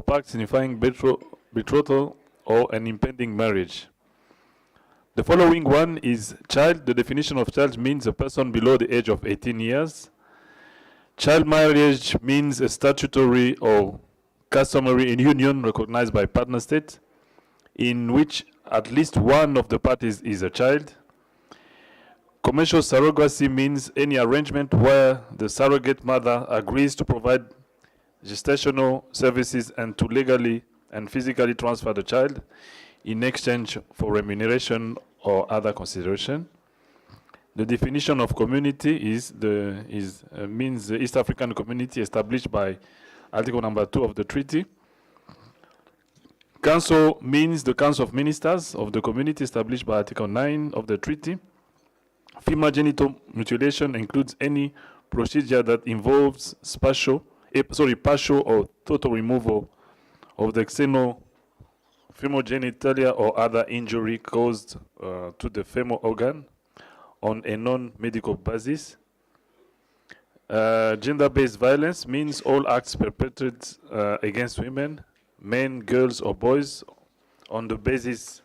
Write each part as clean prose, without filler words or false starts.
pact signifying betrothal or an impending marriage. The following one is child. The definition of child means a person below the age of 18 years. Child marriage means a statutory or customary union recognized by partner states in which at least one of the parties is a child. Commercial surrogacy means any arrangement where the surrogate mother agrees to provide gestational services and to legally and physically transfer the child in exchange for remuneration or other consideration. The definition of community means the East African community established by Article number 2 of the treaty. Council means the Council of Ministers of the community established by Article 9 of the treaty. Female genital mutilation includes any procedure that involves partial or total removal of the external female genitalia or other injury caused to the female organ on a non-medical basis. Gender-based violence means all acts perpetrated against women, men, girls, or boys on the basis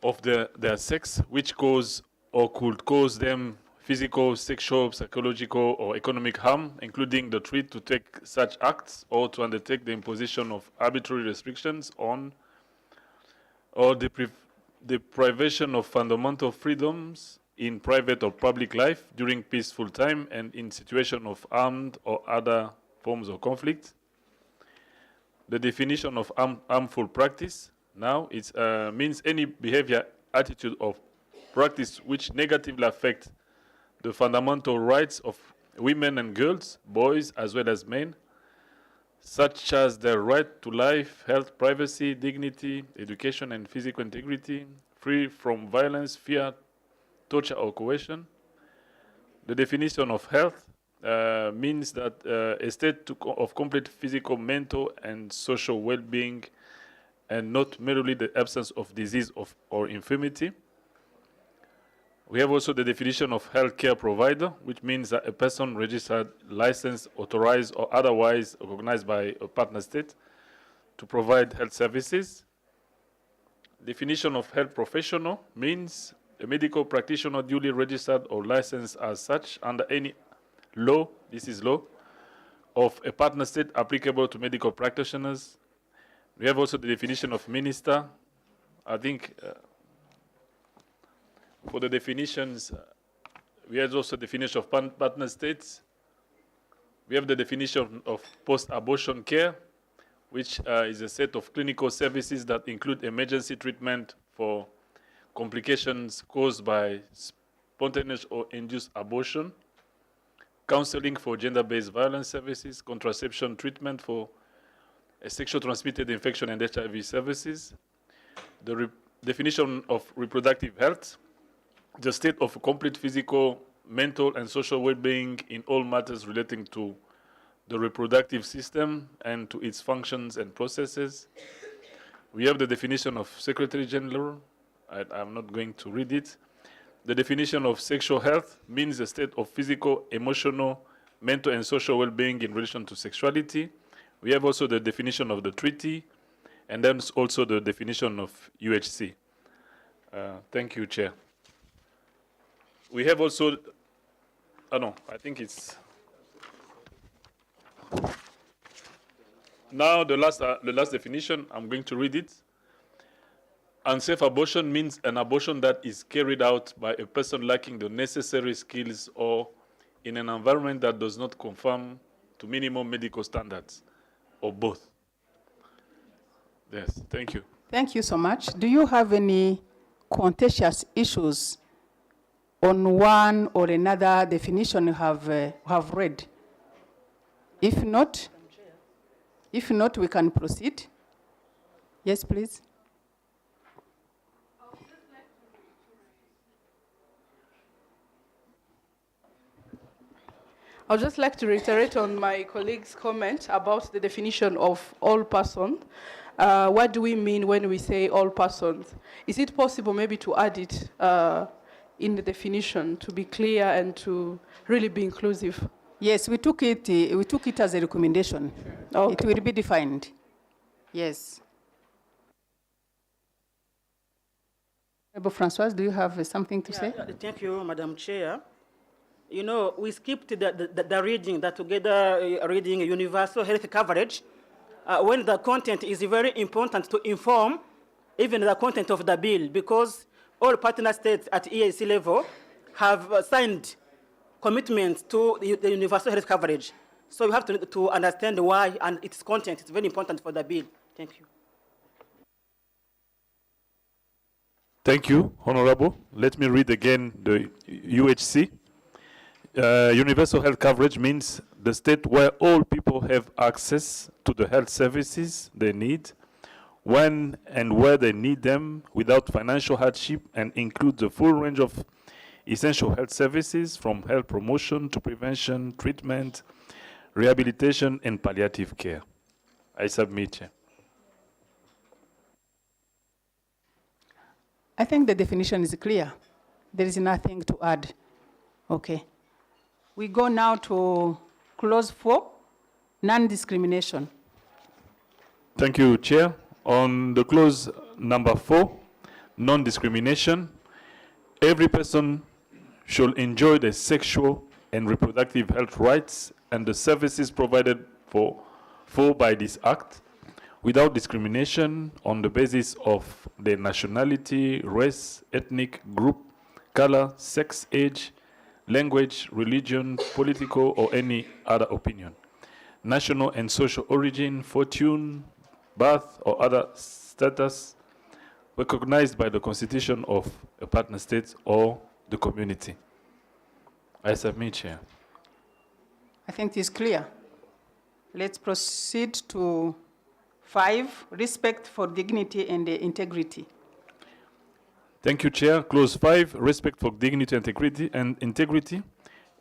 of their sex, which cause or could cause them physical, sexual, psychological, or economic harm, including the threat to take such acts or to undertake the imposition of arbitrary restrictions on or the deprivation of fundamental freedoms in private or public life during peaceful time and in situation of armed or other forms of conflict. The definition of harmful practice now means any behavior, attitude, or practice which negatively affect the fundamental rights of women and girls, boys as well as men, such as their right to life, health, privacy, dignity, education, and physical integrity, free from violence, fear, torture, or coercion. The definition of health means that a state of complete physical, mental, and social well-being, and not merely the absence of disease or infirmity. We have also the definition of healthcare provider, which means that a person registered, licensed, authorized, or otherwise recognized by a partner state to provide health services. Definition of health professional means a medical practitioner duly registered or licensed as such under any law, this is law, of a partner state applicable to medical practitioners. We have also the definition of minister. I think for the definitions, we have also the definition of partner states. We have the definition of post-abortion care, which is a set of clinical services that include emergency treatment for complications caused by spontaneous or induced abortion, counseling for gender-based violence services, contraception treatment for a sexually transmitted infection and HIV services. The definition of reproductive health, the state of complete physical, mental, and social well-being in all matters relating to the reproductive system and to its functions and processes. We have the definition of Secretary General. I'm not going to read it. The definition of sexual health means the state of physical, emotional, mental, and social well-being in relation to sexuality. We have also the definition of the treaty, and then also the definition of UHC. Thank you, Chair. We have also, I think it's, now the last definition, I'm going to read it. Unsafe abortion means an abortion that is carried out by a person lacking the necessary skills or in an environment that does not conform to minimum medical standards, or both. Yes, thank you. Thank you so much. Do you have any contentious issues on one or another definition you have read? If not, we can proceed. Yes, please. I would just like to reiterate on my colleague's comment about the definition of all persons. What do we mean when we say all persons? Is it possible maybe to add it in the definition to be clear and to really be inclusive? Yes, we took it as a recommendation. Okay. It will be defined. Yes. Honorable Francoise, do you have something to say? Thank you, Madam Chair. You know, we skipped the reading, the together reading universal health coverage, when the content is very important to inform even the content of the bill, because all partner states at EAC level have signed commitments to the universal health coverage. So we have to understand why and its content is very important for the bill. Thank you. Thank you, Honorable. Let me read again the UHC. Universal health coverage means the state where all people have access to the health services they need, when and where they need them, without financial hardship, and includes the full range of essential health services from health promotion to prevention, treatment, rehabilitation, and palliative care. I submit, Chair. I think the definition is clear. There is nothing to add. Okay. We go now to clause 4, non-discrimination. Thank you, Chair. On the clause number 4, non-discrimination, every person should enjoy the sexual and reproductive health rights and the services provided for by this Act without discrimination on the basis of their nationality, race, ethnic group, color, sex, age, language, religion, political, or any other opinion, national and social origin, fortune, birth, or other status recognized by the Constitution of a partner state or the community. I submit, Chair. I think it is clear. Let's proceed to 5, respect for dignity and integrity. Thank you, Chair. Clause 5, respect for dignity and integrity.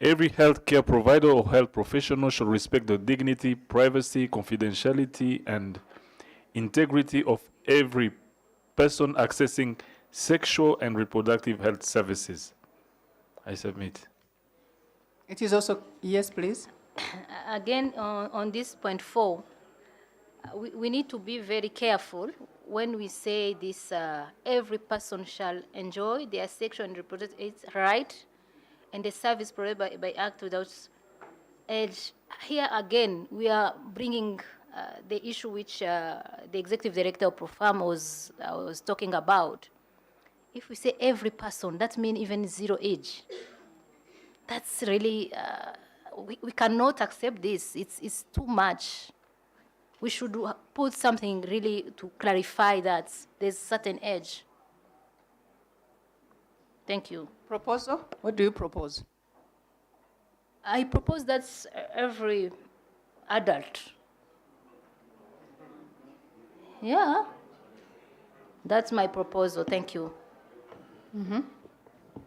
Every healthcare provider or health professional should respect the dignity, privacy, confidentiality, and integrity of every person accessing sexual and reproductive health services. I submit. It is also, yes, please. Again, on this point 4, we need to be very careful when we say this, every person shall enjoy their sexual and reproductive right and the service provided by Act without age. Here again, we are bringing the issue which the Executive Director of Profam was talking about. If we say every person, that means even 0 age. That's really, we cannot accept this. It's too much. We should put something really to clarify that there's certain age. Thank you. Proposal? What do you propose? I propose that every adult. Yeah, that's my proposal. Thank you. Mm-hmm.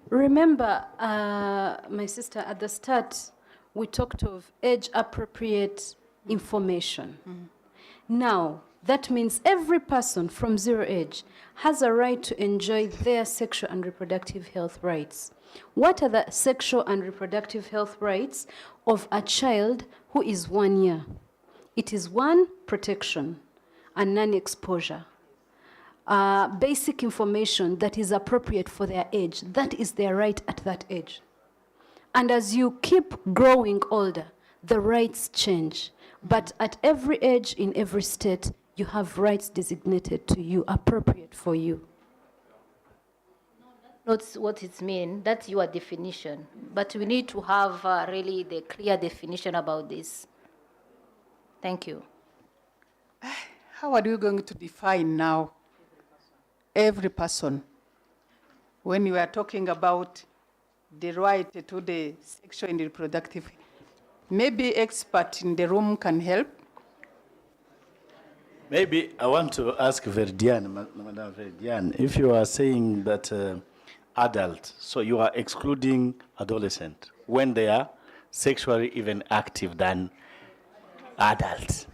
Remember, my sister, at the start, we talked of age-appropriate information. Mm-hmm. Now, that means every person from 0 age has a right to enjoy their sexual and reproductive health rights. What are the sexual and reproductive health rights of a child who is 1 year? It is 1, protection and non-exposure. Basic information that is appropriate for their age. That is their right at that age. And as you keep growing older, the rights change. But at every age, in every state, you have rights designated to you, appropriate for you. That's what it means. That's your definition. But we need to have really the clear definition about this. Thank you. How are you going to define now every person when you are talking about the right to the sexual and reproductive? Maybe expert in the room can help. Maybe I want to ask Verdian, Madam Verdian, if you are saying that adult, so you are excluding adolescent when they are sexually even active than adults.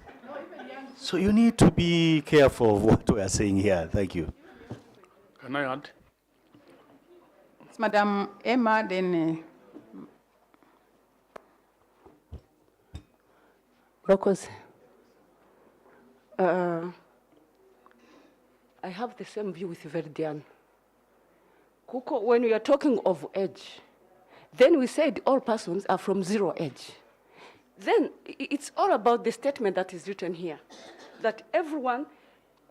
So you need to be careful of what we are saying here. Thank you. Can I add? It's Madam Emma, then Murakoze. I have the same view with Verdian. Kuko, when we are talking of age, then we said all persons are from 0 age. Then it's all about the statement that is written here, that everyone,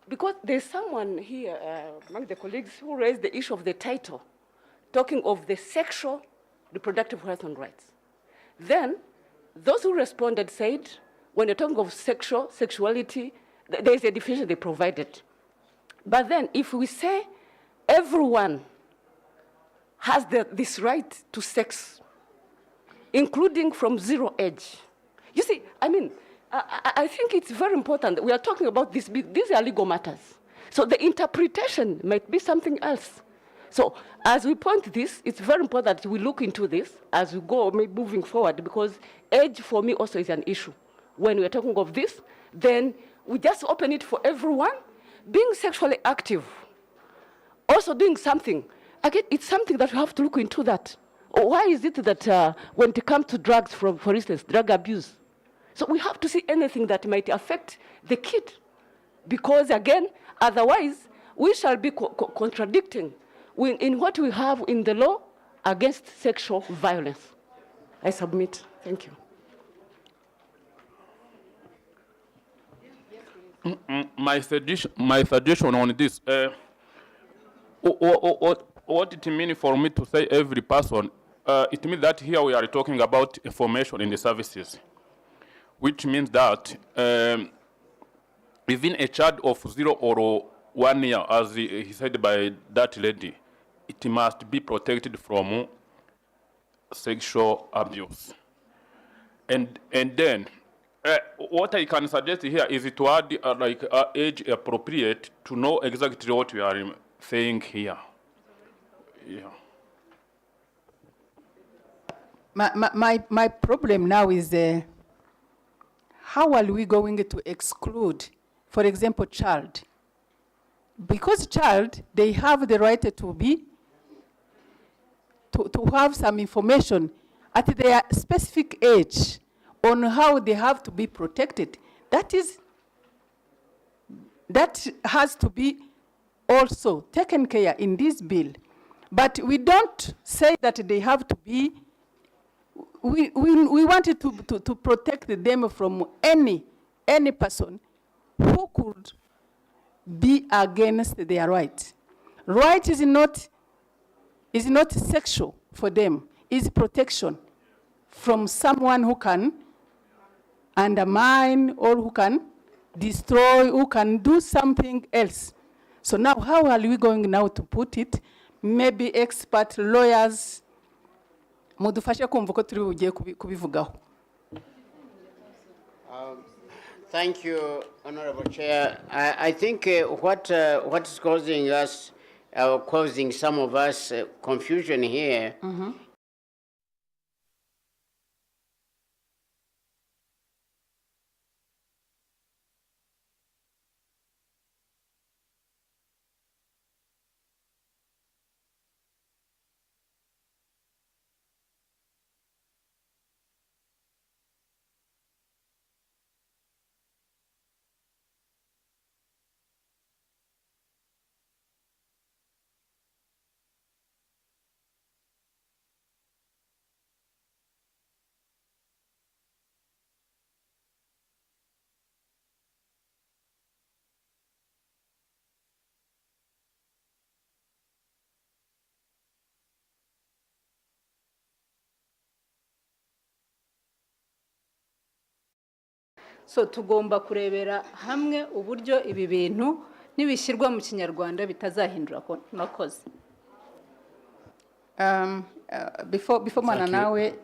because there's someone here among the colleagues who raised the issue of the title, talking of the sexual reproductive health and rights. Then those who responded said, when you're talking of sexuality, there is a definition they provided. But then if we say everyone has this right to sex, including from 0 age, you see, I mean, I think it's very important that we are talking about this. These are legal matters. So the interpretation might be something else. So as we point this, it's very important that we look into this as we go moving forward, because age for me also is an issue. When we're talking of this, then we just open it for everyone. Being sexually active, also doing something. Again, it's something that we have to look into that. Why is it that when it comes to drugs, for instance, drug abuse, so we have to see anything that might affect the kid, because again, otherwise, we shall be contradicting in what we have in the law against sexual violence. I submit. Thank you. My suggestion on this, what it means for me to say every person, it means that here we are talking about information in the services, which means that within a child of 0 or 1 year, as he said by that lady, it must be protected from sexual abuse. And then, what I can suggest here is to add age appropriate to know exactly what we are saying here. Yeah. My problem now is how are we going to exclude, for example, child? Because child, they have the right to have some information at their specific age on how they have to be protected. That has to be also taken care in this bill. But we don't say that they have to be, we wanted to protect them from any person who could be against their right. Right is not sexual for them, it's protection from someone who can undermine or who can destroy, who can do something else. So now, how are we going now to put it? Maybe expert lawyers, mudufashe kumva ko turi bugiye kubivugaho. Thank you, Honorable Chair. I think what is causing us, causing some of us confusion here, So tugomba kurebera hamwe uburyo ibi bintu nibishyirwa mu kinyarwanda bitazahindura ko nakoze. Before mana nawe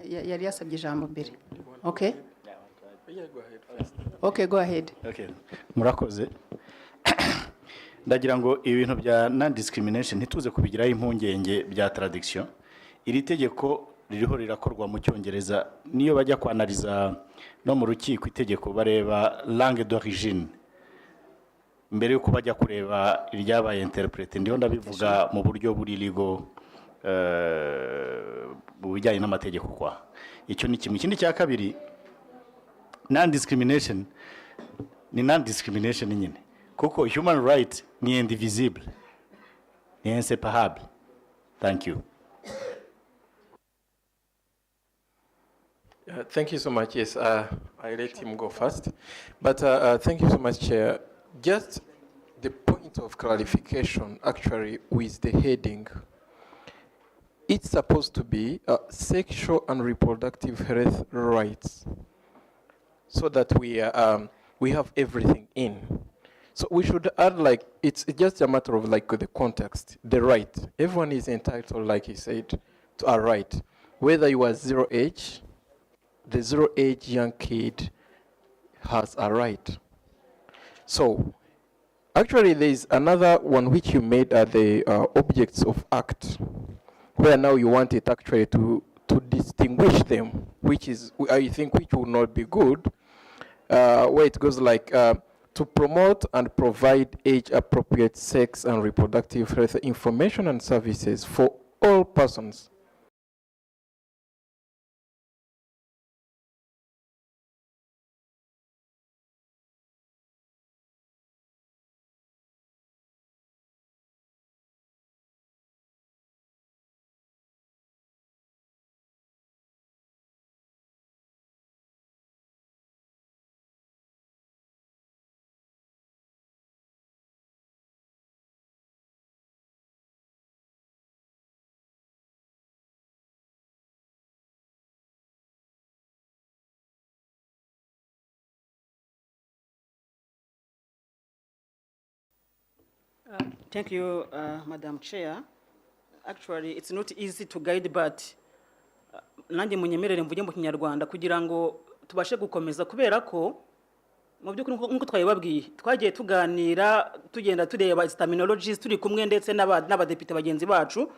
yari yasabye ijambo mbere. Okay? Okay, go ahead. Okay. Murakoze. Ndagira ngo ibintu bya non-discrimination ntituze kubigiraho impungenge bya traduction. Iri tegeko ririho rirakorwa mu Cyongereza, niyo bajya kwanaliza no mu rukiko itegeko bareba langue d'origine mbere yuko bajya kureba iryabaye interprete. Ndiho ndabivuga mu buryo buri legal mu bijyanye n'amategeko kwa. Icyo ni kimwe. Ikindi cya kabiri, non-discrimination ni non-discrimination nyine kuko human right ni indivisible ni inseparable. Thank you. Thank you so much. Yes, I let him go first. But thank you so much, Chair. Just the point of clarification, actually, with the heading. It's supposed to be sexual and reproductive health rights, so that we have everything in. So we should add, like, it's just a matter of, like, the context, the right. Everyone is entitled, like he said, to a right. Whether you are 0 age, the 0 age young kid has a right. So actually there is another one which you made at the objects of act, where now you want it actually to distinguish them, which is, I think, which will not be good, where it goes like, to promote and provide age-appropriate sex and reproductive health information and services for all persons. Thank you, Madam Chair. Actually, it's not easy to guide, but nanjye munyemerere mvuge mu Kinyarwanda kugira ngo tubashe gukomeza, kubera ko mu by'ukuri nkuko twabibabwiye twagiye tuganira tugenda tureba terminologies turi kumwe ndetse n'abadepite bagenzi bacu.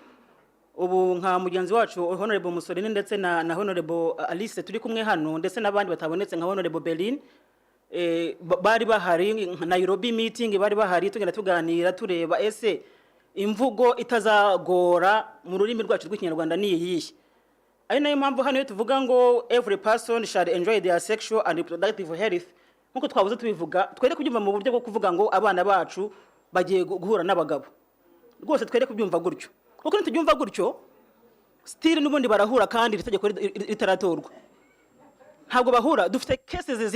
Ubu nka mugenzi wacu Honorable Musorine ndetse na Honorable Alice turi kumwe hano, ndetse n'abandi batabonetse nka Honorable Berlin, bari bahari Nairobi meeting, bari bahari tugenda tuganira tureba ese imvugo itazagora mu rurimi rwacu rw'Ikinyarwanda ni iyihe. Ari nayo mpamvu hano tuvuga ngo every person shall enjoy their sexual and reproductive health. Nkuko twabuze tubivuga, twere kubyumva mu buryo bwo kuvuga ngo abana bacu bagiye guhura n'abagabo. Rwose twere kubyumva gutyo. Kuko nitubyumva gutyo, still n'ubundi barahura kandi itegeko ritaratorwa. Ntabwo bahura, dufite cases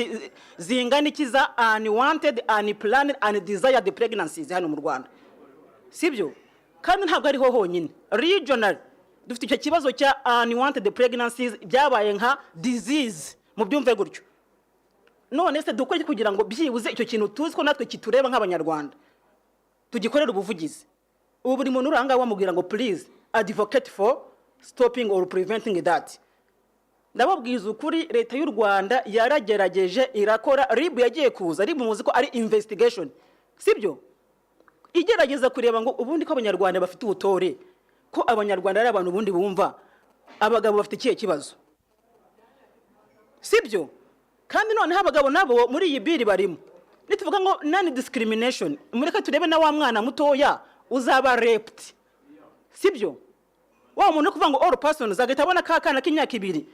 zingana ikiza unwanted, unplanned, undesired pregnancies hano mu Rwanda. Sibyo? Kandi ntabwo ariho honyine. Regional dufite icyo kibazo cya unwanted pregnancies byabaye nka disease mu byumve gutyo. None se dukore kugira ngo byibuze icyo kintu tuzi ko natwe kitureba nk'Abanyarwanda tugikorera ubuvugizi. Ubu buri muntu uranga wamubwira ngo please advocate for stopping or preventing that. Ndababwiza ukuri, leta y'u Rwanda yaragerageje irakora, RIB yagiye kuza, RIB muzi ko ari investigation, sibyo? Igerageza kureba ngo ubundi ko Abanyarwanda bafite ubutore, ko Abanyarwanda ari abantu ubundi bumva abagabo bafite ikihe kibazo, sibyo? Kandi noneho abagabo nabo muri iyi biri barimo. Nituvuga ngo non discrimination, mureka turebe na wa mwana mutoya uzaba raped, sibyo? Wa muntu kuvuga ngo all persons agatabona kakana k'imyaka 2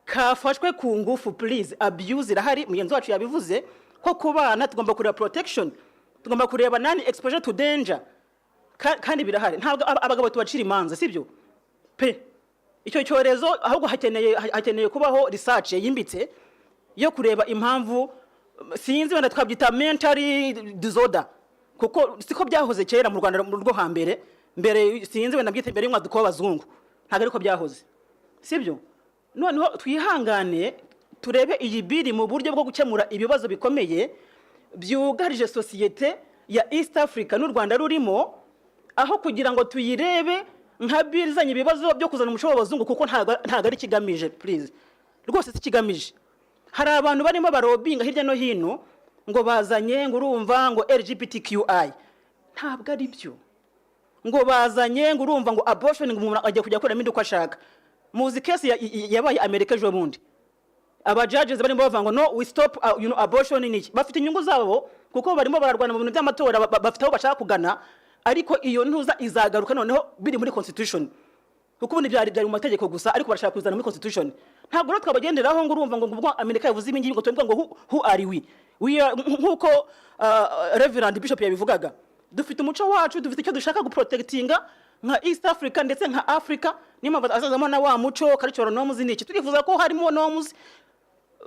kafashwe ku ngufu, please abuse irahari. Mugenzi wacu yabivuze ko kubana tugomba kureba protection, tugomba kureba nani exposure to danger, kandi birahari. Ntabwo abagabo tubacira imanza, sibyo? Pe icyo cyorezo ahubwo hakeneye kubaho research yimbitse yo kureba impamvu, sinzi wenda twabyita mentally disorder, kuko siko byahoze kera mu Rwanda mu rwo hambere, mbere sinzi wenda byite mbere y'umwaduko w'abazungu, ntabwo ariko byahoze, sibyo? Noneho twihangane turebe iyi biri mu buryo bwo gukemura ibibazo bikomeye byugarije societe ya East Africa n'u Rwanda rurimo, aho kugira ngo tuyirebe nka biri zanye ibibazo byo kuzana umuco w'abazungu, kuko ntago ari kigamije, please, rwose si kigamije. Hari abantu barimo barobinga hirya no hino ngo bazanye ngo urumva ngo LGBTQI, ntabwo ari byo. Ngo bazanye ngo urumva ngo abortion, ngo umuntu agiye kujya akora uko ashaka. Muzi case yabaye Amerika ejo bundi, aba judges barimo bavuga ngo no we stop abortion niki, bafite inyungu zabo kuko barimo bararwana mu bintu by'amatora, bafite aho bashaka kugana, ariko iyo ntuza izagaruka noneho biri muri constitution, kuko ubundi byari mu mategeko gusa, ariko barashaka kuzana muri constitution. ntabwo rero twabagenderaho ngo urumva ngo ubwo Amerika yavuze ibi ngibi ngo twemba ngo who are we are nkuko Reverend Bishop yabivugaga dufite umuco wacu dufite icyo dushaka guprotectinga nka East Africa ndetse nka Africa niyo mpamvu azazamo na wa muco cultural norms n'iki turifuza ko harimo norms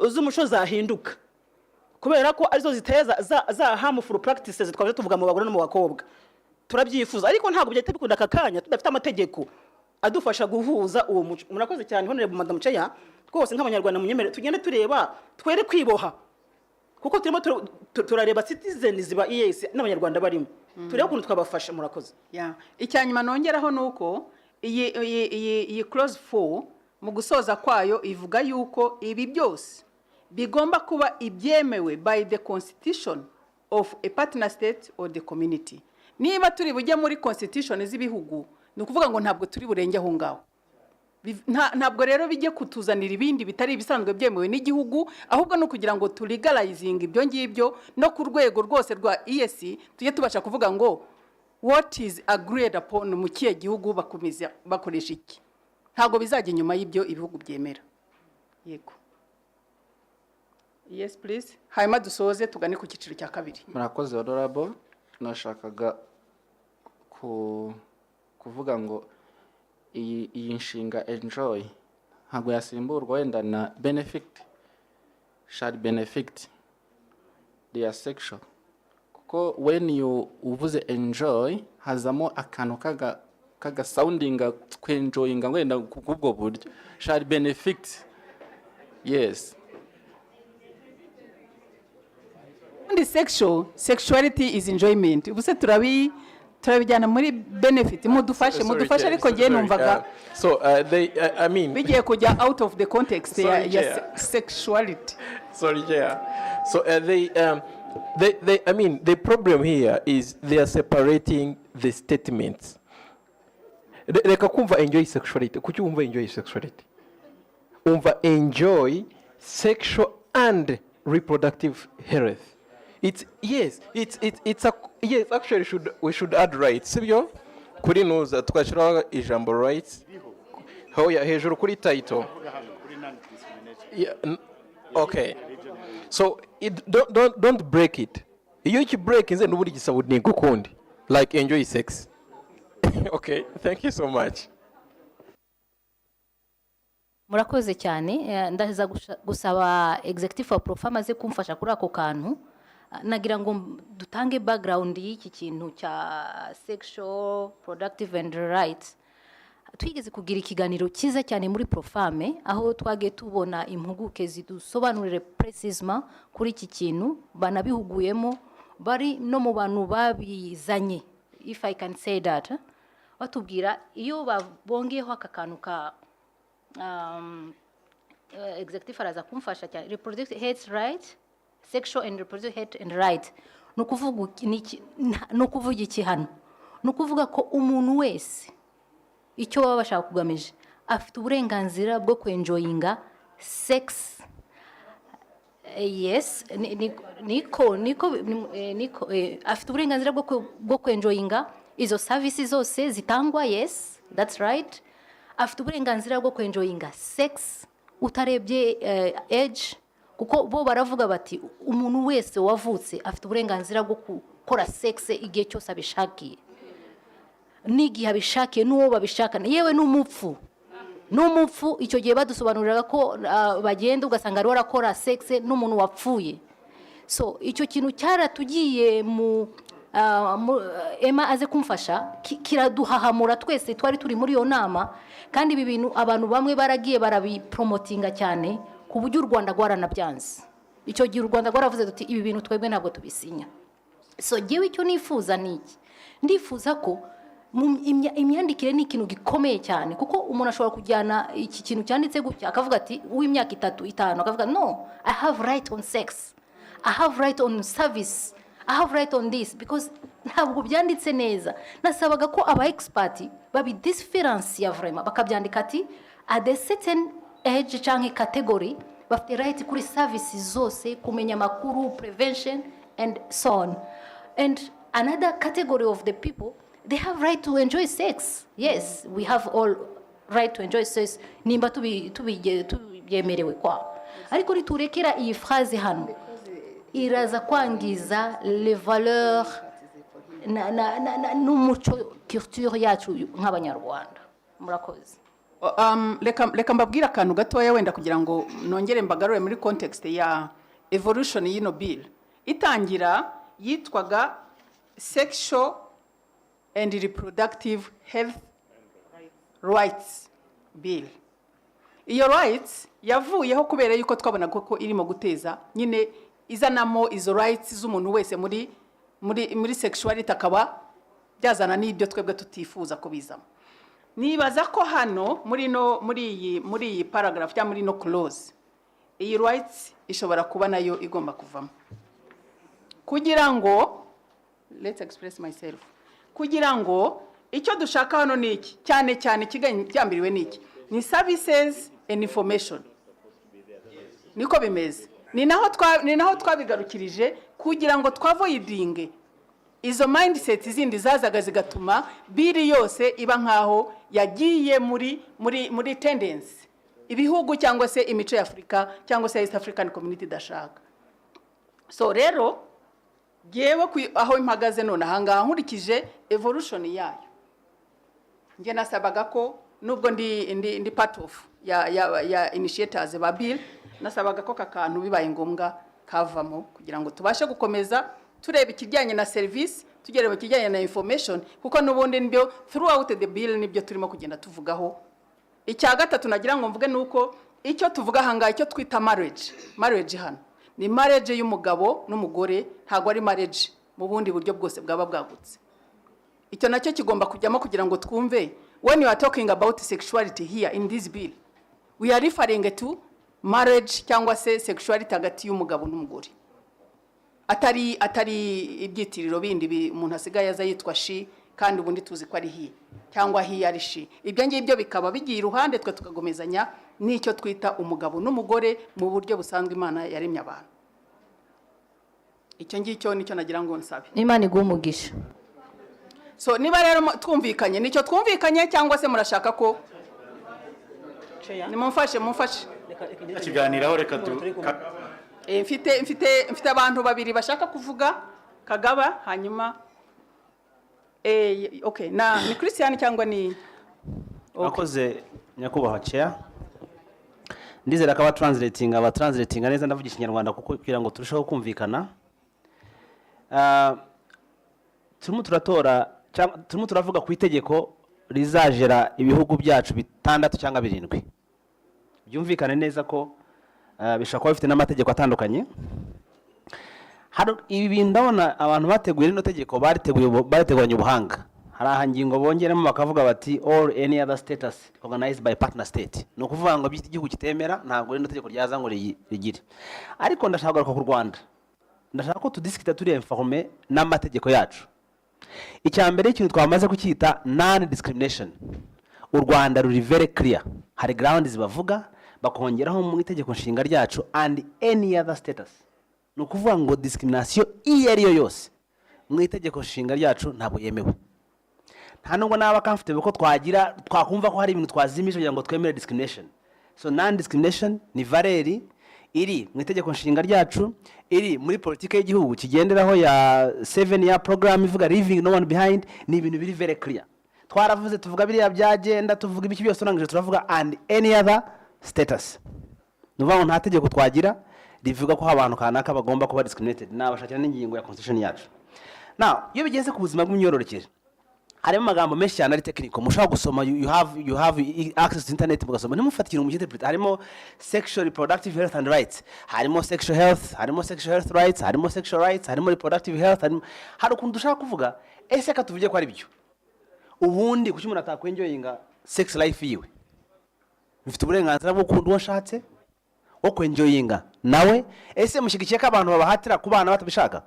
z'umuco zahinduka kubera ko arizo ziteza za harmful practices twaje tuvuga mu bagore no mu bakobwa turabyifuza ariko ntabwo byahita bikunda akakanya tudafite amategeko adufasha guhuza uwo muco murakoze cyane honorable madam Cheya twose nk'abanyarwanda munyemere tugende tureba twere kwiboha kuko turimo turareba citizens ba EAC n'abanyarwanda barimo turebe ukuntu twabafasha murakoze icyanyuma nongeraho nuko iyi clause 4 mu gusoza kwayo ivuga yuko ibi byose bigomba kuba ibyemewe by the constitution of a partner state or the community. Niba turi bujye muri constitution z'ibihugu ni ukuvuga ngo ntabwo turi burenge aho ngaho. Ntabwo rero bijye kutuzanira ibindi bitari ibisanzwe byemewe n'igihugu ahubwo no kugira ngo tulegalizing ibyo ngibyo no ku rwego rwose rwa EAC tujye tubasha kuvuga ngo what is agreed upon mu kiye gihugu bakoresha iki. Ntabwo bizajya nyuma y'ibyo ibihugu byemera. Yego. Yes please. Hanyuma dusoze tugane ku kiciro cya kabiri. Murakoze honorable. Nashakaga kuvuga ngo iyi nshinga enjoy ntabwo yasimburwa wenda na benefit shall benefit their sexual kuko when you uvuze enjoy hazamo akantu kaga sounding kwenjoyinga wenda kubwo buryo shall benefit yes and sexuality is enjoyment ubuse turabijyana muri benefit mudufashe ariko giye numvaga so they I mean bigiye kujya out of the context ya sexuality. Sorry, yeah. So they I mean the problem here is they are separating the statements. Reka kumva enjoy sexuality. Kuki umva enjoy sexuality? Umva enjoy sexual and reproductive health. It's yes actually we should add rights. Sibyo? Kuri nuza twashiraho ijambo rights. Hoya hejuru kuri title. Yeah, okay. So don't break it. Iyo iki break nze nuburi gisabo ningo kundi like enjoy sex. Okay, thank you so much. Murakoze cyane ndaza gusaba executive of profama ze kumfasha kuri ako kantu nagira ngo dutange background y'iki kintu cya sexual productive and rights. Twigeze kugira ikiganiro cyiza cyane muri profame aho twage tubona impuguke zidusobanurire precisement kuri iki kintu banabihuguyemo bari no mu bantu babizanye if I can say that batubwira iyo babongeyeho aka kantu ka executive araza kumfasha cyane reproductive health right sexual and reproductive health and right no kuvuga iki hano no kuvuga ko umuntu wese icyo baba bashaka kugamije afite uburenganzira bwo kwenjoyinga sex yes niko afite uburenganzira bwo kwenjoyinga izo services zose zitangwa yes that's right afite uburenganzira bwo kwenjoyinga sex utarebye age kuko bo baravuga bati umuntu wese wavutse afite uburenganzira bwo gukora sex igihe cyose abishakiye n'igihe abishakiye n'uwo babishakana yewe n'umupfu icyo gihe badusobanurira ko bagenda ugasanga ari warakora sex n'umuntu wapfuye so icyo kintu cyaratugiye mu Emma aze kumfasha kiraduhahamura twese twari turi muri iyo nama kandi ibi bintu abantu bamwe baragiye barabipromotinga cyane ku buryo u Rwanda rwaranabyanze icyo gihe u Rwanda rwaravuze tuti ibi bintu twebwe ntabwo tubisinya so giwe icyo nifuza niki ndifuza ko imyandikire ni ikintu gikomeye cyane kuko umuntu ashobora kujyana iki kintu cyanditse gutya akavuga ati uw'imyaka 3-5 akavuga no I have right on sex I have right on service I have right on this because ntabwo byanditse neza nasabaga ko aba expert babi difference ya vraiment bakabyandika ati at a certain age cyangwa category bafite right kuri services zose kumenya makuru prevention and so on and another category of the people they have right to enjoy sex yes we have all right to enjoy sex nimba byemerewe kwa ariko riturekera iyi phrase hano iraza kwangiza les valeurs n'umuco culture yacu nk'abanyarwanda. Murakoze. Reka mbabwira akantu gatoya wenda kugira ngo nongere mbagarure muri context ya evolution y'ino bill. Itangira yitwaga Sexual and Reproductive Health Rights Bill. Iyo rights yavuyeho kubera yuko twabona ko irimo guteza nyine izanamo izo rights z'umuntu wese muri sexuality akaba byazana n'ibyo twebwe tutifuza kubizamo. Nibaza ko hano muri iyi paragraph cyangwa muri no clause iyi rights ishobora kuba nayo igomba kuvamo kugira ngo let's express myself kugira ngo icyo dushaka hano ni iki cyane kigambiriwe ni iki ni services and information niko bimeze ni naho twabigarukirije kugira ngo twavoidinge izo mindset zindi zazaga zigatuma biri yose iba nkaho yagiye muri tendency ibihugu cyangwa se imico ya Afrika cyangwa se East African Community dashaka. So rero yewe aho impagaze none ahangaha nkurikije evolution yayo nge nasabaga ko nubwo ndi part of ya initiators ba bill nasabaga ko kakantu bibaye ngombwa kavamo kugira ngo tubashe gukomeza tureba ikijyanye na service tugereba ikijyanye na information kuko nubundi nibyo throughout the bill nibyo turimo kugenda tuvugaho. Icya gatatu nagira ngo mvuge nuko icyo tuvuga hanga icyo twita marriage hano ni marriage y'umugabo n'umugore ntago ari marriage mu bundi buryo bwose bwaba bwagutse. Icyo nacyo kigomba kujyamo kugira ngo twumve when you are talking about sexuality here in this bill we are referring to marriage cyangwa se sexuality hagati y'umugabo n'umugore atari ibyitiriro bindi umuntu asigaye aza yitwa she kandi ubundi tuzi ko ari he cyangwa he ari she. Ibyo ngibyo bikaba bigiye iruhande twe tukagomezanya n'icyo twita umugabo n'umugore mu buryo busanzwe Imana yaremye abantu. Icyo ngicyo nicyo nagira ngo nsabe Imana igumugisha. So niba rero twumvikanye nicyo twumvikanye cyangwa se murashaka ko nimumfashe kiganiraho reka mfite abantu babiri bashaka kuvuga Kagaba hanyuma okay ni Christian cyangwa ni Akoze nyakubahwa chair ndizera ko abatranslating neza ndavugisha Ikinyarwanda kuko kugira ngo turusheho kumvikana turimo turavuga ku itegeko rizajera ibihugu byacu 6 cyangwa 7 byumvikane neza ko bishaka kuba bifite n'amategeko atandukanye. Ibi bindabona abantu bateguye rino tegeko bariteguranye ubuhanga. Hari ahangingo bongeramo bakavuga bati or any other status organized by partner state. No kuvuga ngo by'iki gihugu kitemera ntabwo rino tegeko ryaza ngo rigire. Ariko ndashaka garuka ku Rwanda. Ndashaka ko tudiskita turi informe n'amategeko yacu. Icyambere ikintu twamaze kucyita non discrimination. U Rwanda ruri very clear. Hari grounds bavuga bakongeraho mu itegeko nshinga ryacu and any other status. No kuvuga ngo discrimination iyo ariyo yose mu itegeko nshinga ryacu ntabwo yemewe. Nta nubwo naba comfortable ko twakumva ko hari ibintu twazimije kugira ngo twemere discrimination. So non discrimination ni valeri iri mu itegeko nshinga ryacu, iri muri politike y'igihugu kigenderaho ya 7-year program ivuga leaving no one behind, ni ibintu biri very clear. Twaravuze tuvuga biriya byagenda tuvuga ibiki byose urangije turavuga and any other status. Nuvuga ngo nta tegeko twagira rivuga ko abantu kanaka bagomba kuba discriminated n'abashakira n'ingingo ya constitution yacu. Now iyo bigeze ku buzima bw'imyororokere harimo amagambo menshi cyane ari technical mushaka gusoma you have access to internet mugasoma ntimufatikire mu interpret. Harimo sexual reproductive health and rights, harimo sexual health, harimo sexual health rights, harimo sexual rights, harimo reproductive health, hari ukuntu dushaka kuvuga ese ka tuvuge ko ari byo ubundi kuki umuntu atakwenjoyinga sex life yiwe. Mfite uburenganzira bwo kundi washatse wo kwenjoyinga nawe ese mushigikiye ko abantu babahatira kubana batabishaka.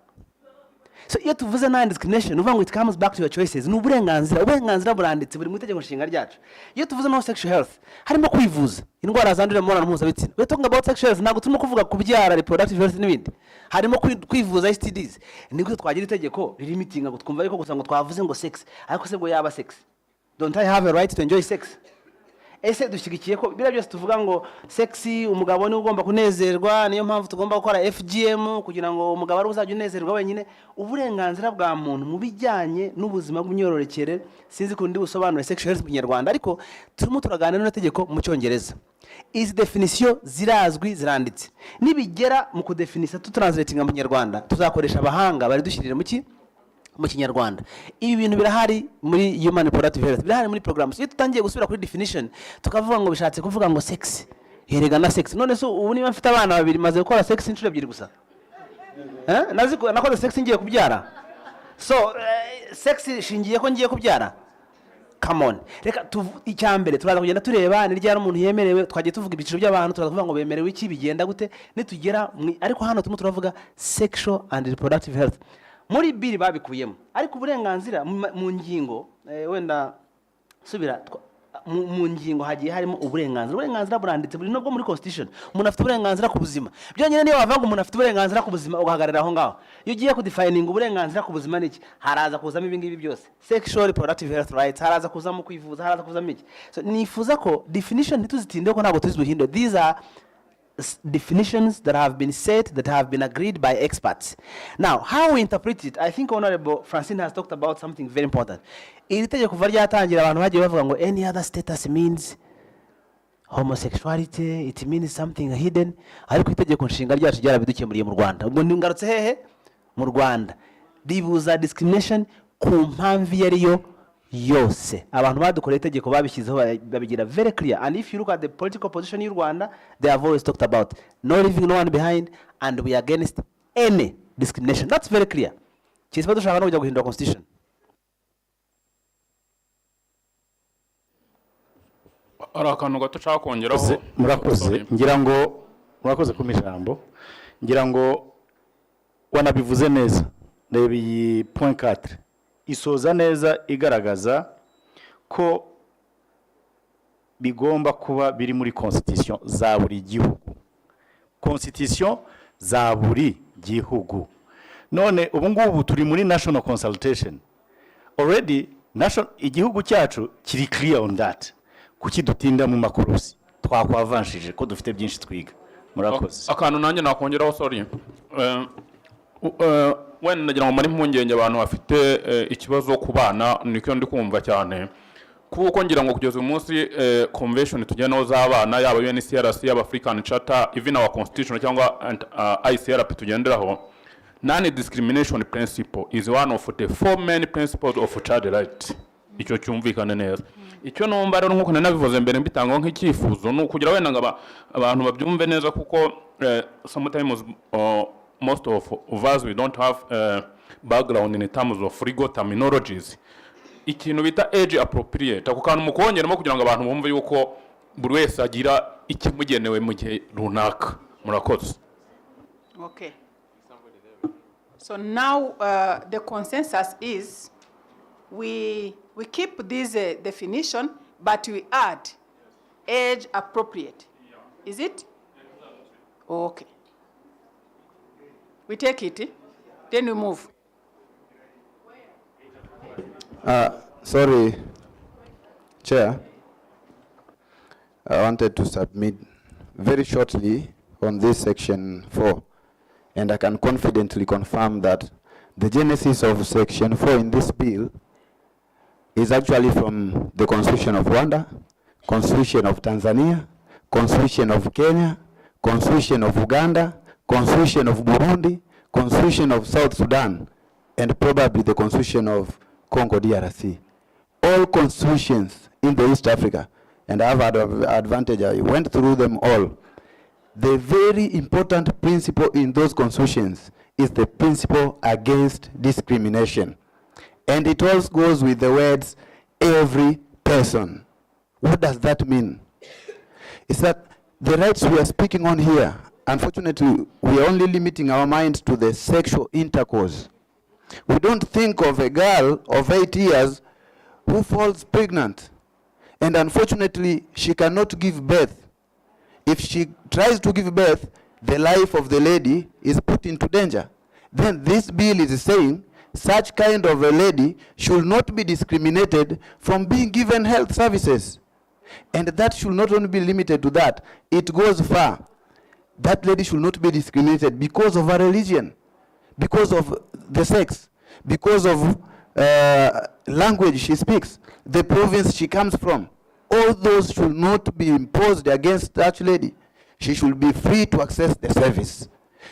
So iyo tuvuze non discrimination uvuga ngo it comes back to your choices. Ni uburenganzira buranditse buri mu itegeko nshinga ryacu. Iyo tuvuze no sexual health harimo kwivuza indwara zandurira mu mibonano mpuzabitsina. We talking about sexual health ntabwo turimo kuvuga kubyara reproductive health n'ibindi. Harimo kwivuza STDs. Niko twagira itegeko limitinga gutwumva ariko gusa ngo twavuze ngo sex ariko se ngo yaba sex. Don't I have a right to enjoy sex? ese dushyigikiye ko biriya byose tuvuga ngo sexy umugabo niwe ugomba kunezerwa, niyo mpamvu tugomba gukora FGM kugira ngo umugabo ari uzajya unezerwa wenyine. Uburenganzira bwa muntu mu bijyanye n'ubuzima bw'imyororokere, sinzi ko ndi busobanure sexual health mu Kinyarwanda, ariko turimo turaganira n'amategeko mu Cyongereza. Izi definition zirazwi ziranditse, nibigera mu kudefinisa tutranslatinga mu Kinyarwanda tuzakoresha abahanga bari dushyirira mu Kinyarwanda. Ibi bintu birahari muri human reproductive health, birahari muri programs. Iyo tutangiye gusubira kuri definition tukavuga ngo bishatse kuvuga ngo sex, yerega na sex, none so ubu niba mfite abana babiri maze gukora sex inshuro ebyiri gusa, nakoze sex ngiye kubyara, so sex shingiye ko ngiye kubyara. Come on, reka icyambere turaza kugenda tureba ni ryari umuntu yemerewe, twagiye tuvuga ibiciro by'abantu, turaza kuvuga ngo bemerewe iki, bigenda gute nitugera, ariko hano turimo turavuga sexual and reproductive health. Muri biri babikuyemo, ariko uburenganzira mu ngingo wenda subira mu ngingo hagiye harimo uburenganzira buranditse buri nubwo muri constitution. Umuntu afite uburenganzira ku buzima, byonyine niyo bavuga umuntu afite uburenganzira ku buzima ugahagarara aho ngaho. Iyo ugiye kudefininga uburenganzira ku buzima niki, haraza kuzamo ibi ngibi byose, sexual reproductive health rights, haraza kuzamo kwivuza, haraza kuzamo iki. So nifuza ko definition ntituzitindeho ko ntabwo tuzibuhinde. These are definitions that have been set, that have been agreed by experts. Now, how we interpret it, I think Honorable Francine has talked about something very important. Iri tegeko kuva ryatangira abantu bagiye bavuga ngo any other status means homosexuality, it means something hidden. Ariko itegeko nshinga ryacu ryarabidukemuriye mu Rwanda. Ubwo ngarutse hehe? Mu Rwanda. Ribuza discrimination ku mpamvu yariyo yose. Abantu badukoreye itegeko babishyizeho babigira very clear, and if you look at the political position y'u Rwanda, they have always talked about no leaving no one behind and we are against any discrimination. That's very clear. Cyisba dushaka no kujya guhindura constitution. Arakantu gato cyangwa kongeraho. Murakoze, ngira ngo murakoze ku mijambo, ngira ngo wanabivuze neza. Reba iyi point 4 isoza neza igaragaza ko bigomba kuba biri muri constitution za buri gihugu, constitution za buri gihugu. None ubu ngubu turi muri national consultation already, igihugu cyacu kiri clear on that. Kuki dutinda mu makorosi, twakwavanshije ko dufite byinshi twiga. Murakoze. Akantu nanjye nakongeraho, sorry, wenda nagira ngo muri mpungenge abantu bafite ikibazo ku bana, niko ndi kumva cyane, kuko ngira ngo kugeza umunsi convention tugena z'abana, yaba UNCRC, yaba African Charter, even our constitution cyangwa ICRP tugenderaho, non-discrimination principle is one of the 4 main principles of child rights. Icyo cyumvikana neza. Icyo numva rero nkuko nabivuze mbere mbitangaho nk'icyifuzo no kugira wenda ngo abantu babyumve neza, kuko sometimes most of us we don't have background in terms of legal terminologies. Ikintu bita age appropriate, ako kantu mukongeramo kugira ngo abantu bumve yuko buri wese agira ikimugenewe mu gihe runaka. Murakoze. Okay. So now the consensus is we keep this definition, but we add age appropriate. Is it? Okay. We take it, then we move. Sorry, Chair. I wanted to submit very shortly on this section 4, and I can confidently confirm that the genesis of section 4 in this bill is actually from the Constitution of Rwanda, Constitution of Tanzania, Constitution of Kenya, Constitution of Uganda, Constitution of Burundi, Constitution of South Sudan, and probably the Constitution of Congo DRC. All constitutions in the East Africa, and I have had an advantage, I went through them all. The very important principle in those constitutions is the principle against discrimination. And it also goes with the words, every person. What does that mean? It's that the rights we are speaking on here, unfortunately, we are only limiting our minds to the sexual intercourse. We don't think of a girl of 8 years who falls pregnant, and unfortunately, she cannot give birth. If she tries to give birth, the life of the lady is put into danger. Then this bill is saying such kind of a lady should not be discriminated from being given health services. And that should not only be limited to that, it goes far. That lady should not be discriminated because of her religion, because of the sex, because of language she speaks, the province she comes from. All those should not be imposed against that lady. She should be free to access the service.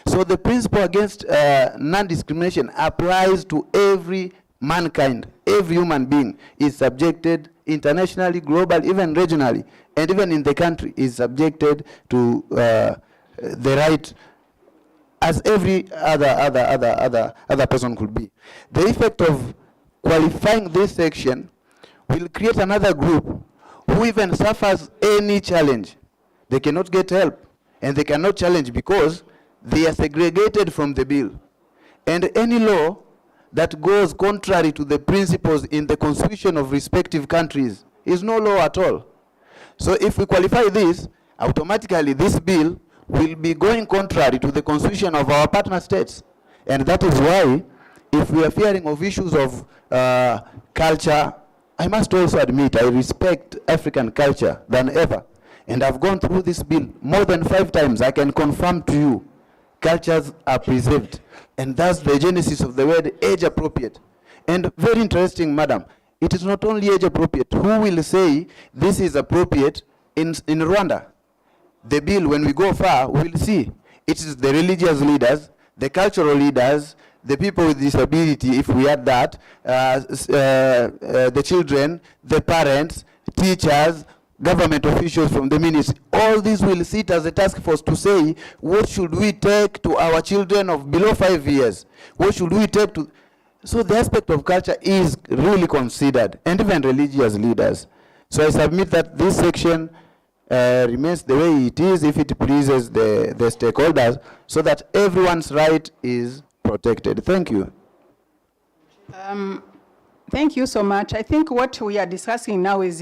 So the principle against non-discrimination applies to every mankind. Every human being is subjected internationally, globally, even regionally, and even in the country is subjected to the right as every other person could be. The effect of qualifying this section will create another group who even suffers any challenge. They cannot get help, and they cannot challenge because they are segregated from the bill. And any law that goes contrary to the principles in the constitution of respective countries is no law at all. So if we qualify this, automatically this bill will be going contrary to the constitution of our partner states. And that is why, if we are fearing of issues of culture, I must also admit I respect African culture than ever. And I've gone through this bill more than 5 times. I can confirm to you, cultures are preserved. And that's the genesis of the word age appropriate. And very interesting, madam, it is not only age appropriate. Who will say this is appropriate in Rwanda? The bill, when we go far, we'll see. It is the religious leaders, the cultural leaders, the people with disability, if we add that, the children, the parents, teachers, government officials from the ministry, all these will sit as a task force to say, what should we take to our children of below 5 years? What should we take to... So the aspect of culture is really considered, and even religious leaders. So I submit that this section remains the way it is if it pleases the stakeholders, so that everyone's right is protected. Thank you. Thank you so much. I think what we are discussing now is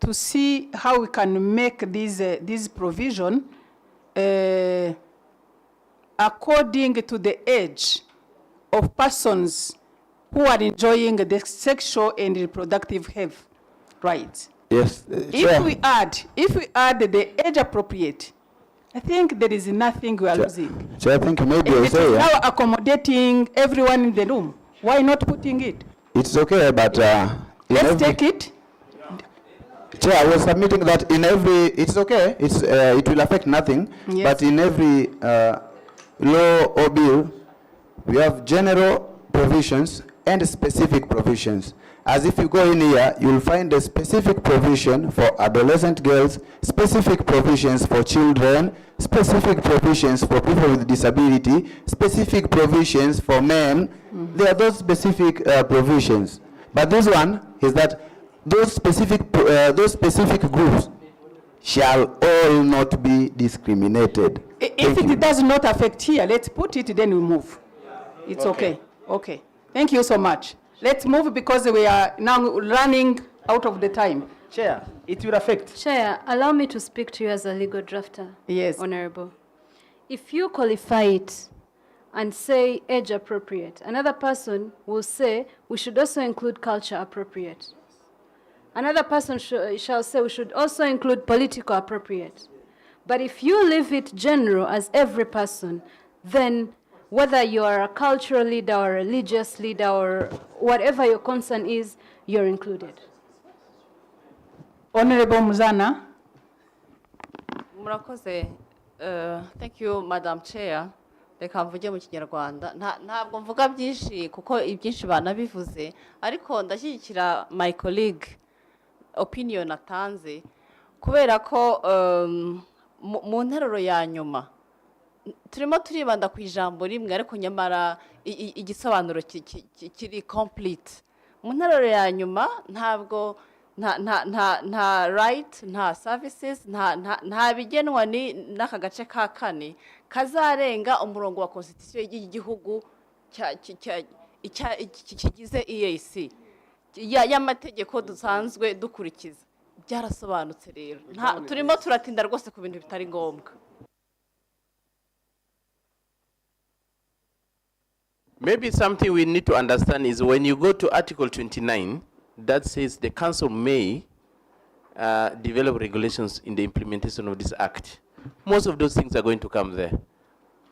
to see how we can make this provision according to the age of persons who are enjoying the sexual and reproductive health rights. Yes. If we add the age appropriate, I think there is nothing we are losing. So I think maybe If I it say, is now accommodating everyone in the room, why not putting it? it's okay, but Let's take it. Chair, I was submitting that in every, it's okay, it will affect nothing, Yes. but in every law or bill, we have general provisions and specific provisions. As if you go in here, you'll find a specific provision for adolescent girls, specific provisions for children, specific provisions for people with disability, specific provisions for men. There are those specific provisions. But this one is that those specific groups shall all not be discriminated. If it does not affect here, let's put it, then we move. It's okay. Okay. Thank you so much. Let's move because we are now running out of the time. Chair, it will affect. Chair, allow me to speak to you as a legal drafter. Yes. Honorable. If you qualify it and say age appropriate, another person will say we should also include culture appropriate. Another person shall say we should also include political appropriate. But if you leave it general as every person, then whether you are a cultural leader or a religious leader or whatever your concern is, you're included. Honorable Muzana. Murakoze. Thank you, Madam Chair. Reka mvuge mu Kinyarwanda. Ntabwo mvuga byinshi kuko ibyinshi banabivuze, ariko ndashyigikira my colleague opinion atanze kubera ko mu nteruro ya nyuma turimo turibanda ku ijambo rimwe ariko nyamara igisobanuro kiri complete. Mu nteruro ya nyuma ntabwo nta right, nta services, nta bigenwa n'aka gace ka kane kazarenga umurongo wa constitution y'igihugu kigize EAC y'amategeko dusanzwe dukurikiza. Byarasobanutse rero, turimo turatinda rwose ku bintu bitari ngombwa. Maybe something we need to understand is when you go to Article 29, that says the Council may develop regulations in the implementation of this act. Most of those things are going to come there.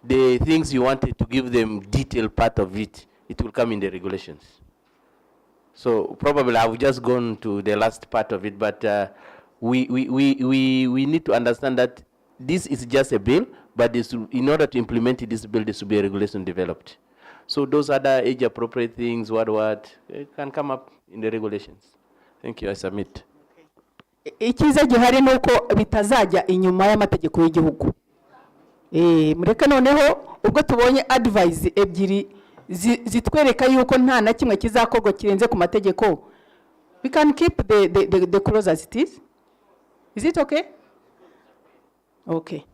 The things you wanted to give them detailed part of it, it will come in the regulations. So probably I've just gone to the last part of it, but we need to understand that this is just a bill, but in order to implement this bill, there should be a regulation developed. So those other age-appropriate things, what can come up in the regulations. Thank you. I submit. Ikiza gihari nuko bitazajya inyuma y'amategeko y'igihugu. Mureke noneho ubwo tubonye advice ebyiri zitwereka yuko nta na kimwe kizakorwa kirenze ku mategeko. We can keep the clause as it is. Is it okay? Okay.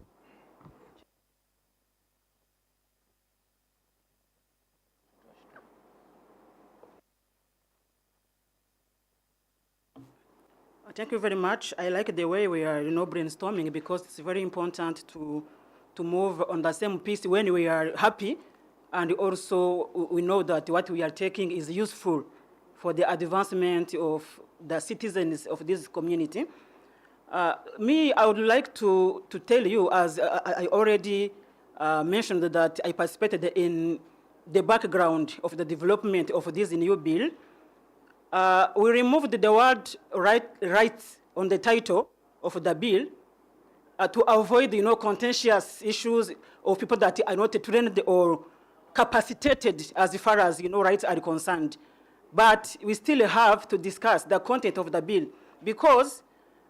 Thank you very much. I like the way we are, brainstorming, because it's very important to move on the same piece when we are happy, and also we know that what we are taking is useful for the advancement of the citizens of this community. I would like to tell you, as I already mentioned, that I participated in the background of the development of this new bill. We removed the word rights on the title of the bill to avoid, contentious issues of people that are not trained or capacitated as far as, rights are concerned. But we still have to discuss the content of the bill, because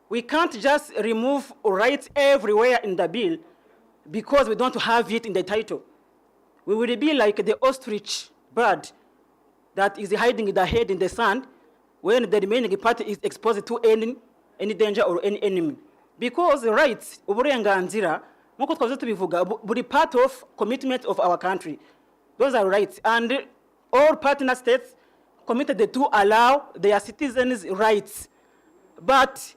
we can't just remove rights everywhere in the bill because we don't have it in the title. We will be like the ostrich bird that is hiding the head in the sand when the remaining part is exposed to any danger or any enemy. Because rights, uburenganzira, nkuko twavuze tubivuga, buri part of commitment of our country. Those are rights. And all partner states committed to allow their citizens' rights. But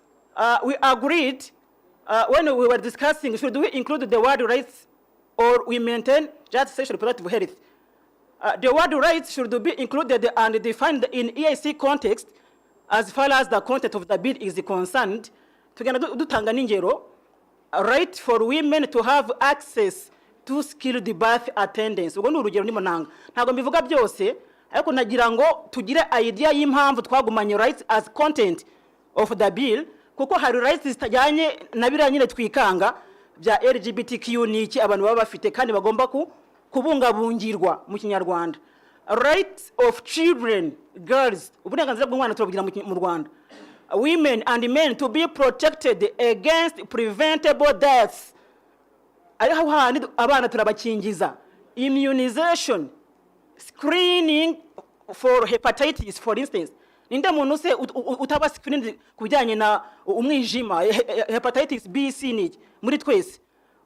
we agreed when we were discussing, should we include the word rights or we maintain just sexual reproductive health? The word rights should be included and defined in EAC context as far as the content of the bill is concerned. Dutanga n'ingero, right for women to have access to skilled birth attendance. Ubwo ni urugero ndimo nanga. Ntabwo mbivuga byose, ariko nagira ngo tugire idea y'impamvu twagumanye rights as content of the bill, kuko hari rights zitajyanye na biriya nyine twikanga bya LGBTQ n'iki abantu baba bafite kandi bagomba kubungabungirwa mu Kinyarwanda. Rights of children, girls, uburenganzira bw'umwana turabugira mu Rwanda. Women and men to be protected against preventable deaths. Ariho handi abana turabakingiza. Immunization, screening for hepatitis, for instance. Ninde muntu se utaba screened kubijyanye na umwijima, hepatitis B, C n'iki muri twese.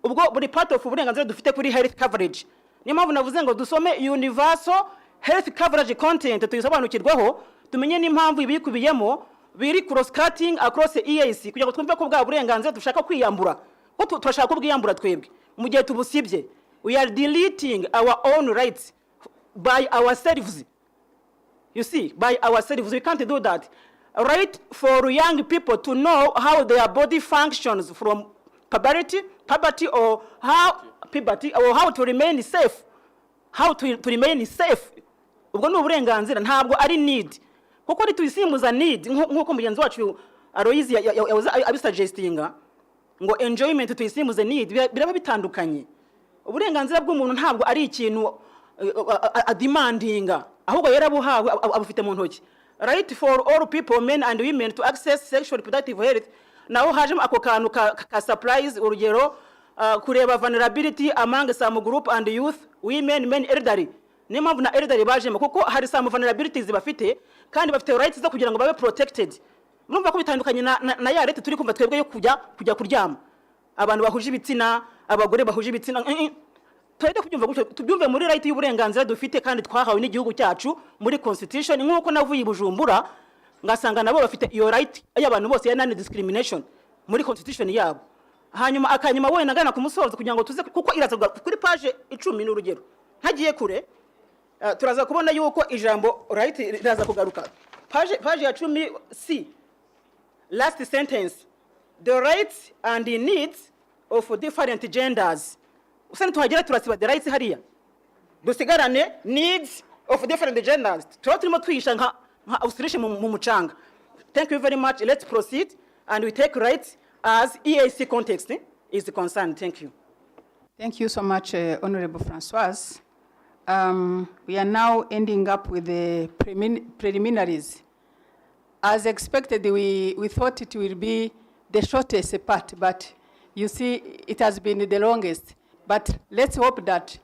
Ubwo buri part of uburenganzira dufite kuri health coverage. Niyo mpamvu navuze ngo dusome universal health coverage content, tuyisobanukirwaho, tumenye n'impamvu ibikubiyemo biri cross cutting across EAC kugira ngo twumve ko bwa burenganzira dushaka kwiyambura, ko turashaka kubwiyambura twebwe mu gihe tubusibye. We are deleting our own rights by ourselves. You see, by ourselves, we can't do that. Right for young people to know how their body functions from puberty or how to remain safe. How to remain safe. Ubwo ni uburenganzira, ntabwo ari need. Kuko nituyisimbuza need, nkuko mugenzi wacu Aloyizi abisuggestinga, ngo enjoyment tuyisimbuze need, biraba bitandukanye. Uburenganzira bw'umuntu ntabwo ari ikintu demandinga, ahubwo yarabuhawe abufite mu ntoki. Right for all people, men and women, to access sexual reproductive health. Naho hajemo ako kantu ka surprise, urugero kureba vulnerability among some group and youth, women, men, elderly. Niyo mpamvu na elderly bajemo, kuko hari some vulnerabilities bafite kandi bafite rights zo kugira ngo babe protected. Urumva ko bitandukanye na ya leta turi kumva twebwe yo kujya kuryama. Abantu bahuje ibitsina, abagore bahuje ibitsina, twede kubyumva gutyo, tubyumve muri right y'uburenganzira dufite kandi twahawe n'igihugu cyacu muri constitution. Nkuko navuye Bujumbura ngasanga nabo bafite iyo right y'abantu bose ya non discrimination muri constitution yabo. Hanyuma akanyuma wowe nagana ku musozo kugira ngo tuze, kuko iraza kuri page 10 n'urugero hagiye kure, turaza kubona yuko ijambo right riraza kugaruka page ya 10C. last sentence, the rights and the needs of different genders. Usani tuhagera turasiba the rights hariya. Dusigarane needs of different genders. Turimo twisha nka ausirishi mu mucanga. Thank you very much. Let's proceed and we take rights as EAC context is concerned. Thank you. Thank you so much, Honorable Francoise. We are now ending up with the preliminaries. As expected, we thought it will be the shortest part, but you see, it has been the longest. But let's hope that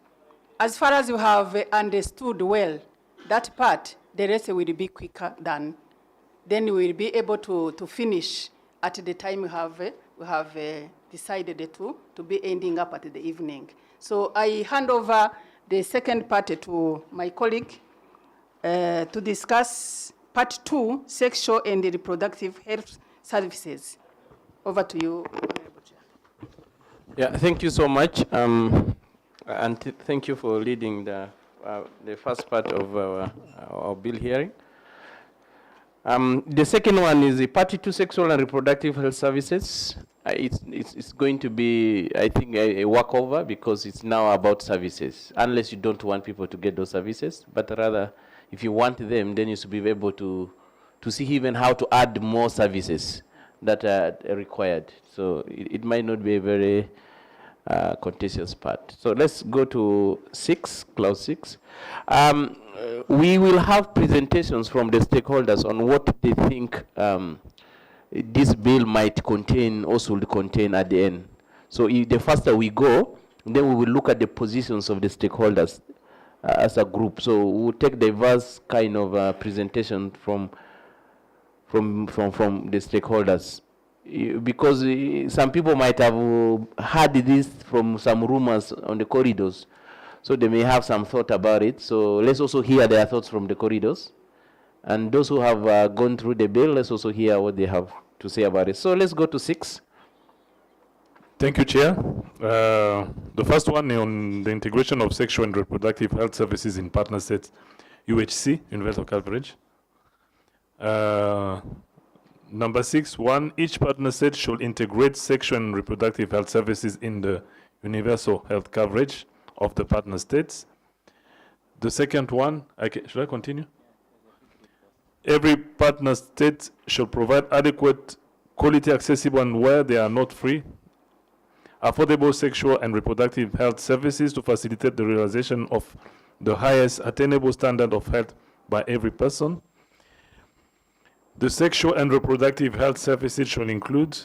as far as you have understood well that part, the rest will be quicker than. Then we will be able to finish at the time we have decided to be ending up at the evening. So I hand over the second part to my colleague to discuss part 2, sexual and reproductive health services. Over to you, Honorable Chair. Yeah, thank you so much. And thank you for leading the first part of our bill hearing. The second one is the part 2, sexual and reproductive health services. It's going to be, I think, a walkover because it's now about services, unless you don't want people to get those services. But rather, if you want them, then you should be able to see even how to add more services that are required. So it might not be a very contentious part. So let's go to 6, clause 6. We will have presentations from the stakeholders on what they think this bill might contain, also will contain at the end. So if the faster we go, then we will look at the positions of the stakeholders as a group. So we'll take diverse kind of presentation from the stakeholders. Because some people might have heard this from some rumors on the corridors. So they may have some thought about it. So let's also hear their thoughts from the corridors. And those who have gone through the bill, let's also hear what they have to say about it. So let's go to 6. Thank you, Chair. The first one on the integration of sexual and reproductive health services in partner states, UHC, universal coverage. Number 6, each partner state should integrate sexual and reproductive health services in the universal health coverage of the partner states. The second one, should I continue? Every partner state should provide adequate, quality, accessible, and where they are not free, affordable sexual and reproductive health services to facilitate the realization of the highest attainable standard of health by every person. The sexual and reproductive health services should include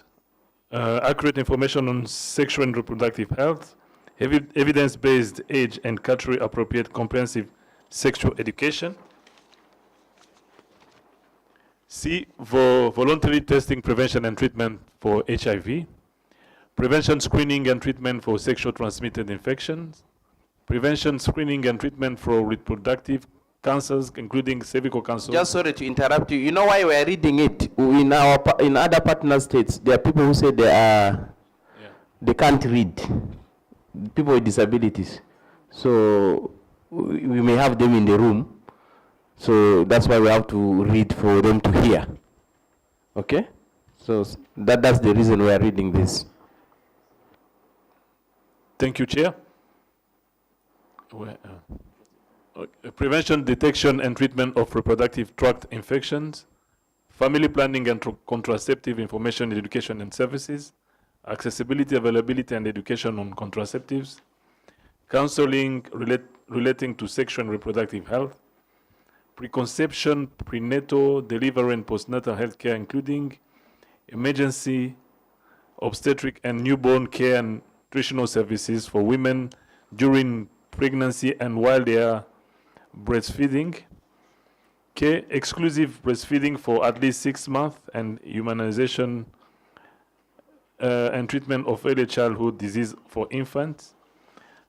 accurate information on sexual and reproductive health, evidence-based, age and culturally-appropriate comprehensive sexual education. C, for voluntary testing, prevention and treatment for HIV, prevention, screening and treatment for sexual transmitted infections, prevention, screening and treatment for reproductive cancers, including cervical cancer. Just sorry to interrupt you. You know why we are reading it? In other partner states, there are people who say they can't read. People with disabilities. So we may have them in the room. So that's why we have to read for them to hear. Okay? So that's the reason we are reading this. Thank you, Chair. Prevention, detection, and treatment of reproductive tract infections, family planning and contraceptive information, education, and services, accessibility, availability, and education on contraceptives, counseling relating to sexual and reproductive health, preconception, prenatal, delivery, and postnatal health care, including emergency, obstetric, and newborn care and nutritional services for women during pregnancy and while they are breastfeeding. K, exclusive breastfeeding for at least 6 months and humanization and treatment of early childhood disease for infants.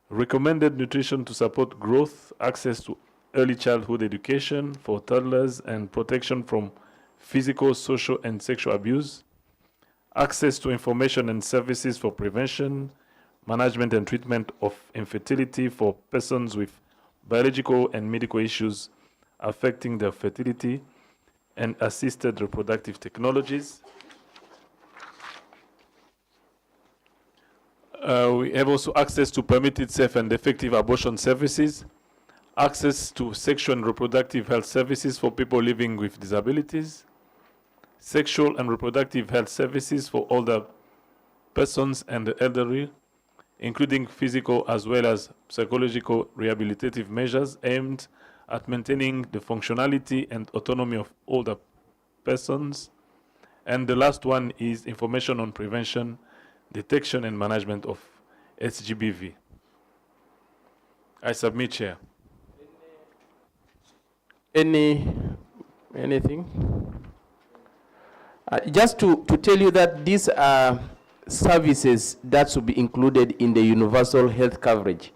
Recommended nutrition to support growth, access to early childhood education for toddlers and protection from physical, social, and sexual abuse. Access to information and services for prevention, management, and treatment of infertility for persons with biological and medical issues affecting their fertility and assisted reproductive technologies. We have also access to permitted, safe, and effective abortion services, access to sexual and reproductive health services for people living with disabilities, sexual and reproductive health services for older persons and the elderly, including physical as well as psychological rehabilitative measures aimed at maintaining the functionality and autonomy of older persons. And the last one is information on prevention, detection, and management of SGBV. I submit, Chair. Anything? Just to tell you that these are services that should be included in the universal health coverage.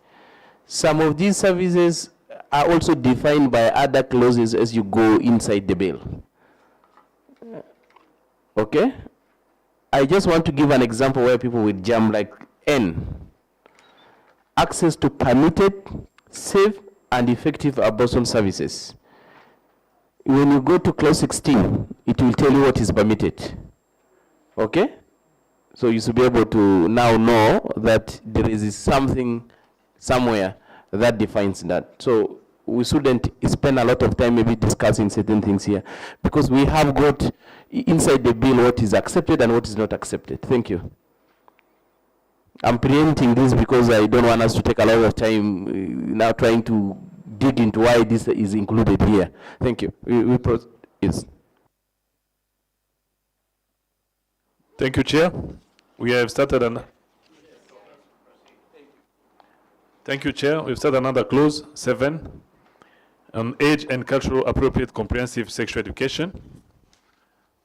Some of these services are also defined by other clauses as you go inside the bill. Okay? I just want to give an example where people will jump, like N. Access to permitted, safe, and effective abortion services. When you go to clause 16, it will tell you what is permitted. Okay? So you should be able to now know that there is something somewhere that defines that. So we shouldn't spend a lot of time maybe discussing certain things here, because we have got inside the bill what is accepted and what is not accepted. Thank you. I'm preempting this because I don't want us to take a lot of time now trying to dig into why this is included here. Thank you. Yes. Thank you, Chair. We have started Thank you, Chair. We've started another clause, 7, on age and cultural appropriate comprehensive sexual education.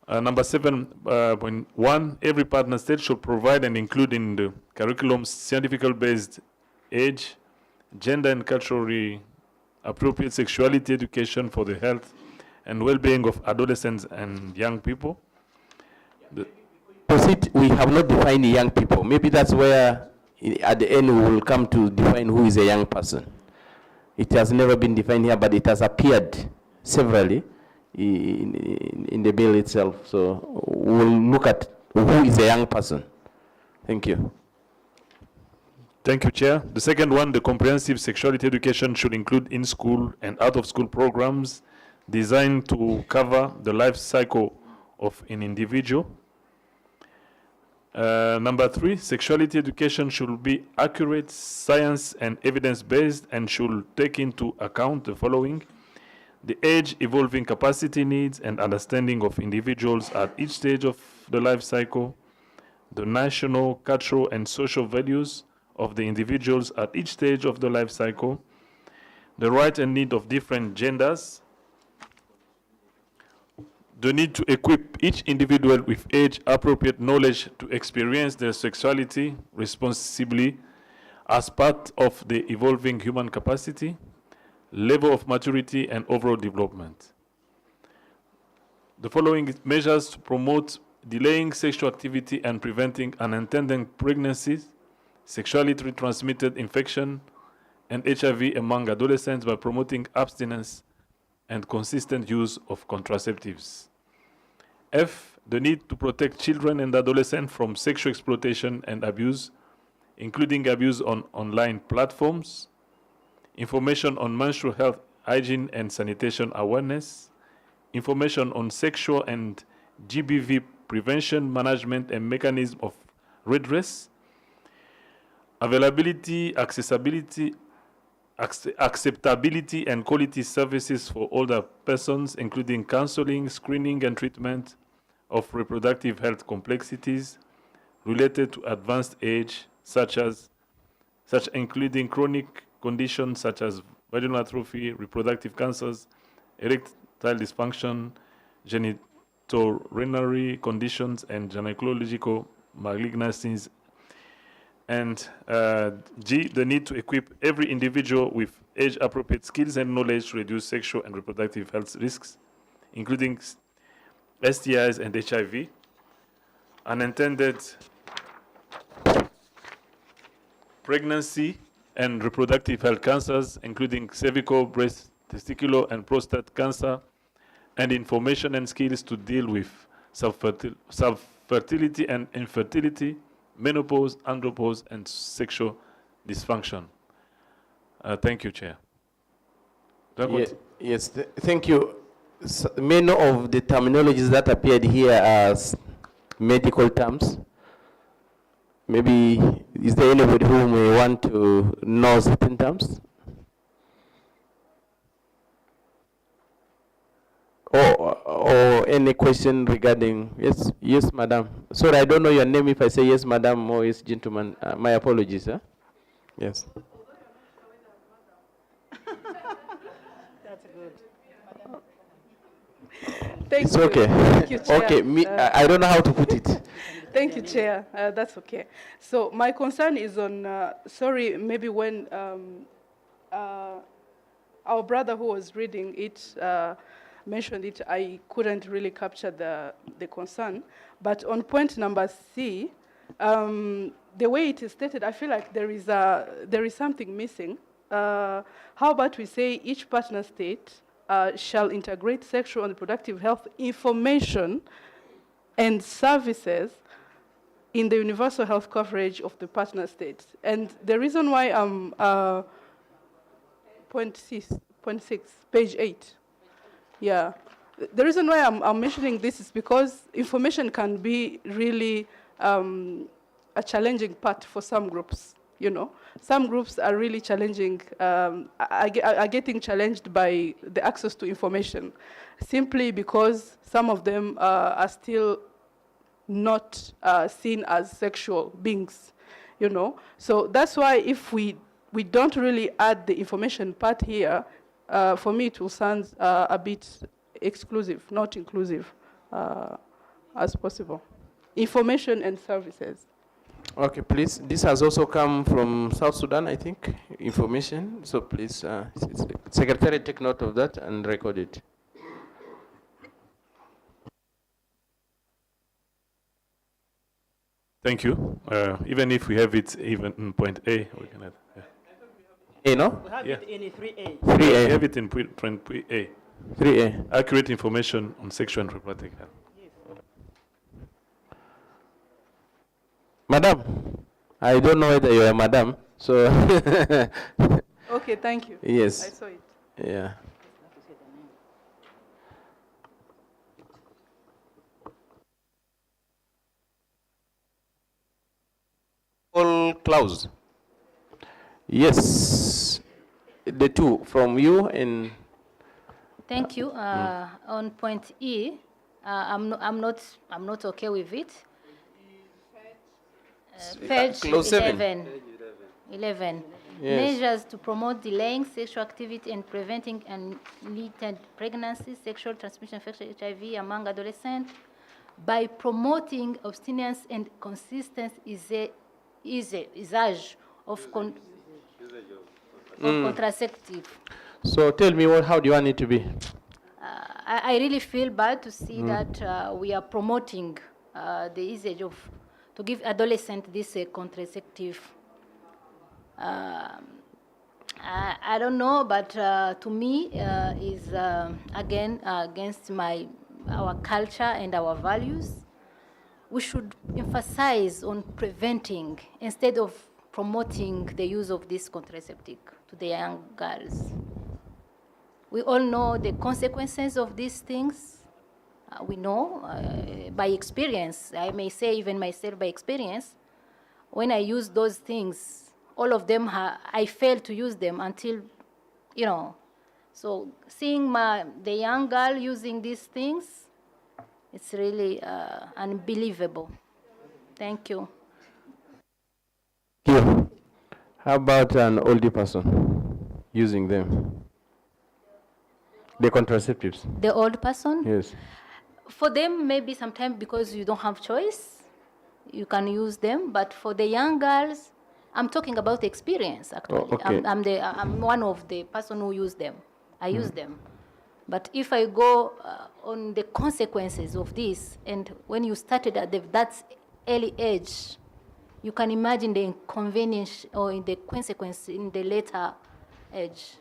Number 7.1, every partner state should provide and include in the curriculum scientific-based age, gender, and culturally appropriate sexuality education for the health and well-being of adolescents and young people. We have not defined young people. Maybe that's where at the end we will come to define who is a young person. It has never been defined here, but it has appeared severally in the bill itself. So we'll look at who is a young person. Thank you. Thank you, Chair. The second one, the comprehensive sexuality education should include in-school and out-of-school programs designed to cover the life cycle of an individual. Number 3, sexuality education should be accurate, science and evidence-based, and should take into account the following: the age, evolving capacity, needs, and understanding of individuals at each stage of the life cycle, the national, cultural, and social values of the individuals at each stage of the life cycle, the right and need of different genders, the need to equip each individual with age-appropriate knowledge to experience their sexuality responsibly as part of the evolving human capacity, level of maturity, and overall development. The following measures to promote delaying sexual activity and preventing unintended pregnancies, sexually transmitted infection, and HIV among adolescents by promoting abstinence and consistent use of contraceptives. F, the need to protect children and adolescents from sexual exploitation and abuse, including abuse on online platforms, information on menstrual health, hygiene, and sanitation awareness, information on sexual and GBV prevention, management, and mechanism of redress, availability, accessibility, acceptability, and quality services for older persons, including counseling, screening, and treatment of reproductive health complexities related to advanced age, such including chronic conditions such as vaginal atrophy, reproductive cancers, erectile dysfunction, genitourinary conditions, and gynecological malignancies. And G, the need to equip every individual with age-appropriate skills and knowledge to reduce sexual and reproductive health risks, including STIs and HIV, unintended pregnancy and reproductive health cancers, including cervical, breast, testicular, and prostate cancer, and information and skills to deal with subfertility and infertility, menopause, andropause, and sexual dysfunction. Thank you, Chair. Yes, thank you. So many of the terminologies that appeared here are medical terms. Maybe, is there anybody who may want to know certain terms? Or any question regarding, yes, madam. Sorry, I don't know your name if I say yes, madam, or yes, gentleman. My apologies, huh? Yes. That's good. Thank It's you. okay. Thank you, Chair. Okay, I don't know how to put it. Thank you, Chair. That's okay. So my concern is on, sorry, maybe when our brother who was reading it mentioned it, I couldn't really capture the concern. But on point number C, the way it is stated, I feel like there is something missing. How about we say each partner state shall integrate sexual and reproductive health information and services in the universal health coverage of the partner states. And the reason why I'm point 6, page 8. Yeah. The reason why I'm mentioning this is because information can be really a challenging part for some groups. You know, some groups are really challenging, are getting challenged by the access to information, simply because some of them are still not seen as sexual beings, you know. So that's why if we don't really add the information part here, for me it will sound a bit exclusive, not inclusive as possible. Information and services. Okay, please. This has also come from South Sudan, I think, information. So please, Secretary, take note of that and record it. Thank you. Even if we have it even in point A, we can add. Yeah. A, no? We have it in 3A. 3A. We have it in point A. 3A. Accurate information on sexual and reproductive health. Madam, I don't know whether you are madam, so. Okay, thank you. Yes. I saw it. Yeah. All clause. Yes. The two from you and. Thank you. On point E, I'm not okay with it. Page Clause 11. 11. Yes. Measures to promote delaying sexual activity and preventing unwanted pregnancy, sexual transmission infection, HIV among adolescents by promoting abstinence and consistent usage of contraceptive. So tell me, how do you want it to be? I really feel bad to see that we are promoting the usage of, to give adolescents this contraceptive. I don't know, but to me is again against our culture and our values. We should emphasize on preventing instead of promoting the use of this contraceptive to the young girls. We all know the consequences of these things. We know by experience, I may say even myself by experience, when I use those things, all of them, I failed to use them until, you know. So seeing the young girl using these things, it's really unbelievable. Thank you. Thank you. How about an older person using them? The contraceptives. The old person? Yes. For them, maybe sometimes because you don't have choice, you can use them. But for the young girls, I'm talking about experience, actually. Oh, okay. I'm one of the person who use them. I use them. But if I go on the consequences of this, and when you started at that early age, you can imagine the inconvenience or the consequence in the later age.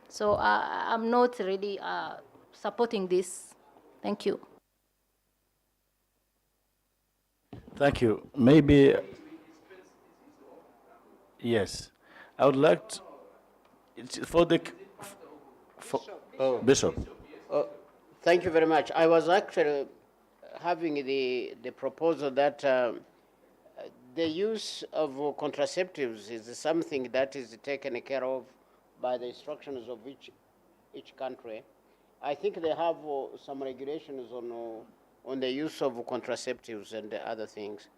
So I'm not really supporting this. Thank you. Thank you. Maybe Yes. I would like to, for the, Bishop. Thank you very much. I was actually having the proposal that the use of contraceptives is something that is taken care of by the instructions of each country. I think they have some regulations on the use of contraceptives and other things.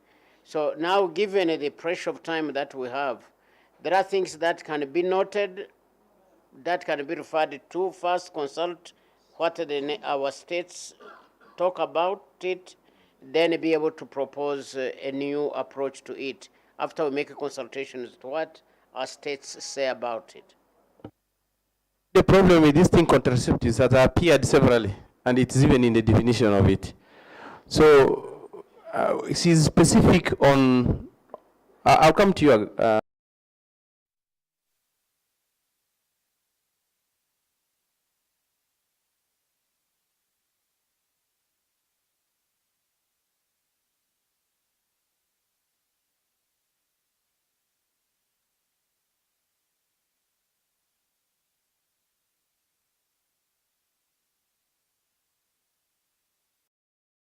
So now, given the pressure of time that we have, there are things that can be noted, that can be referred to. First, consult what our states talk about it, then be able to propose a new approach to it after we make a consultation as to what our states say about it. The problem with this thing, contraceptives, that appeared severally, and it's even in the definition of it. So she's specific on, I'll come to you.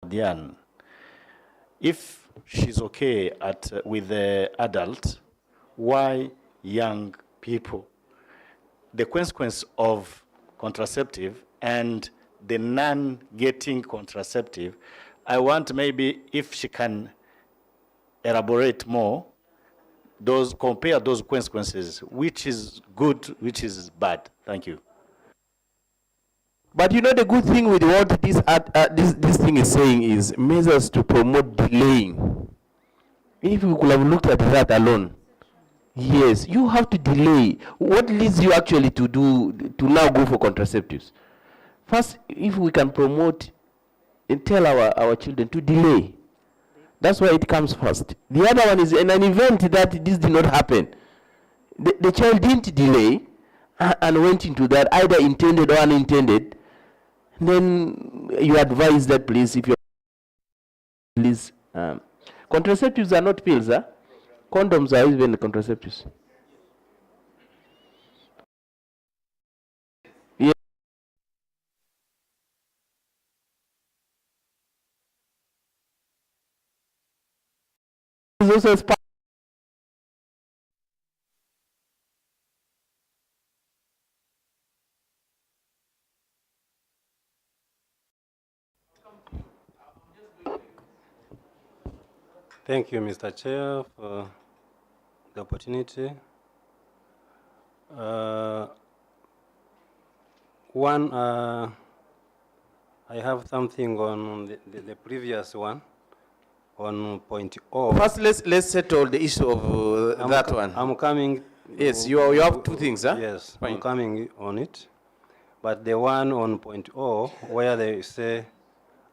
Diane, if she's okay with the adult, why young people? The consequence of contraceptive and the non-getting contraceptive, I want maybe if she can elaborate more, compare those consequences, which is good, which is bad. Thank you. But you know the good thing with what this thing is saying is measures to promote delaying. If we could have looked at that alone, yes, you have to delay. What leads you actually to now go for contraceptives? First, if we can promote and tell our children to delay, that's why it comes first. The other one is in an event that this did not happen. The child didn't delay and went into that, either intended or unintended. Then you advise that please, if you please, contraceptives are not pills, huh? Condoms are even contraceptives. Yeah. Also Thank you, Mr. Chair, for the opportunity. I have something on the previous one, on point O. First, let's settle the issue of that one. I'm coming. Yes, you have two things, huh? Yes, fine. I'm coming on it. But the one on point O, where they say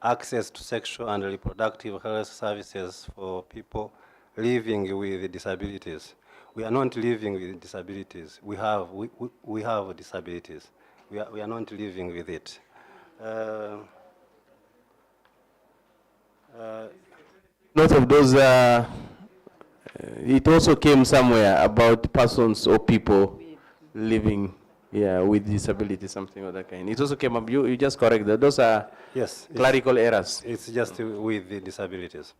access to sexual and reproductive health services for people living with disabilities. We are not living with disabilities. We have disabilities. We are not living with it. Not of those, it also came somewhere about persons or people living with disability, something of that kind. It also came up, you just correct that. Those are clerical errors. It's just with the disabilities.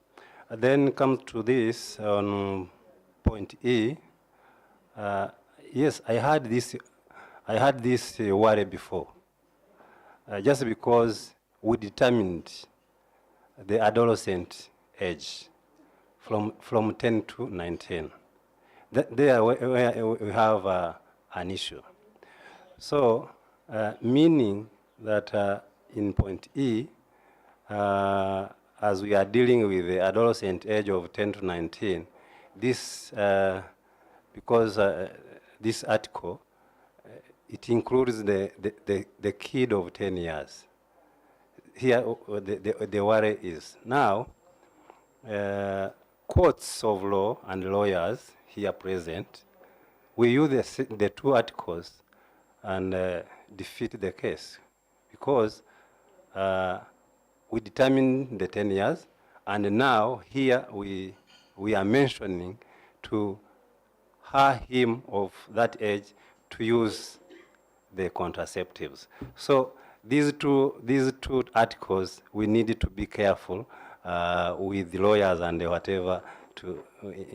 Then come to this on point E. Yes, I had this worry before. Just because we determined the adolescent age from 10 to 19. There we have an issue. So, meaning that in point E, as we are dealing with the adolescent age of 10 to 19, this, because this article, it includes the kid of 10 years. Here, the worry is now, courts of law and lawyers here present, we use the two articles and defeat the case, because we determined the 10 years, and now here we are mentioning to her, him of that age to use the contraceptives. So these two articles, we need to be careful with the lawyers and whatever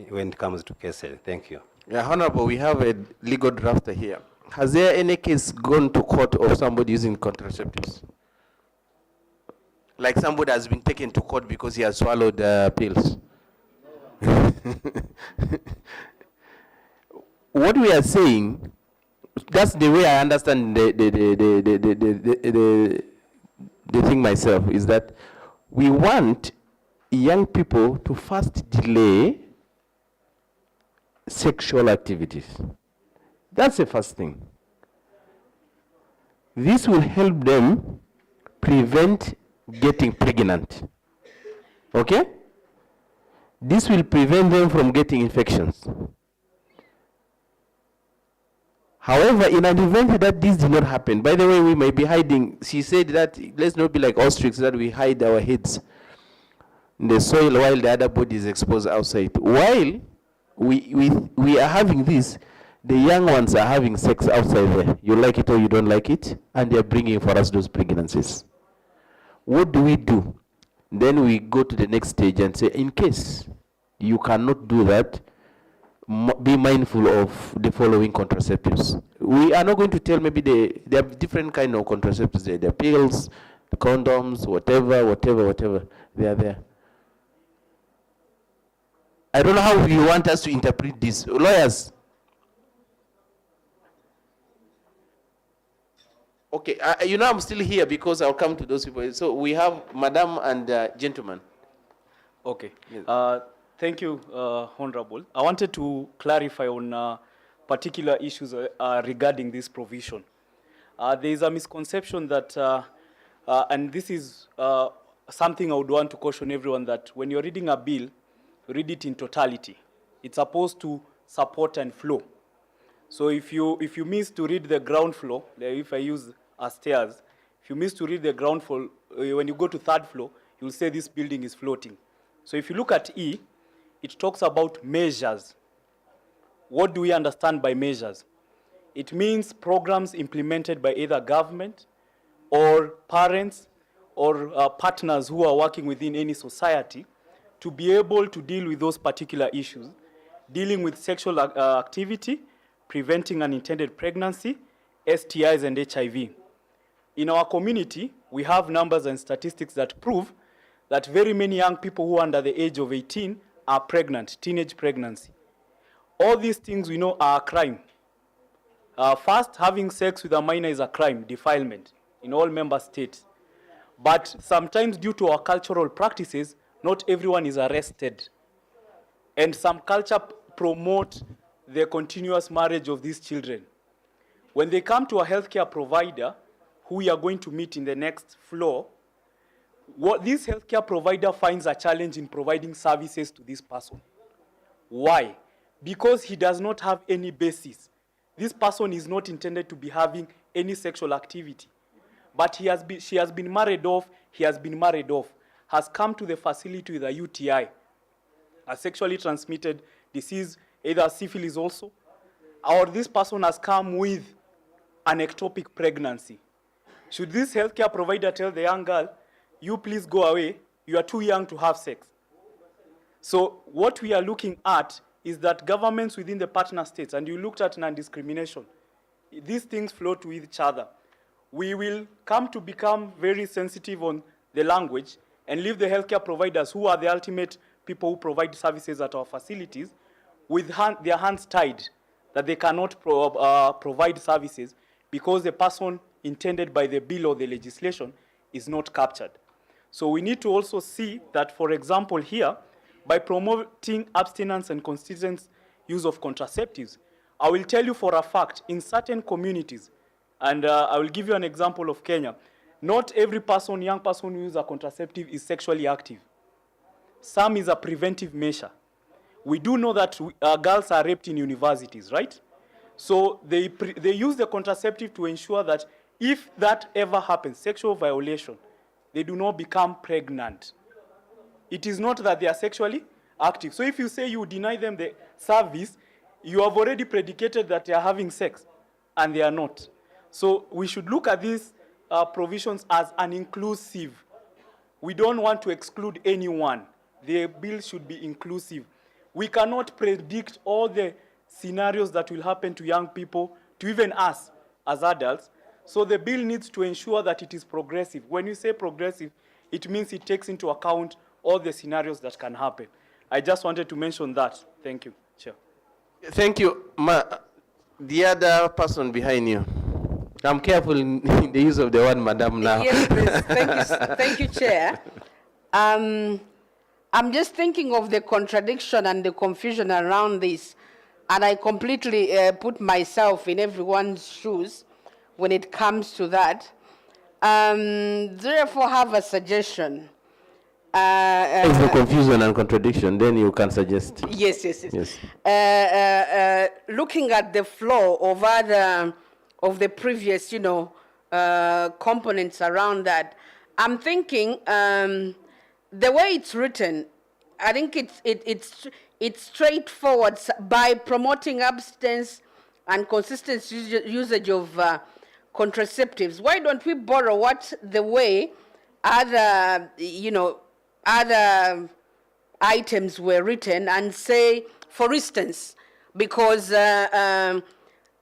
when it comes to cases. Thank you. Yeah, Honorable, we have a legal drafter here. Has there any case gone to court of somebody using contraceptives? Like somebody has been taken to court because he has swallowed pills. What we are saying, that's the way I understand the thing myself, is that we want young people to first delay sexual activities. That's the first thing. This will help them prevent getting pregnant. Okay? This will prevent them from getting infections. However, in an event that this did not happen, by the way, we may be hiding. She said that let's not be like ostrich, that we hide our heads in the soil while the other body is exposed outside. While we are having this, the young ones are having sex outside there. You like it or you don't like it, and they're bringing for us those pregnancies. What do we do? Then we go to the next stage and say, in case you cannot do that, be mindful of the following contraceptives. We are not going to tell, maybe there are different kind of contraceptives. There are pills, condoms, whatever, they are there. I don't know how you want us to interpret this. Lawyers. Okay, I'm still here because I'll come to those people. So we have Madam and gentleman. Okay. Yes. Thank you, Honorable. I wanted to clarify on particular issues regarding this provision. There is a misconception that, and this is something I would want to caution everyone, that when you're reading a bill, read it in totality. It's supposed to support and flow. So if you miss to read the ground floor, if I use stairs, if you miss to read the ground floor, when you go to third floor, you'll say this building is floating. So if you look at E, it talks about measures. What do we understand by measures? It means programs implemented by either government or parents or partners who are working within any society to be able to deal with those particular issues, dealing with sexual activity, preventing unintended pregnancy, STIs, and HIV. In our community, we have numbers and statistics that prove that very many young people who are under the age of 18 are pregnant, teenage pregnancy. All these things we know are a crime. First, having sex with a minor is a crime, defilement, in all member states. But sometimes due to our cultural practices, not everyone is arrested. And some culture promote the continuous marriage of these children. When they come to a healthcare provider, who we are going to meet in the next floor, what this healthcare provider finds a challenge in providing services to this person. Why? Because he does not have any basis. This person is not intended to be having any sexual activity. But she has been married off, he has been married off, has come to the facility with a UTI, a sexually transmitted disease, either syphilis also, or this person has come with an ectopic pregnancy. Should this healthcare provider tell the young girl, you please go away, you are too young to have sex? So what we are looking at is that governments within the partner states, and you looked at non-discrimination, these things flow to each other. We will come to become very sensitive on the language and leave the healthcare providers, who are the ultimate people who provide services at our facilities, with their hands tied, that they cannot provide services because the person intended by the bill or the legislation is not captured. So we need to also see that, for example, here, by promoting abstinence and consistent use of contraceptives, I will tell you for a fact, in certain communities, and I will give you an example of Kenya, not every person, young person who uses a contraceptive is sexually active. Some is a preventive measure. We do know that girls are raped in universities, right? So they use the contraceptive to ensure that if that ever happens, sexual violation, they do not become pregnant. It is not that they are sexually active. So if you say you deny them the service, you have already predicated that they are having sex, and they are not. So we should look at these provisions as an inclusive. We don't want to exclude anyone. The bill should be inclusive. We cannot predict all the scenarios that will happen to young people, to even us as adults. So the bill needs to ensure that it is progressive. When you say progressive, it means it takes into account all the scenarios that can happen. I just wanted to mention that. Thank you, Chair. Thank you. The other person behind you. I'm careful in the use of the word madam now. Yes, please. Thank you, Chair. I'm just thinking of the contradiction and the confusion around this, and I completely put myself in everyone's shoes when it comes to that. Therefore, have a suggestion. If the confusion and contradiction, then you can suggest. Yes. Looking at the flow of other of the previous, components around that, I'm thinking the way it's written, I think it's straightforward. By promoting abstinence and consistent usage of contraceptives, why don't we borrow what the way other items were written and say, for instance, because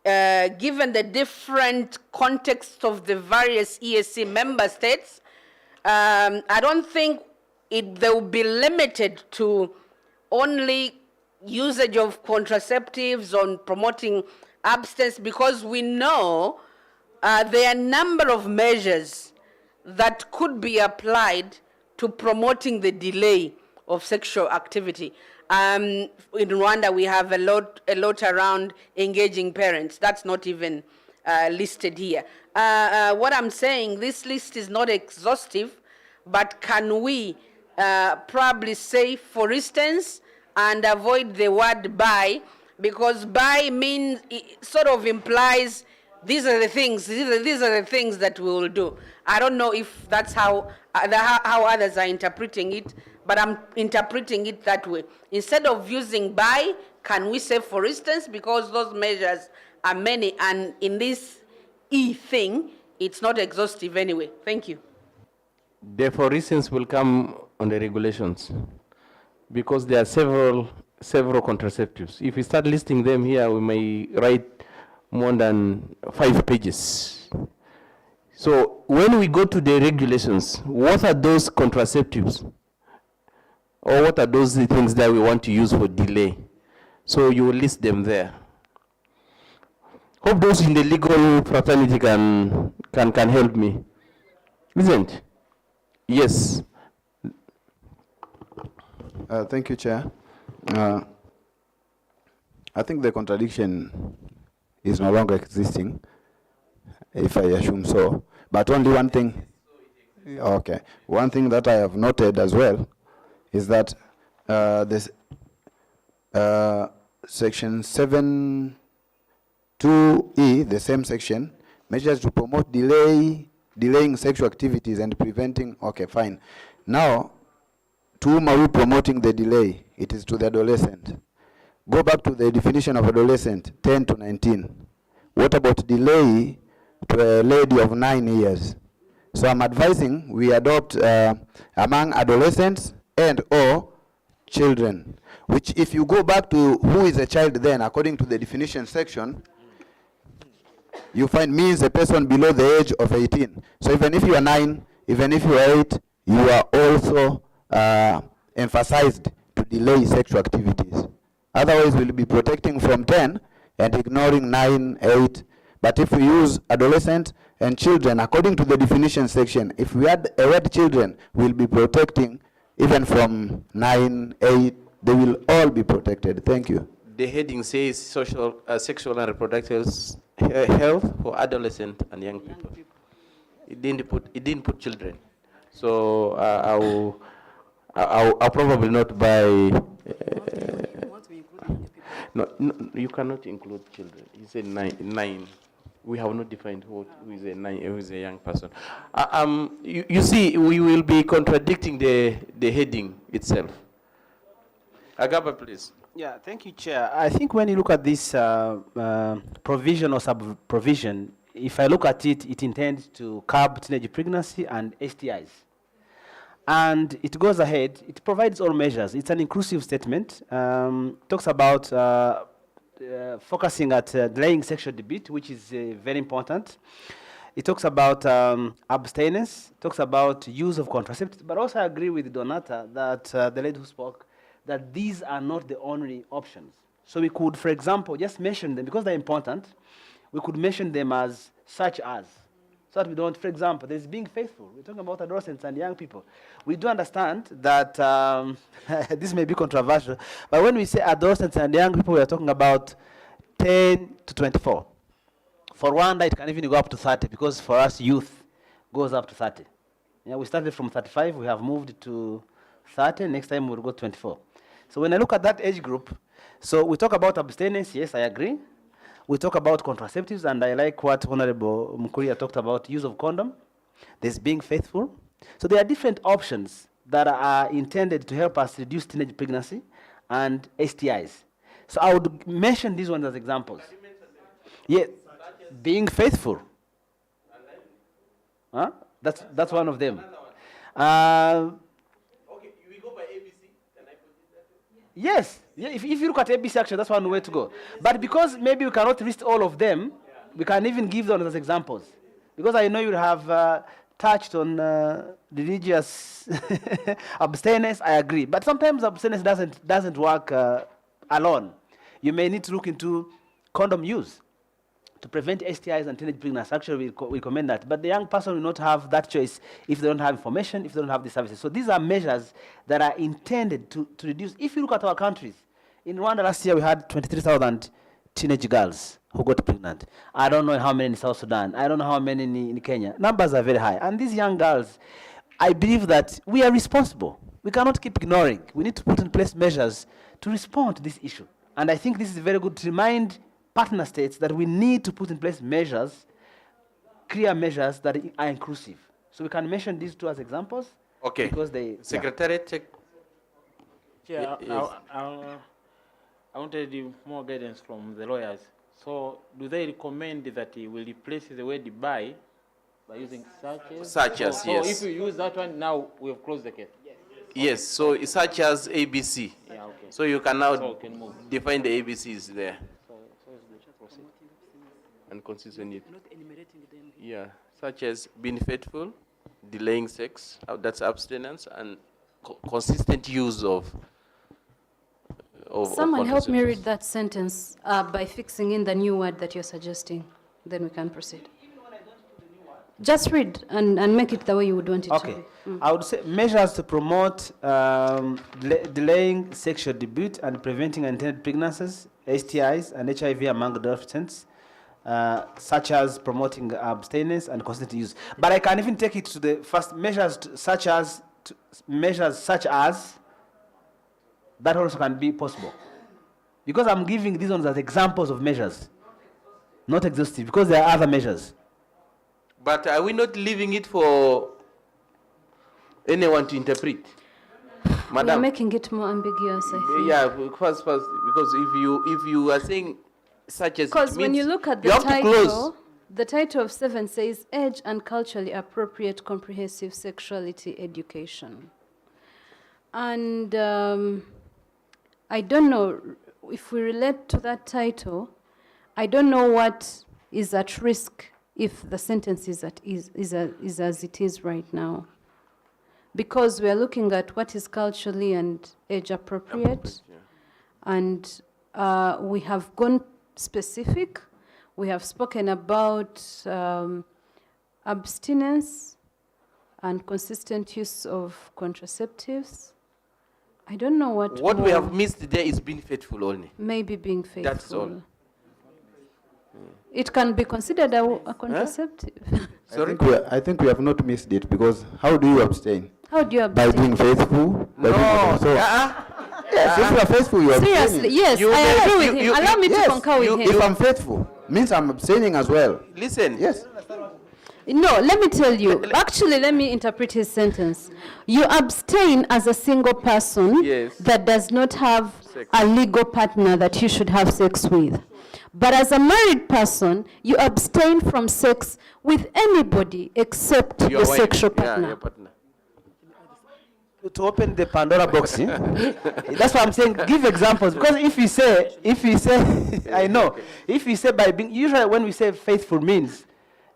given the different context of the various EAC member states, I don't think they will be limited to only usage of contraceptives on promoting abstinence, because we know there are a number of measures that could be applied to promoting the delay of sexual activity. In Rwanda, we have a lot around engaging parents. That's not even listed here. What I'm saying, this list is not exhaustive, but can we probably say, for instance, and avoid the word by, because by means, it sort of implies these are the things, these are the things that we will do. I don't know if that's how others are interpreting it, but I'm interpreting it that way. Instead of using by, can we say, for instance, because those measures are many, and in this E thing, it's not exhaustive anyway. Thank you. The for instance will come on the regulations, because there are several contraceptives. If we start listing them here, we may write more than 5 pages. So when we go to the regulations, what are those contraceptives? Or what are those things that we want to use for delay? So you will list them there. Hope those in the legal fraternity can help me. Isn't? Yes. Thank you, Chair. I think the contradiction is no longer existing, if I assume so. But only one thing. Okay. One thing that I have noted as well is that this section 7(2)(e), the same section, measures to promote delaying sexual activities and preventing. Okay, fine. Now, to whom are we promoting the delay? It is to the adolescent. Go back to the definition of adolescent, 10 to 19. What about delay to a lady of 9 years? So I'm advising we adopt among adolescents and or children, which if you go back to who is a child then, according to the definition section, you find means a person below the age of 18. So even if you are 9, even if you are 8, you are also emphasized to delay sexual activities. Otherwise, we'll be protecting from 10 and ignoring 9, 8. But if we use adolescent and children, according to the definition section, if we add a word children, we'll be protecting even from 9, 8. They will all be protected. Thank you. The heading says sexual and reproductive health for adolescent and young people. It didn't put children. So I'll probably not buy. No, you cannot include children. He said 9. We have not defined who is a 9, who is a young person. You see, we will be contradicting the heading itself. Agaba, please. Yeah, thank you, Chair. I think when you look at this provision or sub-provision, if I look at it, it intends to curb teenage pregnancy and STIs. And it goes ahead, it provides all measures. It's an inclusive statement. Talks about focusing at delaying sexual debut, which is very important. It talks about abstinence, talks about use of contraceptives, but also I agree with Donata that the lady who spoke, that these are not the only options. So we could, for example, just mention them, because they're important, we could mention them as such as, so that we don't, for example, there's being faithful. We're talking about adolescents and young people. We do understand that this may be controversial, but when we say adolescents and young people, we are talking about 10 to 24. For Rwanda, it can even go up to 30, because for us, youth goes up to 30. Yeah, we started from 35, we have moved to 30, next time we'll go 24. So when I look at that age group, so we talk about abstinence, yes, I agree. We talk about contraceptives, and I like what Honorable Mukuria talked about, use of condom. There's being faithful. So there are different options that are intended to help us reduce teenage pregnancy and STIs. So I would mention these ones as examples. Yeah, being faithful. Huh? That's one of them. Yes, yeah, if you look at ABC action, that's one way to go. But because maybe we cannot list all of them, we can even give them as examples. Because I know you have touched on religious abstinence, I agree. But sometimes abstinence doesn't work alone. You may need to look into condom use to prevent STIs and teenage pregnancy. Actually, we recommend that. But the young person will not have that choice if they don't have information, if they don't have the services. So these are measures that are intended to reduce. If you look at our countries, in Rwanda last year we had 23,000 teenage girls who got pregnant. I don't know how many in South Sudan. I don't know how many in Kenya. Numbers are very high. And these young girls, I believe that we are responsible. We cannot keep ignoring. We need to put in place measures to respond to this issue. And I think this is very good to remind partner states that we need to put in place measures, clear measures that are inclusive. So we can mention these two as examples. Okay. Because they, Secretary, check. Yeah, Yes. I wanted more guidance from the lawyers. So do they recommend that we will replace the word by using such as? Such as, so yes. if we use that one, now we have closed the case. Yes, so it's such as ABC. Yeah, okay. So you can now So we can move. define the ABCs there. So proceed. And consistent with, yeah, such as being faithful, delaying sex, that's abstinence, and consistent use of Someone help me contraceptives. read that sentence by fixing in the new word that you're suggesting. Then we can proceed. Just read and make it the way you would want it Okay. to be. I would say measures to promote delaying sexual debut and preventing unintended pregnancies, STIs, and HIV among adolescents, such as promoting abstinence and consistent use. But I can even take it to the first measures such as that also can be possible. Because I'm giving these ones as examples of measures, not exhaustive, because there are other measures. But are we not leaving it for anyone to interpret? We're Madam? making it more ambiguous, I think. Yeah, first, because if you are saying such as, Because it when you means look at the you have to close. title, the title of 7 says Age and Culturally Appropriate Comprehensive Sexuality Education. And I don't know if we relate to that title, I don't know what is at risk if the sentence is as it is right now. Because we are looking at what is culturally and age appropriate, and we have gone specific. We have spoken about abstinence and consistent use of contraceptives. I don't know what What we more. have missed there is being faithful only. Maybe being faithful. That's all. It can be considered a contraceptive. Sorry? I think we have not missed it, because how do you abstain? How do you By abstain? being faithful? By being so, yes, if you are faithful, you are Seriously, abstaining. yes, I agree with him. Allow me to concur with him. If I'm faithful, means I'm abstaining as well. Listen. Yes. No, let me tell you. Actually, let me interpret his sentence. You abstain as a single person that does not have a legal partner that you should have sex with. But as a married person, you abstain from sex with anybody except Your the wife. sexual Yeah, partner. your partner. To open the Pandora box, that's why I'm saying give examples, because if you say, I know, if you say by being, usually when we say faithful means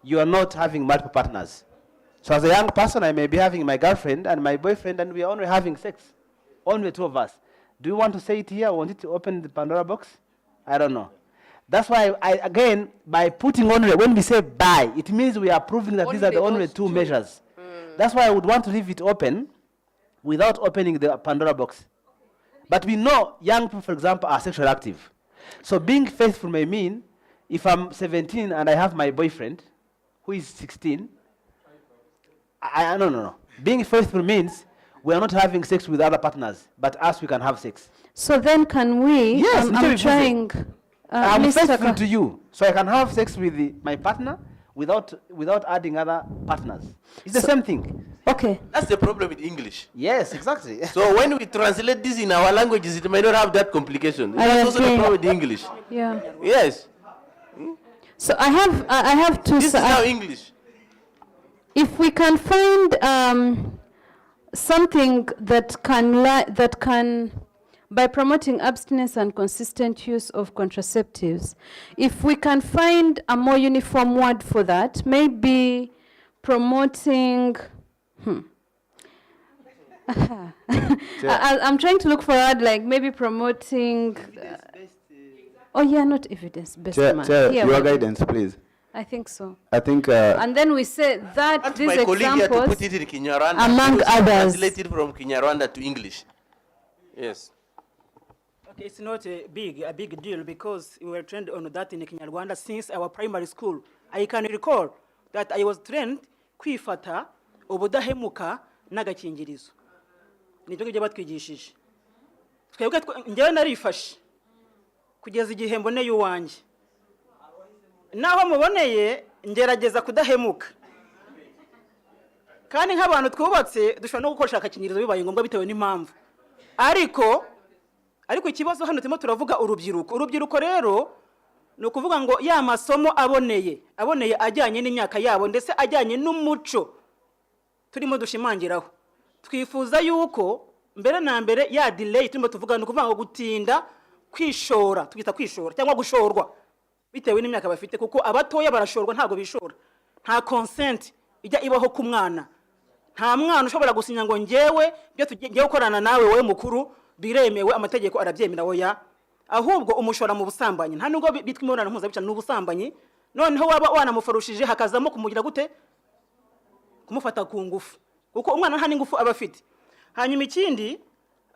you are not having multiple partners. So as a young person, I may be having my girlfriend and my boyfriend, and we are only having sex, only the two of us. Do you want to say it here? I want it to open the Pandora box? I don't know. That's why again, by putting only, when we say by, it means we are proving that these are the only two measures. That's why I would want to leave it open without opening the Pandora box. But we know young people, for example, are sexually active. So being faithful may mean, if I'm 17 and I have my boyfriend, who is 16, no. Being faithful means we are not having sex with other partners, but us, we can have sex. So then can we, Yes, I'm trying, I'm Mr. faithful to you, so I can have sex with my partner without adding other partners. It's the same thing. Okay. That's the problem with English. Yes, exactly. So when we translate this in our languages, it may not have that complication. That's also the problem with English. Yeah. Yes. So I have two. This is now English. If we can find something that can, by promoting abstinence and consistent use of contraceptives, if we can find a more uniform word for that, maybe promoting. I'm trying to look for a word like maybe promoting. Not evidence-based. Your guidance, please. I think so. I think. And then we say that these My colleague here to examples, put it in Kinyarwanda, among others. translated from Kinyarwanda to English. Yes. Okay, it's not a big deal because we were trained on that in Kinyarwanda since our primary school. I can recall that I was trained kwifata ubudahemuka n'agakingirizo. Nibyo ngibyo batwigishije. Twebwe njyewe narifashe kugeza igihe mboneye uwanjye. Naho muboneye ngerageza kudahemuka. Kandi nk'abantu twubatse dushobora no gukoresha agakingirizo bibaye ngombwa bitewe n'impamvu. Ariko ikibazo hano turimo turavuga urubyiruko. Urubyiruko rero ni ukuvuga ngo ya masomo aboneye ajyanye n'imyaka yabo ndetse ajyanye n'umuco turimo dushimangiraho. Twifuza yuko mbere na mbere ya delay turimo tuvuga ni ukuvuga ngo gutinda kwishora, twita kwishora cyangwa gushorwa bitewe n'imyaka bafite, kuko abatoya barashorwa ntago bishora. Nta consent ijya ibaho ku mwana. Nta mwana ushobora gusinya ngo njyewe byo tugiye gukorana nawe wowe mukuru biremewe, amategeko arabyemera oya. Ahubwo umushora mu busambanyi. Nta nubwo bitwa imibonano mpuzabitsina n'ubusambanyi. Noneho waba wanamufarushije hakazamo kumugira gute? Kumufata ku ngufu. Kuko umwana nta n'ingufu aba afite. Hanyuma ikindi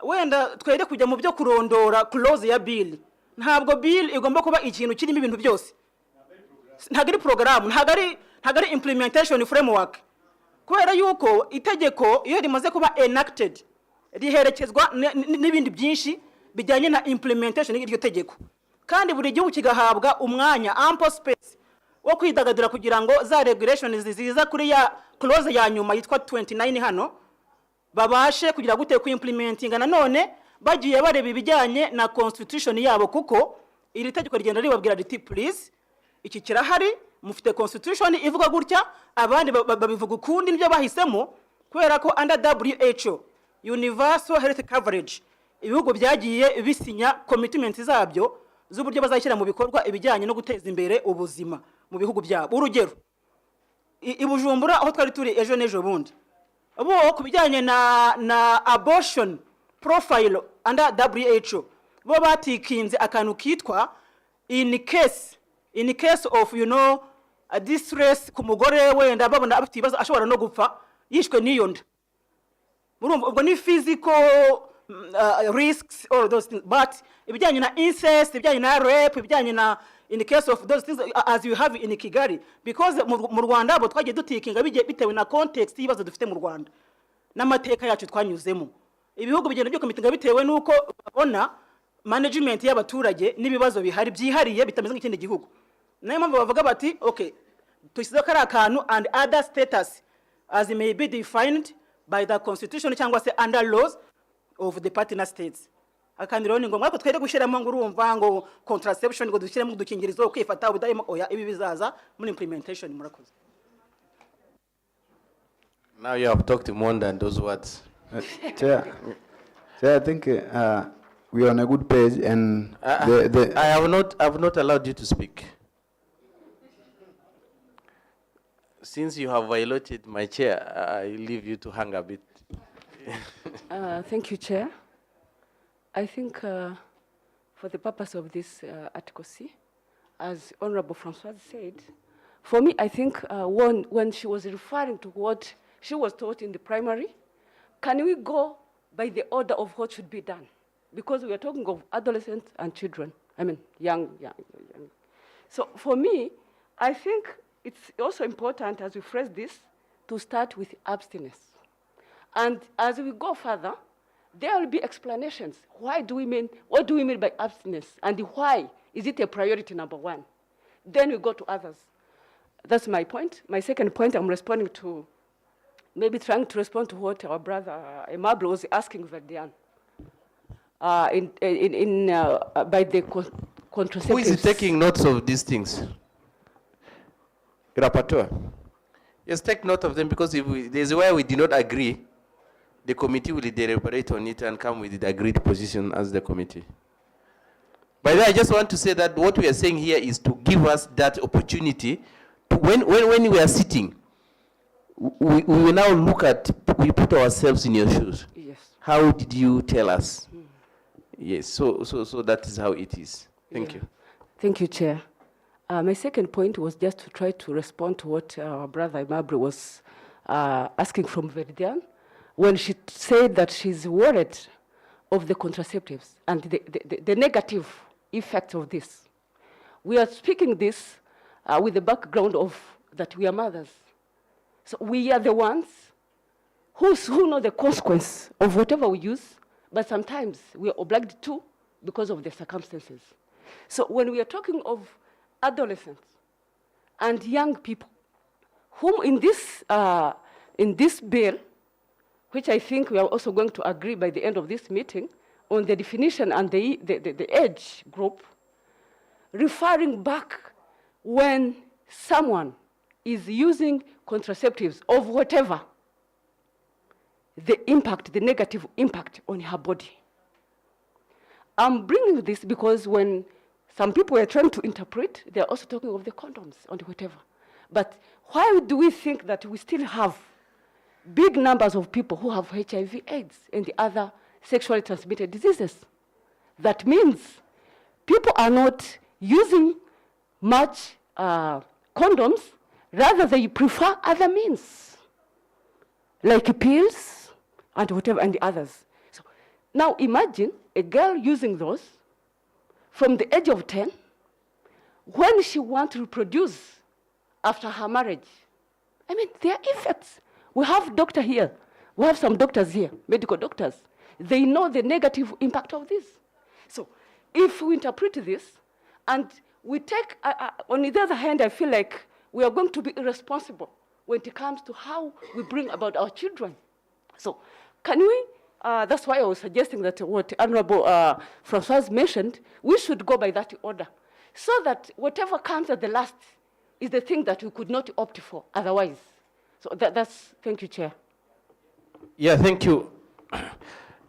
wenda twere kujya mu byo kurondora clause ya bill. Ntabwo bill igomba kuba ikintu kirimo ibintu byose. Ntabwo ari program, ntabwo ari implementation framework. Kubera yuko itegeko iyo rimaze kuba enacted riherekezwa n'ibindi byinshi bijyanye na implementation y'iryo tegeko. Kandi buri gihugu kigahabwa umwanya ample space wo kwidagadura kugira ngo za regulations ziza kuri ya clause ya nyuma yitwa 29 hano babashe kugira gute ku implementinga nanone bagiye bareba ibijyanye na constitution yabo, kuko iri tegeko rigenda ribabwira riti please iki kirahari mufite constitution ivuga gutya, abandi babivuga ukundi nibyo bahisemo, kubera ko under WHO universal health coverage ibihugu byagiye bisinya commitment zabyo z'uburyo bazashyira mu bikorwa ibijyanye no guteza imbere ubuzima mu bihugu byabo. Urugero ibujumbura aho twari turi ejo nejo bundi bo kubijyanye na abortion profile under WHO bo batikinze akantu kitwa in case of a distress ku mugore wenda babona afite ibibazo ashobora no gupfa yishwe n'iyo nda. Murumva ubwo ni physical risks or those things, but ibijyanye na incest, ibijyanye na rape, ibijyanye na in the case of those things as you have in Kigali, because mu Rwanda abo twagiye dutikinga bitewe na context y'ibibazo dufite mu Rwanda n'amateka yacu twanyuzemo. Ibihugu bigenda byo komitinga bitewe nuko babona management y'abaturage n'ibibazo bihari byihariye bitameze nk'ikindi gihugu. Nayo mpamvu bavuga bati okay, tushyizeho kariya kantu and other status as may be defined by the constitution cyangwa se under laws of the partner states. Akandi rero ni ngombwa ko twere gushyiramo ngo urumva ngo contraception ngo dushyiremo udukingirizo kwifata ubudahema oya ibi bizaza muri implementation. Murakoze. Now you have talked more than those words. Chair, I think we are on a good page, and I have not allowed you to speak. Since you have violated my chair, I leave you to hang a bit. Thank you, Chair. I think for the purpose of this Article C, as Honorable Francoise said, for me, I think when she was referring to what she was taught in the primary, can we go by the order of what should be done? Because we are talking of adolescents and children, I mean, young. So for me, I think it's also important, as we phrase this, to start with abstinence. And as we go further, there will be explanations. What do we mean by abstinence? And why is it a priority number one? Then we go to others. That's my point. My second point, I'm responding to, maybe trying to respond to what our brother Aimable was asking Verdian. By the contraceptives. Who is taking notes of these things? Rapporteur. Yes, take note of them, because if there's where we do not agree, the committee will deliberate on it and come with the agreed position as the committee. By the way, I just want to say that what we are saying here is to give us that opportunity to, when we are sitting, we will now look at, we put ourselves in your shoes. Yes. How did you tell us? Yes, so that is how it is. Thank you. Thank you, Chair. My second point was just to try to respond to what our brother Aimable was asking from Verdian, when she said that she's worried of the contraceptives and the negative effects of this. We are speaking this with the background of that we are mothers. So we are the ones who know the consequence of whatever we use, but sometimes we are obliged to because of the circumstances. So when we are talking of adolescents and young people, whom in this bill, which I think we are also going to agree by the end of this meeting, on the definition and the age group, referring back when someone is using contraceptives of whatever, the negative impact on her body. I'm bringing this because when some people are trying to interpret, they're also talking of the condoms and whatever. But why do we think that we still have big numbers of people who have HIV, AIDS, and the other sexually transmitted diseases? That means people are not using much condoms, rather they prefer other means, like pills and whatever, and the others. So now imagine a girl using those from the age of 10, when she wants to reproduce after her marriage. I mean, there are effects. We have doctor here. We have some doctors here, medical doctors. They know the negative impact of this. So if we interpret this and we take, on the other hand, I feel like we are going to be irresponsible when it comes to how we bring about our children. So can we, that's why I was suggesting that what Honorable Francoise mentioned, we should go by that order, so that whatever comes at the last is the thing that we could not opt for otherwise. So that's, thank you, Chair. Yeah, thank you.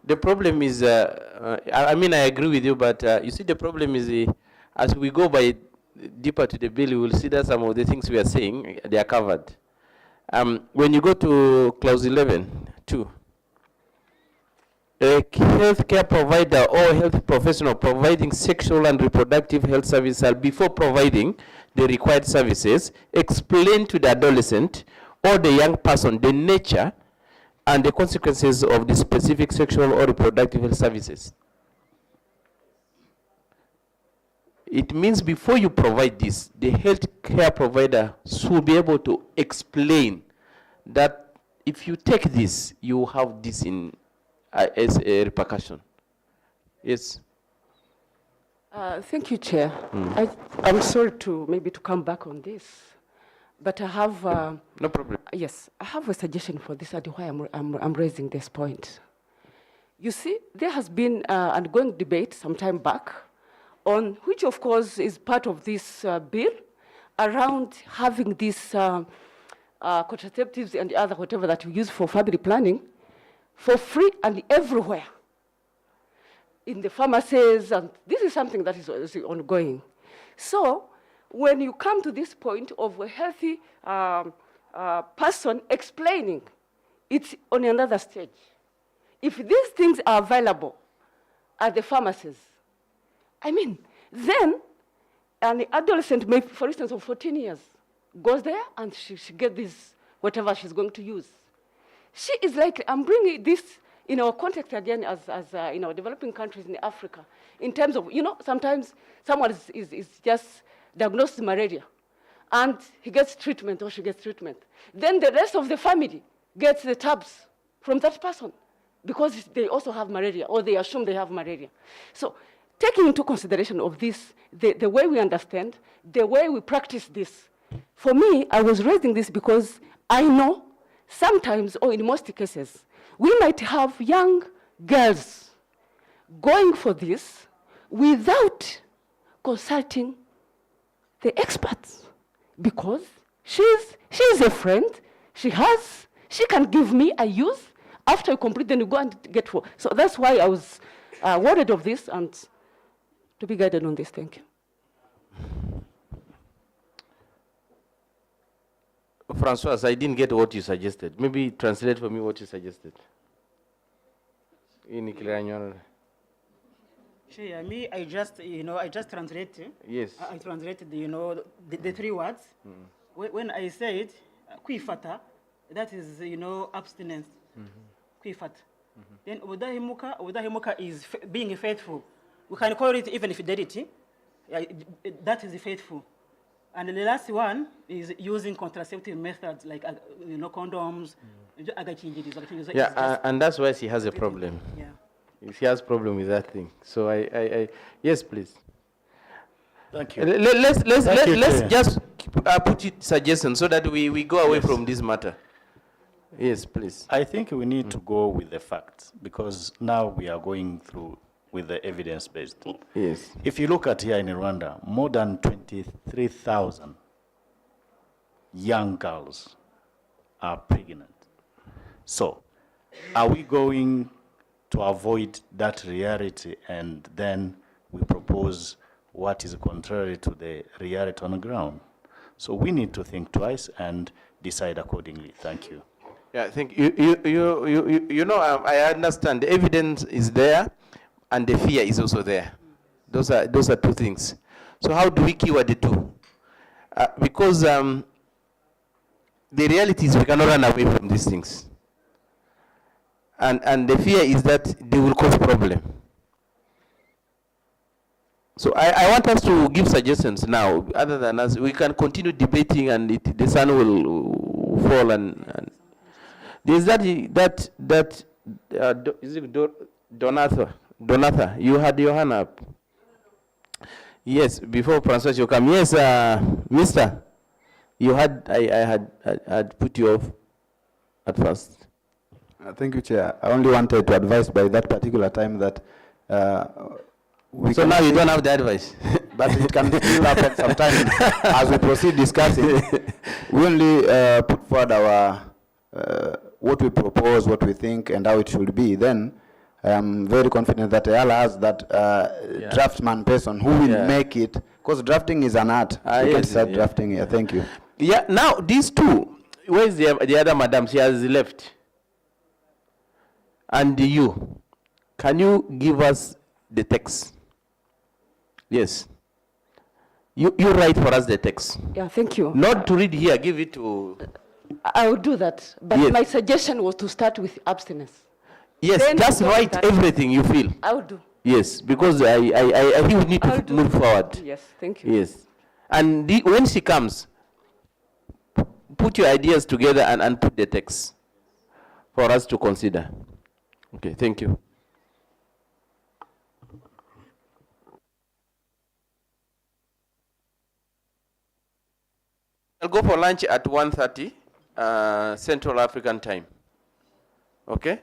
The problem is, I mean, I agree with you, but you see, the problem is, as we go by deeper to the bill, you will see that some of the things we are saying, they are covered. When you go to clause 11(2), a healthcare provider or health professional providing sexual and reproductive health services before providing the required services, explain to the adolescent or the young person the nature and the consequences of the specific sexual or reproductive health services. It means before you provide this, the healthcare provider should be able to explain that if you take this, you have this in as a repercussion. Yes. Thank you, Chair. I'm sorry to maybe to come back on this. But I have... no problem. Yes, I have a suggestion for this and why I'm raising this point. You see, there has been an ongoing debate some time back on, which of course is part of this bill, around having these contraceptives and other whatever that we use for family planning for free and everywhere. In the pharmacies, and this is something that is ongoing. So when you come to this point of a healthy person explaining, it's on another stage. If these things are available at the pharmacies, I mean, then an adolescent, maybe, for instance, of 14 years, goes there and she gets this, whatever she's going to use. She is like, I'm bringing this in our context again as in our developing countries in Africa, in terms of, sometimes someone is just diagnosed with malaria, and he gets treatment or she gets treatment. Then the rest of the family gets the tabs from that person because they also have malaria, or they assume they have malaria. So taking into consideration of this, the way we understand, the way we practice this, for me, I was raising this because I know sometimes, or in most cases, we might have young girls going for this without consulting the experts, because she's a friend, she can give me a use, after you complete, then you go and get for. So that's why I was worried of this and to be guided on this. Thank you. Francois, I didn't get what you suggested. Maybe translate for me what you suggested. In Chair, me, I just translated. Yes. I translated, the three words. When I said kuifata, that is, abstinence. Kuifata. Then udahimuka is being faithful. We can call it even fidelity. That is faithful. And the last one is using contraceptive methods like condoms. Yeah, and that's why she has a problem. Yeah. She has a problem with that thing. So yes, please. Thank you. Let's just put it suggestions so that we go away from this matter. Yes, please. I think we need to go with the facts, because now we are going through with the evidence-based. Yes. If you look at here in Rwanda, more than 23,000 young girls are pregnant. So, are we going to avoid that reality and then we propose what is contrary to the reality on the ground? So we need to think twice and decide accordingly. Thank you. Yeah, I think I understand the evidence is there and the fear is also there. Those are two things. So how do we cure the two? Because the reality is we cannot run away from these things. And the fear is that they will cause problem. So I want us to give suggestions now. Other than us, we can continue debating and the sun will fall. And there's is it Donatha, you had your hand up. Yes, before Francois you come. Yes, Mister, you had I had put you off at first. Thank you, Chair. I only wanted to advise by that particular time that so now you don't have the advice. But it can still happen sometimes as we proceed discussing. We only put forward our what we propose, what we think, and how it should be. Then I am very confident that Ayala has that draftsman person who will make it, because drafting is an art. You can start drafting here. Thank you. Yeah. Now these two, where is the other madam? She has left. And you, can you give us the text? Yes. You write for us the text. Yeah, thank you. Not to read here, give it to... I will do that. But my suggestion was to start with abstinence. Yes, Then just write everything you feel. I will do. Yes, because I think we need to move forward. Yes, thank you. Yes. And when she comes, put your ideas together and put the text for us to consider. Okay, thank you. I'll go for lunch at 1:30 Central African time. Okay?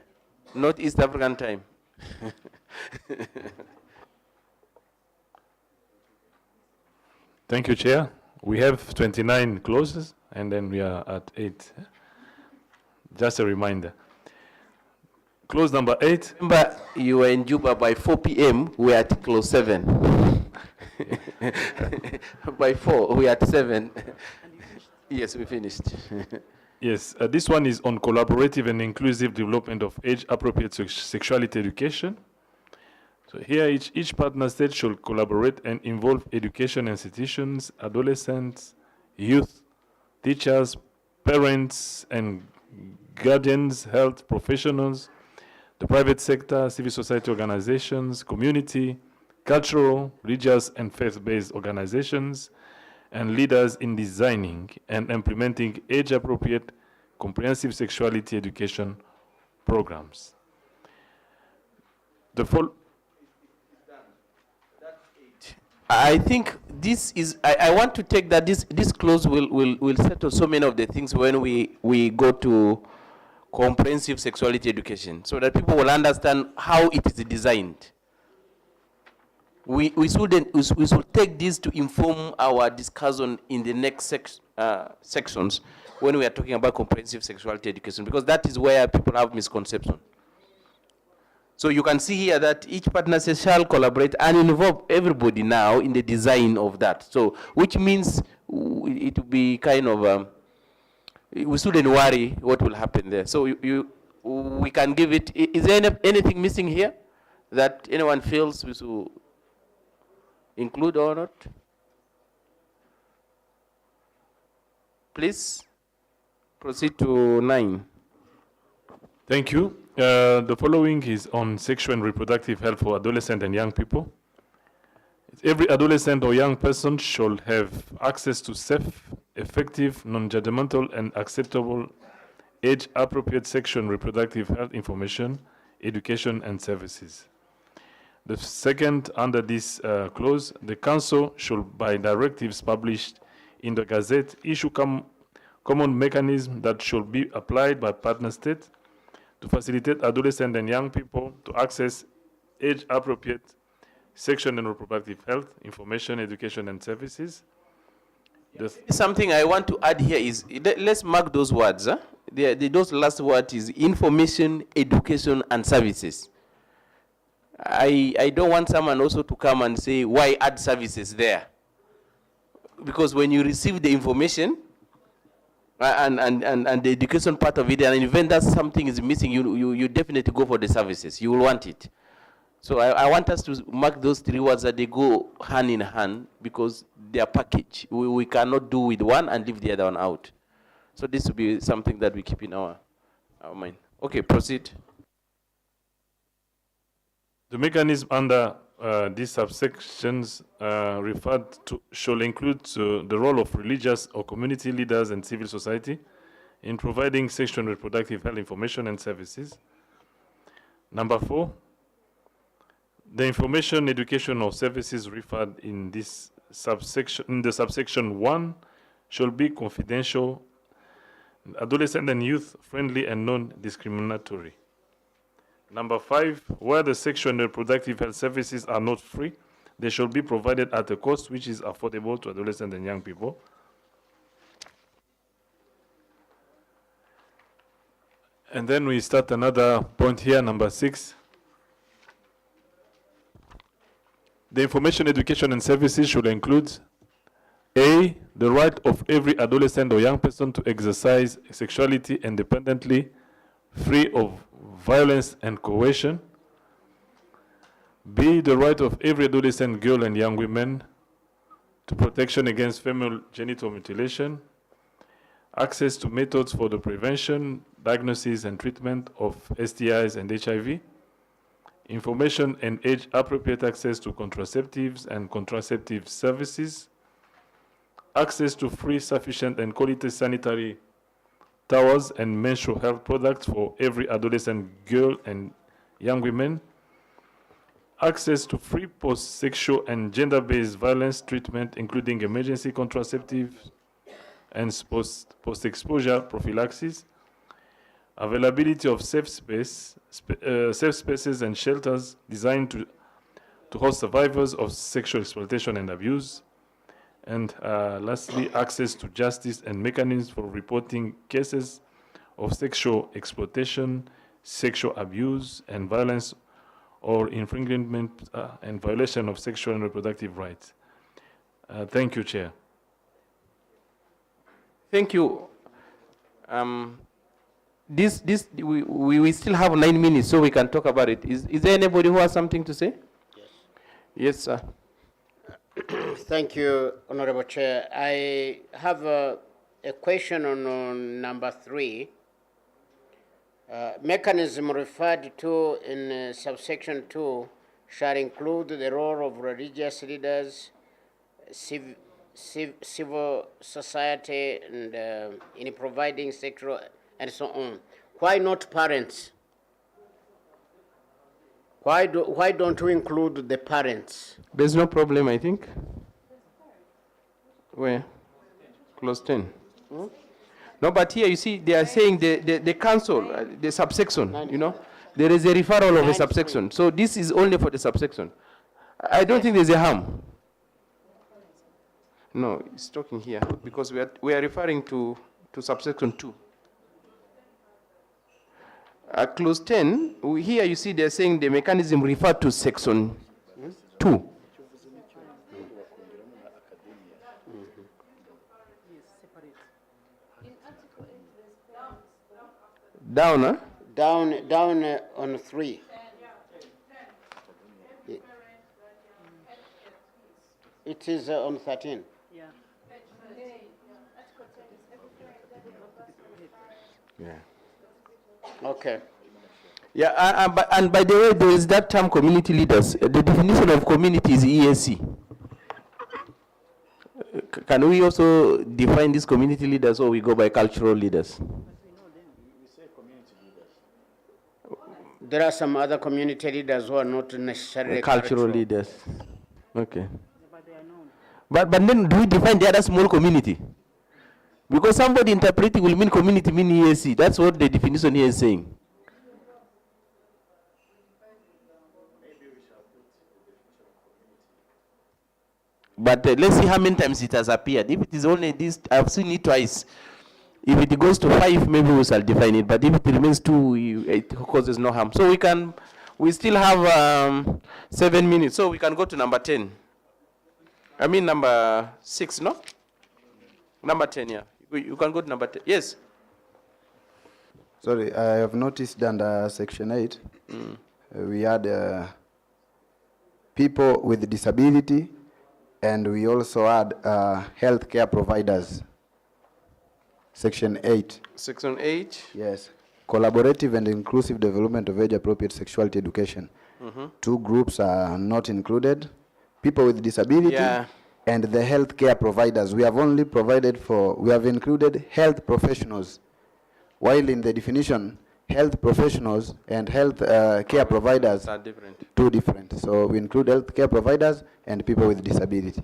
Not East African time. Thank you, Chair. We have 29 clauses, and then we are at 8. Just a reminder. Clause number 8. Remember, you were in Juba by 4 p.m., we're at clause 7. By 4, we're at 7. Yes, we finished. Yes, this one is on collaborative and inclusive development of age-appropriate sexuality education. So here, each partner state should collaborate and involve education institutions, adolescents, youth, teachers, parents, and guardians, health professionals, the private sector, civil society organizations, community, cultural, religious, and faith-based organizations, and leaders in designing and implementing age-appropriate comprehensive sexuality education programs. I think this is, I want to take that this clause will settle so many of the things when we go to comprehensive sexuality education, so that people will understand how it is designed. We should take this to inform our discussion in the next sections when we are talking about comprehensive sexuality education, because that is where people have misconception. So you can see here that each partner shall collaborate and involve everybody now in the design of that. So, which means it will be kind of, we shouldn't worry what will happen there. So we can give it, is there anything missing here that anyone feels we should include or not? Please proceed to 9. Thank you. The following is on sexual and reproductive health for adolescent and young people. Every adolescent or young person should have access to safe, effective, non-judgmental, and acceptable age-appropriate sexual and reproductive health information, education, and services. The second, under this clause, the Council should, by directives published in the Gazette, issue common mechanisms that should be applied by partner states to facilitate adolescent and young people to access age-appropriate sexual and reproductive health, information, education, and services. Something I want to add here is, let's mark those words. Those last words is information, education, and services. I don't want someone also to come and say, why add services there? Because when you receive the information, and the education part of it, and even that something is missing, you definitely go for the services. You will want it. So I want us to mark those 3 words that they go hand in hand, because they are packaged. We cannot do with one and leave the other one out. So this will be something that we keep in our mind. Okay, proceed. The mechanism under these subsections referred to shall include the role of religious or community leaders and civil society in providing sexual and reproductive health information and services. Number 4, the information, education, or services referred in this subsection, in the subsection 1, shall be confidential, adolescent and youth friendly, and non-discriminatory. Number 5, where the sexual and reproductive health services are not free, they shall be provided at a cost which is affordable to adolescents and young people. And then we start another point here, number 6. The information, education, and services should include A, the right of every adolescent or young person to exercise sexuality independently, free of violence and coercion. B, the right of every adolescent girl and young woman to protection against female genital mutilation, access to methods for the prevention, diagnosis, and treatment of STIs and HIV, information and age-appropriate access to contraceptives and contraceptive services, access to free, sufficient, and quality sanitary towels and menstrual health products for every adolescent girl and young women, access to free post-sexual and gender-based violence treatment, including emergency contraceptives, and post-exposure prophylaxis, availability of safe spaces and shelters designed to host survivors of sexual exploitation and abuse, and lastly, access to justice and mechanisms for reporting cases of sexual exploitation, sexual abuse, and violence or infringement and violation of sexual and reproductive rights. Thank you, Chair. Thank you. We still have 9 minutes, so we can talk about it. Is there anybody who has something to say? Yes. Yes, sir. Thank you, Honorable Chair. I have a question on number 3. Mechanism referred to in subsection 2 shall include the role of religious leaders, civil society, and in providing sexual and so on. Why not parents? Why don't we include the parents? There's no problem, I think. Where? Clause 10. Hmm? No, but here you see they are saying the council, the subsection, you know, there is a referral of a subsection. So this is only for the subsection. I don't think there's a harm. No, it's talking here because we are referring to subsection 2. Clause 10, here you see they're saying the mechanism referred to section 2. Down, huh? Down on 3. It is on 13. Yeah. Okay. Yeah, and by the way, there is that term community leaders. The definition of community is EAC. Can we also define these community leaders, or we go by cultural leaders? There are some other community leaders who are not necessarily cultural leaders. Okay. But then do we define the other small community? Because somebody interpreting will mean community mean EAC. That's what the definition here is saying. But let's see how many times it has appeared. If it is only this, I've seen it twice. If it goes to 5, maybe we shall define it. But if it remains 2, it causes no harm. So we still have 7 minutes. So we can go to number 10. I mean number 6, no? Number 10, yeah. You can go to number 10. Yes. Sorry, I have noticed under section 8, we had people with disability, and we also had healthcare providers. Section 8. Section 8? Yes. Collaborative and inclusive development of age-appropriate sexuality education. 2 groups are not included. People with disability and the healthcare providers. We have included health professionals. While in the definition, health professionals and health care providers are different. 2 different. So we include health care providers and people with disability.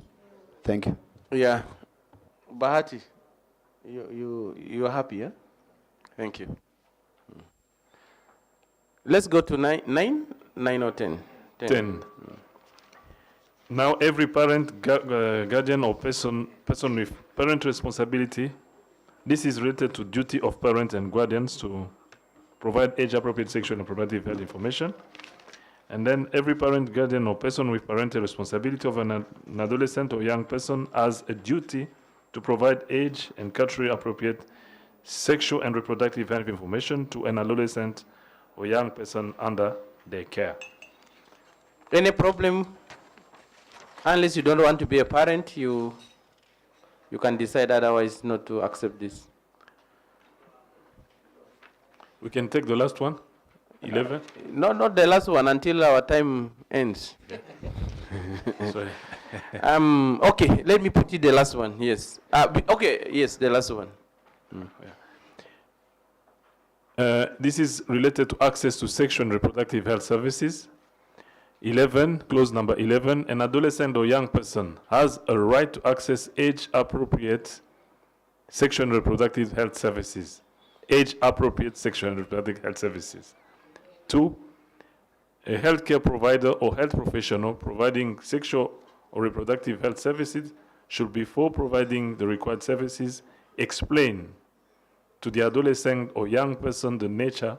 Thank you. Yeah. Bahati, you are happy, yeah? Thank you. Let's go to 9 or 10? 10. Now every parent, guardian or person with parent responsibility, this is related to duty of parents and guardians to provide age-appropriate sexual and reproductive health information. And then every parent, guardian or person with parental responsibility of an adolescent or young person has a duty to provide age and culturally appropriate sexual and reproductive health information to an adolescent or young person under their care. Any problem? Unless you don't want to be a parent, you can decide otherwise not to accept this. We can take the last one, 11. No, not the last one until our time ends. Sorry. Okay, let me put it the last one. Yes. Okay, yes, the last one. This is related to access to sexual and reproductive health services. 11, clause number 11, an adolescent or young person has a right to access age-appropriate sexual and reproductive health services, age-appropriate sexual and reproductive health services. 2, a healthcare provider or health professional providing sexual or reproductive health services should, before providing the required services, explain to the adolescent or young person the nature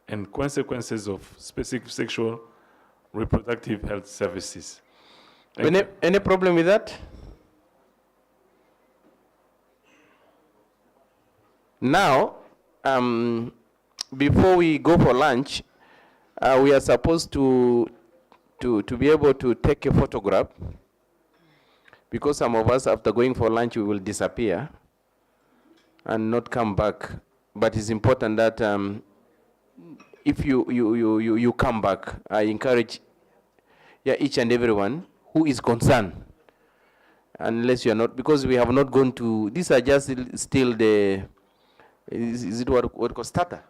and consequences of specific sexual reproductive health services. Any problem with that? Now, before we go for lunch, we are supposed to be able to take a photograph, because some of us, after going for lunch, we will disappear and not come back. But it's important that if you come back, I encourage each and everyone who is concerned, unless you are not, because we have not gone to, these are just still the, is it what called starter?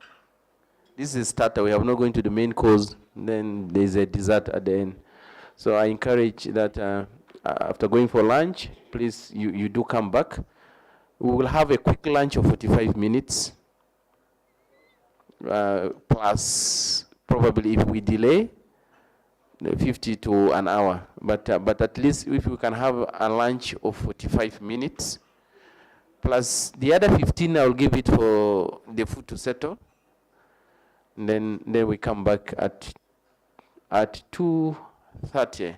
This is starter. We have not going to the main course, then there's a dessert at the end. So I encourage that after going for lunch, please, you do come back. We will have a quick lunch of 45 minutes, plus probably if we delay, 50 to an hour. But at least if we can have a lunch of 45 minutes, plus the other 15, I'll give it for the food to settle. And then we come back at 2:30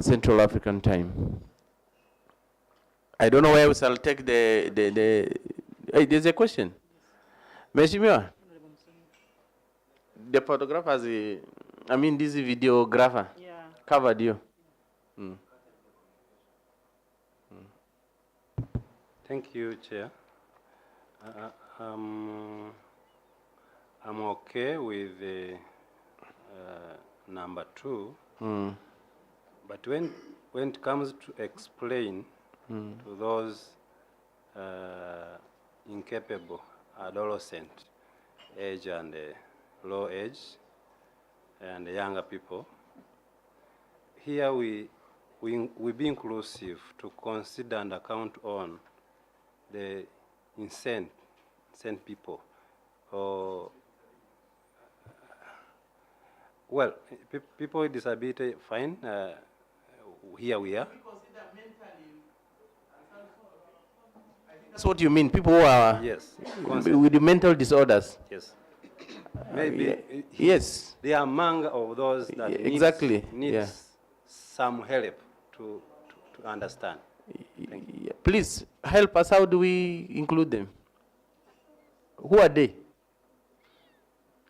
Central African time. I don't know where we shall take the hey, there's a question. Meshimiwa, the photographer, this videographer covered you. Thank you, Chair. I'm okay with the number 2, but when it comes to explain to those incapable adolescent age and low age and younger people, here we be inclusive to consider and account on the insane people. Or well, people with disability, fine. Here we are. That's what you mean, people who are with the mental disorders. Yes. Maybe. Yes. They are among of those that need some help to understand. Please help us. How do we include them? Who are they?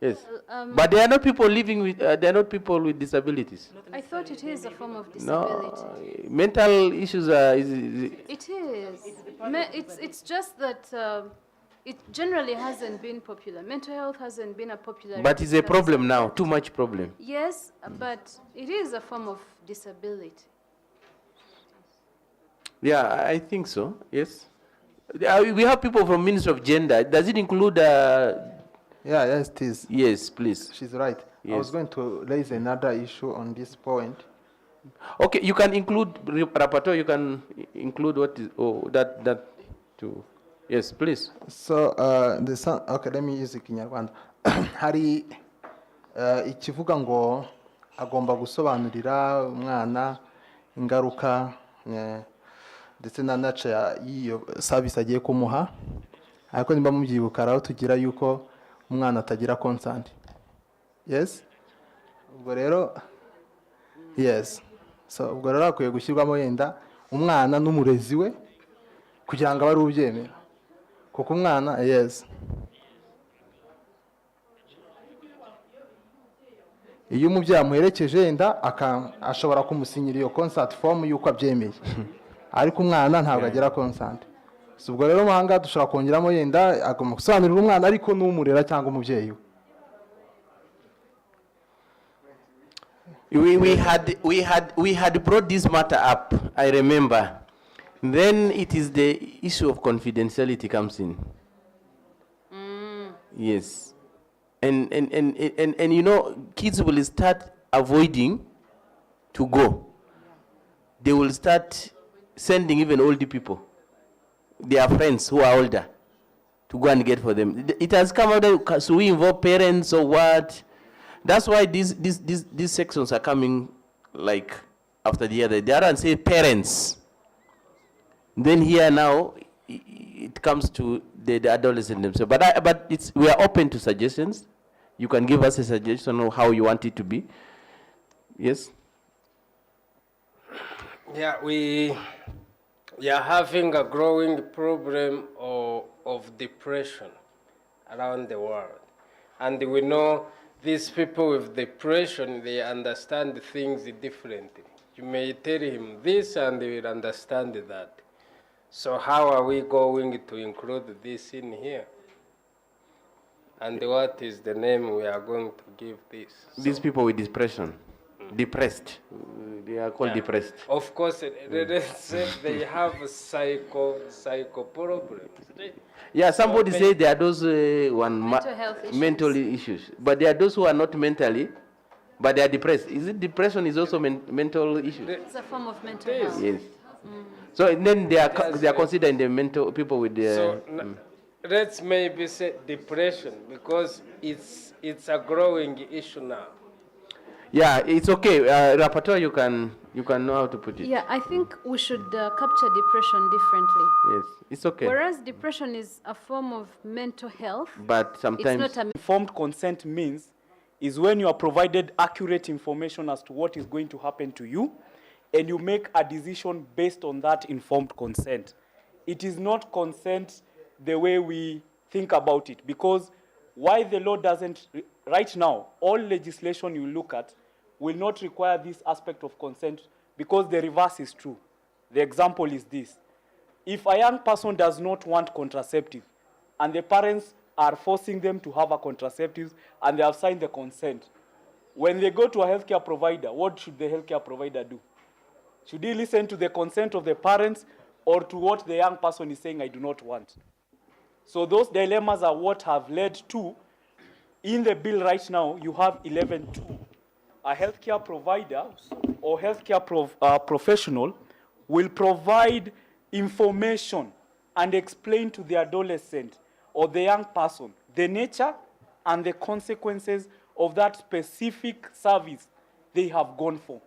Yes, but they are not people living with. They are not people with disabilities. I thought it is a form of disability. No, mental issues are. It is. It's just that it generally hasn't been popular. Mental health hasn't been a popular. But it's a problem now. Too much problem. Yes, but it is a form of disability. Yeah, I think so. Yes, we have people from Ministry of Gender. Does it include? Yes, it is. Yes, please. She's right. Yes. I was going to raise another issue on this point. Okay, you can include rapporteur. You can include what is that too. Yes, please. So okay, let me use Ikinyarwanda. Hari ikivuga ngo agomba gusobanurira umwana ingaruka ndetse na nature y'iyo service agiye kumuha. Ariko nimba mubyibuka aho tugira yuko umwana atagira consent. Yes? Ubwo rero yes. So ubwo rero akwiye gushyirwamo yenda umwana n'umurezi we kugira ngo abari ubyemera. Kuko umwana yes. Iyo umubyeyi amuherekeje yenda ashobora kumusinyira iyo consent form yuko abyemeye. Ariko umwana ntabwo agira consent. Ubwo rero mahanga dushobora kongeramo yenda agomba gusobanurira umwana ariko n'umurera cyangwa umubyeyi we. We had brought this matter up, I remember. Then it is the issue of confidentiality comes in. Yes. And you know, kids will start avoiding to go. They will start sending even older people. their friends who are older to go and get for them. It has come out, so we involve parents or what? That's why these sections are coming like after the other. The other one say parents. Then here now, it comes to the adolescent themselves. But we are open to suggestions. You can give us a suggestion of how you want it to be. Yes? Yeah, we are having a growing problem of depression around the world. And we know these people with depression, they understand things differently. You may tell him this and he will understand that. So how are we going to include this in here? And what is the name we are going to give this? These people with depression, depressed, they are called depressed. Of course, let's say they have psycho problems. Yeah, somebody say there are those Mental health issues. mental issues, but there are those who are not mentally, but they are depressed. Is it depression is also mental issue? It's a form of mental health. Yes. So then they are considered in the mental people with the. Let's maybe say depression because it's a growing issue now. Yeah, it's okay. Rapporteur, you can know how to put it. Yeah, I think we should capture depression differently. Yes, it's okay. Whereas depression is a form of mental health, But sometimes it's not a Informed consent means is when you are provided accurate information as to what is going to happen to you, and you make a decision based on that informed consent. It is not consent the way we think about it, because why the law doesn't, right now, all legislation you look at will not require this aspect of consent, because the reverse is true. The example is this. If a young person does not want contraceptive, and the parents are forcing them to have a contraceptive, and they have signed the consent, when they go to a healthcare provider, what should the healthcare provider do? Should he listen to the consent of the parents or to what the young person is saying, I do not want? So those dilemmas are what have led to, in the bill right now, you have 11.2. A healthcare provider or healthcare professional will provide information and explain to the adolescent or the young person the nature and the consequences of that specific service they have gone for.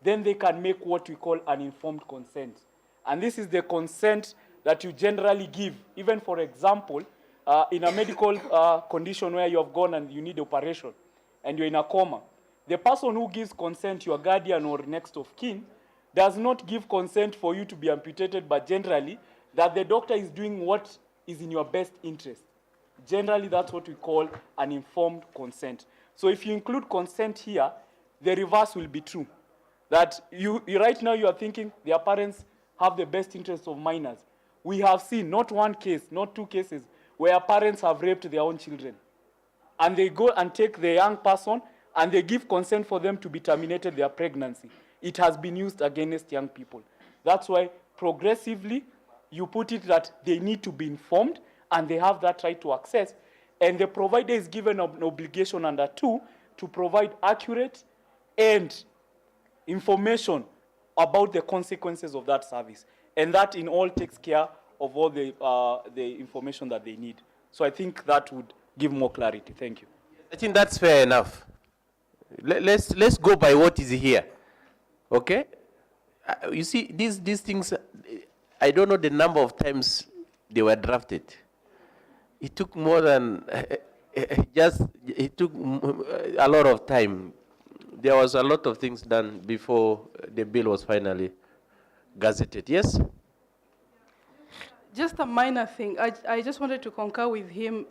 Then they can make what we call an informed consent. And this is the consent that you generally give, even for example, in a medical condition where you have gone and you need operation and you're in a coma. The person who gives consent, your guardian or next of kin, does not give consent for you to be amputated, but generally that the doctor is doing what is in your best interest. Generally, that's what we call an informed consent. So if you include consent here, the reverse will be true. That you right now you are thinking their parents have the best interest of minors. We have seen not one case, not two cases, where parents have raped their own children. And they go and take the young person and they give consent for them to be terminated their pregnancy. It has been used against young people. That's why progressively you put it that they need to be informed and they have that right to access. And the provider is given an obligation under 2 to provide accurate and information about the consequences of that service. And that in all takes care of all the information that they need. So I think that would give more clarity. Thank you. I think that's fair enough. Let's go by what is here. Okay? You see, these things, I don't know the number of times they were drafted. It took more than, it took a lot of time. There was a lot of things done before the bill was finally gazetted. Yes? Just a minor thing. I just wanted to concur with him,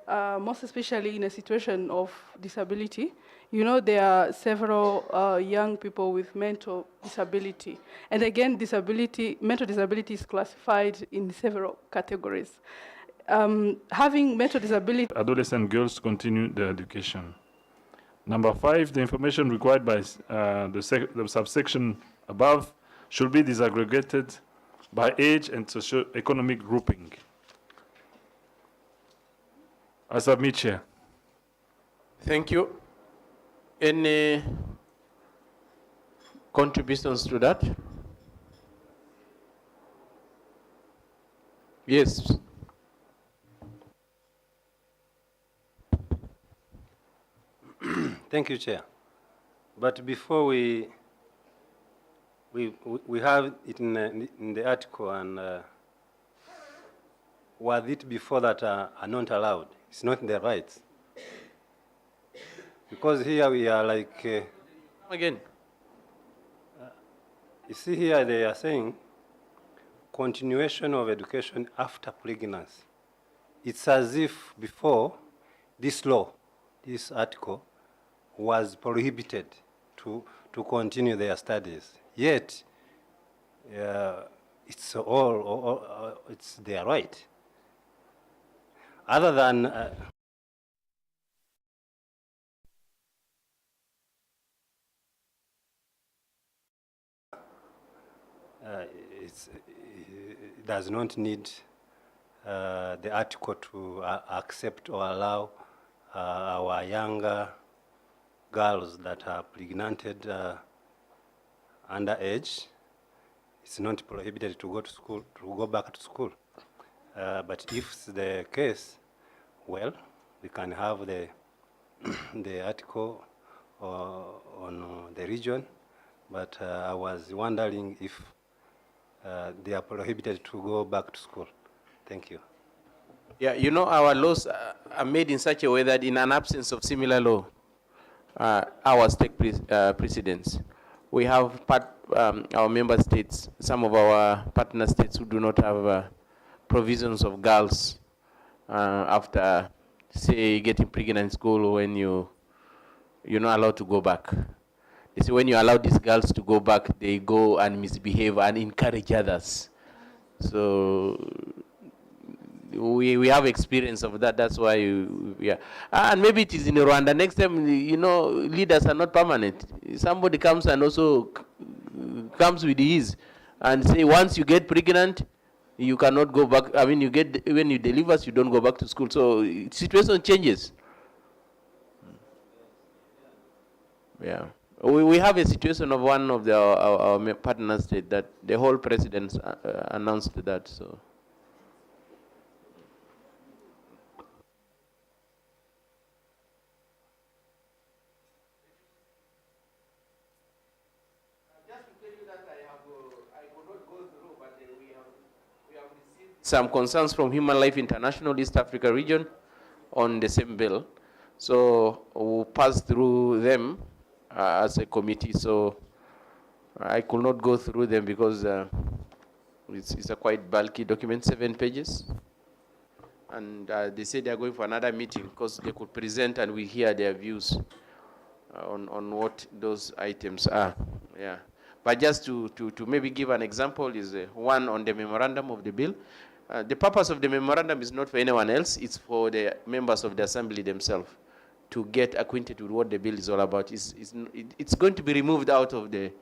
most especially in a situation of disability. You know, there are several young people with mental disability. And again, mental disability is classified in several categories. Having mental disability... Adolescent girls continue their education. Number 5, the information required by the subsection above should be disaggregated by age and socio-economic grouping. I submit, Chair. Thank you. Any contributions to that? Yes. Thank you, Chair. But before we have it in the article, and was it before that are not allowed? It's not in the rights. Because here we are like... Again. You see here they are saying continuation of education after pregnancy. It's as if before this law, this article, was prohibited to continue their studies. Yet, it's it's their right. Other than it does not need the article to accept or allow our younger girls that are pregnanted underage. It's not prohibited to go to school, to go back to school. But if it's the case, well, we can have the the article on the region. But I was wondering if they are prohibited to go back to school. Thank you. Yeah, you know, our laws are made in such a way that in an absence of similar law, ours take precedence. We have our member states, some of our partner states who do not have provisions of girls after, say, getting pregnant in school when you're not allowed to go back. They say when you allow these girls to go back, they go and misbehave and encourage others. So we have experience of that. That's why, yeah. And maybe it is in Rwanda. Next time, leaders are not permanent. Somebody comes and also comes with ease and say, once you get pregnant, you cannot go back. I mean, when you deliver, you don't go back to school. So situation changes. Yeah. We have a situation of one of our partner states that the whole president announced that. So. Some concerns from Human Life International East Africa region on the same bill. So we'll pass through them as a committee. So I could not go through them because it's a quite bulky document, 7 pages. And they said they're going for another meeting because they could present and we hear their views on what those items are. Yeah. But just to maybe give an example is one on the memorandum of the bill. The purpose of the memorandum is not for anyone else, it's for the members of the assembly themselves to get acquainted with what the bill is all about. It's going to be removed out of the,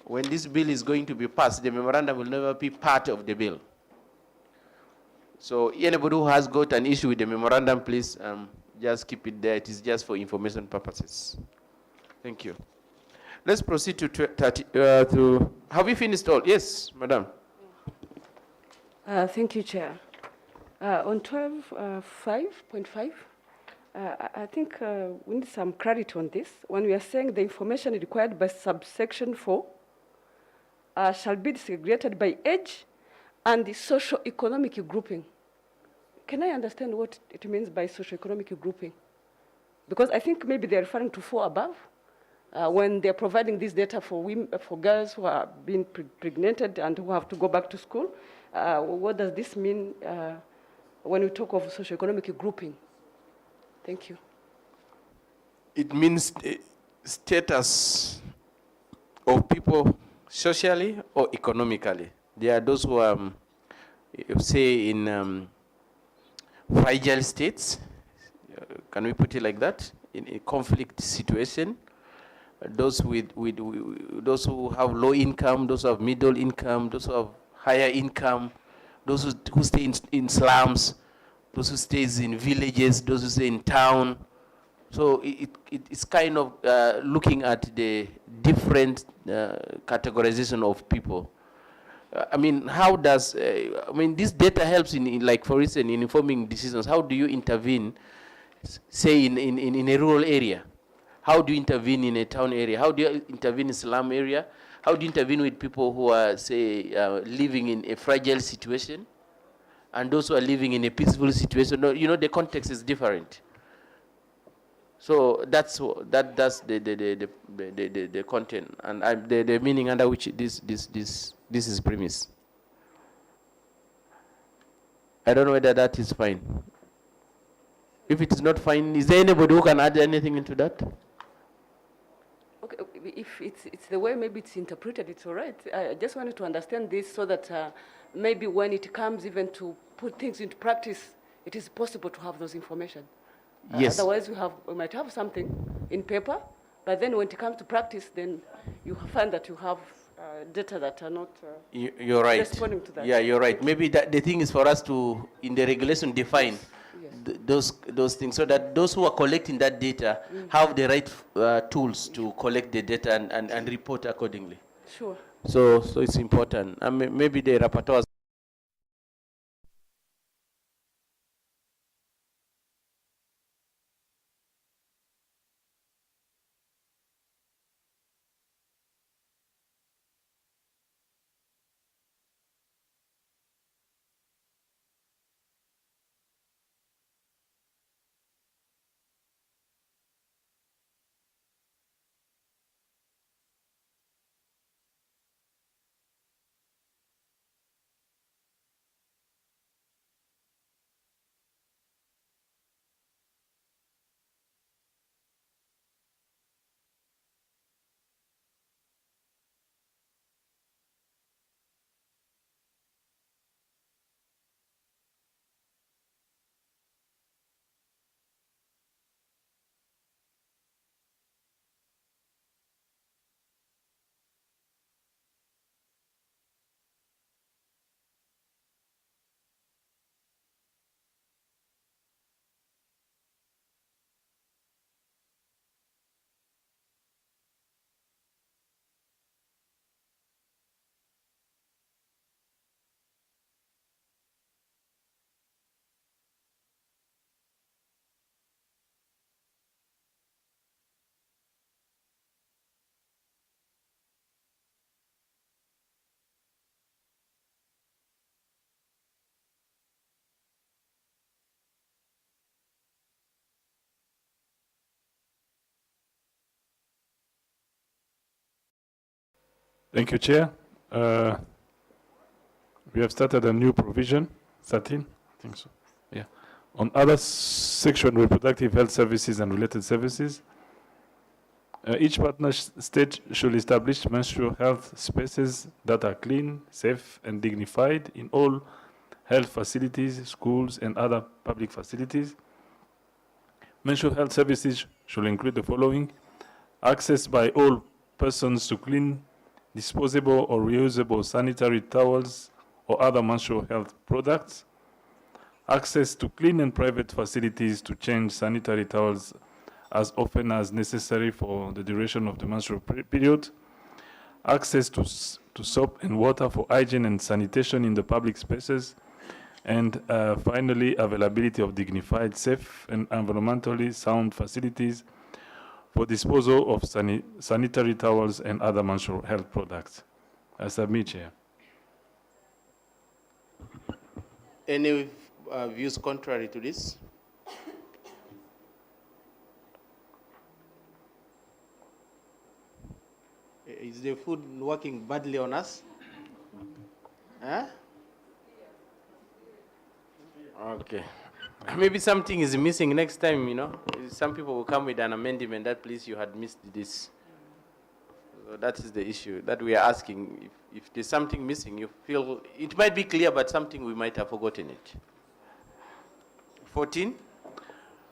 when this bill is going to be passed, the memorandum will never be part of the bill. So anybody who has got an issue with the memorandum, please just keep it there. It is just for information purposes. Thank you. Let's proceed to have we finished all? Yes, madam. Thank you, Chair. On 12.5.5, I think we need some clarity on this. When we are saying the information required by subsection 4 shall be segregated by age and the socio-economic grouping. Can I understand what it means by socio-economic grouping? Because I think maybe they're referring to 4 above. When they're providing this data for women, for girls who are being pregnant and who have to go back to school, what does this mean when we talk of socioeconomic grouping? Thank you. It means status of people socially or economically. There are those who are, say, in fragile states, can we put it like that, in a conflict situation. Those those who have low income, those who have middle income, those who have higher income, those who stay in slums, those who stay in villages, those who stay in town. So it's kind of looking at the different categorization of people. I mean, how does, I mean, this data helps in like, for instance, in informing decisions. How do you intervene, say, in a rural area? How do you intervene in a town area? How do you intervene in slum area? How do you intervene with people who are, say, living in a fragile situation, and those who are living in a peaceful situation? No, you know, the context is different. So that's the content and the meaning under which this is premise. I don't know whether that is fine. If it is not fine, is there anybody who can add anything into that? Okay, if it's the way maybe it's interpreted, it's all right. I just wanted to understand this so that maybe when it comes even to put things into practice, it is possible to have those information. Yes. Otherwise, we might have something in paper, but then when it comes to practice, then you find that you have data that are not you're right. responding to that. Yeah, you're right. Maybe that the thing is for us to, in the regulation, define those things so that those who are collecting that data have the right tools to collect the data and report accordingly. Sure. So it's important. I mean, maybe the rapporteurs. Thank you, Chair. We have started a new provision, 13, I think so. Yeah. On other sexual and reproductive health services and related services, each partner state should establish menstrual health spaces that are clean, safe, and dignified in all health facilities, schools, and other public facilities. Menstrual health services should include the following: access by all persons to clean, disposable or reusable sanitary towels or other menstrual health products, access to clean and private facilities to change sanitary towels as often as necessary for the duration of the menstrual period, access to soap and water for hygiene and sanitation in the public spaces, and finally, availability of dignified, safe, and environmentally sound facilities for disposal of sanitary towels and other menstrual health products. I submit, Chair. Any views contrary to this? Is the food working badly on us? Huh? Okay. Maybe something is missing next time, you know. Some people will come with an amendment that, please, you had missed this. So that is the issue that we are asking. If there's something missing, you feel it might be clear, but something we might have forgotten it. 14?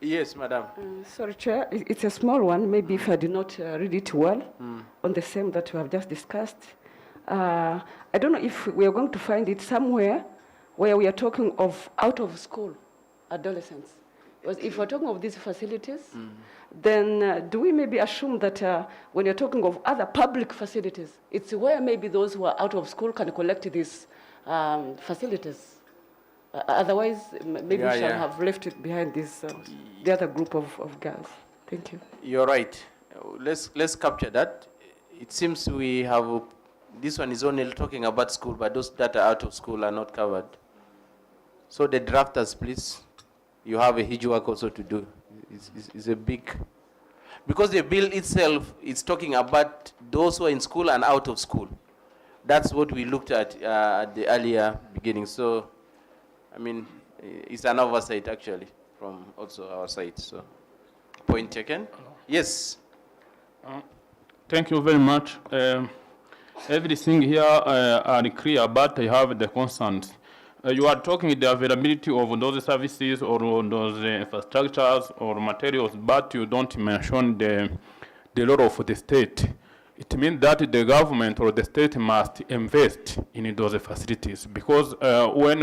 Yes, Madam. Sorry, Chair. It's a small one. Maybe if I did not read it well, on the same that we have just discussed. I don't know if we are going to find it somewhere where we are talking of out of school adolescents. was if we're talking of these facilities, then do we maybe assume that when you're talking of other public facilities, it's where maybe those who are out of school can collect these facilities? Otherwise, maybe we shall have left it behind this, the other group of girls. Thank you. You're right. Let's capture that. It seems we have, this one is only talking about school, but those that are out of school are not covered. So the drafters, please, you have a huge work also to do. It's a big, because the bill itself is talking about those who are in school and out of school. That's what we looked at the earlier beginning. So, I mean, it's an oversight actually from also our side. So, point taken. Yes. Thank you very much. Everything here are clear, but I have the concerns. You are talking the availability of those services or those infrastructures or materials, but you don't mention the role of the state. It means that the government or the state must invest in those facilities, because when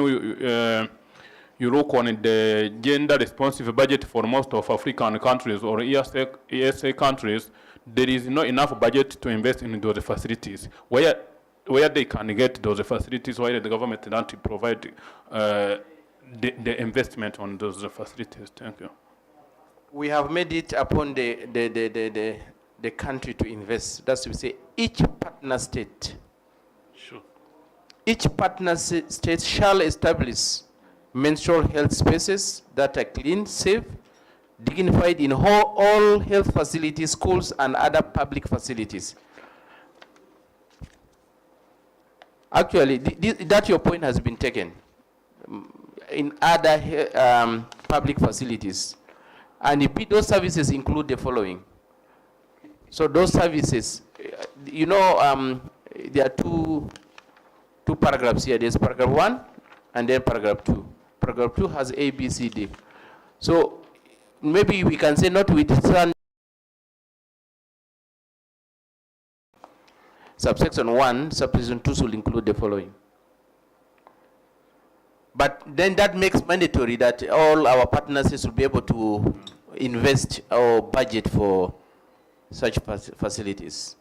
you look on the gender responsive budget for most of African countries or EAC countries, there is not enough budget to invest in those facilities. Where they can get those facilities, while the government doesn't provide the investment on those facilities. Thank you. We have made it upon the country to invest. That's to say, each partner state. Sure. Each partner state shall establish menstrual health spaces that are clean, safe, dignified in all health facilities, schools, and other public facilities. Actually, that your point has been taken in other public facilities. And those services include the following. So those services, you know, there are two paragraphs here. There's paragraph 1 and then paragraph 2. Paragraph 2 has A, B, C, D. So maybe we can say notwithstanding subsection 1, subsection 2 should include the following. But then that makes mandatory that all our partners will be able to invest or budget for such facilities.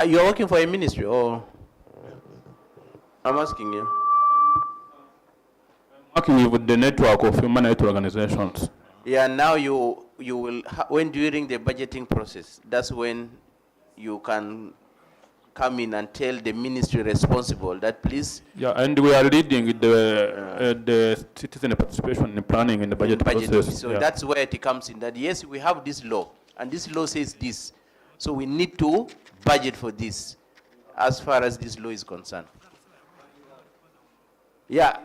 You're working for a ministry, or I'm asking you? Working with the network of human rights organizations. Yeah, now you will, when during the budgeting process, that's when you can come in and tell the ministry responsible that please. Yeah, and we are leading the citizen participation in planning in the budget process. So that's where it comes in, that yes, we have this law, and this law says this. So we need to budget for this, as far as this law is concerned. Yeah.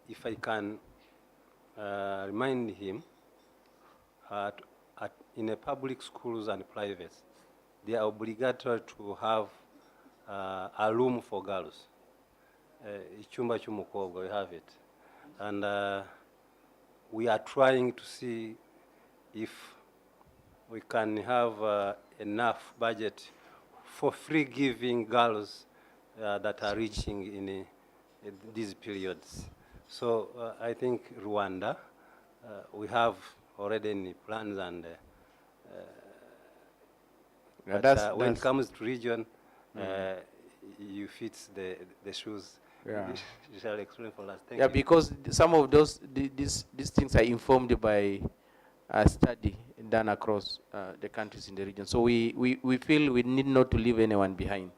If I can remind him, in a public schools and privates, they are obligatory to have a room for girls. Ichumba chumukobwa, we have it. And we are trying to see if we can have enough budget for free giving girls that are reaching in these periods. So I think Rwanda, we have already any plans, and when it comes to region, you fit the shoes. Yeah. You shall explain for us. Thank yeah, you. because some of these things are informed by a study done across the countries in the region. So we feel we need not to leave anyone behind.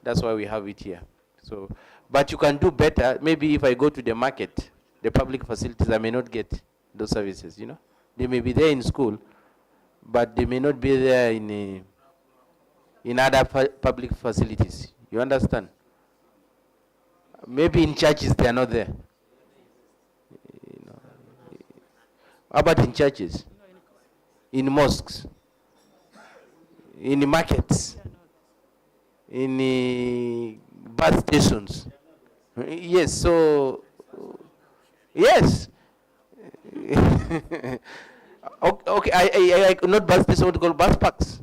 That's why we have it here. So, but you can do better. Maybe if I go to the market, the public facilities, I may not get those services, you know. They may be there in school, but they may not be there in other public facilities. You understand? Maybe in churches they are not there. You know. How about in churches? In mosques? In markets? In bus stations? Yes, so, yes. Okay, I not bus, this is what we call bus parks.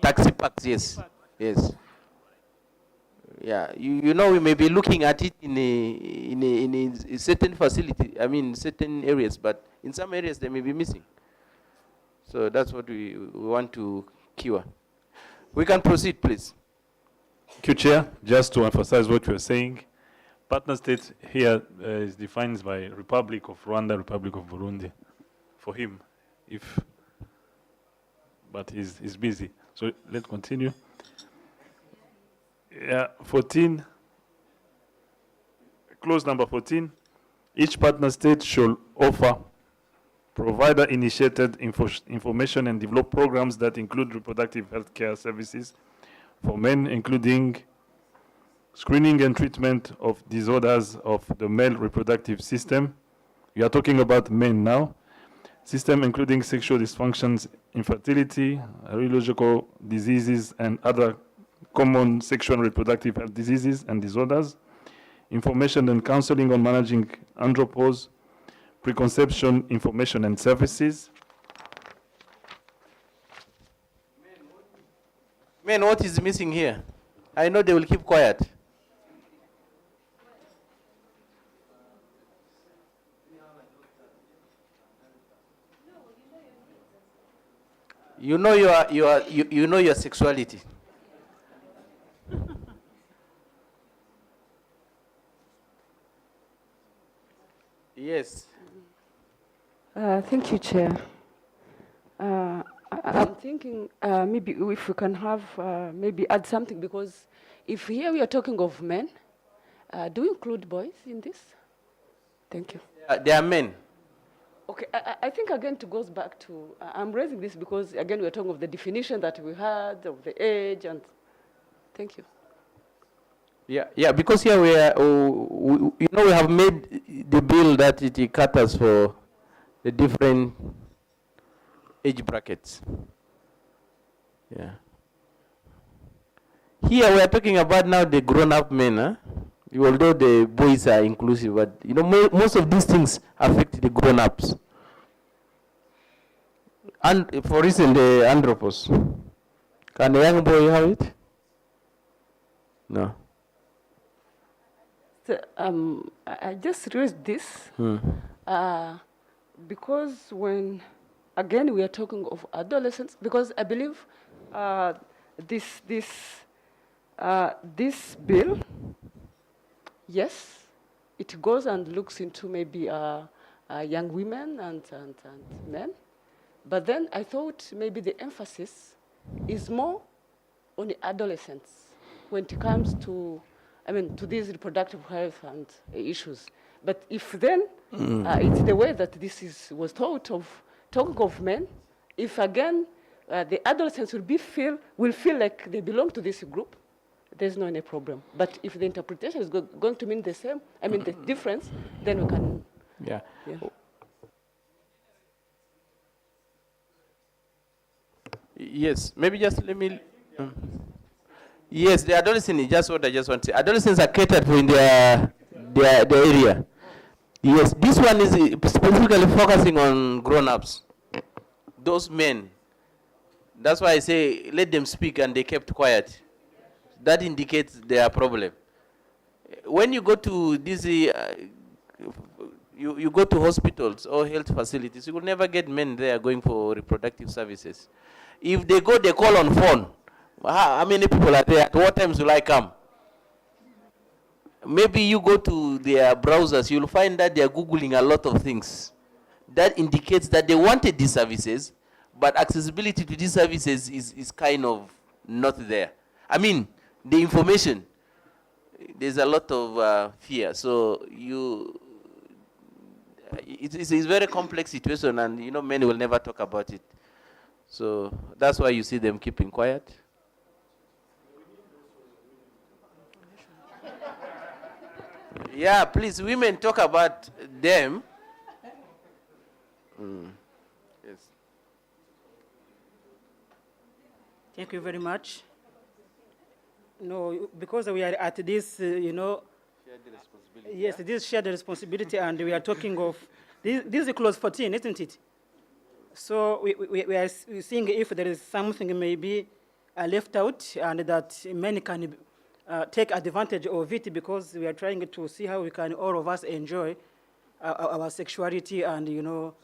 Taxi parks, yes. Yes. Yeah, you know, we may be looking at it in a certain facility, I mean, certain areas, but in some areas they may be missing. So that's what we want to cure. We can proceed, please. Thank you, Chair. Just to emphasize what you are saying, partner state here is defined by Republic of Rwanda, Republic of Burundi. For him, but he's busy. So let's continue. Yeah, 14. Clause number 14. Each partner state shall offer provider-initiated information and develop programs that include reproductive health care services for men, including screening and treatment of disorders of the male reproductive system. We are talking about men now. System including sexual dysfunctions, infertility, urological diseases, and other common sexual and reproductive health diseases and disorders. Information and counseling on managing andropause, preconception information and services. Men, what is missing here? I know they will keep quiet. You know you know your sexuality. Yes. Thank you, Chair. I'm thinking maybe if we can have, maybe add something, because if here we are talking of men, do we include boys in this? Thank you. They are men. Okay, I think again it goes back to, I'm raising this because again we're talking of the definition that we had, of the age, and thank you. Yeah, because here we are, you know, we have made the bill that it caters for the different age brackets. Yeah. Here we are talking about now the grown-up men, huh? Although the boys are inclusive, but you know, most of these things affect the grown-ups. And for instance, the andropause. Can a young boy have it? No. So, I just raised this because when, again, we are talking of adolescents, because I believe this bill, yes, it goes and looks into maybe young women and men, but then I thought maybe the emphasis is more on the adolescents when it comes to, to these reproductive health and issues. But if then it's the way that this was thought of, talking of men, if again the adolescents will feel like they belong to this group, there's no any problem. But if the interpretation is going to mean the same, the difference, then we can. Yeah. Yes, maybe just let me. Yes, the adolescent is just what I just want to say. Adolescents are catered for in their area. Yes, this one is specifically focusing on grown-ups, those men. That's why I say let them speak, and they kept quiet. That indicates their problem. When you go to these, you go to hospitals or health facilities, you will never get men there going for reproductive services. If they go, they call on phone. How many people are there? At what times will I come? Maybe you go to their browsers, you'll find that they are Googling a lot of things. That indicates that they wanted these services, but accessibility to these services is kind of not there. The information, there's a lot of fear. So it's a very complex situation, and many will never talk about it. So that's why you see them keeping quiet. Yeah, please, women talk about them. Yes. Thank you very much. No, because we are at this, Yes, this is shared responsibility, and we are talking of, this is clause 14, isn't it? So we are seeing if there is something maybe left out and that many can take advantage of it, because we are trying to see how we can all of us enjoy our sexuality and, you know,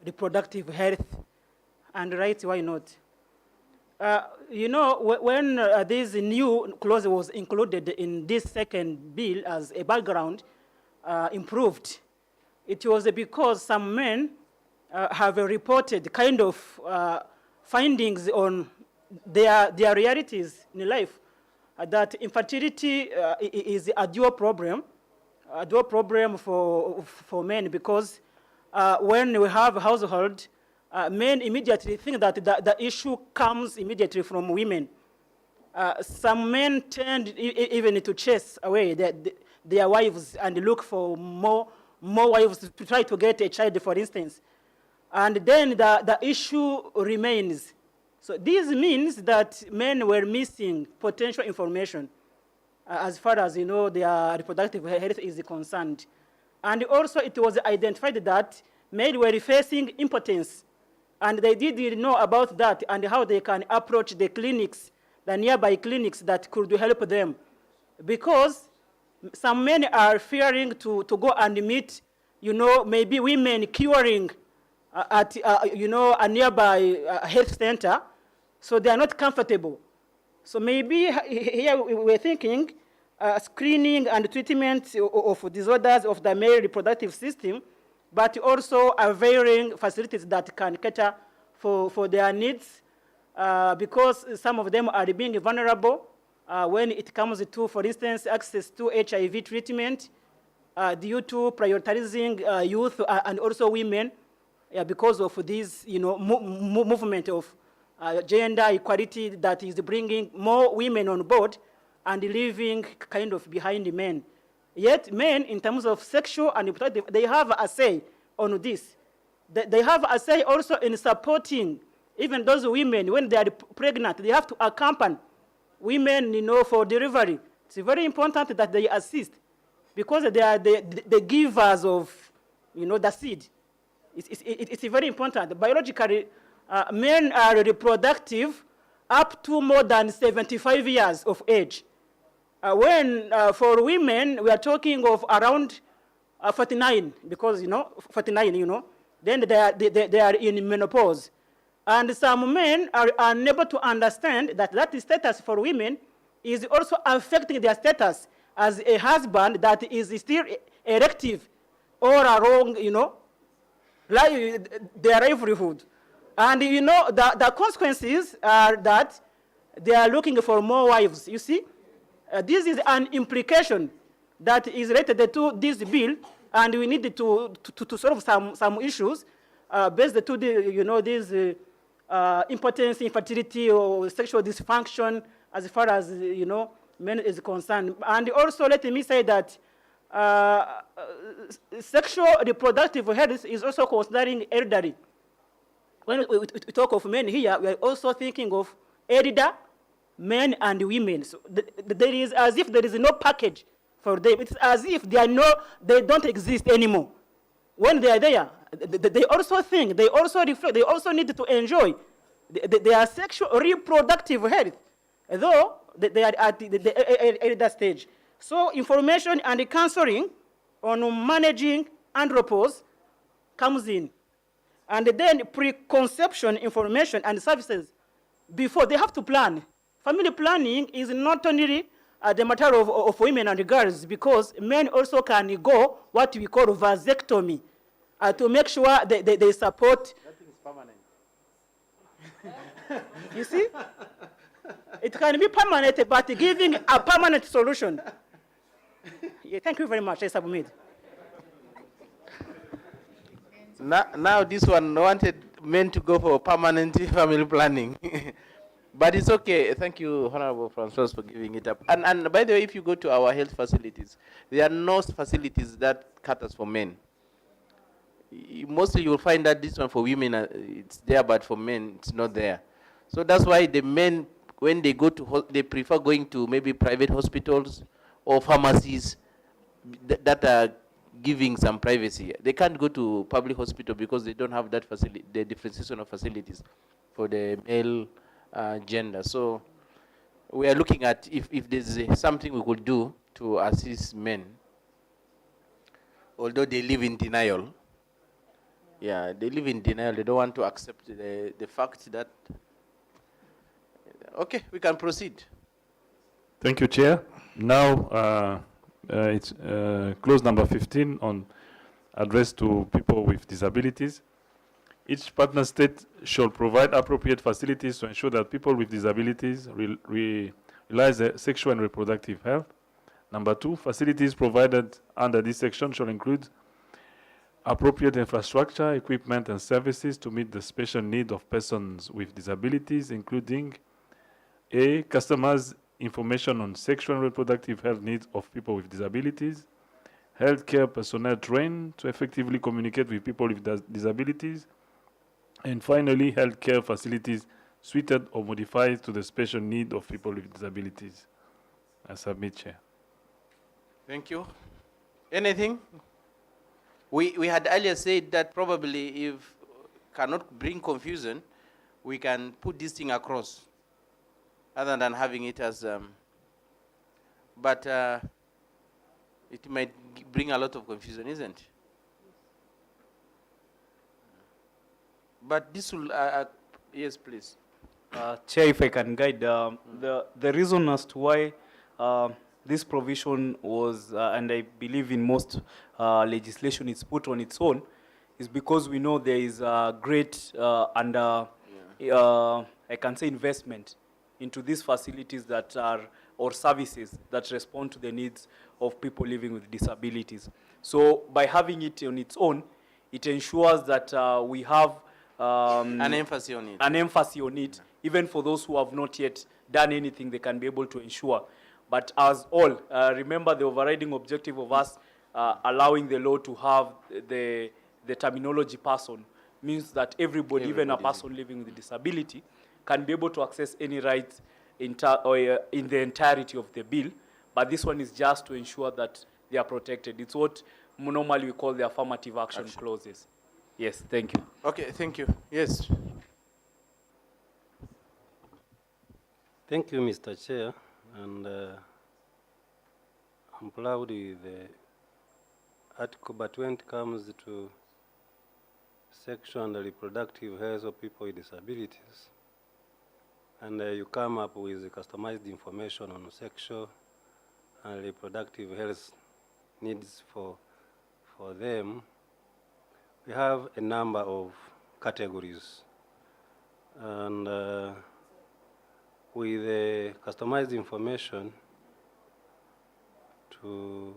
reproductive health and rights, why not? You know, when this new clause was included in this second bill as a background improved, it was because some men have reported kind of findings on their realities in life, that infertility is a dual problem for men, because when we have a household, men immediately think that the issue comes immediately from women. Some men tend even to chase away their wives and look for more wives to try to get a child, for instance. And then the issue remains. So this means that men were missing potential information as far as, you know, their reproductive health is concerned. And also it was identified that men were facing impotence, and they didn't know about that and how they can approach the clinics, the nearby clinics that could help them. Because some men are fearing to go and meet, you know, maybe women curing at, you know, a nearby health center, so they are not comfortable. So maybe here we're thinking screening and treatment of disorders of the male reproductive system, but also availing facilities that can cater for their needs, because some of them are being vulnerable when it comes to, for instance, access to HIV treatment due to prioritizing youth and also women, because of this, you know, movement of gender equality that is bringing more women on board and leaving kind of behind the men. Yet men, in terms of sexual and reproductive, they have a say on this. They have a say also in supporting even those women when they are pregnant. They have to accompany women, you know, for delivery. It's very important that they assist, because they are the givers of, you know, the seed. It's very important. Biologically, men are reproductive up to more than 75 years of age. When for women, we are talking of around 49, because, you know, 49, you know, then they are in menopause. And some men are unable to understand that status for women is also affecting their status as a husband that is still erective all along, you know, their livelihood. And, you know, the consequences are that they are looking for more wives, you see. This is an implication that is related to this bill, and we need to solve some issues based to the, you know, this impotence, infertility, or sexual dysfunction as far as, you know, men is concerned. And also let me say that sexual reproductive health is also considering elderly. When we talk of men here, we are also thinking of elder men and women. So there is as if there is no package for them. It's as if they don't exist anymore. When they are there, they also think, they also reflect, they also need to enjoy their sexual reproductive health, though they are at the elder stage. So information and counseling on managing andropause comes in. And then preconception information and services before they have to plan. Family planning is not only the matter of women and girls, because men also can go what we call vasectomy to make sure they support. Nothing is permanent. You see? It can be permanent, but giving a permanent solution. Yeah, thank you very much. I submit. Now this one wanted men to go for permanent family planning. But it's okay. Thank you, Honorable Francois, for giving it up. And by the way, if you go to our health facilities, there are no facilities that caters for men. Mostly you will find that this one for women, it's there, but for men, it's not there. So that's why the men, when they go to, they prefer going to maybe private hospitals or pharmacies that are giving some privacy. They can't go to public hospital because they don't have that facility, the differentiation of facilities for the male gender. So we are looking at if there's something we could do to assist men, although they live in denial. Yeah, they live in denial. They don't want to accept the fact that, okay, we can proceed. Thank you, Chair. Now, it's clause number 15 on address to people with disabilities. Each partner state shall provide appropriate facilities to ensure that people with disabilities realize their sexual and reproductive health. Number 2, facilities provided under this section shall include appropriate infrastructure, equipment, and services to meet the special need of persons with disabilities, including A, customers' information on sexual and reproductive health needs of people with disabilities, healthcare personnel trained to effectively communicate with people with disabilities, and finally, healthcare facilities suited or modified to the special need of people with disabilities. I submit, Chair. Thank you. Anything? We had earlier said that probably if cannot bring confusion, we can put this thing across, other than having it as, but it might bring a lot of confusion, isn't it? But this will, yes, please. Chair, if I can guide, the reason as to why this provision was, and I believe in most legislation it's put on its own, is because we know there is a great I can say investment into these facilities that are, or services that respond to the needs of people living with disabilities. So by having it on its own, it ensures that we have an emphasis on it. An emphasis on it, even for those who have not yet done anything, they can be able to ensure. But as all, remember the overriding objective of us allowing the law to have the terminology person means that everybody, even a person living with a disability, can be able to access any rights in the entirety of the bill. But this one is just to ensure that they are protected. It's what normally we call the affirmative action clauses. Yes, thank you. Okay, thank you. Yes. Thank you, Mr. Chair. And I'm proud with the article, but when it comes to sexual and reproductive health of people with disabilities, and you come up with customized information on sexual and reproductive health needs for them, we have a number of categories. And with the customized information to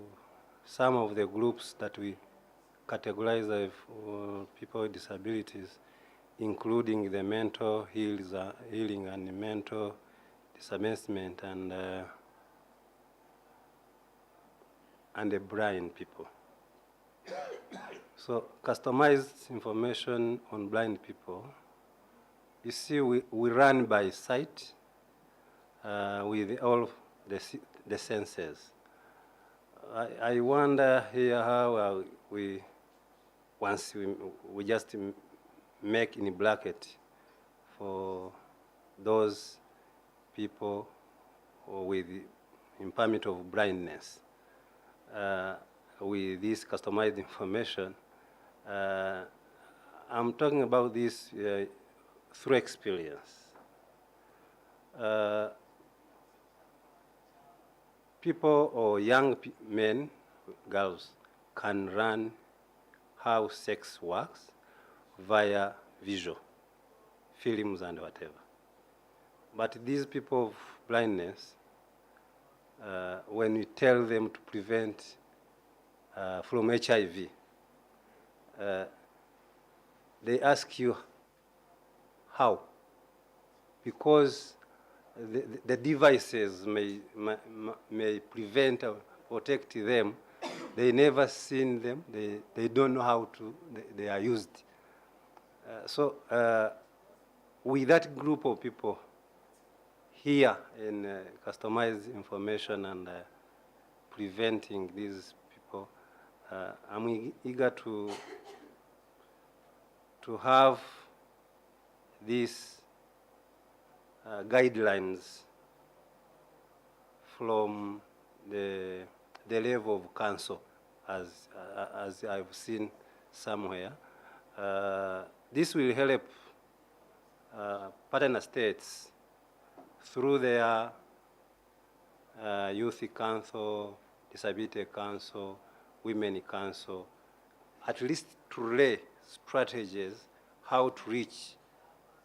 some of the groups that we categorize as people with disabilities, including the mental healing and mental disabasement and the blind people. So customized information on blind people, you see we run by sight with all the senses. I wonder here how we just make in bracket for those people with impairment of blindness with this customized information. I'm talking about this through experience. People or young men, girls, can learn how sex works via visual, films and whatever. But these people of blindness, when you tell them to prevent from HIV, they ask you how, because the devices may prevent or protect them. They never seen them. They don't know how they are used. So with that group of people here in customized information and preventing these people. I'm eager to have these guidelines from the level of council, as I've seen somewhere. This will help partner states through their youth council, disability council, women council, at least to lay strategies how to reach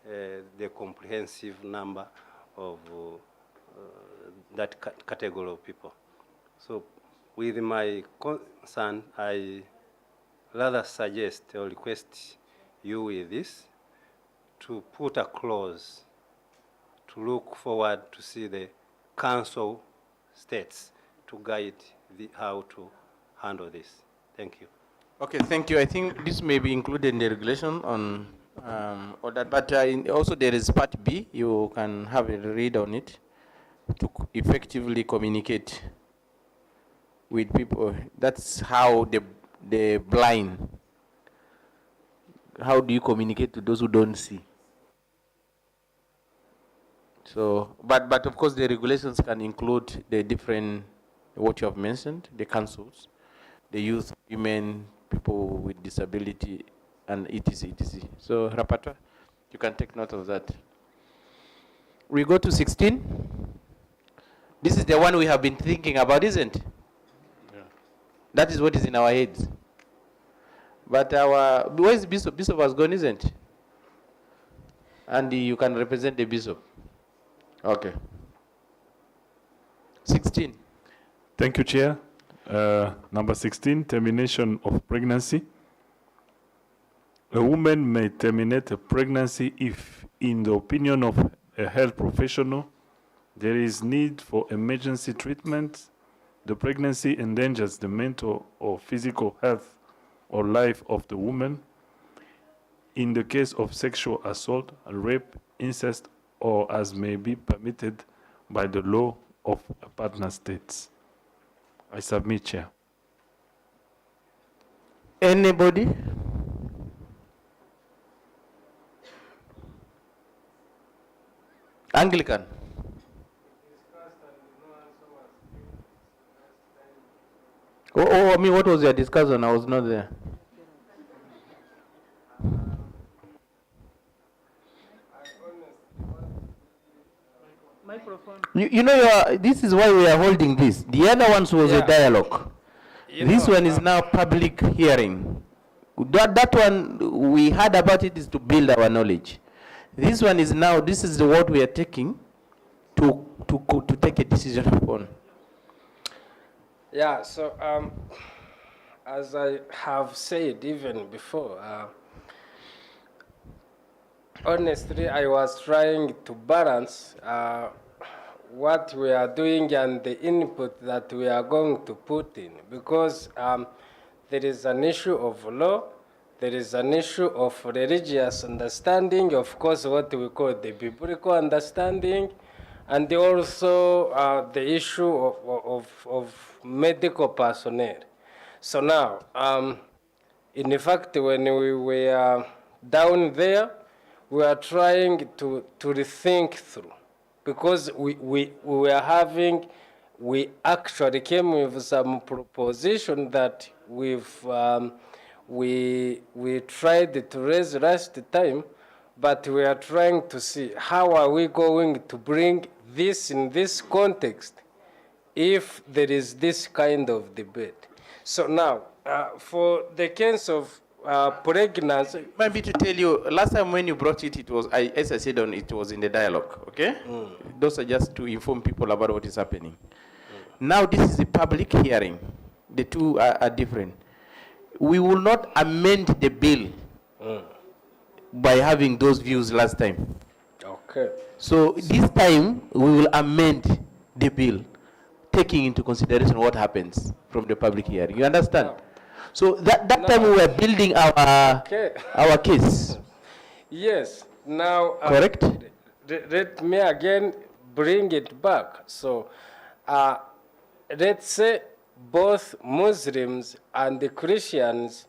the comprehensive number of that category of people. So with my concern, I rather suggest or request you with this to put a clause to look forward to see the council states to guide how to handle this. Thank you. Okay, thank you. I think this may be included in the regulation on that, but also there is part B. You can have a read on it to effectively communicate with people. That's how the blind. How do you communicate to those who don't see? So, but of course the regulations can include the different, what you have mentioned, the councils, the youth, women, people with disability, and etc. etc. So, Rapporteur, you can take note of that. We go to 16. This is the one we have been thinking about, isn't it? Yeah. That is what is in our heads. But where is Bishop? Bishop has gone, isn't it? And you can represent the Bishop. Okay. 16. Thank you, Chair. Number 16, termination of pregnancy. A woman may terminate a pregnancy if, in the opinion of a health professional, there is need for emergency treatment, the pregnancy endangers the mental or physical health or life of the woman. In the case of sexual assault, rape, incest, or as may be permitted by the law of partner states. I submit, Chair. Anybody? Anglican? I mean, what was your discussion? I was not there. You know, this is why we are holding this. The other ones was a dialogue. This one is now public hearing. That one, we heard about it, is to build our knowledge. This one is now, this is what we are taking to take a decision upon. Yeah, so as I have said even before, honestly, I was trying to balance what we are doing and the input that we are going to put in, because there is an issue of law, there is an issue of religious understanding, of course what we call the biblical understanding, and also the issue of medical personnel. So now, in fact, when we were down there, we are trying to rethink through, because we actually came with some proposition that we tried to raise last time, but we are trying to see how are we going to bring this in this context if there is this kind of debate. So now, for the case of pregnancy. Maybe to tell you, last time when you brought it, it was, as I said, it was in the dialogue, okay? Those are just to inform people about what is happening. Now this is a public hearing. The two are different. We will not amend the bill by having those views last time. Okay. So this time we will amend the bill, taking into consideration what happens from the public hearing. You understand? So that time we were building our case. Yes. Now. Correct. Let me again bring it back. So, let's say both Muslims and the Christians,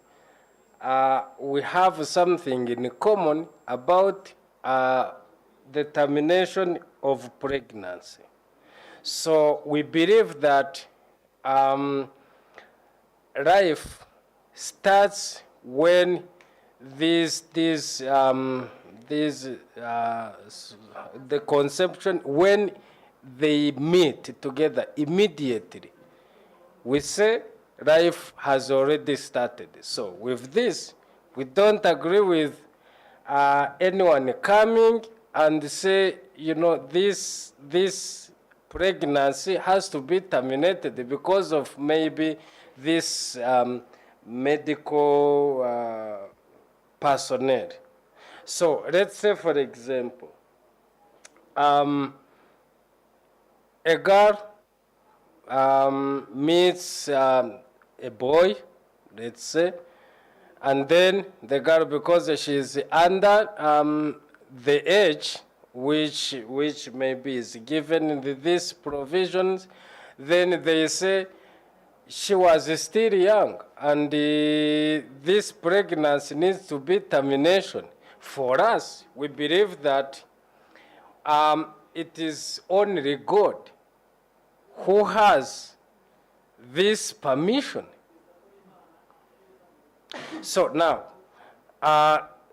we have something in common about the termination of pregnancy. So we believe that life starts when the conception, when they meet together immediately. We say life has already started. So with this, we don't agree with anyone coming and say, you know, this pregnancy has to be terminated because of maybe this medical personnel. So let's say, for example, a girl meets a boy, let's say, and then the girl, because she's under the age which maybe is given in these provisions, then they say she was still young and this pregnancy needs to be termination. For us, we believe that it is only God who has this permission. So now,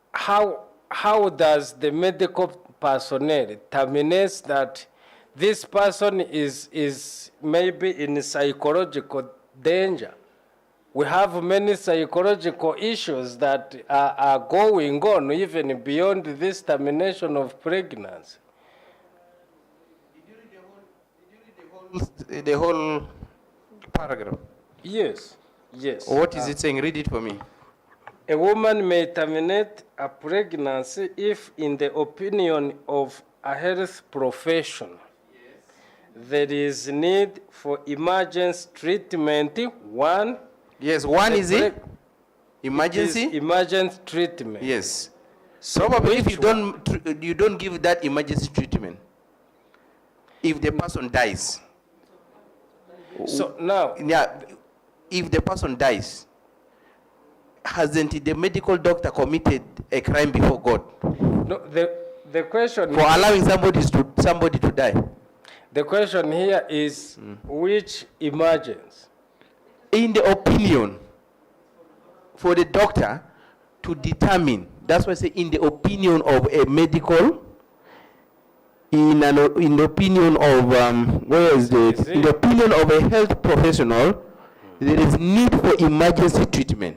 how does the medical personnel terminate that this person is maybe in psychological danger? We have many psychological issues that are going on even beyond this termination of pregnancy. The whole paragraph. Yes, yes. What is it saying? Read it for me. A woman may terminate a pregnancy if, in the opinion of a health professional, there is need for emergency treatment. One. Yes, one is it? Emergency? It is emergency treatment. Yes. Probably if you don't give that emergency treatment, if the person dies. So now, yeah, if the person dies, hasn't the medical doctor committed a crime before God? No, the question for allowing somebody to die. The question here is which emergency? In the opinion, for the doctor to determine, that's why I say in the opinion of a medical, in the opinion of, in the opinion of a health professional, there is need for emergency treatment.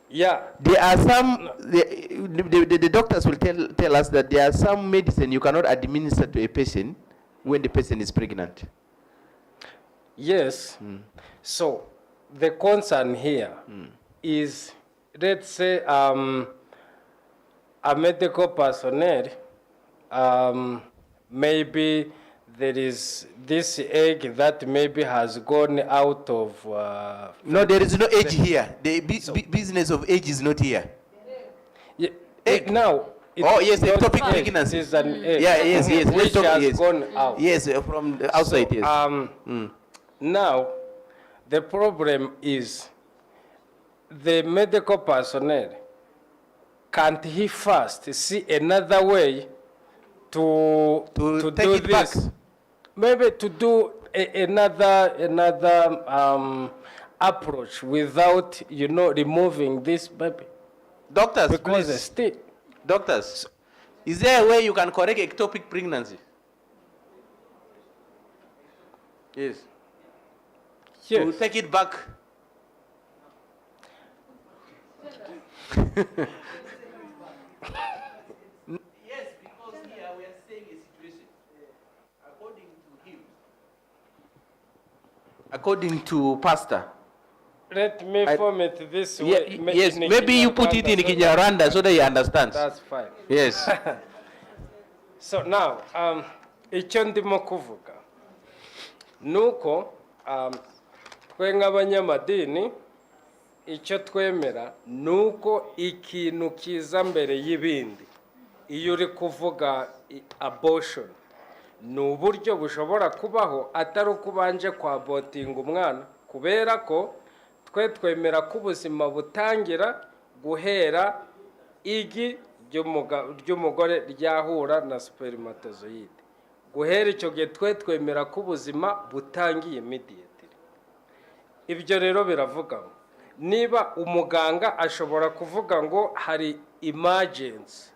Yeah. There are some, the doctors will tell us that there are some medicine you cannot administer to a patient when the patient is pregnant. Yes. So the concern here is, let's say, a medical personnel, maybe there is this egg that maybe has gone out of... no, there is no age here. The business of age is not here. Yeah, now... Oh, yes, ectopic pregnancy. Is an egg. Yeah, yes, yes. Which has gone out. Yes, from the outside, so, yes. Now, the problem is the medical personnel, can't he first see another way to take do it this? back? Maybe to do another approach without, removing this baby. Doctors, because please. Still. Doctors, is there a way you can correct ectopic pregnancy? Yes. Yes. To take it back. Yes, because here we are saying a situation according to him. According to pastor. Let me form it this way. Yes, maybe you put it in Kinyarwanda so that he understands. That's fine. Yes. So now, icyo ndimo kuvuga nuko twe nk'abanyamadini icyo twemera nuko ikintu kiza mbere y'ibindi. Iyo uri kuvuga abortion, ni uburyo bushobora kubaho atari uko ubanje kwa botinga umwana, kubera ko twe twemera ko ubuzima butangira guhera igi ry'umugore ryahura na spermatozoide. Guhera icyo gihe twe twemera ko ubuzima butangiye immediately. Ibyo rero biravuga ngo niba umuganga ashobora kuvuga ngo hari emergency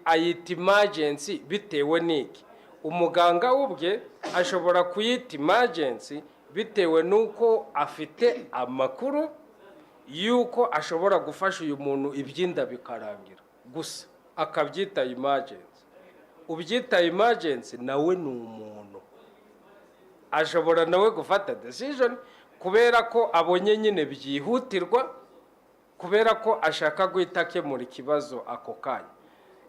ayita emergency bitewe n'iki. Umuganga ubwe ashobora kuyita emergency bitewe n'uko afite amakuru y'uko ashobora gufasha uyu muntu ibyinda bikarangira, gusa akabyita emergency. Ubyita emergency nawe ni umuntu, ashobora nawe gufata decision kubera ko abonye nyine byihutirwa, kubera ko ashaka guhita akemura ikibazo ako kanya.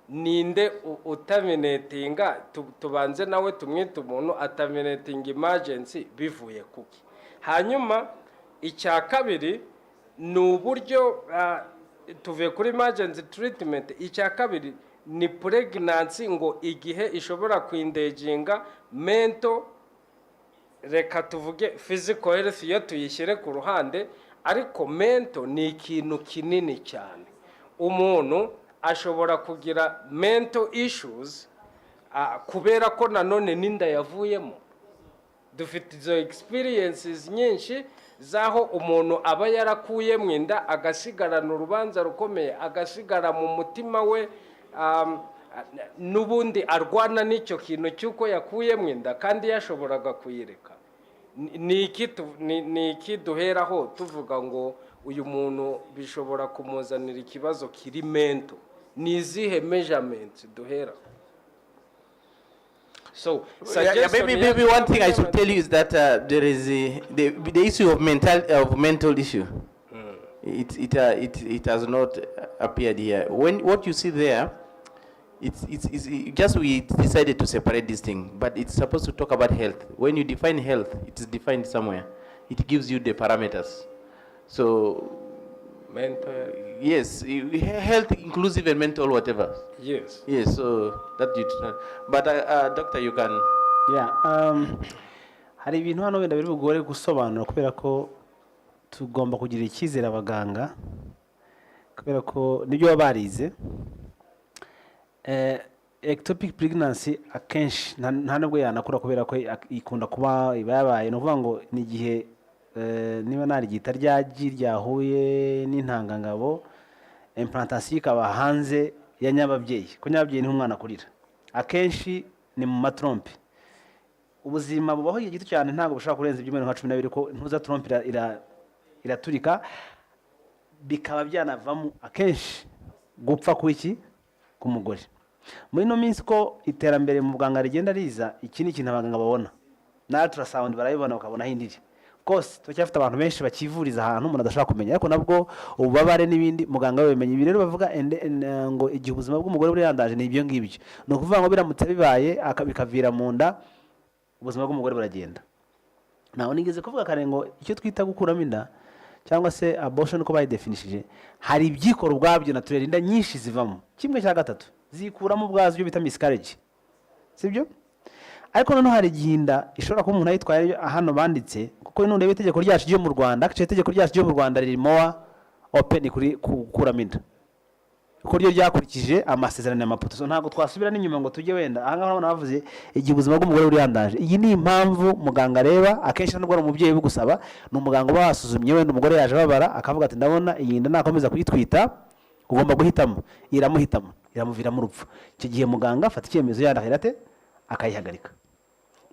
Ninde utaminetinga, tubanze nawe tumwita umuntu ataminetinga emergency bivuye kuki. Hanyuma icya kabiri ni uburyo tuvuye kuri emergency treatment. Icya kabiri ni pregnancy, ngo igihe ishobora kwindeginga mental, reka tuvuge physical health iyo tuyishyire ku ruhande, ariko mental ni ikintu kinini cyane. Umuntu ashobora kugira mental issues kubera ko nanone n'inda yavuyemo. Dufite izo experiences nyinshi zaho umuntu aba yarakuyemo inda agasigarana urubanza rukomeye, agasigara mu mutima we n'ubundi arwana n'icyo kintu cy'uko yakuyemo inda kandi yashoboraga kuyireka. Ni iki duheraho tuvuga ngo uyu muntu bishobora kumuzanira ikibazo kiri mento? Ni izihe measurements duheraho? So, maybe one thing I should tell you is that there is the issue of mental issue. It has not appeared here. What you see there, it's just we decided to separate this thing, but it's supposed to talk about health. When you define health, it is defined somewhere. It gives you the parameters. So, mental. Yes, health inclusive and mental whatever. Yes. Yes, so that you. But doctor, you can. Yeah. Hari ibintu hano wenda biri bugore gusobanura kubera ko tugomba kugira icyizere abaganga, kubera ko nibyo babarize. Ectopic pregnancy akenshi nta nubwo yanakura kubera ko ikunda kuba ibaye, no kuvuga ngo ni igihe niba nari gita ryagi ryahuye n'intangangabo, implantation ikaba hanze ya nyababyeyi, ko nyababyeyi ni umwana kurira. Akenshi ni mu matrompe. Ubuzima bubaho igihe gito cyane, ntabwo bushobora kurenza ibyumweru nka 12 ko ntuza trompe iraturika, bikaba byanavamo akenshi gupfa kw'iki ku mugore. Muri no minsi ko iterambere mu buganga rigenda riza, iki ni ikintu abaganga babona na ultrasound barayibona bakabona hindiri. Kose tucyafite abantu benshi bakivuriza ahantu umuntu adashaka kumenya, ariko nabwo ububabare n'ibindi muganga wabimenya. Ibi rero bavuga ngo igihe ubuzima bw'umugore buri yandaje ni ibyo ngibyo, no kuvuga ngo biramutse bibaye akabikavira mu nda, ubuzima bw'umugore buragenda. Naho nigeze kuvuga kare ngo icyo twita gukuramo inda cyangwa se abortion ko bayidefinishije, hari ibyikora ubwabyo naturel, inda nyinshi zivamo 1/3 zikuramo ubwazo byo bita miscarriage, sibyo? Ariko noneho hari igihinda ishobora kuba umuntu ayitwaye hano banditse, kuko none itegeko ryacu ryo mu Rwanda, itegeko ryacu ryo mu Rwanda ririmo open kuri gukuramo inda, kuko ryo ryakurikije amasezerano y'amapoto. So ntabwo twasubira n'inyuma ngo tujye wenda aha ngaha bavuze igihe ubuzima bw'umugore buri yandaje. Iyi ni impamvu muganga areba, akenshi nubwo ari umubyeyi bugusaba, ni umuganga uba wasuzumye wenda umugore yaje babara akavuga ati ndabona iyi nda nakomeza kuyitwita, ugomba guhitamo. Iramuhitamo, iramuviramo urupfu. Icyo gihe muganga afata icyemezo yandahira ate akayihagarika.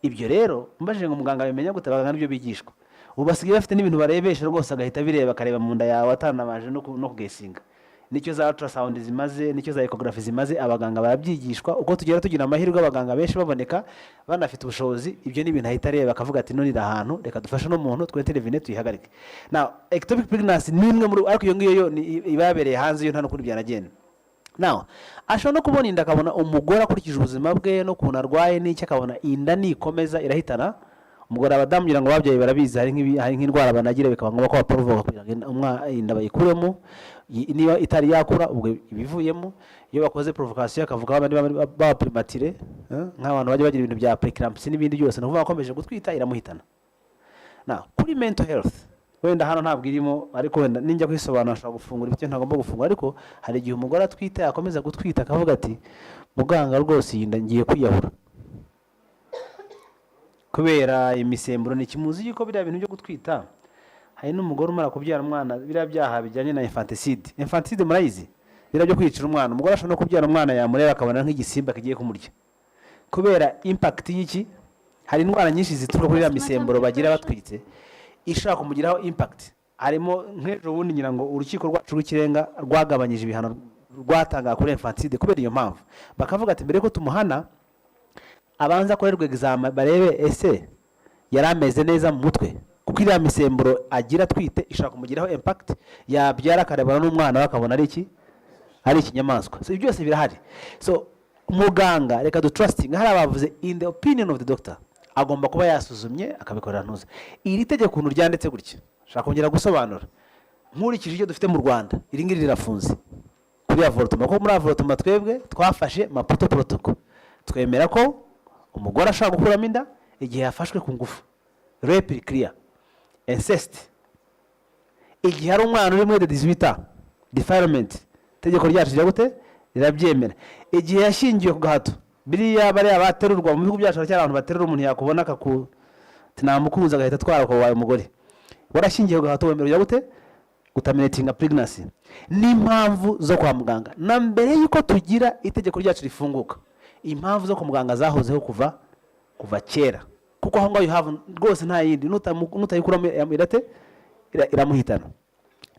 Ibyo rero mbajije ngo muganga bimenya gute, abaganga nibyo bigishwa. Ubu basigaye bafite n'ibintu barebesha rwose, agahita bireba, akareba mu nda yawe atanamaje no kugesinga. Nicyo za ultrasound zimaze, nicyo za ecography zimaze, abaganga barabyigishwa. Uko tugera tugira amahirwe abaganga benshi baboneka banafite ubushobozi, ibyo ni ibintu ahita areba akavuga ati none ahantu reka dufashe no muntu twe televine tuyihagarike. Now ectopic pregnancy ni imwe muri, ariko iyo ngiyo yo ibabereye hanze, yo nta n'ukundi byanagenda. Now ashobora no kubona inda, akabona umugore akurikije ubuzima bwe no kuntu arwaye n'icyo, akabona inda nikomeza irahitana umugore abadamu ngira ngo babyaye barabizi hari nk'indwara banagira bikaba ngombwa ko baprovoka kugira ngo inda bayikuremo niba itari yakura ubwo ibivuyemo iyo bakoze provocation akavuga abandi baba primatire nk'abantu bajya bagira ibintu bya preeclampsia n'ibindi byose no kuvuga akomeje gutwita iramuhitana. Na kuri mental health wenda hano ntabwo irimo ariko wenda ninjya kwisobanura ashobora gufungura ibyo ntagomba gufungura ariko hari igihe umugore atwita yakomeza gutwita akavuga ati muganga rwose iyi nda ngiye kwiyahura kubera imisemburo ni kimuzi yuko biriya bintu byo gutwita hari n'umugore umara kubyara umwana biriya byaha bijyanye na infanticide murayizi biriya byo kwicira umwana umugore ashobora no kubyara umwana yamureba akabona nk'igisimba kigiye kumurya kubera impact y'iki hari indwara nyinshi zituruka kuri iriya misemburo bagira batwitse ishaka kumugiraho impact harimo nk'ejo bundi ngira ngo urukiko rwacu rw'ikirenga rwagabanyije ibihano rwatanga kuri infanticide kubera iyo mpamvu bakavuga ati mbere ko tumuhana abanza akorerwa exam barebe ese yari ameze neza mu mutwe kuko iriya misemburo agira twite ishaka kumugiraho impact yabyara akarebana n'umwana we akabona ari iki ari ikinyamaswa so ibyo byose birahari so muganga reka dutrusting hari abavuze in the opinion of the doctor agomba kuba yasuzumye akabikorera ntuze iri tegeko ukuntu ryanditse gutya shaka kongera gusobanura nkurikije ibyo dufite mu Rwanda iri ngiri rirafunze kuri avortoma ko muri avortoma twebwe twafashe maputo protocol twemera ko umugore ashaka gukuramo inda igihe yafashwe ku ngufu rape clear incest igihe hari umwana uri muri 18 defilement tegeko ryacu rya gute rirabyemera igihe yashingiwe ku gahato biriya bari abaterurwa mu bihugu byacu cyane abantu baterura umuntu yakubona tinamukuza agahita twara ko wawe umugore warashingiye ku gahato wemera gute contaminating pregnancy n'impamvu zo kwa muganga na mbere yuko tugira itegeko ryacu rifunguka impamvu zo kwa muganga zahozeho kuva kera kuko aho ngaho have rwose nta yindi nutayikuramo irate iramuhitana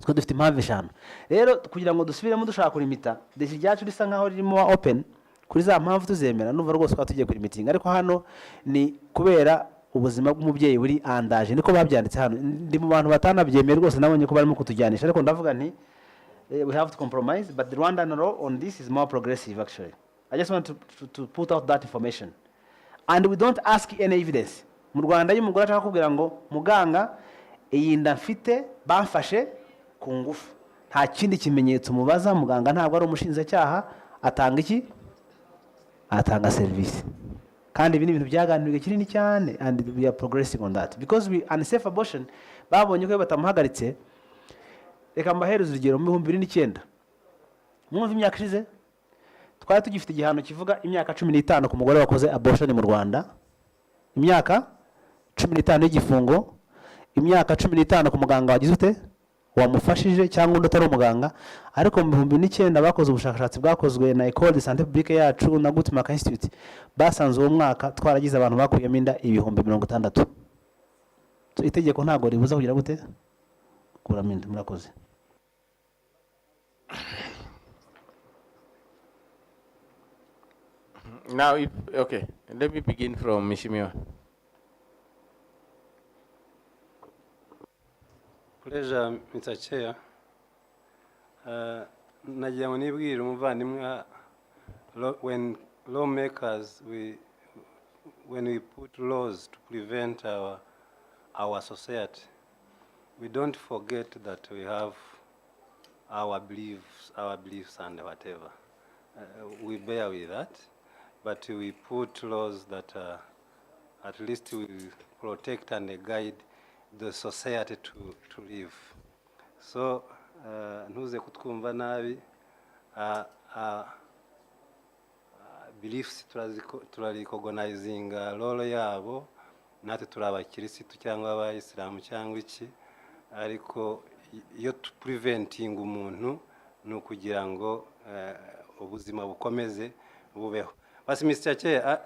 twe dufite impamvu eshanu rero kugira ngo dusubiremo dushaka kurimita deshi ryacu risa nkaho ririmo open kuri za mpamvu tuzemera numva rwose ko tugiye kuri meeting ariko hano ni kubera ubuzima bw'umubyeyi buri andaje niko babyanditse hano ndi mu bantu batanabyemeye rwose nabonye ko barimo kutujyanisha ariko ndavuga nti we have to compromise but the Rwandan law on this is more progressive actually. I just want to put out that information and we don't ask any evidence mu Rwanda iyo umugore ashaka kubwira ngo muganga iyi nda mfite bamfashe ku ngufu nta kindi kimenyetso mubaza muganga ntabwo ari umushinjacyaha atanga iki atanga service kandi ibi ni ibintu byaganiriwe kinini cyane and we are progressing on that because we unsafe abortion babonye ko batamuhagaritse reka mbahereza urugero mu 2009 mwumva imyaka ishize twari tugifite igihano kivuga imyaka 15 ku mugore wakoze abortion mu Rwanda imyaka 15 y'igifungo imyaka 15 ku muganga wagize ute wamufashije cyangwa undi atari umuganga ariko mu 2009 bakoze ubushakashatsi bwakozwe na École de Santé Publique yacu na Guttmacher Institute basanze uwo mwaka twaragize abantu bakuyemo inda 60,000 so itegeko ntago ribuza kugira gute kuramo inda murakoze. Now, okay, let me begin from Mishimiwa. Pleasure, Mr. Chair. Nagira ngo nibwire umuvandimwe when lawmakers when we put laws to prevent our society, we don't forget that we have our beliefs and whatever. We bear with that, but we put laws that at least will protect and guide the society to live. So, ntuze kutwumva nabi, beliefs turarikogonizing role yabo, natwe turi abakirisitu cyangwa abayisilamu cyangwa iki, ariko iyo tupreventing umuntu ni ukugira ngo ubuzima bukomeze bubeho. But Mr. Chair,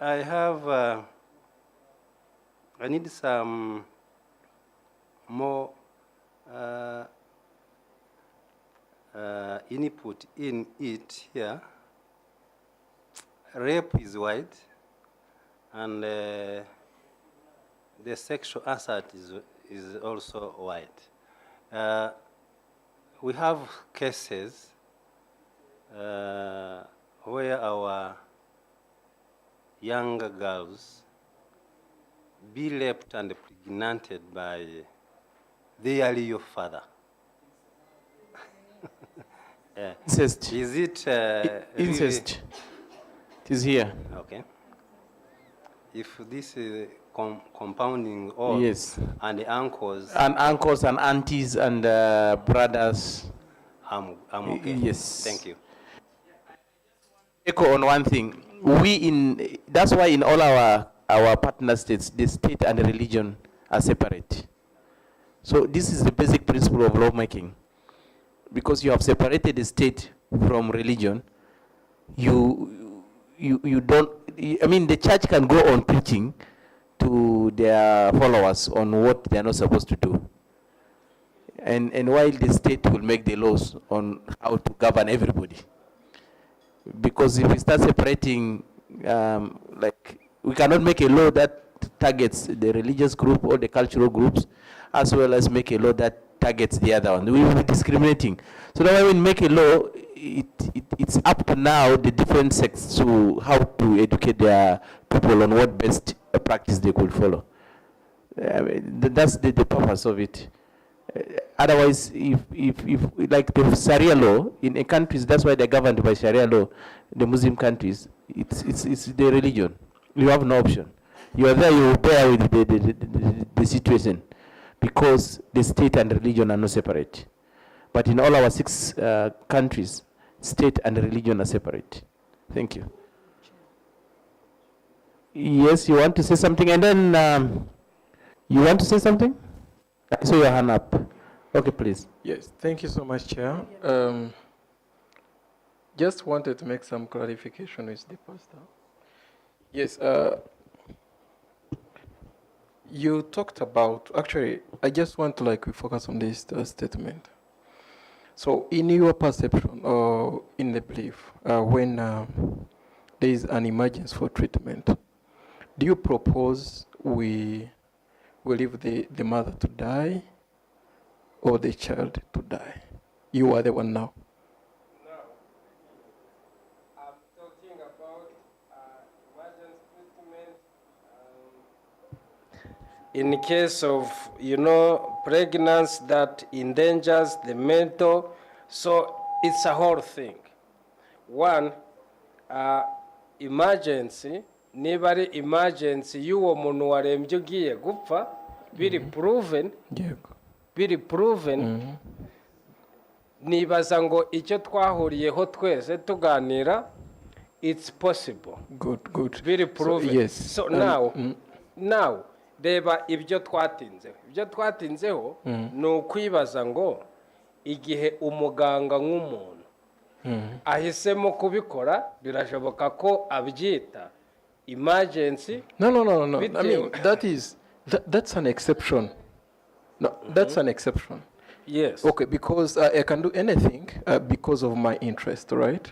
I need some more input in it here. Rape is wide, and the sexual assault is also wide. We have cases where our younger girls, be raped and pregnanted by their real father. Yeah. Incest. Is it Incest. It is here. Okay. If this is compounding all, Yes. and the uncles And uncles and aunties and brothers. I'm okay. Yes. Thank you. Echo on one thing. That's why in all our partner states, the state and the religion are separate. So this is the basic principle of lawmaking. Because you have separated the state from religion, you don't, I mean, the church can go on preaching to their followers on what they are not supposed to do. And while the state will make the laws on how to govern everybody. Because if we start separating, like, we cannot make a law that targets the religious group or the cultural groups, as well as make a law that targets the other one. We will be discriminating. So now when we make a law, it's up to now the different sects to how to educate their people on what best practice they could follow. That's the purpose of it. Otherwise, if like the Sharia law in a countries, that's why they're governed by Sharia law. The Muslim countries, it's the religion. You have no option. You are there. You bear with the situation, because the state and religion are not separate. But in all our 6 countries, state and religion are separate. Thank you. Yes, you want to say something, and then you want to say something? I saw your hand up. Okay, please. Yes, thank you so much, Chair. Just wanted to make some clarification with the pastor. Yes, you talked about, actually, I just want to focus on this statement. So in your perception or in the belief, when there is an emergency for treatment, do you propose we leave the mother to die or the child to die? You are the one now. No. I'm talking about emergency treatment in case of, pregnancy that endangers the mental. So it's a whole thing. One, emergency. Niba ari emergency y'uwo muntu warembye ugiye gupfa, biri proven, nibaza ngo icyo twahuriyeho twese tuganira, it's possible. Good. Biri proven. So, yes. So now reba ibyo twatinzeho ni ukwibaza ngo igihe umuganga nk'umuntu ahisemo kubikora, birashoboka ko abyita emergency. No. I mean, that's an exception. No, that's an exception. Yes. Okay, because I can do anything because of my interest, right?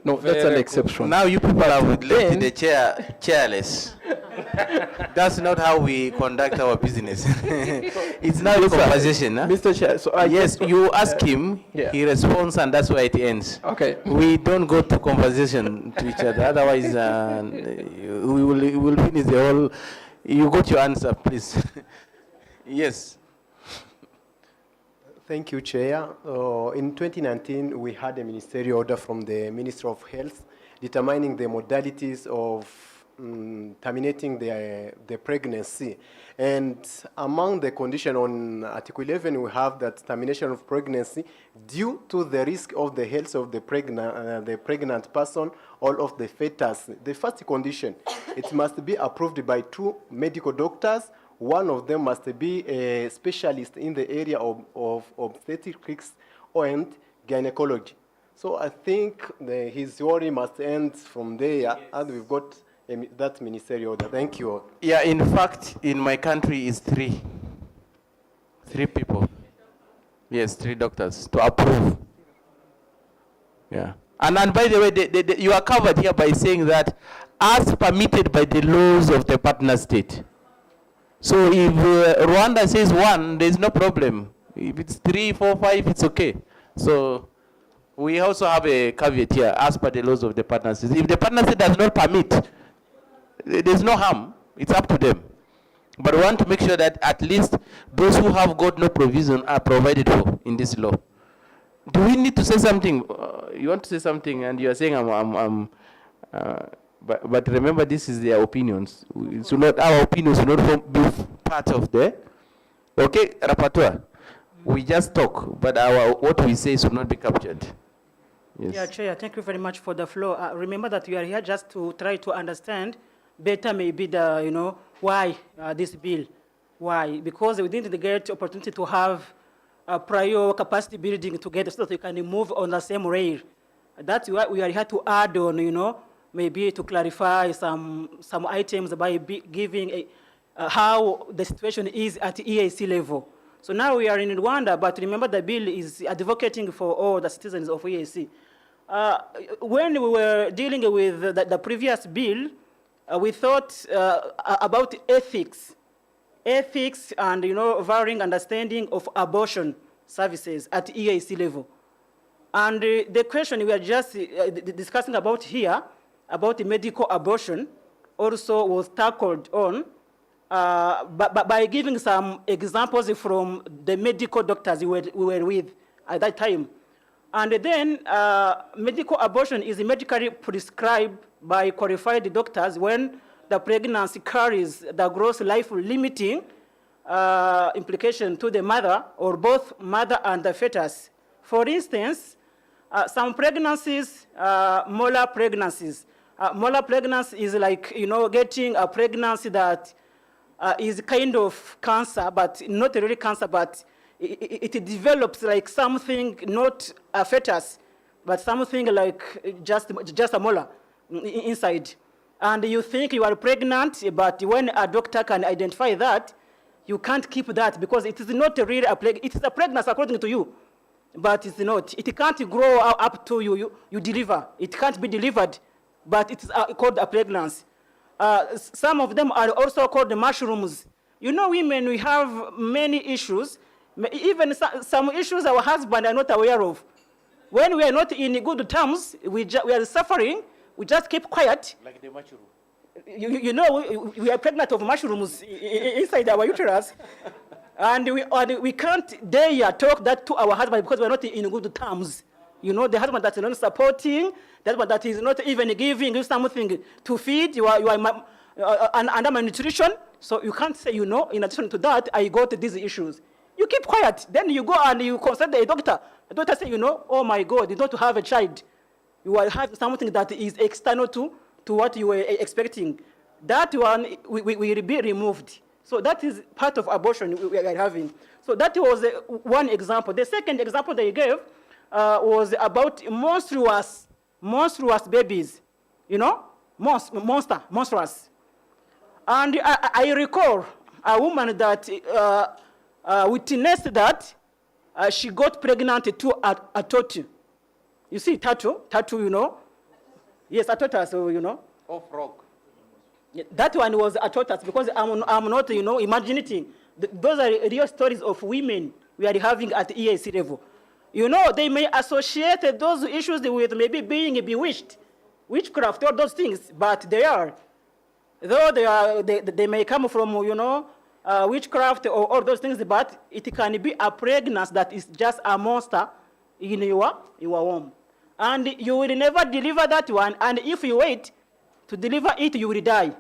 No, that's an exception. Now you people have left the chair chairless. That's not how we conduct our business. It's now a conversation. Huh? Mr. Chair, so yes, you ask him, he responds, and that's where it ends. Okay. We don't go to conversation to each other. Otherwise, we will finish the whole. You got your answer, please. Yes. Thank you, Chair. In 2019, we had a ministerial order from the Ministry of Health determining the modalities of terminating the pregnancy. And among the condition on Article 11, we have that termination of pregnancy due to the risk of the health of the pregnant person or of the fetus. The first condition, it must be approved by 2 medical doctors. One of them must be a specialist in the area of obstetrics and gynecology. So I think his worry must end from there, and we've got that ministerial order. Thank you. Yeah, in fact, in my country is 3 people. Yes, 3 doctors to approve. Yeah. And by the way, you are covered here by saying that as permitted by the laws of the partner state. So if Rwanda says 1, there is no problem. If it's 3, 4, 5, it's okay. So we also have a caveat here, as per the laws of the partner state. If the partner state does not permit, there's no harm. It's up to them. But we want to make sure that at least those who have got no provision are provided for in this law. Do we need to say something? You want to say something and you are saying but remember this is their opinions. So not our opinions will not be part of the, okay, rapporteur. We just talk, but what we say should not be captured. Yes. Yeah, Chair, thank you very much for the floor. Remember that we are here just to try to understand better maybe the, why this bill. Why? Because we didn't get opportunity to have prior capacity building together so that we can move on the same rail. That's why we are here to add on, maybe to clarify some items by giving how the situation is at EAC level. So now we are in Rwanda, but remember the bill is advocating for all the citizens of EAC. When we were dealing with the previous bill, we thought about ethics and varying understanding of abortion services at EAC level. And the question we are just discussing about here, about medical abortion, also was tackled on by giving some examples from the medical doctors we were with at that time. And then medical abortion is medically prescribed by qualified doctors when the pregnancy carries the gross life-limiting implication to the mother or both mother and the fetus. For instance, some pregnancies, molar pregnancies. Molar pregnancy is like, getting a pregnancy that is kind of cancer, but not really cancer, but it develops like something, not a fetus, but something like just a molar inside. And you think you are pregnant, but when a doctor can identify that, you can't keep that because it is not a real pregnancy. It is a pregnancy according to you, but it's not. It can't grow up to you deliver. It can't be delivered, but it's called a pregnancy. Some of them are also called the mushrooms. Women, we have many issues, even some issues our husbands are not aware of. When we are not in good terms, we are suffering, we just keep quiet. Like the mushroom. We are pregnant of mushrooms inside our uterus. And we can't dare talk that to our husband because we are not in good terms. The husband that is not supporting, the husband that is not even giving you something to feed, you are under malnutrition. So you can't say, in addition to that, I got these issues. You keep quiet. Then you go and you consult a doctor. The doctor says, oh my God, you don't have a child. You will have something that is external to what you were expecting. That one will be removed. So that is part of abortion we are having. So that was one example. The second example they gave was about monstrous babies, monstrous. And I recall a woman that witnessed that she got pregnant to a turtle. You see turtle, Yes, a tortoise, Or frog. That one was a tortoise because I'm not, imagining. Those are real stories of women we are having at EAC level. They may associate those issues with maybe being bewitched, witchcraft, all those things, but they are. Though they may come from, witchcraft or all those things, but it can be a pregnancy that is just a monster in your womb. And you will never deliver that one, and if you wait to deliver it, you will die.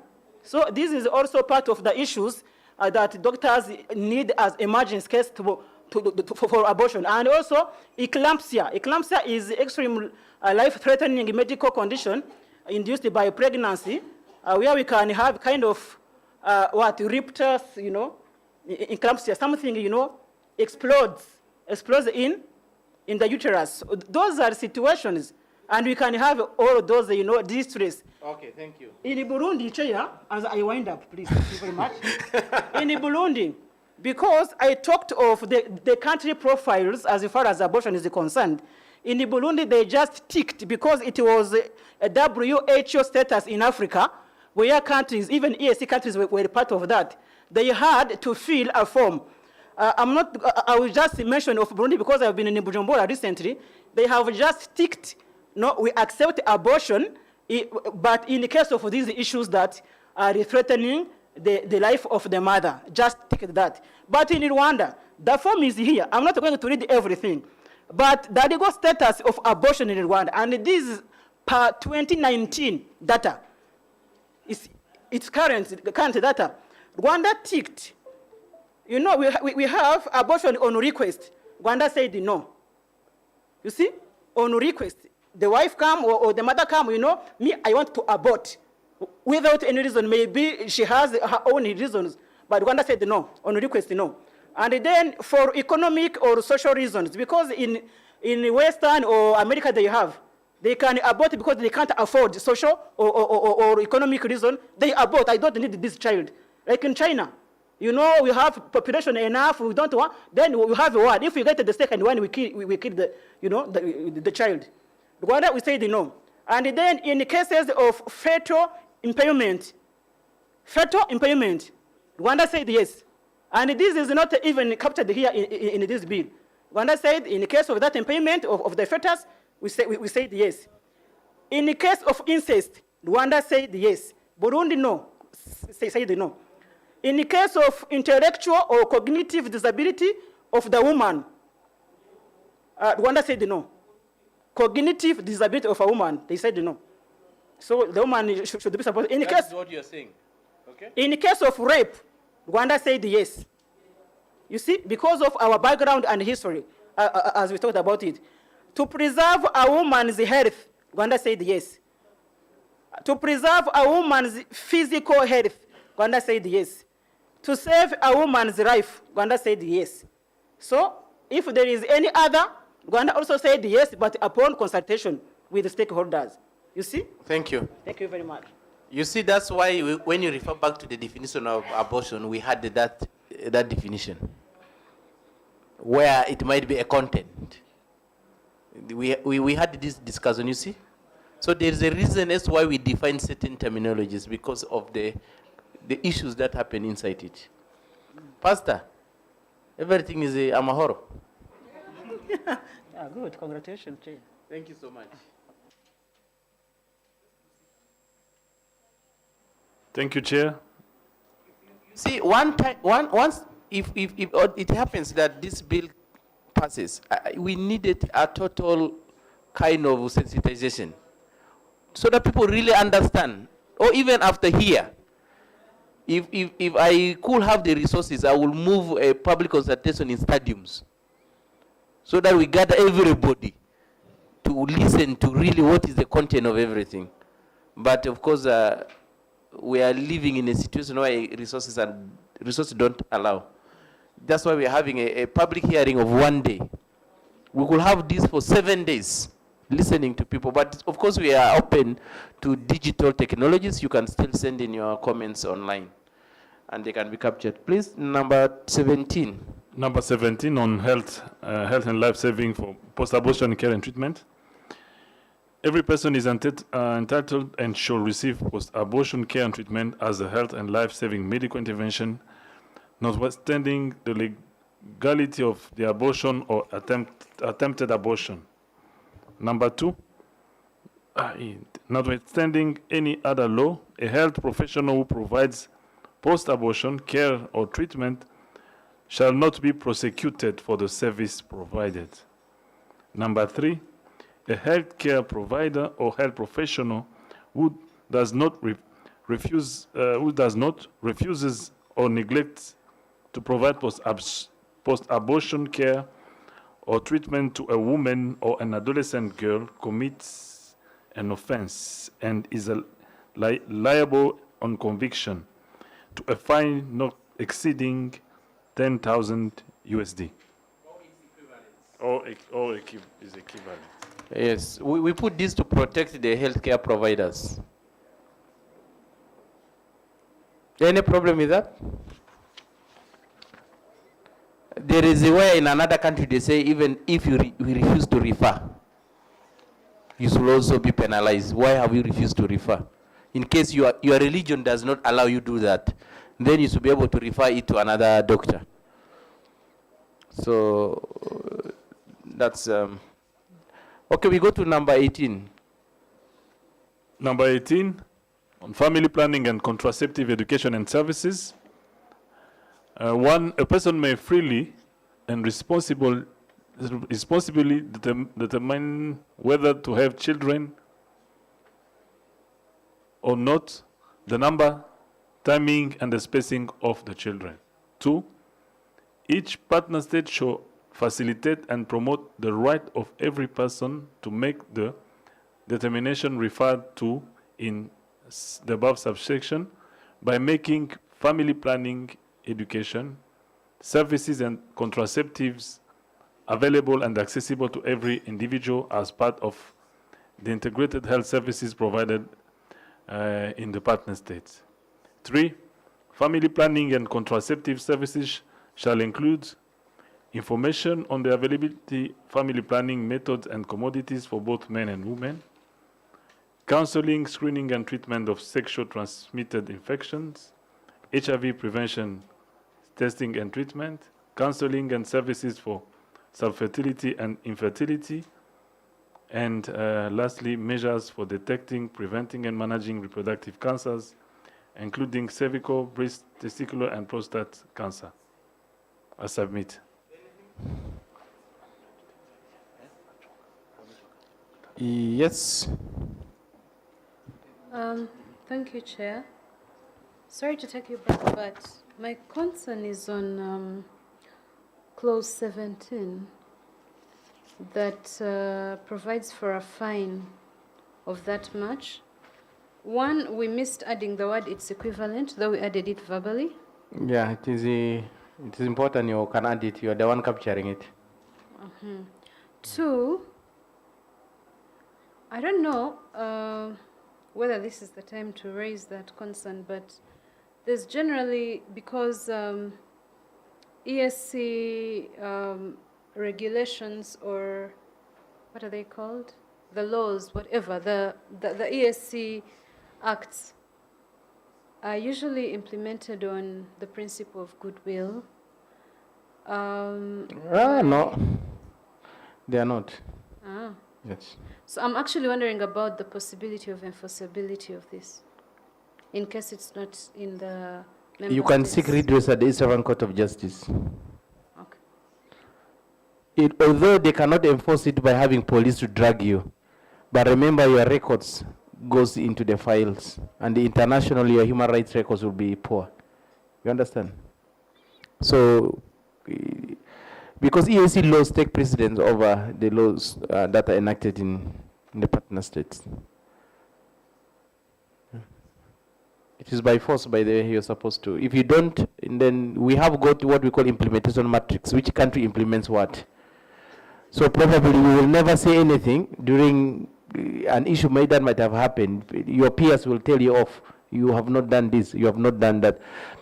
So this is also part of the issues that doctors need as emergency case for abortion. And also eclampsia. Eclampsia is extreme life-threatening medical condition induced by pregnancy, where we can have kind of ruptures, eclampsia, something, explodes in the uterus. Those are situations, and we can have all those, distress. Okay, thank you. In Burundi, Chair, as I wind up, please, thank you very much. In Burundi, because I talked of the country profiles as far as abortion is concerned, in Burundi, they just ticked because it was a WHO status in Africa, where countries, even EAC countries were part of that. They had to fill a form. I will just mention of Burundi because I've been in Bujumbura recently. They have just ticked, we accept abortion, but in the case of these issues that are threatening the life of the mother. Just take that. But in Rwanda, the form is here. I'm not going to read everything. But the legal status of abortion in Rwanda, and this is per 2019 data. It's current data. Rwanda ticked. You know, we have abortion on request. Rwanda said no. You see, on request. The wife come or the mother come, you know, me, I want to abort. Without any reason, maybe she has her own reasons. But Rwanda said no, on request, no. And then for economic or social reasons, because in Western or America they can abort because they can't afford social or economic reason. They abort. I don't need this child. Like in China, you know, we have population enough. We don't want. Then we have one. If we get the second one, we kill the, you know, the child. Rwanda, we say no. And then in cases of fetal impairment, Rwanda said yes. And this is not even captured here in this bill. Rwanda said in the case of that impairment of the fetus, we said yes. In the case of incest, Rwanda said yes. Burundi no, said no. In the case of intellectual or cognitive disability of the woman, Rwanda said no. Cognitive disability of a woman, they said no. So the woman should be supported. That's what you're saying. Okay. In the case of rape, Rwanda said yes. You see, because of our background and history, as we talked about it. To preserve a woman's health, Rwanda said yes. To preserve a woman's physical health, Rwanda said yes. To save a woman's life, Rwanda said yes. So, if there is any other, Rwanda also said yes, but upon consultation with the stakeholders. You see? Thank you. Thank you very much. You see, that's why when you refer back to the definition of abortion, we had that definition, where it might be a content. We had this discussion, you see? So there's a reason as to why we define certain terminologies, because of the issues that happen inside it. Pastor, everything is a amahoro. Yeah, good. Congratulations, Chair. Thank you so much. Thank you, Chair. See, once if it happens that this bill passes, we needed a total kind of sensitization, so that people really understand. Or even after here, if I could have the resources, I will move a public consultation in stadiums, so that we gather everybody to listen to really what is the content of everything. But of course, we are living in a situation where resources don't allow. That's why we are having a public hearing of 1 day. We could have this for 7 days, listening to people. But of course, we are open to digital technologies. You can still send in your comments online, and they can be captured. Please, number 17. Number 17 on health and life saving for post-abortion care and treatment. Every person is entitled and shall receive post-abortion care and treatment as a health and life-saving medical intervention, notwithstanding the legality of the abortion or attempted abortion. Number 2, notwithstanding any other law, a health professional who provides post-abortion care or treatment shall not be prosecuted for the service provided. Number 3, a healthcare provider or health professional who refuses or neglects to provide post-abortion care or treatment to a woman or an adolescent girl commits an offense and is liable on conviction to a fine not exceeding 10,000 USD. Or is equivalent. Yes, we put this to protect the healthcare providers. Any problem with that? There is a way in another country they say even if you refuse to refer, you should also be penalized. Why have you refused to refer? In case your religion does not allow you to do that, then you should be able to refer it to another doctor. So that's okay. We go to number 18. Number 18, On family planning and contraceptive education and services, a person may freely and responsibly determine whether to have children or not, the number, timing, and the spacing of the children. 2, each partner state shall facilitate and promote the right of every person to make the determination referred to in the above subsection by making family planning, education, services, and contraceptives available and accessible to every individual as part of the integrated health services provided in the partner states. 3, family planning and contraceptive services shall include information on the availability, family planning methods and commodities for both men and women, counseling, screening, and treatment of sexual transmitted infections, HIV prevention, testing and treatment, counseling and services for subfertility and infertility, and lastly, measures for detecting, preventing, and managing reproductive cancers, including cervical, breast, testicular, and prostate cancer. I submit. Yes. Thank you, Chair. Sorry to take you back, but my concern is on clause 17 that provides for a fine of that much. One, we missed adding the word its equivalent, though we added it verbally. Yeah, it is important you can add it. You're the one capturing it. 2, I don't know whether this is the time to raise that concern, but there's generally, because EAC regulations, or what are they called? The laws, whatever, the EAC acts are usually implemented on the principle of goodwill. No, they are not. Yes. So I'm actually wondering about the possibility of enforceability of this, in case it's not in the member You can states. seek redress at the East African Court of Justice. Although they cannot enforce it by having police to drag you, but remember your records goes into the files, and internationally your human rights records will be poor. You understand? So, because EAC laws take precedence over the laws that are enacted in the partner states. It is by force, by the way you're supposed to. If you don't, then we have got what we call implementation matrix, which country implements what. So probably we will never say anything during an issue that might have happened. Your peers will tell you off, you have not done this, you have not done that.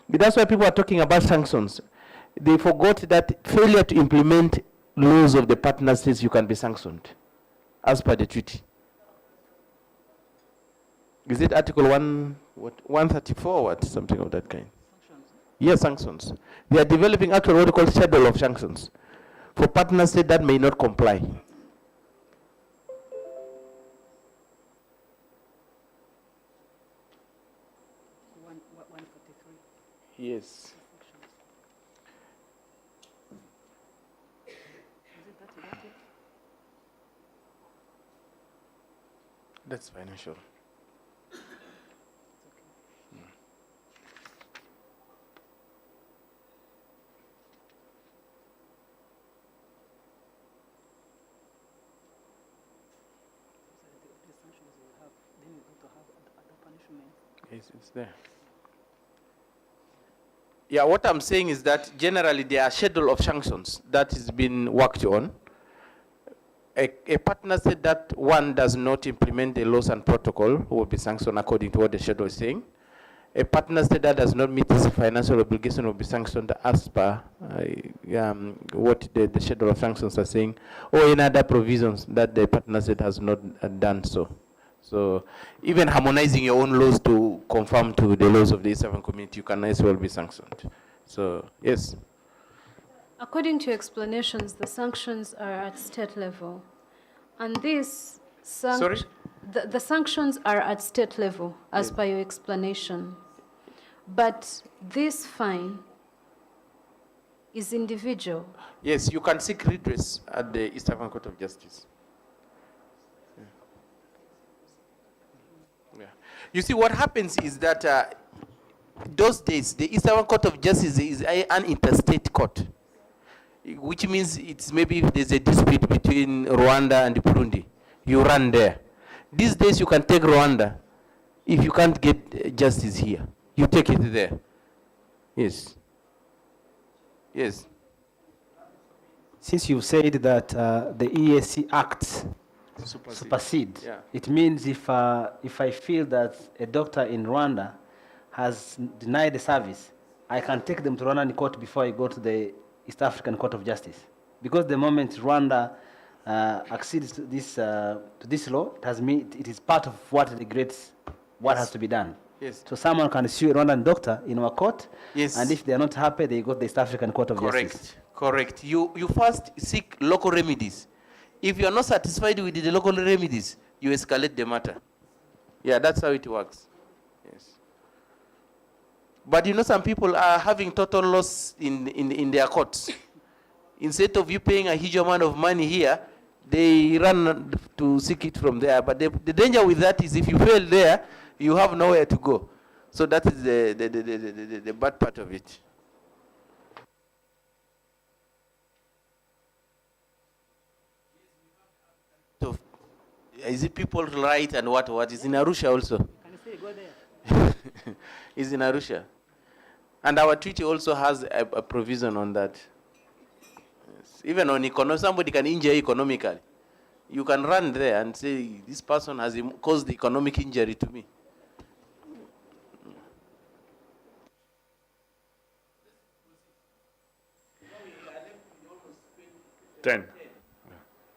But that's why people are talking about sanctions. They forgot that failure to implement laws of the partner states, you can be sanctioned as per the treaty. Is it Article 134 or what, something of that kind? Yes, sanctions. They are developing actually what we call schedule of sanctions for partner states that may not comply. Yes. That's financial. Yes, it's there. Yeah, what I'm saying is that generally there are schedule of sanctions that is being worked on. A partner said that one does not implement the laws and protocol will be sanctioned according to what the schedule is saying. A partner state that does not meet its financial obligation will be sanctioned as per what the schedule of sanctions are saying, or in other provisions that the partner state has not done so. So even harmonizing your own laws to conform to the laws of the East African Community, you can as well be sanctioned. So, yes. According to your explanations, the sanctions are at state level. And this The sanctions are at state level, as per your explanation. But this fine is individual. Yes, you can seek redress at the East African Court of Justice. Yeah. You see, what happens is that those days, the East African Court of Justice is an interstate court, which means it's maybe if there's a dispute between Rwanda and Burundi, you run there. These days you can take Rwanda. If you can't get justice here, you take it there. Yes. Yes. Since you've said that the EAC Act supersede, Yeah. it means if I feel that a doctor in Rwanda has denied the service, I can take them to Rwandan court before I go to the East African Court of Justice. Because the moment Rwanda accedes to this law, it is part of what regulates what has to be done. Yes. So someone can sue a Rwandan doctor in our court, Yes. and if they are not happy, they go to the East African Court of Correct. Justice. Correct. You first seek local remedies. If you are not satisfied with the local remedies, you escalate the matter. Yeah, that's how it works. Yes. But you know, some people are having total loss in their courts. Instead of you paying a huge amount of money here, they run to seek it from there. But the danger with that is if you fail there, you have nowhere to go. So that is the bad part of it. So, is it people right and what is in Arusha also? Can you say go there? It's in Arusha. And our treaty also has a provision on that. Yes. Even on somebody can injure economically. You can run there and say, this person has caused economic injury to me. Ten.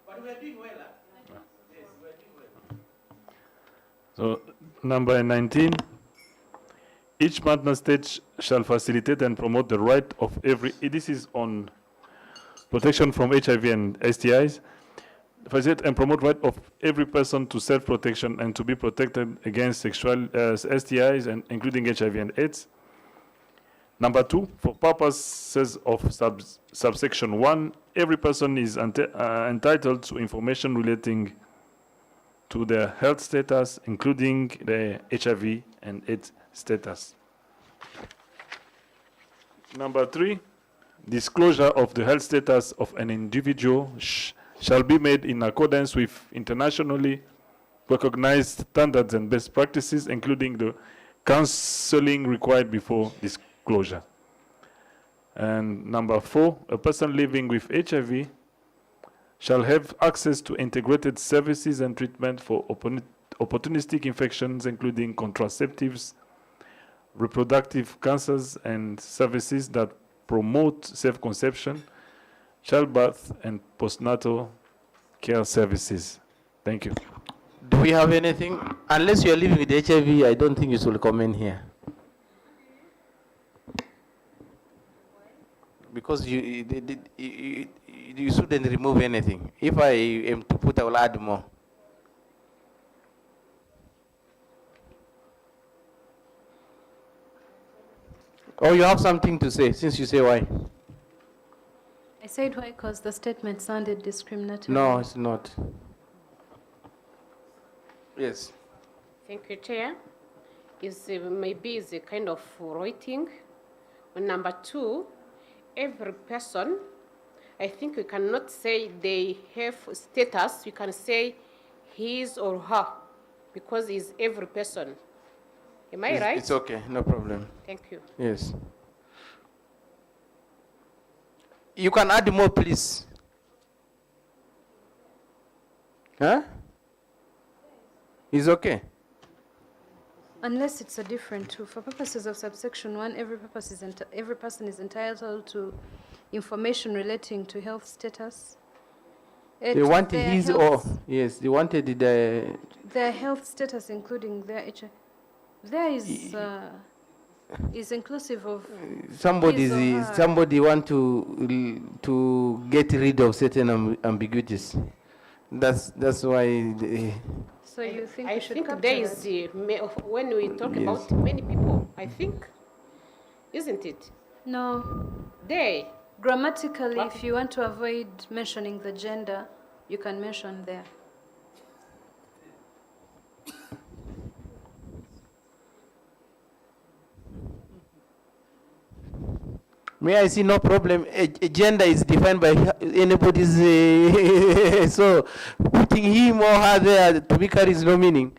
But we are doing well. So, number 19, each partner state shall facilitate and promote the right of this is on protection from HIV and STIs, facilitate and promote right of every person to self-protection and to be protected against sexual STIs, and including HIV and AIDS. Number 2, for purposes of subsection 1, every person is entitled to information relating to their health status, including the HIV and AIDS status. Number 3, disclosure of the health status of an individual shall be made in accordance with internationally recognized standards and best practices, including the counseling required before disclosure. And number 4, a person living with HIV shall have access to integrated services and treatment for opportunistic infections, including contraceptives, reproductive cancers, and services that promote safe conception, childbirth, and postnatal care services. Thank you. Do we have anything? Unless you are living with HIV, I don't think you should comment here. Because you shouldn't remove anything. If I am to put, I will add more. Oh, you have something to say, since you say why. I said why because the statement sounded discriminatory. No, it's not. Yes. Thank you, Chair. Maybe it's a kind of writing. On number 2, every person, I think we cannot say they have status, we can say his or her, because it's every person. Am I right? It's okay, no problem. Thank you. Yes. You can add more, please. Huh? It's okay. Unless it's a different two. For purposes of subsection 1, every person is entitled to information relating to health status. They wanted his or, yes, they wanted their health status, including their HIV. There is inclusive of somebody want to get rid of certain ambiguities. That's why So you think I we should think capture there is, that? when we talk Yes. about many people, I think, isn't it? No. They. Grammatically, if you want to avoid mentioning the gender, you can mention there. May I see no problem? Gender is defined by anybody's. So putting him or her there to me carries no meaning.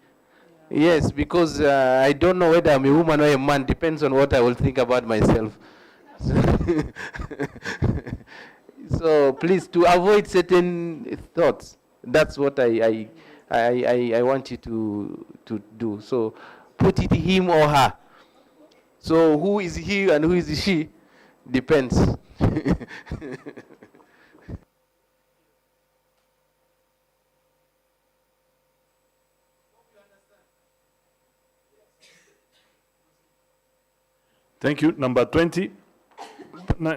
Yes, because I don't know whether I'm a woman or a man. Depends on what I will think about myself. So please, to avoid certain thoughts, that's what I want you to do. So put it him or her. So who is he and who is she? Depends. Thank you. Number 20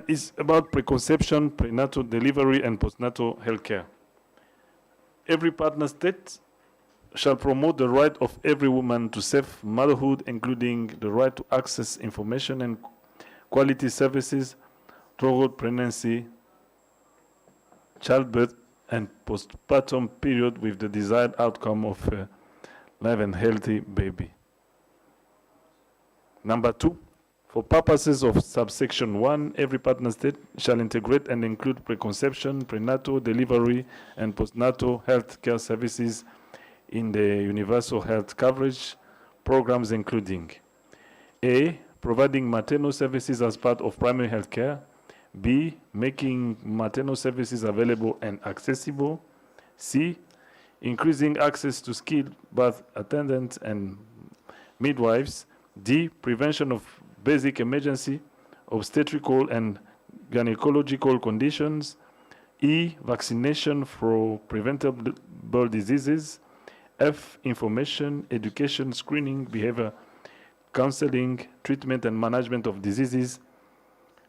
is about preconception, prenatal delivery, and postnatal healthcare. Every partner state shall promote the right of every woman to safe motherhood, including the right to access information and quality services throughout pregnancy, childbirth, and postpartum period with the desired outcome of a live and healthy baby. Number 2, for purposes of subsection 1, every partner state shall integrate and include preconception, prenatal delivery, and postnatal health care services in the universal health coverage programs, including A, providing maternal services as part of primary health care, B, making maternal services available and accessible, C, increasing access to skilled birth attendants and midwives, D, prevention of basic emergency obstetrical and gynecological conditions, E, vaccination for preventable diseases, F, information, education, screening, behavior, counseling, treatment and management of diseases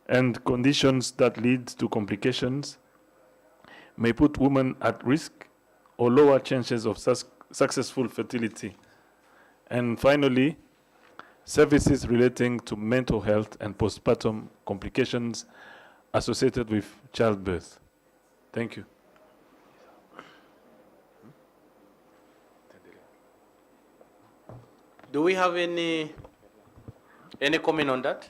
and conditions that lead to complications may put women at risk or lower chances of successful fertility. And finally, services relating to mental health and postpartum complications associated with childbirth. Thank you. Do we have any comment on that?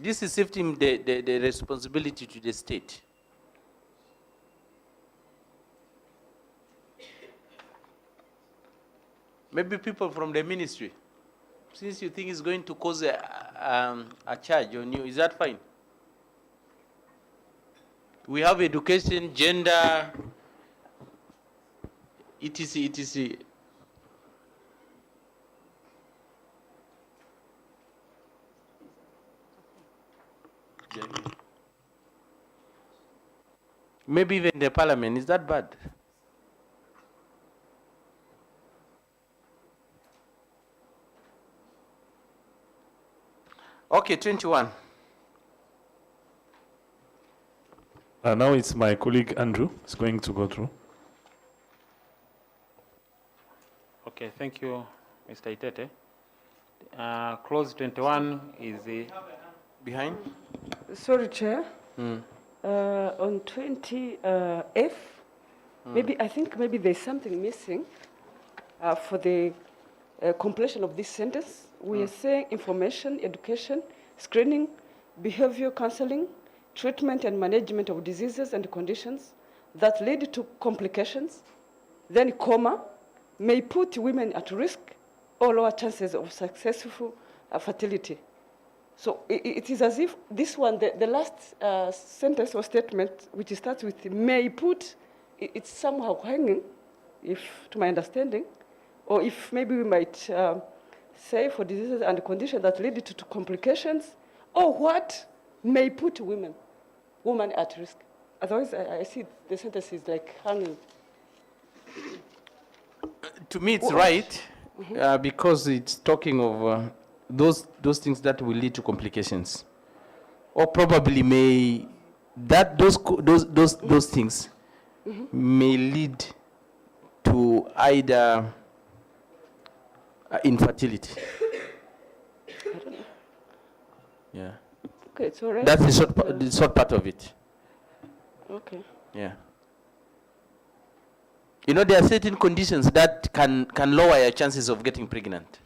This is shifting the responsibility to the state. Maybe people from the ministry, since you think it's going to cause a charge on you, is that fine? We have education, gender, etc., etc. Maybe even the parliament, is that bad? Okay, 21. Now it's my colleague Andrew is going to go through. Okay, thank you, Mr. Itete. Clause 21 is behind. Sorry, Chair. On 20F, I think maybe there's something missing for the completion of this sentence. We are saying information, education, screening, behavioral counseling, treatment and management of diseases and conditions that lead to complications, then comma, may put women at risk or lower chances of successful fertility. So it is as if this one, the last sentence or statement, which starts with may put, it's somehow hanging, if to my understanding, or if maybe we might say for diseases and conditions that lead to complications, or what may put women at risk. Otherwise, I see the sentence is like hanging. To me, it's right, because it's talking of those things that will lead to complications, or probably may those things may lead to either infertility. Yeah. Okay, it's all right. That's the short part of it. Okay. Yeah. You know, there are certain conditions that can lower your chances of getting pregnant.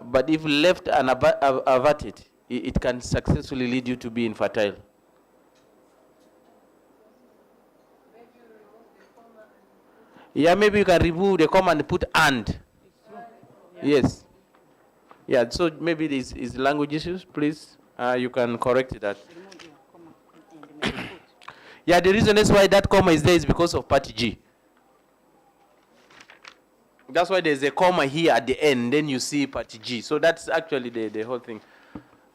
But if left unaverted, it can successfully lead you to be infertile. Yeah, maybe you can remove the comma and put and. Yes. Yeah, so maybe this is language issues, please. You can correct that. Yeah, the reason is why that comma is there is because of part G. That's why there's a comma here at the end, then you see part G. So that's actually the whole thing.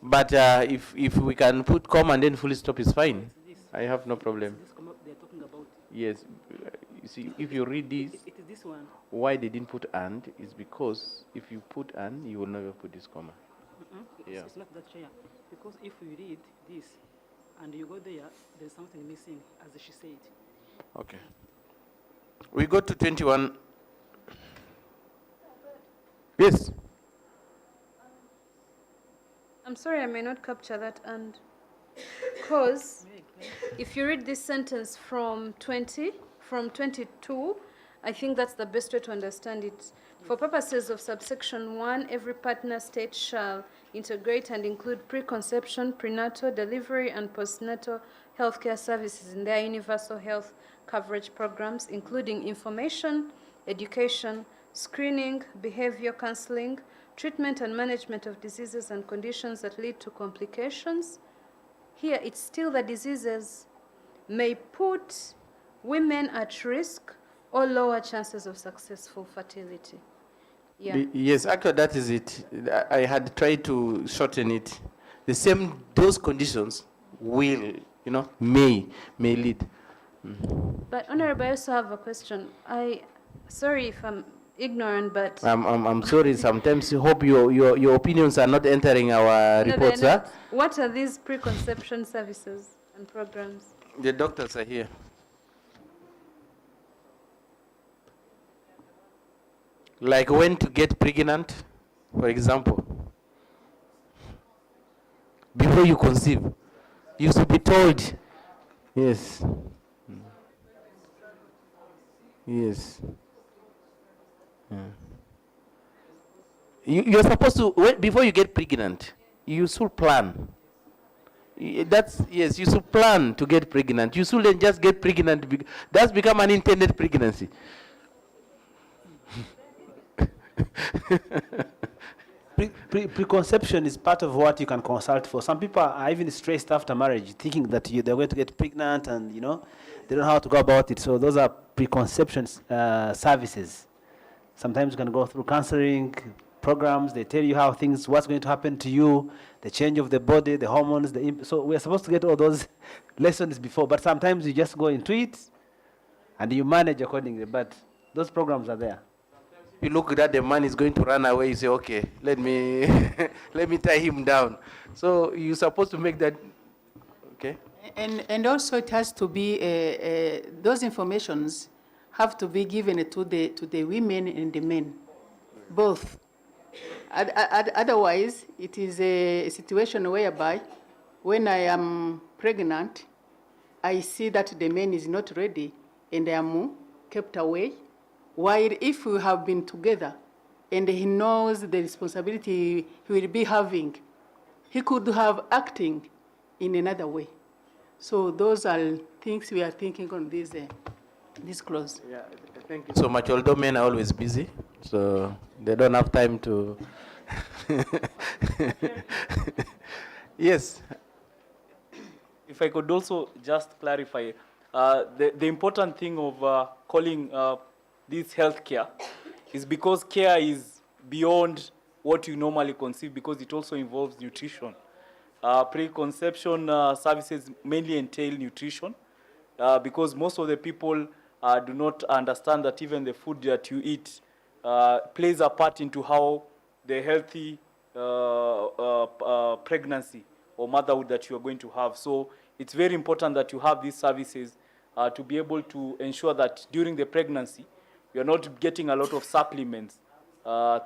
But if we can put comma and then full stop is fine. I have no problem. Yes. You see, if you read this, It is this one. why they didn't put and is because if you put and, you will never put this comma. Yeah. It's not that chair. Because if you read this and you go there, there's something missing, as she said. Okay. We go to 21. Yes. I'm sorry, I may not capture that and. Because if you read this sentence from 22, I think that's the best way to understand it. For purposes of subsection 1, every partner state shall integrate and include preconception, prenatal, delivery, and postnatal healthcare services in their universal health coverage programs, including information, education, screening, behavior counseling, treatment and management of diseases and conditions that lead to complications. Here, it's still the diseases may put women at risk or lower chances of successful fertility. Yeah. Yes, actually that is it. I had tried to shorten it. The same, those conditions will, may lead. But Honorable, I also have a question. Sorry if I'm ignorant, but I'm sorry. Sometimes I hope your opinions are not entering our no, reports. they're not. What are these preconception services and programs? The doctors are here. Like when to get pregnant, for example. Before you conceive, you should be told. Yes. Yes. Yeah. You're supposed to, before you get pregnant, you should plan. Yes, you should plan to get pregnant. You shouldn't just get pregnant. That's become an intended pregnancy. Preconception is part of what you can consult for. Some people are even stressed after marriage, thinking that they're going to get pregnant and, they don't know how to go about it. So those are preconception services. Sometimes you can go through counseling programs. They tell you what's going to happen to you, the change of the body, the hormones. So we're supposed to get all those lessons before, but sometimes you just go into it and you manage accordingly. But those programs are there. You look that the man is going to run away, you say, okay, let me let me tie him down. So you're supposed to make that, okay? And also it has to be, those informations have to be given to the women and the men, both. Otherwise, it is a situation whereby when I am pregnant, I see that the man is not ready and I am kept away. While if we have been together and he knows the responsibility he will be having, he could have acting in another way. So those are things we are thinking on this clause. Yeah, thank you so much. Although men are always busy, so they don't have time to. Yes. If I could also just clarify, the important thing of calling this healthcare is because care is beyond what you normally conceive, because it also involves nutrition. Preconception services mainly entail nutrition, because most of the people do not understand that even the food that you eat plays a part into how the healthy pregnancy or motherhood that you are going to have. So it's very important that you have these services to be able to ensure that during the pregnancy, you're not getting a lot of supplements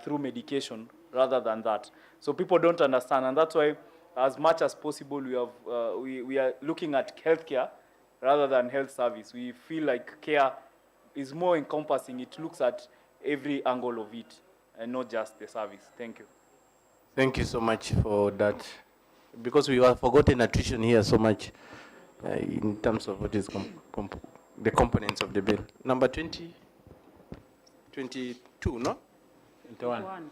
through medication rather than that. So people don't understand, and that's why as much as possible we are looking at healthcare rather than health service. We feel like care is more encompassing. It looks at every angle of it and not just the service. Thank you. Thank you so much for that. Because we have forgotten nutrition here so much in terms of what is the components of the bill. Number 20, 22, no? 21.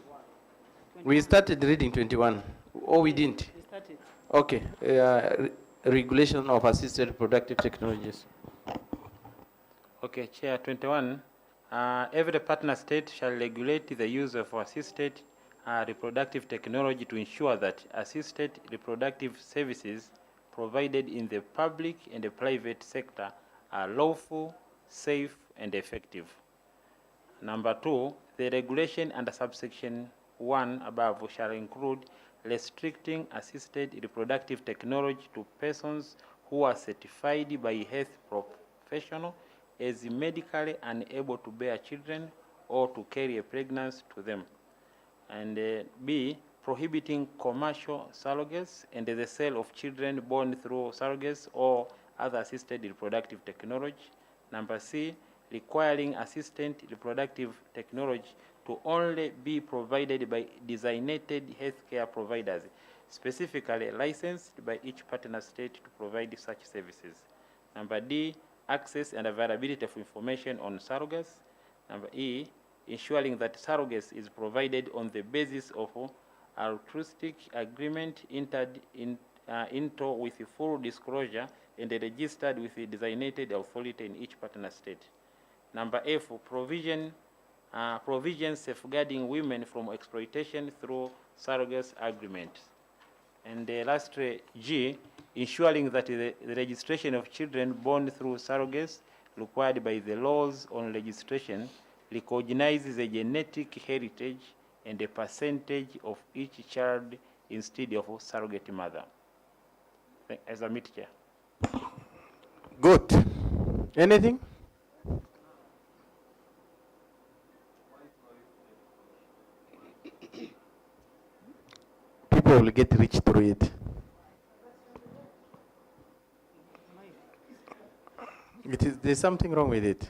We started reading 21. Oh, we didn't? We started. Okay. Regulation of assisted reproductive technologies. Okay, Chair, 21. Every partner state shall regulate the use of assisted reproductive technology to ensure that assisted reproductive services provided in the public and the private sector are lawful, safe, and effective. Number 2, the regulation under subsection 1 above shall include restricting assisted reproductive technology to persons who are certified by a health professional as medically unable to bear children or to carry a pregnancy to them. And B, prohibiting commercial surrogates and the sale of children born through surrogates or other assisted reproductive technology. Number C, requiring assisted reproductive technology to only be provided by designated healthcare providers, specifically licensed by each partner state to provide such services. Number D, access and availability of information on surrogates. Number E, ensuring that surrogates is provided on the basis of altruistic agreement entered into with full disclosure and registered with the designated authority in each partner state. Number F, provisions safeguarding women from exploitation through surrogates agreements. And lastly, G, ensuring that the registration of children born through surrogates required by the laws on registration recognizes the genetic heritage and the percentage of each child instead of surrogate mother. As a Chair. Good. Anything? People will get rich through it. There's something wrong with it.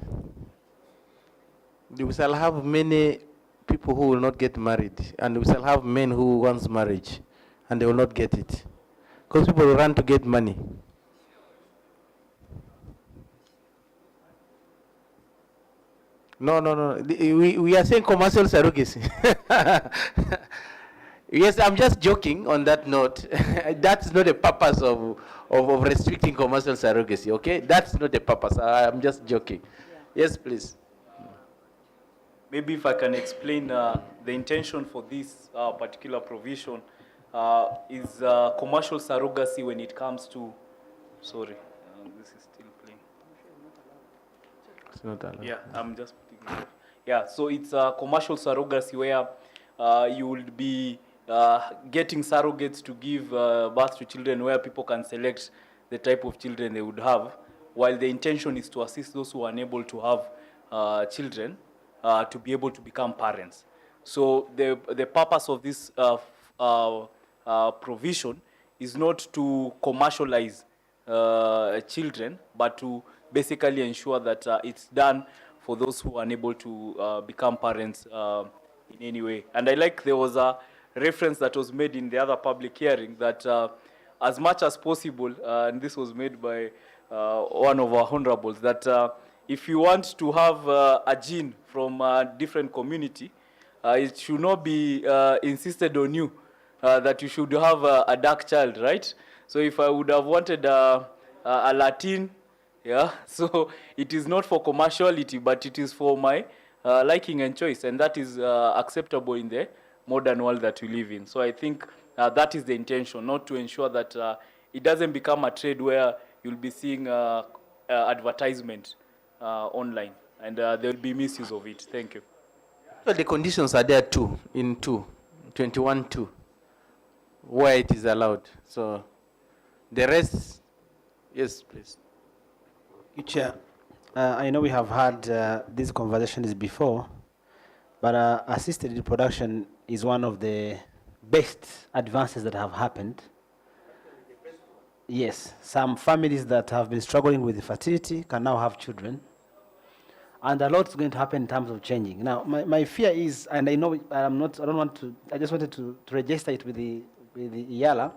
We shall have many people who will not get married, and we shall have men who want marriage, and they will not get it. Because people will run to get money. No. We are saying commercial surrogacy. Yes, I'm just joking on that note. That's not the purpose of restricting commercial surrogacy, okay? That's not the purpose. I'm just joking. Yeah. Yes, please. Maybe if I can explain the intention for this particular provision is commercial surrogacy when it comes to, sorry, this is still playing. It's not allowed. Yeah, I'm just putting it. Yeah, so it's commercial surrogacy where you will be getting surrogates to give birth to children where people can select the type of children they would have, while the intention is to assist those who are unable to have children to be able to become parents. So the purpose of this provision is not to commercialize children, but to basically ensure that it's done for those who are unable to become parents in any way. And I like there was a reference that was made in the other public hearing that as much as possible, and this was made by one of our honorables, that if you want to have a gene from a different community, it should not be insisted on you that you should have a dark child, right? So if I would have wanted a Latin, yeah, so it is not for commerciality, but it is for my liking and choice, and that is acceptable in the modern world that we live in. So I think that is the intention, not to ensure that it doesn't become a trade where you'll be seeing advertisement online, and there will be misuse of it. Thank you. So the conditions are there too, in 21(2), where it is allowed. So the rest, yes, please. Chair, I know we have had these conversations before, but assisted reproduction is one of the best advances that have happened. Yes, some families that have been struggling with infertility can now have children. And a lot is going to happen in terms of changing. Now, my fear is, and I know I don't want to, I just wanted to register it with the IALA.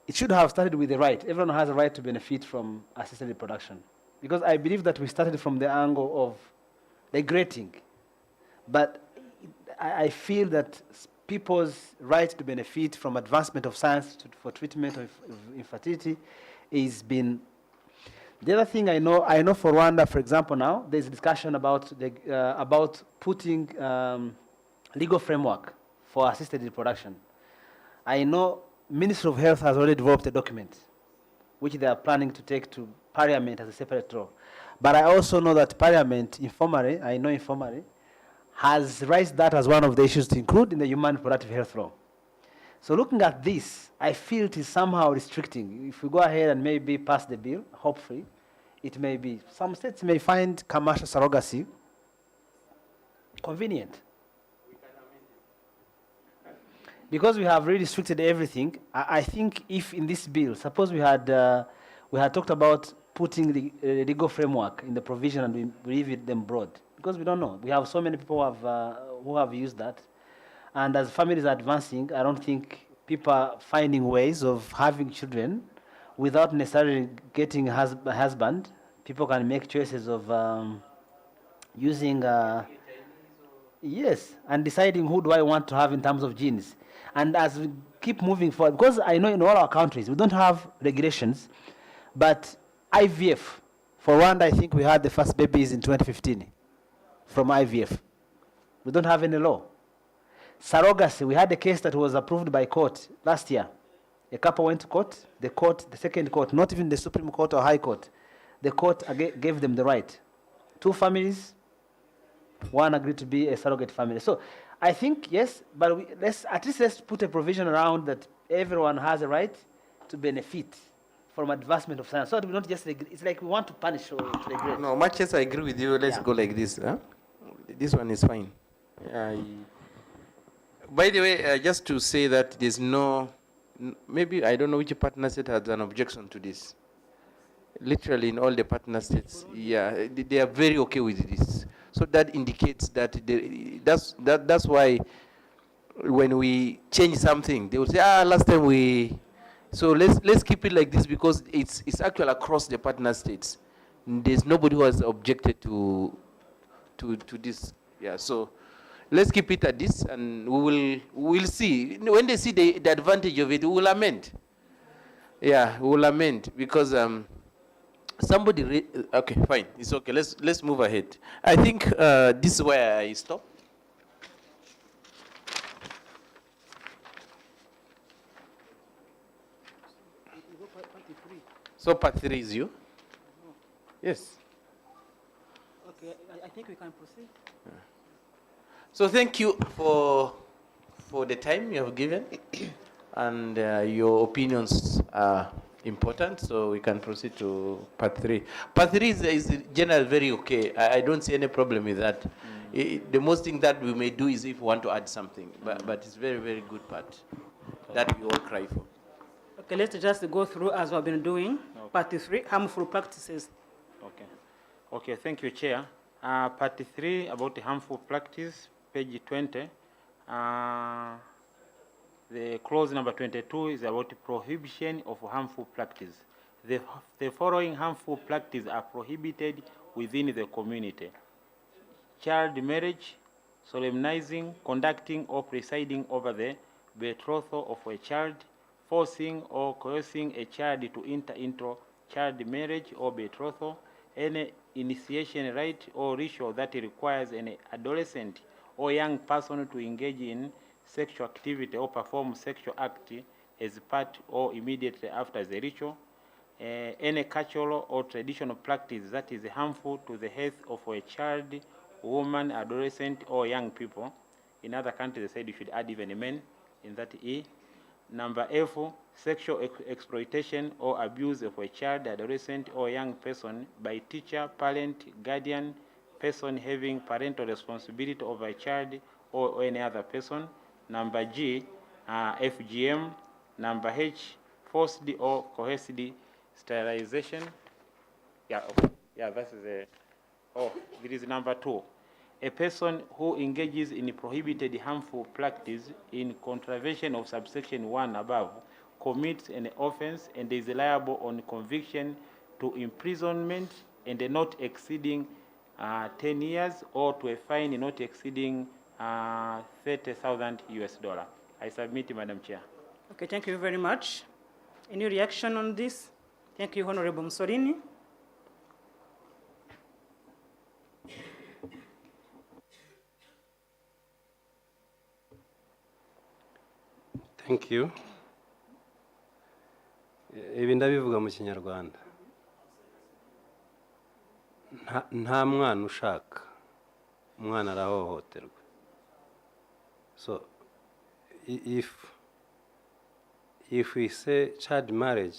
It should have started with the right. Everyone has a right to benefit from assisted reproduction. Because I believe that we started from the angle of regretting. But I feel that people's right to benefit from advancement of science for treatment of infertility is been. The other thing I know for Rwanda, for example, now there's a discussion about putting legal framework for assisted reproduction. I know Ministry of Health has already developed a document, which they are planning to take to Parliament as a separate law. But I also know that Parliament, informally, has raised that as one of the issues to include in the human reproductive health law. So looking at this, I feel it is somehow restricting. If we go ahead and maybe pass the bill, hopefully, it may be. Some states may find commercial surrogacy convenient. Because we have really restricted everything, I think if in this bill, suppose we had talked about putting the legal framework in the provision and we leave them broad, because we don't know. We have so many people who have used that. And as families are advancing, I don't think people are finding ways of having children without necessarily getting a husband. People can make choices of using, yes, and deciding who do I want to have in terms of genes. And as we keep moving forward, because I know in all our countries, we don't have regulations, but IVF, for Rwanda, I think we had the first babies in 2015 from IVF. We don't have any law. Surrogacy, we had a case that was approved by court last year. A couple went to court, the second court, not even the Supreme Court or High Court. The court gave them the right. 2 families, 1 agreed to be a surrogate family. So I think, yes, but let's put a provision around that everyone has a right to benefit from advancement of science. So we don't just, it's like we want to punish or to regret. No, much as I agree with you, let's go like this. Huh? This one is fine. By the way, just to say that there's maybe I don't know which partner state has an objection to this. Literally in all the partner states, yeah, they are very okay with this. So that indicates that that's why when we change something, they will say, last time we. So let's keep it like this because it's actually across the partner states. There's nobody who has objected to this. Yeah, so let's keep it at this, and we'll see. When they see the advantage of it, we will amend. Yeah, we will amend because somebody. Okay, fine. It's okay. Let's move ahead. I think this is where I stop. So part 3 is you? Yes. Okay, I think we can proceed. So thank you for the time you have given, and your opinions are important. So we can proceed to part 3. Part 3 is generally very okay. I don't see any problem with that. The most thing that we may do is if we want to add something, but it's very, very good part that we all cry for. Okay, let's just go through as we've been doing. Okay. Part 3, harmful practices. Okay, thank you, Chair. Part 3 about the harmful practice, page 20. The clause number 22 is about the prohibition of harmful practice. The following harmful practices are prohibited within the community: child marriage, solemnizing, conducting, or presiding over the betrothal of a child, forcing or coercing a child to enter into child marriage or betrothal, any initiation rite or ritual that requires an adolescent or young person to engage in sexual activity or perform sexual act as part or immediately after the ritual, any cultural or traditional practice that is harmful to the health of a child, woman, adolescent, or young people. In other countries, they said you should add even men in that E. Number F, sexual exploitation or abuse of a child, adolescent, or young person by teacher, parent, guardian, person having parental responsibility over a child or any other person. Number G, FGM. Number H, forced or coerced sterilization. Yeah, that is a. Oh, there is number 2. A person who engages in prohibited harmful practice in contravention of subsection 1 above commits an offense and is liable on conviction to imprisonment and not exceeding 10 years or to a fine not exceeding $30,000 US. I submit, Madam Chair. Okay, thank you very much. Any reaction on this? Thank you, Honorable Mussolini. Thank you. Ibi ndabivuga mu Kinyarwanda. Nta mwana ushaka. Umwana arahohoterwa. So if we say child marriage,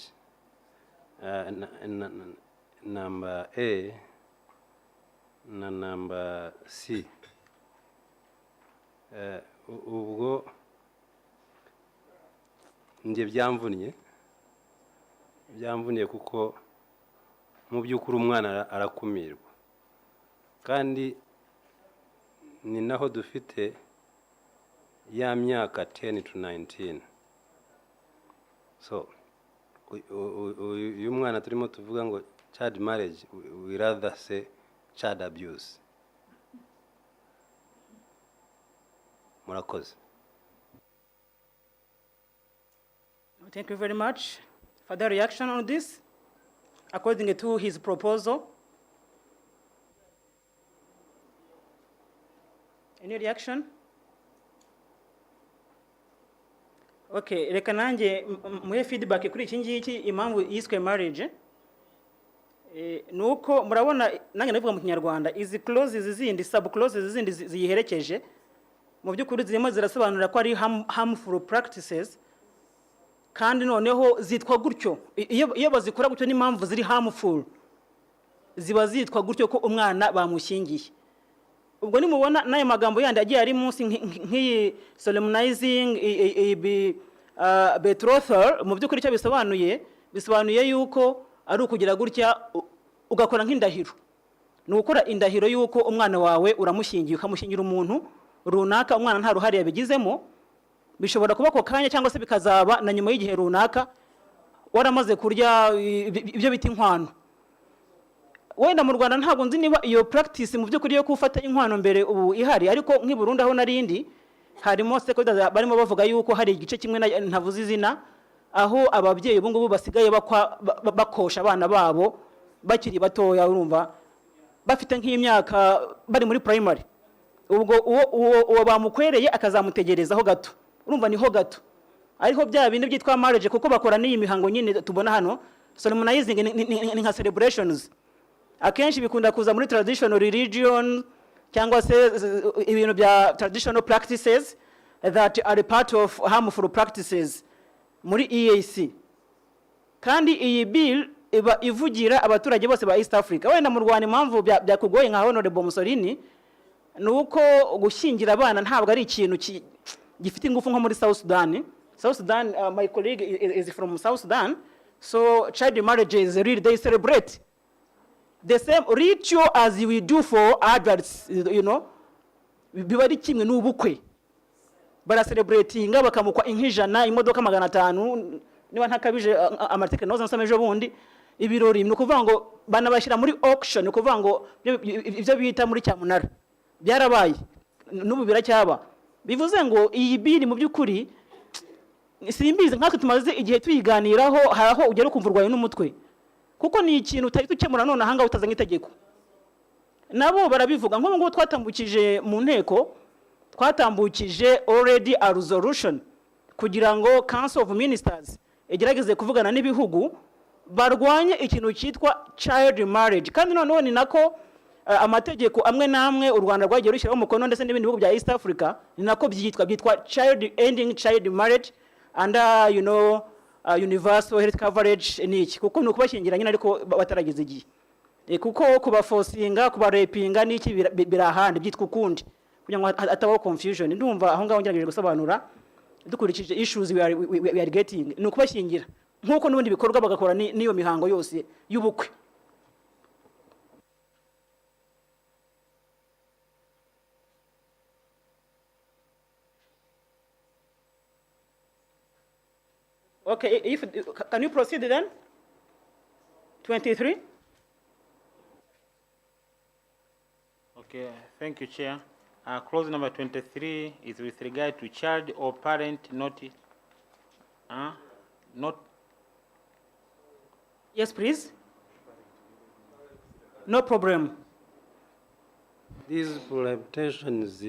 number A na number C, ubwo njye byamvuniye kuko mu by'ukuri umwana arakumirwa kandi ni naho dufite ya myaka 10 to 19. So uyu mwana turimo tuvuga ngo child marriage, we rather say child abuse. Murakoze. Thank you very much. Further reaction on this? According to his proposal? Any reaction? Okay, reka nanjye muhe feedback kuri iki ngiki impamvu yiswe marriage. Nuko murabona nanjye navuga mu Kinyarwanda izi clauses zindi sub clauses zindi ziyiherekeje mu by'ukuri zirimo zirasobanura ko ari harmful practices kandi noneho zitwa gutyo iyo bazikora gutyo n'impamvu ziri harmful ziba zitwa gutyo ko umwana bamushingiye. Ubwo nimubona nayo magambo yandi agiye ari munsi nk'iyi solemnizing betrothal mu by'ukuri cyo bisobanuye yuko ari ukugira gutya ugakora nk'indahiro. Ni ukora indahiro yuko umwana wawe uramushingiye ukamushingira umuntu runaka, umwana nta ruhare yabigizemo, bishobora kuba ko kanya cyangwa se bikazaba na nyuma y'igihe runaka waramaze kurya ibyo bita inkwano. Wenda mu Rwanda ntabwo nzi niba iyo practice mu by'ukuri yo gufata inkwano mbere ubu ihari, ariko nk'i Burundi aho narindi harimo stakeholders barimo bavuga yuko hari igice kimwe ntavuze izina aho ababyeyi ubu ngubu basigaye bakosha abana babo bakiri batoya, urumva bafite nk'imyaka bari muri primary. Ubwo uwo bamukwereye akazamutegerezaho gato, urumva niho gato, ariho bya bindi byitwa marriage kuko bakora n'iyi mihango nyine tubona hano. Solemnizing ni nka celebrations, akenshi bikunda kuza muri traditional religion cyangwa se ibintu bya traditional practices that are part of harmful practices muri EAC. Kandi iyi bill iba ivugira abaturage bose ba East Africa. Wenda mu Rwanda impamvu byakugoye nka Honorable Mussolini nuko gushingira abana ntabwo ari ikintu gifite ingufu nko muri South Sudan. South Sudan, my colleague is from South Sudan, so child marriages really they celebrate the same ritual as we do for adults, you know. Biba ari kimwe n'ubukwe, bara celebratinga bakamukwa inkijana, imodoka 500 niba ntakabije amatike noza nsameje bundi ibirori. Ni ukuvuga ngo banabashyira muri auction, ni ukuvuga ngo ibyo bita muri cyamunara byarabaye n'ubu biracyaba. Bivuze ngo iyi biri mu by'ukuri simbizi nkatwe tumaze igihe tuyiganiraho, haraho ugera ukumvurwaye n'umutwe kuko ni ikintu utari tukemura none ahanga utazanye itegeko. Nabo barabivuga nko ngo twatambukije mu nteko, twatambukije already a resolution kugira ngo Council of Ministers egerageze kuvugana n'ibihugu barwanye ikintu cyitwa child marriage. Kandi noneho ni nako amategeko amwe namwe u Rwanda rwagiye rushyiraho umukono ndetse n'ibindi bihugu bya East Africa ni nako byitwa child ending child marriage under universal health coverage n'iki kuko ni ukubashyingira nyine ariko batarageze igihe kuko kubafosinga kubarepinga n'iki biri ahandi byitwa ukundi kugira ngo hatabaho confusion. Ndumva aho ngaho ngerageje gusobanura dukurikije issues we are getting ni ukubashyingira nk'uko n'ubundi bikorwa bagakora n'iyo mihango yose y'ubukwe. Okay, can you proceed then? 23. Okay, thank you, Chair. Clause number 23 is with regard to child or parent not. Yes, please. No problem. These implementations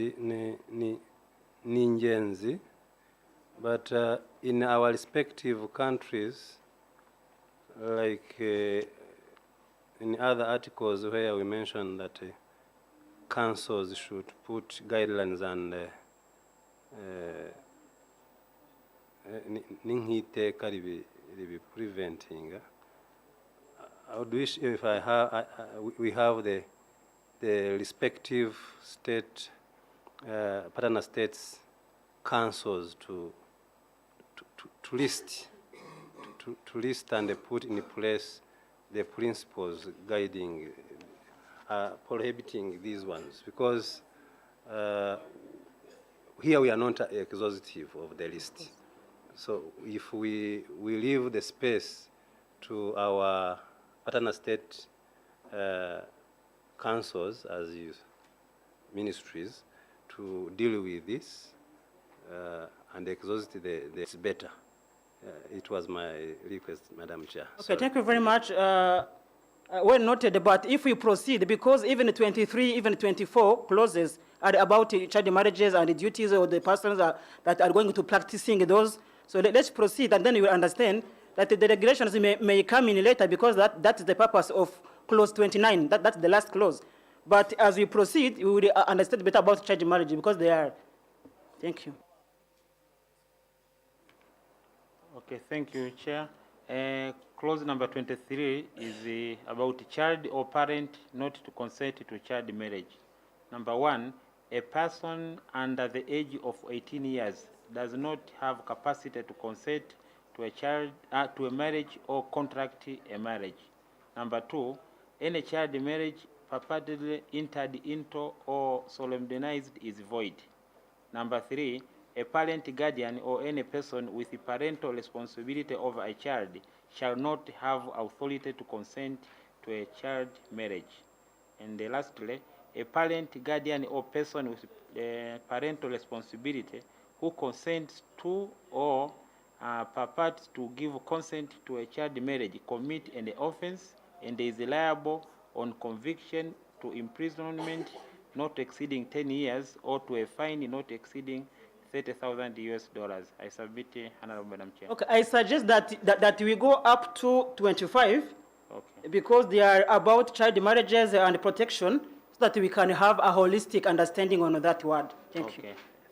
ni ingenzi, but in our respective countries, like in other articles where we mentioned that councils should put guidelines and preventing. I would wish if we have the respective state partner states councils to list and put in place the principles guiding prohibiting these ones, because here we are not exhaustive of the list. So if we leave the space to our partner state councils as ministries to deal with this and exhaust it's better. It was my request, Madam Chair. Okay, Sorry. thank you very much. Well noted, but if we proceed, because even 23, even 24 clauses are about child marriages and the duties of the persons that are going to practicing those. So let's proceed, and then you will understand that the regulations may come in later, because that is the purpose of clause 29. That's the last clause. But as we proceed, we will understand better about child marriage, because they are. Thank you. Okay, thank you, Chair. Clause number 23 is about child or parent not to consent to child marriage. Number 1, a person under the age of 18 years does not have capacity to consent to a marriage or contract a marriage. Number 2, any child marriage purportedly entered into or solemnized is void. Number 3, a parent, guardian, or any person with parental responsibility over a child shall not have authority to consent to a child marriage. And lastly, a parent, guardian, or person with parental responsibility who consents to or purports to give consent to a child marriage commit an offense and is liable on conviction to imprisonment not exceeding 10 years or to a fine not exceeding $30,000 US. I submit, Honorable Madam Chair. Okay, I suggest that we go up to 25, because they are about child marriages and protection, so that we can have a holistic understanding on that word. Thank you.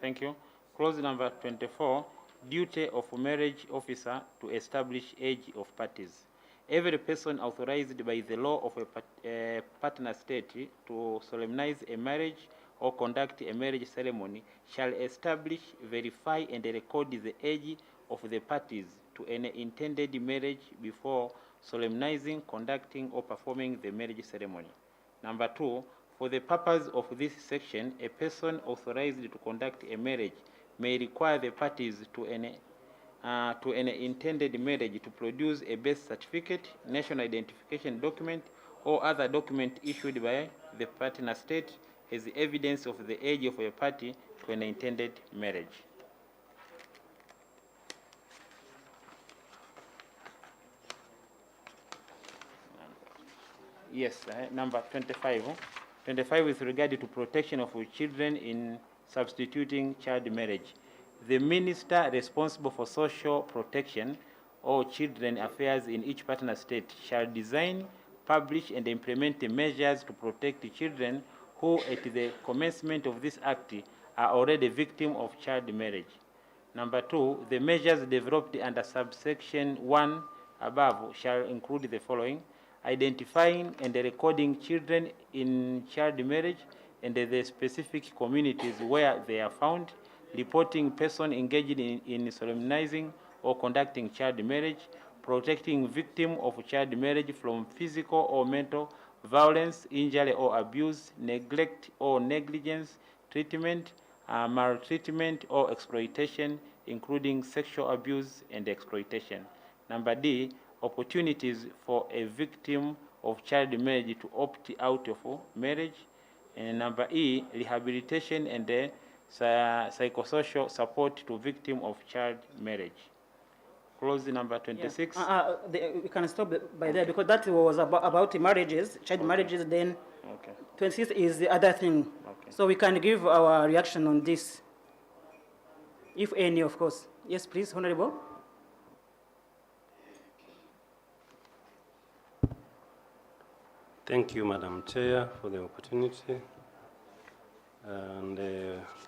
Thank you. Clause number 24, duty of marriage officer to establish age of parties. Every person authorized by the law of a partner state to solemnize a marriage or conduct a marriage ceremony shall establish, verify, and record the age of the parties to an intended marriage before solemnizing, conducting, or performing the marriage ceremony. Number 2, for the purpose of this section, a person authorized to conduct a marriage may require the parties to an intended marriage to produce a birth certificate, national identification document, or other document issued by the partner state as evidence of the age of a party to an intended marriage. Yes, number 25. 25 with regard to protection of children in substituting child marriage. The minister responsible for social protection or children affairs in each partner state shall design, publish, and implement measures to protect the children who, at the commencement of this act, are already victims of child marriage. Number 2, the measures developed under subsection 1 above shall include the following: identifying and recording children in child marriage and the specific communities where they are found, reporting persons engaged in solemnizing or conducting child marriage, protecting victims of child marriage from physical or mental violence, injury or abuse, neglect or negligence, treatment, maltreatment or exploitation, including sexual abuse and exploitation. Number D, opportunities for a victim of child marriage to opt out of marriage. And number E, rehabilitation and psychosocial support to victim of child marriage. Close number 26. We can stop by there because that was about marriages, child marriages. Then 26 is the other thing. So we can give our reaction on this, if any, of course. Yes, please, Honorable. Thank you, Madam Chair, for the opportunity and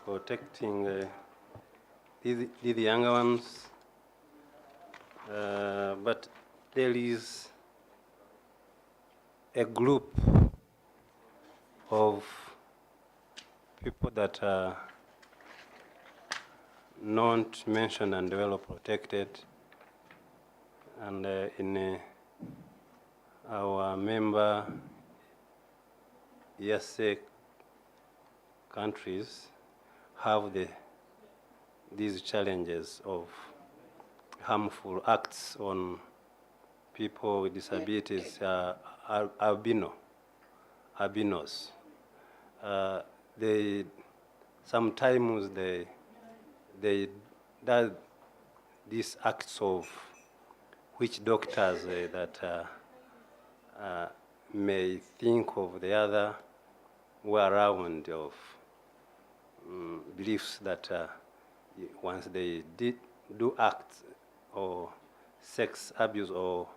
protecting these younger ones. But there is a group of people that are not mentioned and well protected, and in our member EAC countries have these challenges of harmful acts on people with disabilities, albinos. Sometimes they do these acts of which doctors that may think of the other way around of beliefs that once they do acts or sex abuse or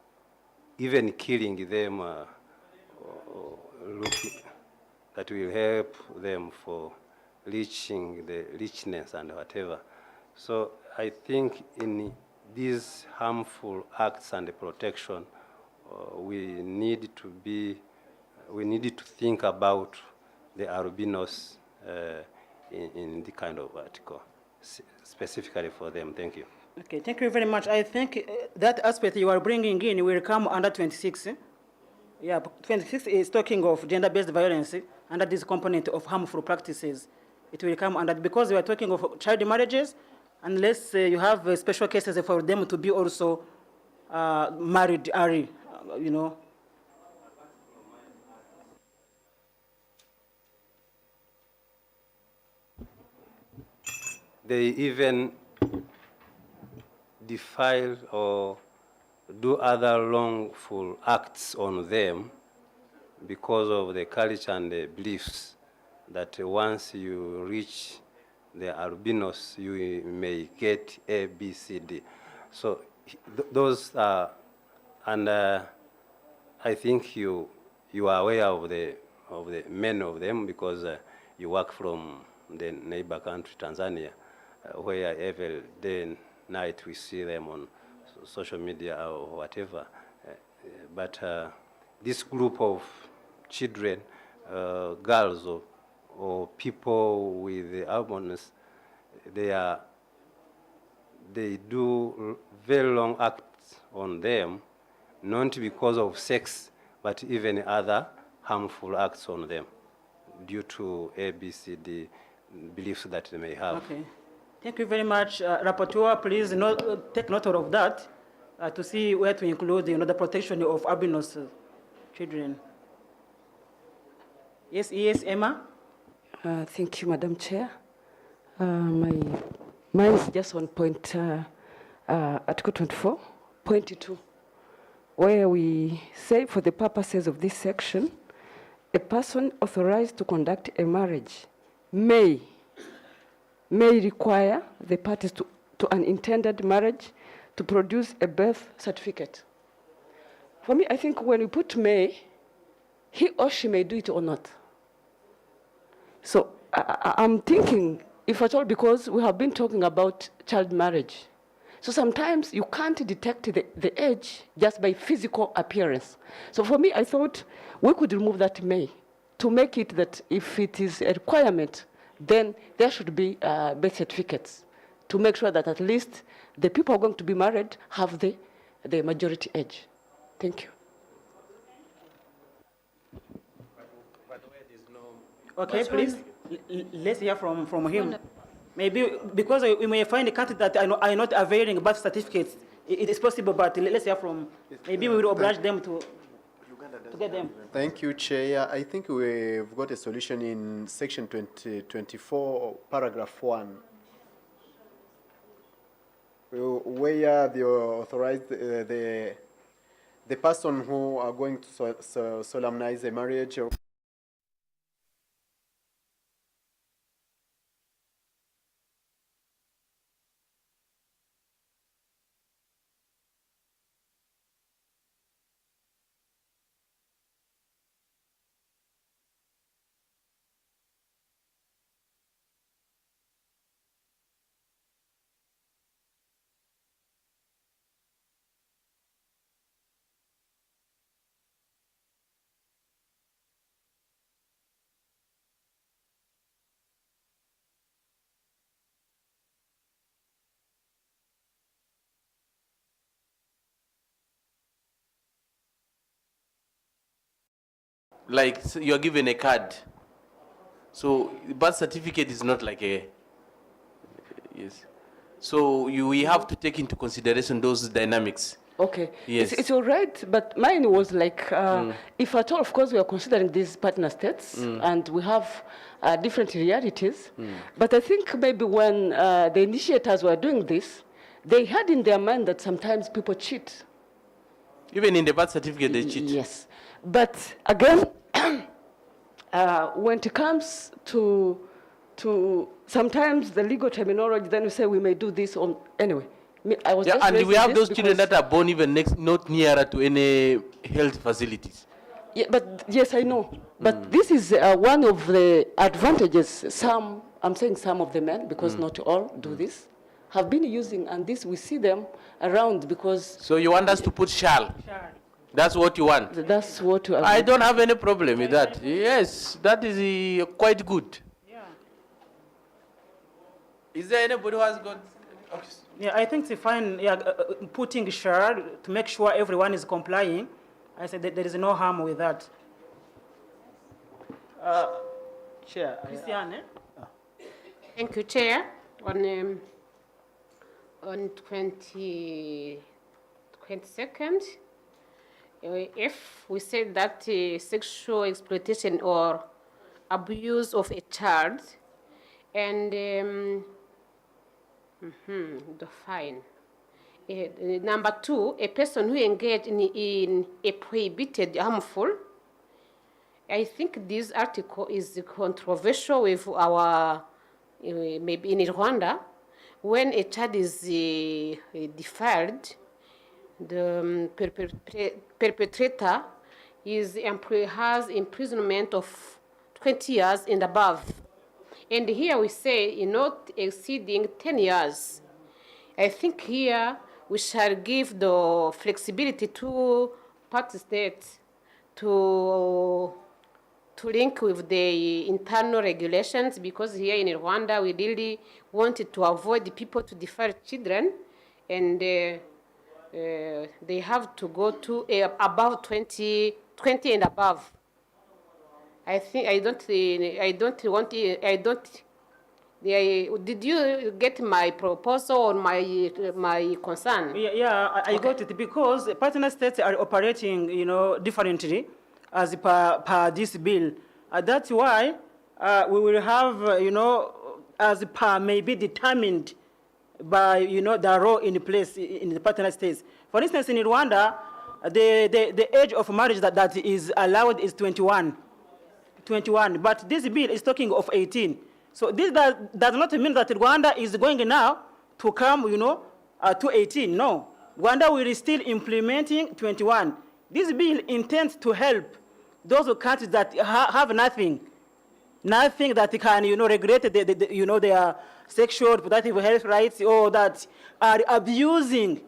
even killing them that will help them for reaching the richness and whatever. So I think in these harmful acts and protection, we need to think about the albinos in the kind of article, specifically for them. Thank you. Okay, thank you very much. I think that aspect you are bringing in will come under 26. Yeah, 26 is talking of gender-based violence under this component of harmful practices. It will come under, because we are talking of child marriages, unless you have special cases for them to be also married early, you know. They even defile or do other wrongful acts on them because of the culture and the beliefs that once you reach the albinos, you may get A, B, C, D. So those are, and I think you are aware of the many of them because you work from the neighbor country, Tanzania, where every day and night we see them on social media or whatever. But this group of children, girls or people with the albinos, they do very long acts on them, not because of sex, but even other harmful acts on them due to A, B, C, D beliefs that they may have. Okay. Thank you very much. Rapporteur, please take note of that to see where to include the protection of albinos children. Yes, Emma? Thank you, Madam Chair. Mine is just on point, Article 24, point 2, where we say, for the purposes of this section, a person authorized to conduct a marriage may require the parties to an intended marriage to produce a birth certificate. For me, I think when we put may, he or she may do it or not. So I'm thinking if at all, because we have been talking about child marriage. So sometimes you can't detect the age just by physical appearance. So for me, I thought we could remove that may to make it that if it is a requirement, then there should be birth certificates to make sure that at least the people who are going to be married have the majority age. Thank you. Okay, please, let's hear from him. Maybe because we may find a candidate that are not availing birth certificates, it is possible, but let's hear from, maybe we will oblige them to get them. Thank you, Chair. I think we've got a solution in section 24, paragraph 1, where the authorized, the person who are going to solemnize a marriage or like so you're given a card. So the birth certificate is not like a, yes. So we have to take into consideration those dynamics. Okay. Yes. It's all right, but mine was like, if at all, of course, we are considering these partner states, and we have different realities. But I think maybe when the initiators were doing this, they had in their mind that sometimes people cheat. Even in the birth certificate, they cheat. Yes. But again, when it comes to sometimes the legal terminology, then we say we may do this on, anyway. I was just and we have those children because- that are born even not nearer to any health facilities. Yeah, but yes, I know. But this is one of the advantages some, I'm saying some of the men, because not all do this, have been using, and this we see them around because... So you want us to put shall? That's what you want? That's what you I don't have any problem with that. Yes, that is quite good. Yeah. Is there anybody who has got... Okay. Yeah, I think it's fine, putting share to make sure everyone is complying. I said that there is no harm with that. Chair. Christiane? Thank you, Chair. On 22nd, if we said that sexual exploitation or abuse of a child, and the fine. Number 2, a person who engaged in a prohibited harmful. I think this article is controversial with our, maybe in Rwanda, when a child is defiled, the perpetrator has imprisonment of 20 years and above. And here we say not exceeding 10 years. I think here we shall give the flexibility to party states to link with the internal regulations, because here in Rwanda we really wanted to avoid the people to defile children, and they have to go to above 20 and above. Did you get my proposal or my concern? Yeah, I got it, because partner states are operating, differently as per this bill. That's why we will have, as per may be determined by, the law in place in the partner states. For instance, in Rwanda, the age of marriage that is allowed is 21, but this bill is talking of 18. So this does not mean that Rwanda is going now to come, to 18. No, Rwanda will still implementing 21. This bill intends to help those countries that have nothing. nothing that can, regulate their sexual reproductive health rights or that are abusing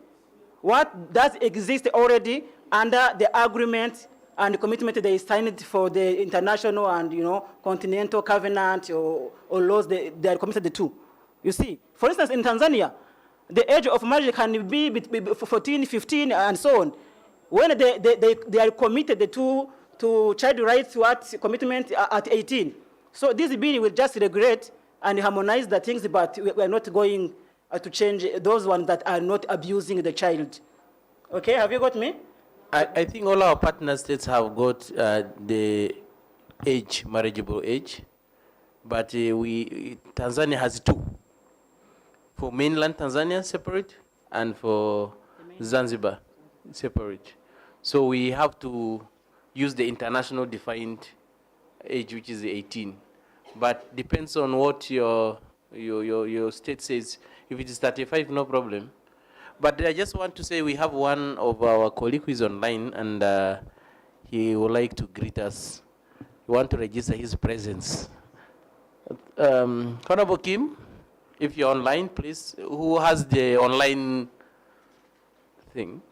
what does exist already under the agreement and commitment they signed for the international and, continental covenant or laws they are committed to. You see, for instance, in Tanzania, the age of marriage can be 14, 15, and so on. When they are committed to child rights commitment at 18. So this bill will just regulate and harmonize the things, but we are not going to change those ones that are not abusing the child. Okay, have you got me? I think all our partner states have got the marriageable age, but Tanzania has 2. For mainland Tanzania, separate, and for Zanzibar, separate. So we have to use the international defined age, which is 18. But depends on what your state says. If it is 35, no problem. But I just want to say we have one of our colleagues who is online, and he would like to greet us. We want to register his presence. Honorable Kim, if you're online, please. Who has the online thing?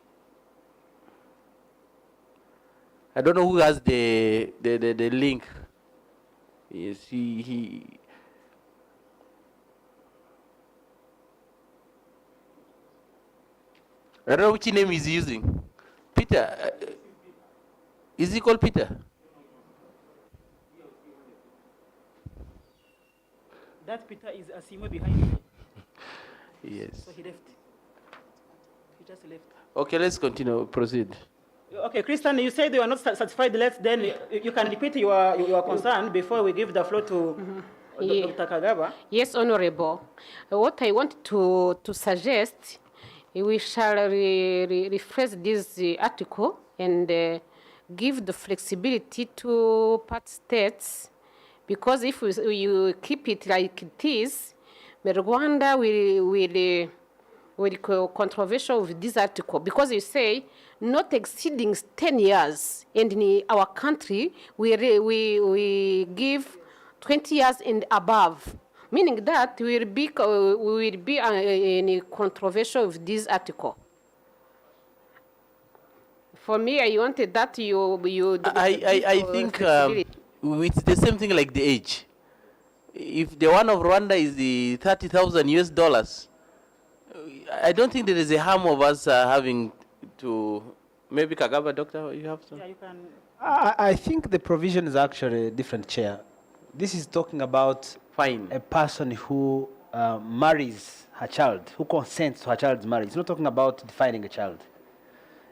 I don't know who has the link. Yes, he. I don't know which name he's using. Peter. Is he called Peter? That Peter is Asimo behind me. Yes. So he left. He just left. Okay, let's continue. Proceed. Okay, Christian, you said you are not satisfied. Then you can repeat your concern before we give the floor to Dr. Kagaba. Yes, Honorable. What I want to suggest, we shall rephrase this article and give the flexibility to part states, because if you keep it like it is, Rwanda will controversial with this article, because you say not exceeding 10 years, and in our country we give 20 years and above, meaning that we will be in controversial with this article. For me, I wanted that you. I think it's the same thing like the age. If the one of Rwanda is the $30,000, I don't think there is a harm of us having to. Maybe Kagaba, doctor, you have some. Yeah, you can. I think the provision is actually a different, Chair. This is talking about a person who marries her child, who consents to her child's marriage. It's not talking about defining a child,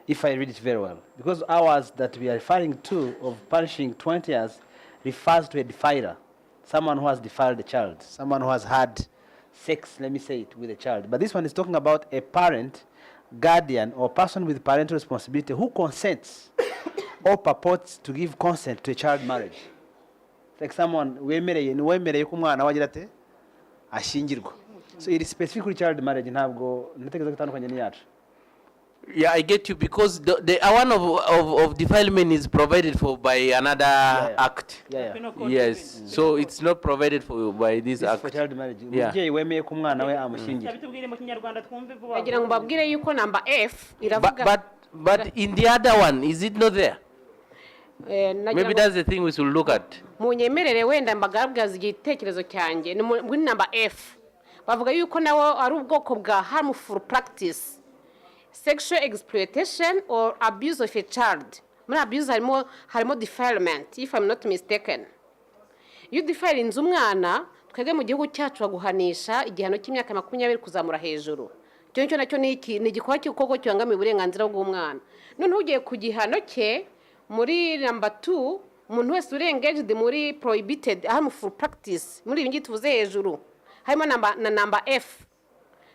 if I read it very well. Because ours that we are referring to of punishing 20 years refers to a defiler, someone who has defiled the child, someone who has had sex, let me say it, with a child. But this one is talking about a parent, guardian, or person with parental responsibility who consents or purports to give consent to a child marriage. Like someone wemereye ko umwana wagira ate ashingirwa. So it is specifically child marriage, ntabwo natekereza gutandukanye n'iyacu. Yeah, I get you, because the one of defilement is provided for by another act. Yes, so it's not provided for by this act. For child marriage. Yeah. Umubyeyi wemeye ko umwana we amushingira. Nagira ngo mbabwire yuko number F iravuga. But in the other one, is it not there? Maybe that's the thing we should look at. Munyemerere wenda mbagaragaza igitekerezo cyanjye ni muri number F. Bavuga yuko nawo ari ubwoko bwa harmful practice, sexual exploitation or abuse of a child. Muri abuse harimo defilement, if I'm not mistaken. You defilinze umwana, twebwe mu gihugu cyacu baguhanisha igihano cy'imyaka 20 kuzamura hejuru. Cyo nacyo ni igikwa cy'ukoko cyangamiye uburenganzira bw'umwana. None ugiye ku gihano cye muri number 2, umuntu wese urengaged muri prohibited harmful practice, muri ibi ngituvuze hejuru, harimo number F.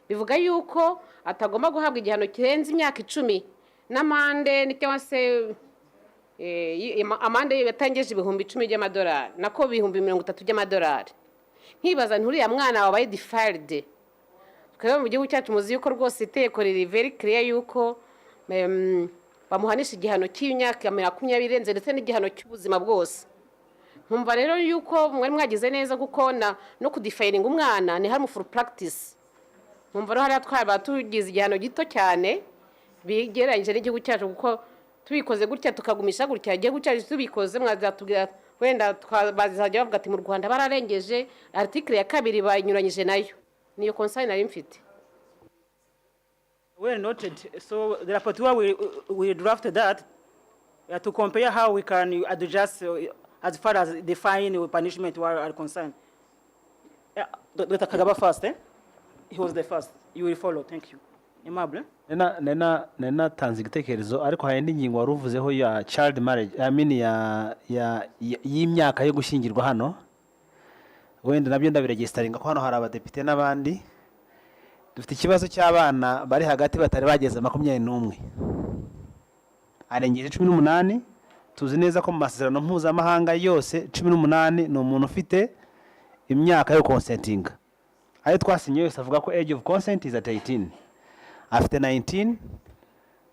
Bivuga yuko atagomba guhabwa igihano kirenze imyaka 10 n'amande ni cyangwa se amande yatangeje ibihumbi 10 by'amadolari, nako ibihumbi 30 by'amadolari. Nkibaza nturiya mwana wabaye defiled. Twebwe mu gihugu cyacu muzi yuko rwose iteko riri very clear yuko bamuhanisha igihano cy'imyaka 20 ndetse n'igihano cy'ubuzima bwose. nkumva rero yuko mwari mwagize neza kuko no kudefininga umwana ni harmful practice. Nkumva rero hariya twaba tugize igihano gito cyane bigereranyije n'igihugu cyacu kuko tubikoze gutya tukagumisha gutya igihugu cyacu tubikoze mwazatubwira wenda bazajya bavuga ati mu Rwanda bararengeje article ya 2 bayinyuranyije nayo. Niyo concern nari mfite. Well noted. So the rapporteur will draft that to compare how we can adjust as far as the fine or punishment are concerned. Dr. Kagaba first, eh? He was the first. You will follow. Thank you. Aimable. Nena tanze igitekerezo ariko hari indi ngingo wari uvuzeho ya child marriage y'imyaka yo gushyingirwa hano wenda nabyo ndabiregisteringa ko hano hari abadepite n'abandi dufite ikibazo cy'abana bari hagati batari bageze 21 arengeje 18 tuzi neza ko mu masezerano mpuzamahanga yose 18 ni umuntu ufite imyaka yo consenting ayo twasinye yose avuga ko age of consent is at 18 after 19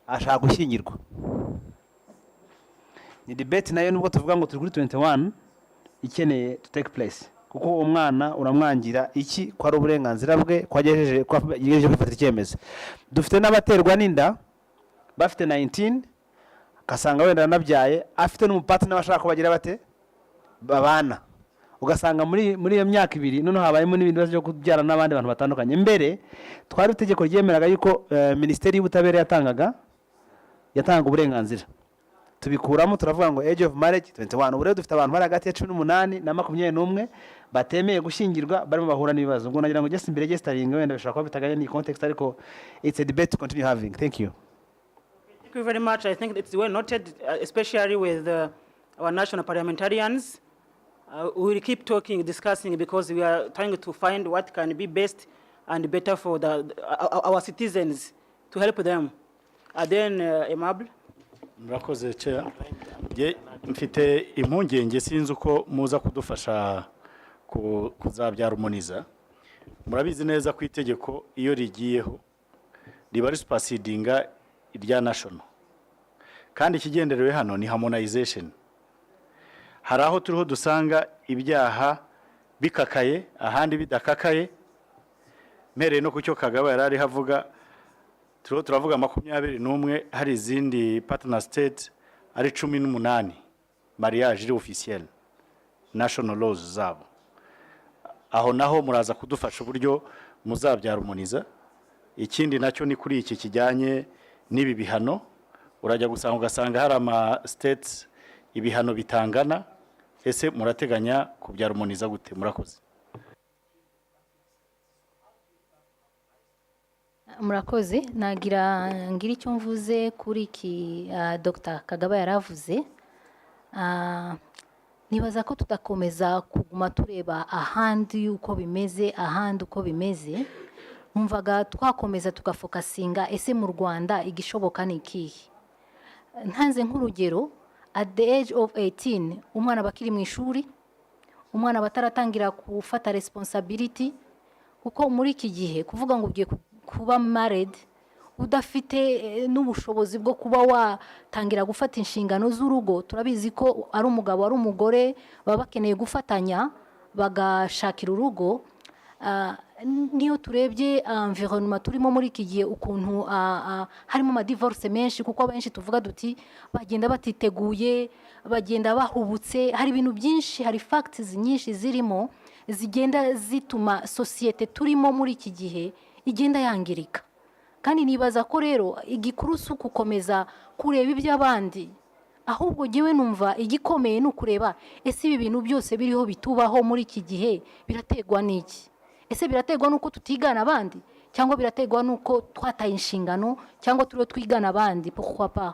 ashaka gushyingirwa. Ni debate nayo nubwo tuvuga ngo turi kuri 21 ikeneye to take place kuko umwana uramwangira iki ko ari uburenganzira bwe kwagejeje kwifata icyemezo. Dufite n'abaterwa n'inda bafite 19 kasanga wenda nabyaye afite n'umupartner bashaka ko bagira bate babana ugasanga muri iyo myaka 2 none habayemo n'ibindi bibazo byo kubyara n'abandi bantu batandukanye. Mbere twari utegeko ryemeraga yuko Ministeri y'Ubutabera yatanga uburenganzira tubikuramo turavuga ngo age of marriage 21. Ubure dufite abantu bari hagati ya 18 na 21 batemeye gushyingirwa barimo bahura n'ibibazo. Ubwo nagira ngo just imbere registering wenda bishaka kuba bitaganye ni context ariko it's a debate to continue having. Thank you. Thank you very much. I think it's well noted, especially with our national parliamentarians. We will keep talking, discussing, because we are trying to find what can be best and better for our citizens to help them. And then, Aimable. Murakoze Chair. Mfite impungenge sinzi uko muza kudufasha kuzabyara umuniza. Murabizi neza ku itegeko iyo rigiyeho riba supersedinga irya national. Kandi ikigenderewe hano ni harmonization. Hari aho turiho dusanga ibyaha bikakaye ahandi bidakakaye. Mere no kucyo Kagaba yarari havuga turavuga 21 hari izindi partner state ari 18 mariage iri officiel national laws zabo. Aho naho muraza kudufasha uburyo muzabyara umuniza. Ikindi nacyo ni kuri iki kijyanye n'ibi bihano urajya gusanga ugasanga hari ama states ibihano bitangana. Ese murateganya kubyara umuniza gute? Murakoze. Murakoze. Nagira icyo mvuze kuri iki Dr. Kagaba yaravuze. Nibaza ko tutakomeza kuguma tureba ahandi uko bimeze ahandi uko bimeze. Mumvaga twakomeza tugafokasinga ese mu Rwanda igishoboka ni ikihe. Ntanze nk'urugero at the age of 18 umwana bakiri mu ishuri, umwana bataratangira gufata responsibility kuko muri iki gihe kuvuga ngo ugiye kuba married udafite n'ubushobozi bwo kuba watangira gufata inshingano z'urugo. Turabizi ko ari umugabo ari umugore baba bakeneye gufatanya bagashakira urugo. Niyo turebye environnement turimo muri iki gihe ukuntu harimo ama divorce menshi kuko abenshi tuvuga duti bagenda batiteguye bagenda bahubutse. Hari ibintu byinshi, hari facts nyinshi zirimo zigenda zituma societe turimo muri iki gihe igenda yangirika. Kandi nibaza ko rero igikuru si gukomeza kureba iby'abandi, ahubwo jewe numva igikomeye ni ukureba ese ibi bintu byose biriho bitubaho muri iki gihe birategwa n'iki. Ese birategwa nuko tutigana abandi cyangwa birategwa nuko twataye inshingano cyangwa turiho twigana abandi. Pourquoi pas?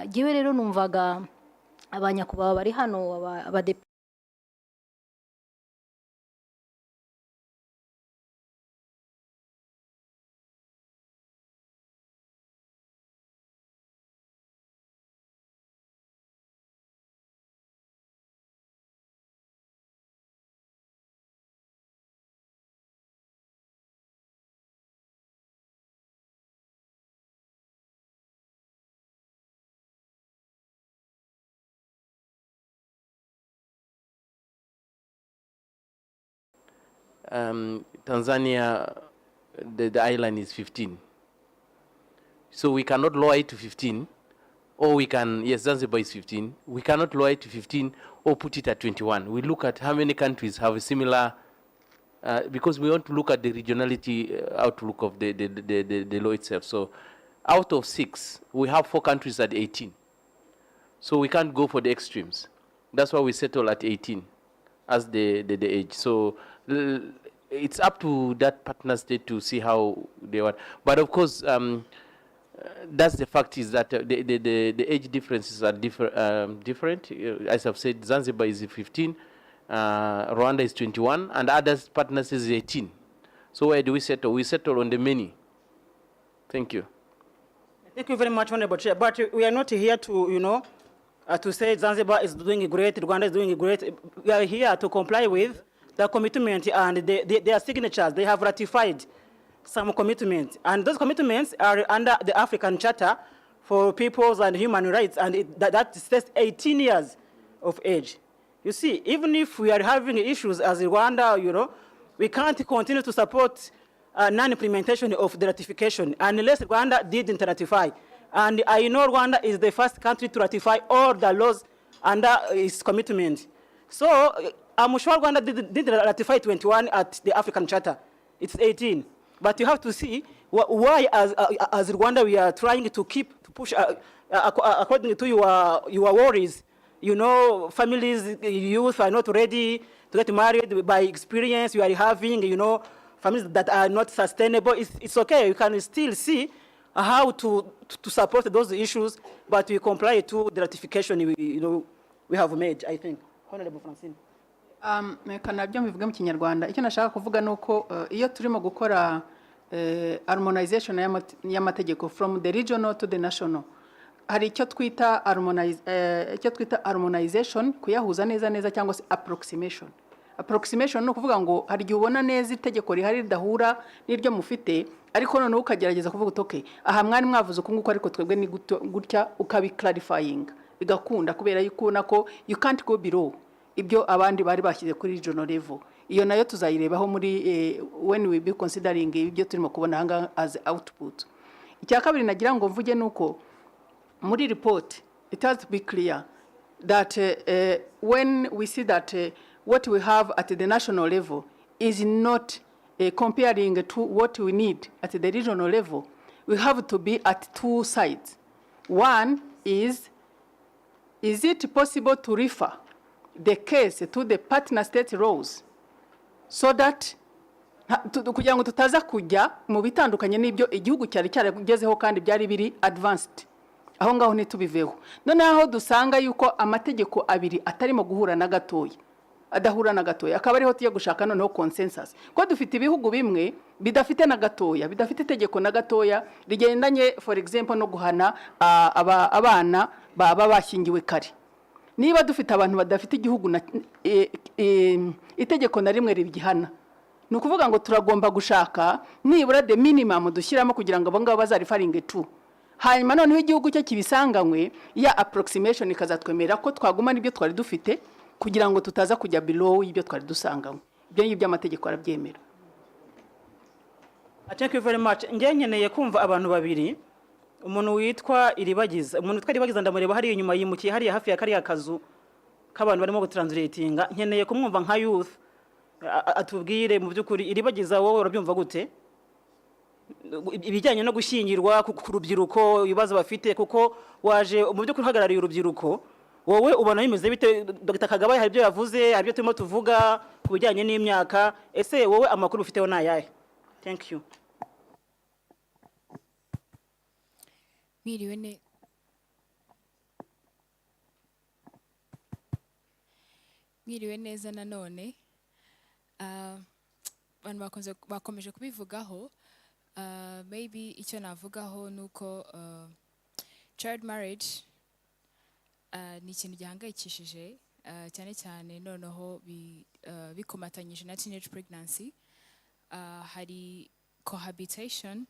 Jewe rero numvaga abanyakubaha bari hano abadepite Tanzania, the island is 15. So we cannot lower it to 15, or we can, yes, Zanzibar is 15. We cannot lower it to 15 or put it at 21. We look at how many countries have a similar, because we want to look at the regionality outlook of the law itself. So out of 6, we have 4 countries at 18. So we can't go for the extremes. That's why we settle at 18 as the age. So it's up to that partner state to see how they want. But of course, that's the fact is that the age differences are different. As I've said, Zanzibar is 15, Rwanda is 21, and other partners is 18. So where do we settle? We settle on the many. Thank you. Thank you very much, Honorable Chair. But we are not here to, to say Zanzibar is doing great, Rwanda is doing great. We are here to comply with the commitment and their signatures. They have ratified some commitments, and those commitments are under the African Charter for Peoples and Human Rights, and that says 18 years of age. You see, even if we are having issues as Rwanda, we can't continue to support non-implementation of the ratification unless Rwanda didn't ratify. And I know Rwanda is the first country to ratify all the laws under its commitment. So I'm sure Rwanda didn't ratify 21 at the African Charter. It's 18. But you have to see why, as Rwanda, we are trying to push according to your worries. Families, youth are not ready to get married by experience. You are having, families that are not sustainable. It's okay. You can still see how to support those issues, but we comply to the ratification we have made, I think. Honorable Francine. Kanabyo mbivuga mu Kinyarwanda. Icyo nashaka kuvuga nuko iyo turimo gukora harmonization y'amategeko from the regional to the national, hari icyo twita harmonization, kuyahuza neza cyangwa se approximation. Approximation no kuvuga ngo hari gihe ubona neza itegeko rihari ridahura n'iryo mufite, ariko noneho ukagerageza kuvuga okay, aha mwari mwavuze uko nguko ariko twebwe ni gutya, ukabi clarifying bigakunda, kubera yuko nako you can't go below ibyo abandi bari bashyize kuri regional level. Iyo nayo tuzayirebaho muri when we be considering ibyo turimo kubona hanga as output. Icya kabiri nagira ngo mvuge nuko muri report it has to be clear that when we see that what we have at the national level is not comparing to what we need at the regional level, we have to be at 2 sides. One is it possible to refer the case to the partner state laws so that kugira ngo tutaza kujya mu bitandukanye n'ibyo igihugu cyari cyaragezeho kandi byari biri advanced, aho ngaho ntitubiveho. Noneho aho dusanga yuko amategeko abiri atarimo guhura na gatoya, adahura na gatoya, akaba ariho tuye gushaka noneho consensus, ko dufite ibihugu bimwe bidafite na gatoya, bidafite itegeko na gatoya rigendanye for example no guhana abana baba bashyingiwe kare. Niba dufite abantu badafite igihugu na itegeko na rimwe ribigihana, ni ukuvuga ngo turagomba gushaka nibura the minimum dushyiramo kugira ngo abangaba bazarifaringe tu, hanyuma noneho igihugu cyo kibisanganywe ya approximation ikazatwemera ko twagumana ibyo twari dufite kugira ngo tutaza kujya below ibyo twari dusanganywe. Ibyo ngibyo amategeko arabyemera. Thank you very much. Ngenyeneye kumva abantu babiri, umuntu witwa Iribagiza ndamureba hari inyuma yimukiye hari hafi ya kariya kazu k'abantu barimo gutranslatinga. Nkeneye kumwumva nka youth atubwire mu byukuri Iribagiza wowe urabyumva gute ibijyanye no gushyingirwa ku rubyiruko, ibibazo bafite, kuko waje mu byukuri uhagarariye urubyiruko. Wowe ubona bimeze bite? Dr. Kagaba hari ibyo yavuze, hari ibyo turimo tuvuga ku bijyanye n'imyaka, ese wowe amakuru ufiteho nayahe? Thank you. Mwiriwe neza nanone. Abantu bakomeje kubivugaho. Maybe icyo navugaho nuko child marriage ni ikintu gihangayikishije cyane cyane noneho bikomatanyije na teenage pregnancy. Hari cohabitation,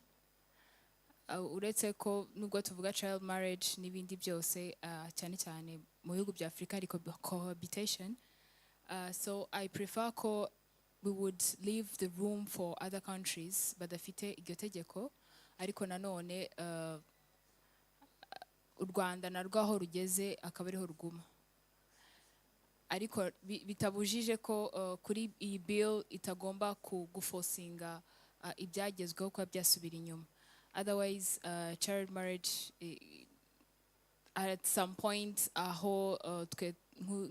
uretse ko nubwo tuvuga child marriage n'ibindi byose cyane cyane mu bihugu bya Afrika ariko cohabitation. So I prefer ko we would leave the room for other countries badafite iryo tegeko, ariko nanone u Rwanda narwo aho rugeze akaba ariho ruguma. Ariko bitabujije ko kuri iyi bill itagomba gufosinga ibyagezweho kuba byasubira inyuma. Otherwise, child marriage at some point aho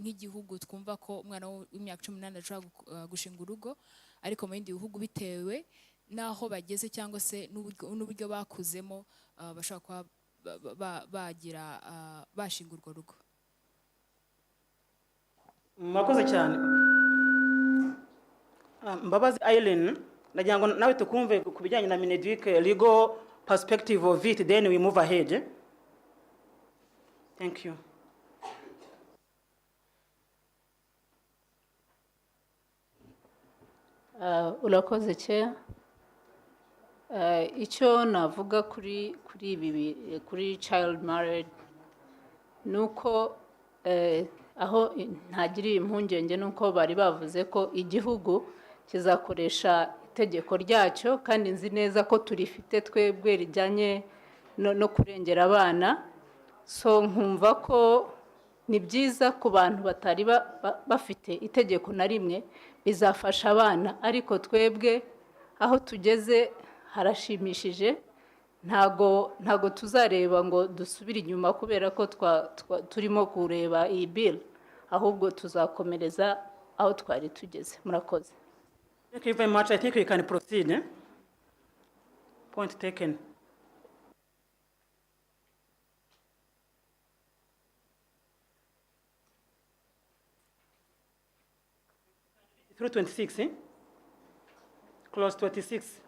nk'igihugu twumva ko umwana w'imyaka 18 ashobora gushinga urugo, ariko mu bindi bihugu bitewe n'aho bageze cyangwa se n'uburyo bakuzemo bashobora kuba bashinga urwo rugo. Mwakoze cyane. Mbabazi Eileen, nagira ngo nawe tukumve ku bijyanye na Mineduc legal perspective of it, then we move ahead. Thank you. Urakoze Chair. Icyo navuga kuri child marriage nuko aho ntagiriye impungenge nuko bari bavuze ko igihugu kizakoresha itegeko ryacyo, kandi nzi neza ko turifite twebwe rijyanye no kurengera abana. So nkumva ko ni byiza ku bantu batari bafite itegeko na rimwe, bizafasha abana, ariko twebwe aho tugeze harashimishije. Ntago tuzareba ngo dusubire inyuma kubera ko turimo kureba iyi bill, ahubwo tuzakomereza aho twari tugeze. Murakoze. Thank you very much. I think we can proceed. Point taken. Through 26, Clause 26.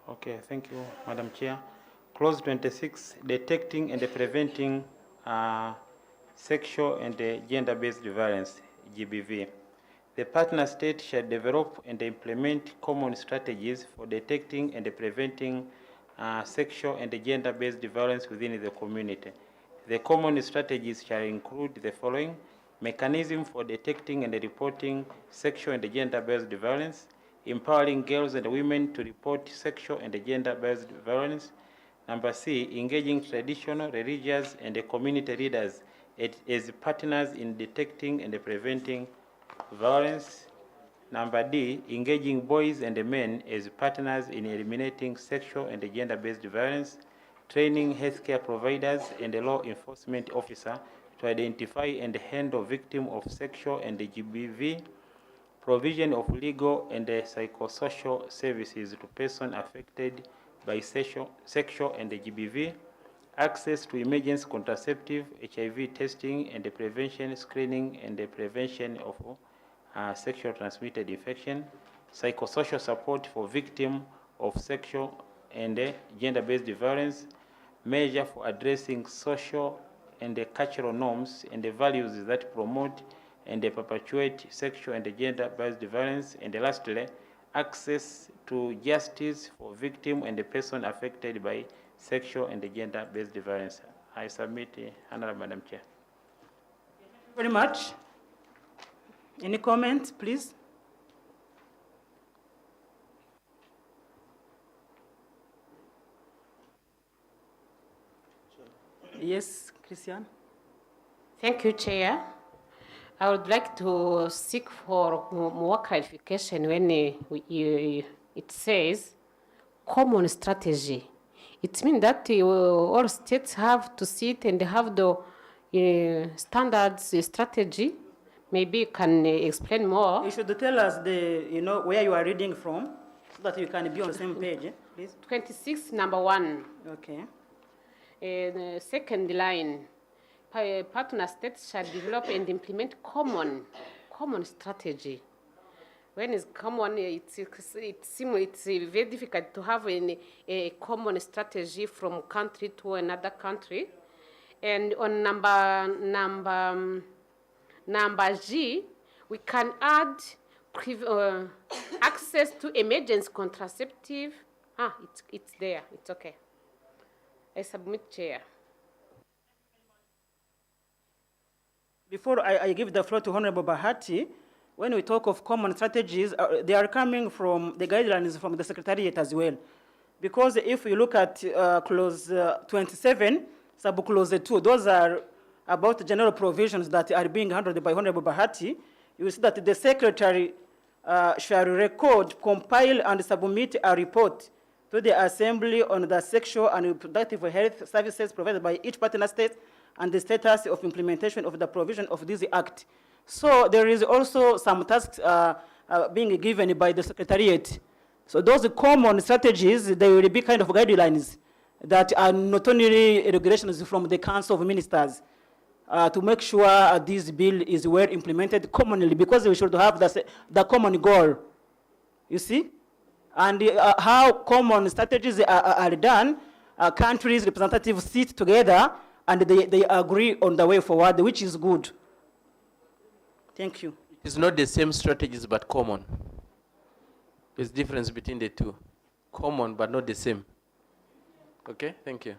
Okay, thank you, Madam Chair. Clause 26, detecting and preventing sexual and gender-based violence, GBV. The partner state shall develop and implement common strategies for detecting and preventing sexual and gender-based violence within the community. The common strategies shall include the following: mechanism for detecting and reporting sexual and gender-based violence, empowering girls and women to report sexual and gender-based violence. Number C, engaging traditional, religious, and community leaders as partners in detecting and preventing violence. Number D, engaging boys and men as partners in eliminating sexual and gender-based violence, training healthcare providers and law enforcement officers to identify and handle victims of sexual and GBV, provision of legal and psychosocial services to persons affected by sexual and GBV, access to emergency contraceptive, HIV testing and prevention, screening and prevention of sexual transmitted infection, psychosocial support for victims of sexual and gender-based violence, measure for addressing social and cultural norms and the values that promote and perpetuate sexual and gender-based violence, and lastly, access to justice for victims and the person affected by sexual and gender-based violence. I submit, Honorable Madam Chair. Thank you very much. Any comments, please? Yes, Christian. Thank you, Chair. I would like to seek for more clarification when it says common strategy. It means that all states have to sit and have the standards strategy. Maybe you can explain more. You should tell us where you are reading from, so that you can be on the same page, please. 26, number 1. Okay. Second line. Partner states shall develop and implement common strategy. When it's common, it's very difficult to have a common strategy from country to another country. And on number G, we can add access to emergency contraceptive. It's there. It's okay. I submit, Chair. Before I give the floor to Honorable Bahati, when we talk of common strategies, they are coming from the guidelines from the Secretariat as well. Because if we look at clause 27, sub-clause 2, those are about general provisions that are being handled by Honorable Bahati. You will see that the Secretary shall record, compile, and submit a report to the Assembly on the sexual and reproductive health services provided by each partner state and the status of implementation of the provision of this act. So there is also some tasks being given by the Secretariat. So those common strategies, they will be kind of guidelines that are not only regulations from the Council of Ministers to make sure this bill is well implemented commonly, because we should have the common goal, you see? And how common strategies are done, countries' representatives sit together and they agree on the way forward, which is good. Thank you. It's not the same strategies, but common. There's difference between the two. Common, but not the same. Okay, thank you.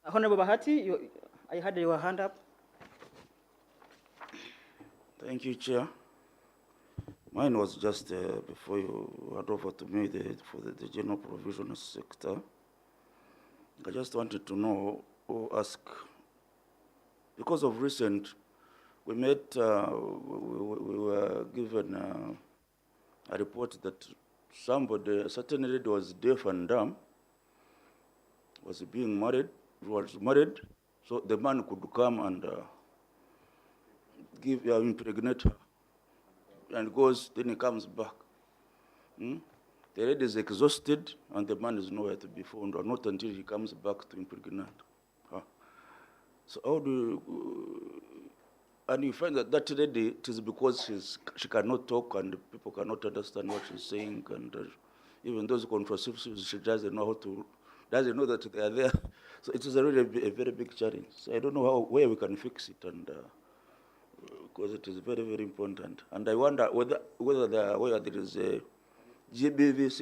Honorable Bahati, I had your hand up. Thank you, Chair. Mine was just before you hand over to me for the general provision sector. I just wanted to know or ask, because of recent, we met, we were given a report that somebody, a certain lady was deaf and dumb, was married, so the man could come and impregnate her, and goes, then he comes back. The lady is exhausted, and the man is nowhere to be found, or not until he comes back to impregnate her. So how do you, and you find that that lady, it is because she cannot talk and people cannot understand what she's saying, and even those contraceptives, she doesn't know how to, doesn't know that they are there. So it is really a very big challenge. So I don't know where we can fix it, and because it is very, very important. And I wonder whether there is a GBVC,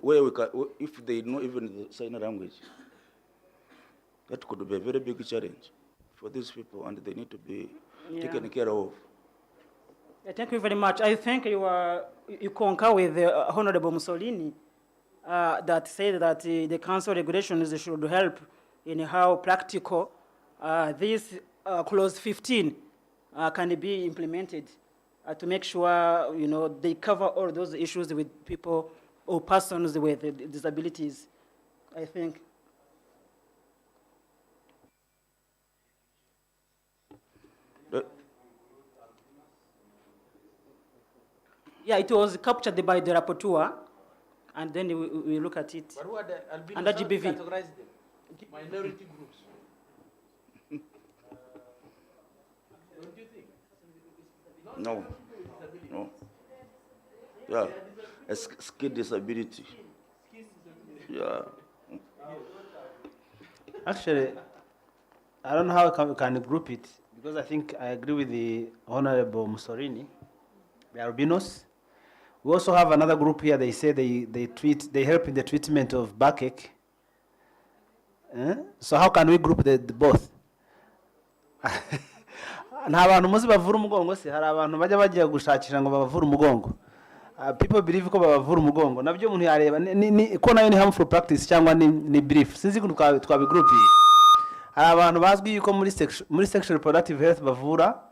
where we can, if they know even the sign language, that could be a very big challenge for these people, and they need to be taken care of. Yeah, thank you very much. I think you concur with Honorable Mussolini that said that the council regulations should help in how practical this clause 15 can be implemented to make sure they cover all those issues with people or persons with disabilities, I think. Yeah, it was captured by the rapporteur, and then we look at it. But who are the albinos? Under GBV. Categorize them. Minority groups. Don't you think? No. Yeah, a skill disability. Yeah. Actually, I don't know how we can group it, because I think I agree with the Honorable Mussolini, the albinos. We also have another group here. They say they help in the treatment of backache. So how can we group the both? Nta abantu muzi bavura umugongo se, hari abantu bajya bagiye gushakisha ngo babavura umugongo. People believe ko babavura umugongo. Nabyo umuntu yareba ko nayo ni harmful practice cyangwa ni brief. Sinzi ko twabigrouping. Hari abantu bazwi yuko muri sexual reproductive health bavura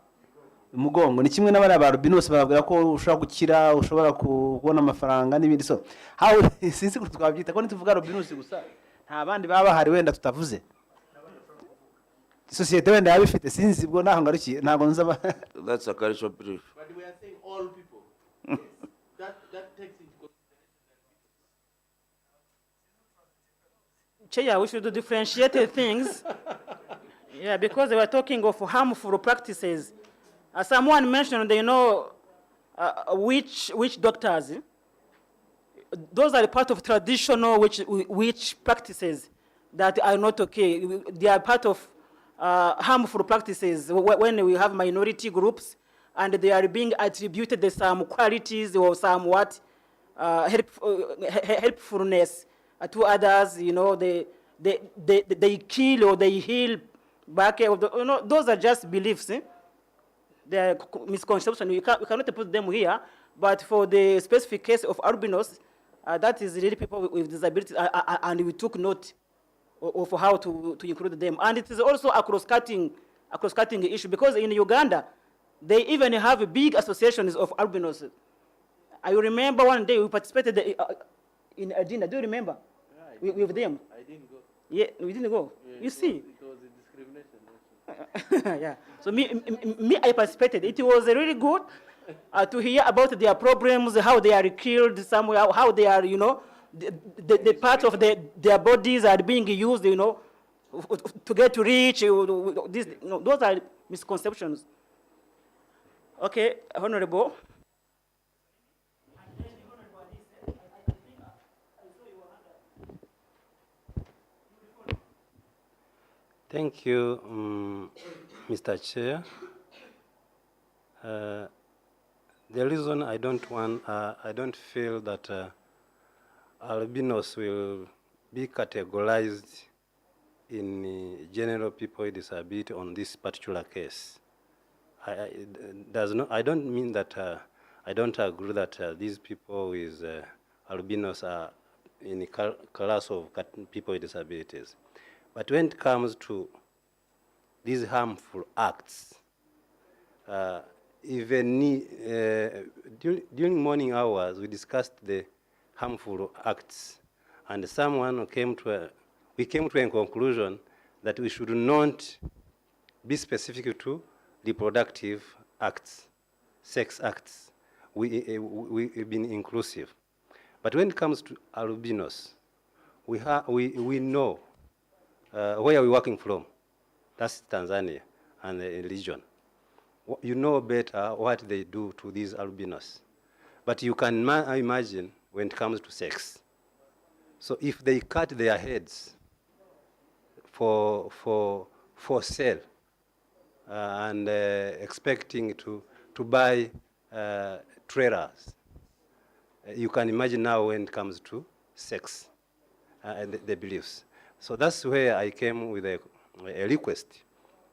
umugongo. Ni kimwe n'abari abarubinose bababwira ko ushobora gukira, ushobora kubona amafaranga n'ibindi. So how sinzi ko twabyita ko nituvuga rubinose gusa nta bandi baba bahari wenda tutavuze. Societe wenda yabifite sinzi bwo naho ngarukiye ntago nzaba. That's a cultural brief. But we are saying all people. That takes into consideration. Chair, we should differentiate things. Yeah, because they were talking of harmful practices. Someone mentioned, which doctors. Those are part of traditional which practices that are not okay. They are part of harmful practices when we have minority groups and they are being attributed some qualities or somewhat helpfulness to others, you know, they kill or they heal back. You know, those are just beliefs. They are misconceptions. We cannot put them here. But for the specific case of albinos, that is really people with disabilities, and we took note of how to include them. And it is also a cross-cutting issue, because in Uganda, they even have big associations of albinos. I remember one day we participated in a dinner. Do you remember? Yeah, with them? I didn't go. Yeah, we didn't go. Yeah, you see? It was a discrimination. Yeah. So me, I participated. It was really good to hear about their problems, how they are killed somewhere, how they are, you know, the parts of their bodies are being used, you know, to get rich. These, you know, those are misconceptions. Okay, Honorable. Thank you, Mr. Chair. The reason I don't feel that albinos will be categorized in general people with disability on this particular case. I don't mean that I don't agree that these people with albinos are in a class of people with disabilities. But when it comes to these harmful acts, even during morning hours, we discussed the harmful acts, and we came to a conclusion that we should not be specific to reproductive acts, sex acts. We've been inclusive. But when it comes to albinos, we know where we're working from. That's Tanzania and the region. You know better what they do to these albinos. But you can imagine when it comes to sex. So if they cut their heads for sale and expecting to buy trailers, you can imagine now when it comes to sex and the beliefs. So that's where I came with a request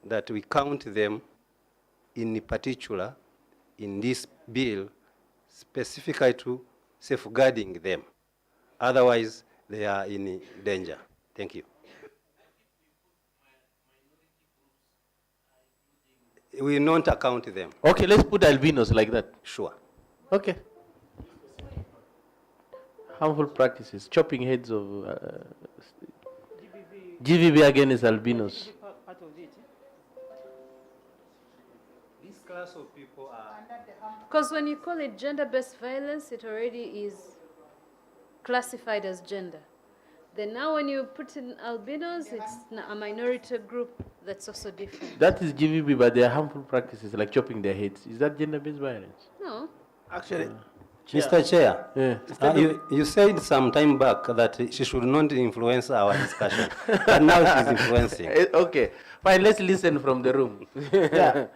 that we count them in particular in this bill specifically to safeguarding them. Otherwise, they are in danger. Thank you. We will not account them. Okay, let's put albinos like that. Sure. Okay. Harmful practices, chopping heads of GVB against albinos. This class of people are... Because when you call it gender-based violence, it already is classified as gender. Then now when you put in albinos, it's a minority group that's also different. That is GVB, but there are harmful practices like chopping their heads. Is that gender-based violence? No. Actually, Mr. Chair, you said some time back that she should not influence our discussion, but now she's influencing. Okay, fine, let's listen from the room. Yeah,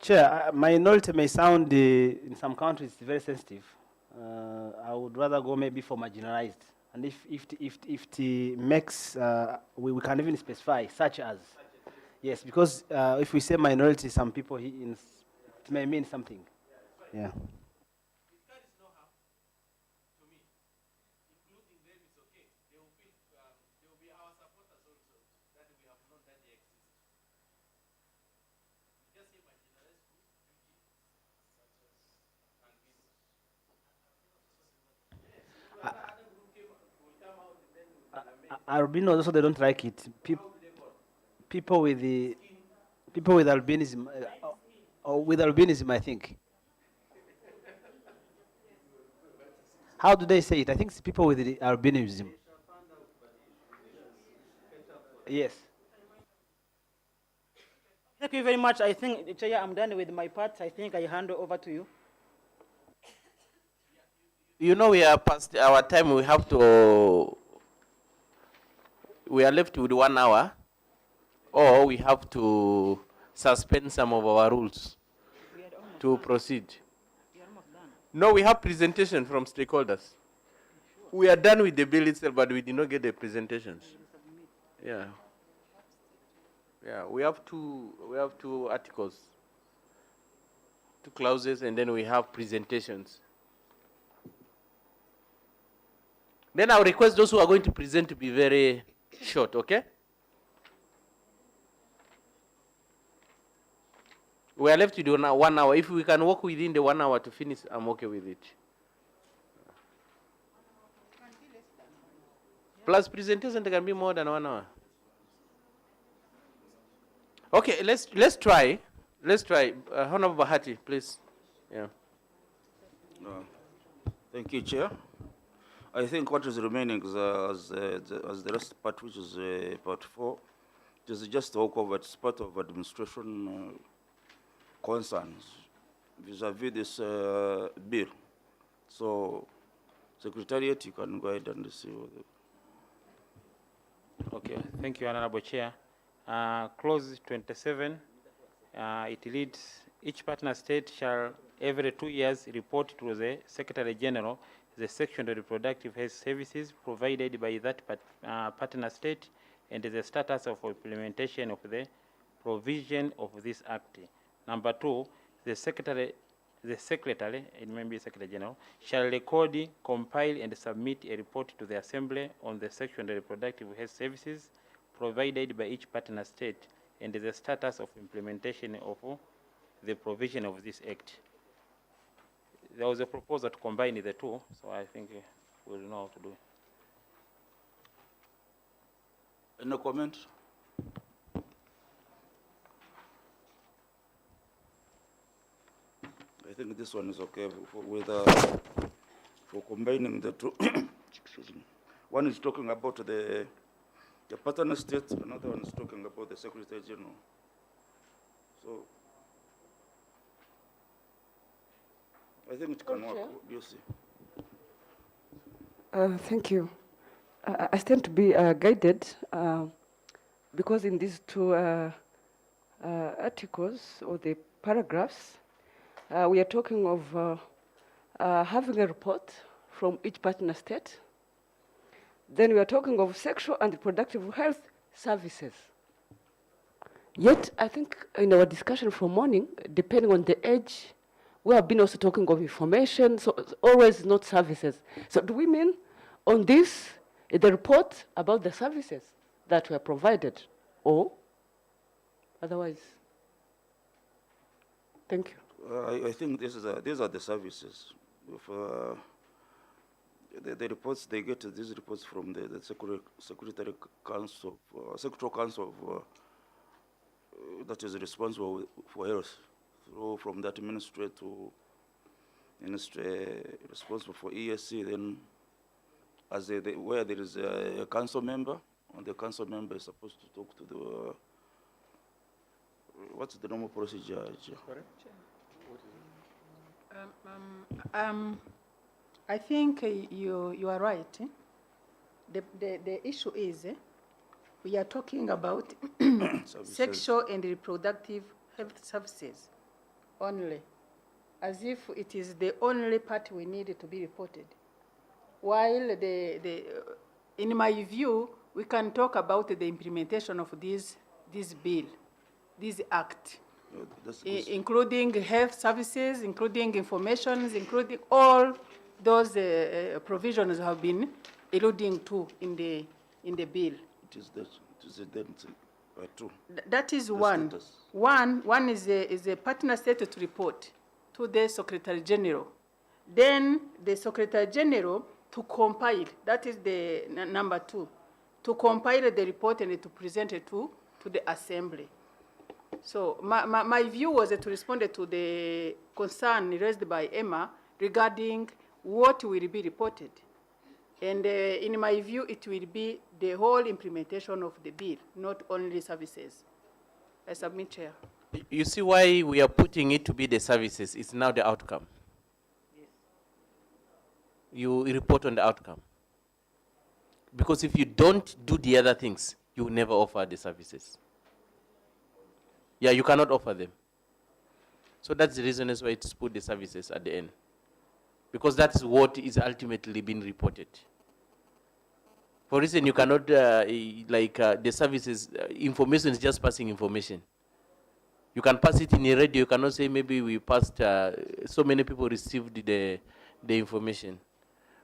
Chair, minority may sound in some countries very sensitive. I would rather go maybe for marginalized. And if it makes, we can even specify, such as. Yes, because if we say minority, some people, it may mean something. Yeah. Albinos also, they don't like it. People with albinism, or with albinism, I think. How do they say it? I think it's people with the albinism. Yes. Thank you very much. I think, Chair, I'm done with my part. I think I hand over to you. You know, we are past our time. We are left with 1 hour, or we have to suspend some of our rules to proceed. No, we have presentation from stakeholders. we are done with the bill itself, but we did not get the presentations. Yeah. Yeah, we have two articles, 2 clauses, and then we have presentations. Then I'll request those who are going to present to be very short, okay? We are left to do now 1 hour. If we can work within the 1 hour to finish, I'm okay with it. Plus presentation, there can be more than 1 hour. Okay, let's try. Let's try. Honorable Bahati, please. Yeah. Thank you, Chair. I think what is remaining is, as the rest part, which is part 4, it is just walkover. It's part of administration concerns vis-a-vis this bill. So, Secretariat, you can go ahead and see. Okay, thank you, Honorable Chair. Clause 27, it reads, each partner state shall every 2 years report to the Secretary General the section of reproductive health services provided by that partner state and the status of implementation of the provision of this act. Number 2, the Secretary, it may be Secretary General, shall record, compile, and submit a report to the Assembly on the section of reproductive health services provided by each partner state and the status of implementation of the provision of this act. There was a proposal to combine the two, so I think we'll know how to do it. Any comment? I think this one is okay for combining the two. Excuse me. One is talking about the partner state, another one is talking about the Secretary General. So I think it can work. What do you see? Thank you. I stand to be guided because in these 2 articles or the paragraphs, we are talking of having a report from each partner state. Then we are talking of sexual and reproductive health services. Yet, I think in our discussion from morning, depending on the age, we have been also talking of information, so it's always not services. So do we mean on this, the report about the services that were provided, or otherwise? Thank you. I think these are the services. If, the reports, they get these reports from the Secretary Council, Secretary Council of, that is responsible for health. So from that ministry to ministry responsible for EAC, then as where there is a council member, and the council member is supposed to talk to the, what's the normal procedure? Correct. I think you are right. The issue is we are talking about sexual and reproductive health services only, as if it is the only part we need to be reported. While in my view, we can talk about the implementation of this bill, this act, including health services, including information, including all those provisions have been alluding to in the bill. It is then two. That is one. One is a partner state to report to the Secretary General. Then the Secretary General to compile, that is the number 2, to compile the report and to present it to the Assembly. So my view was to respond to the concern raised by Emma regarding what will be reported. And in my view, it will be the whole implementation of the bill, not only services. I submit, Chair. You see why we are putting it to be the services? It's now the outcome. Yes. You report on the outcome. Because if you don't do the other things, you will never offer the services. Yeah, you cannot offer them. So that's the reason why it's put the services at the end. Because that's what is ultimately being reported. For instance, you cannot, the services, information is just passing information. You can pass it in a radio, you cannot say maybe we passed, so many people received the information.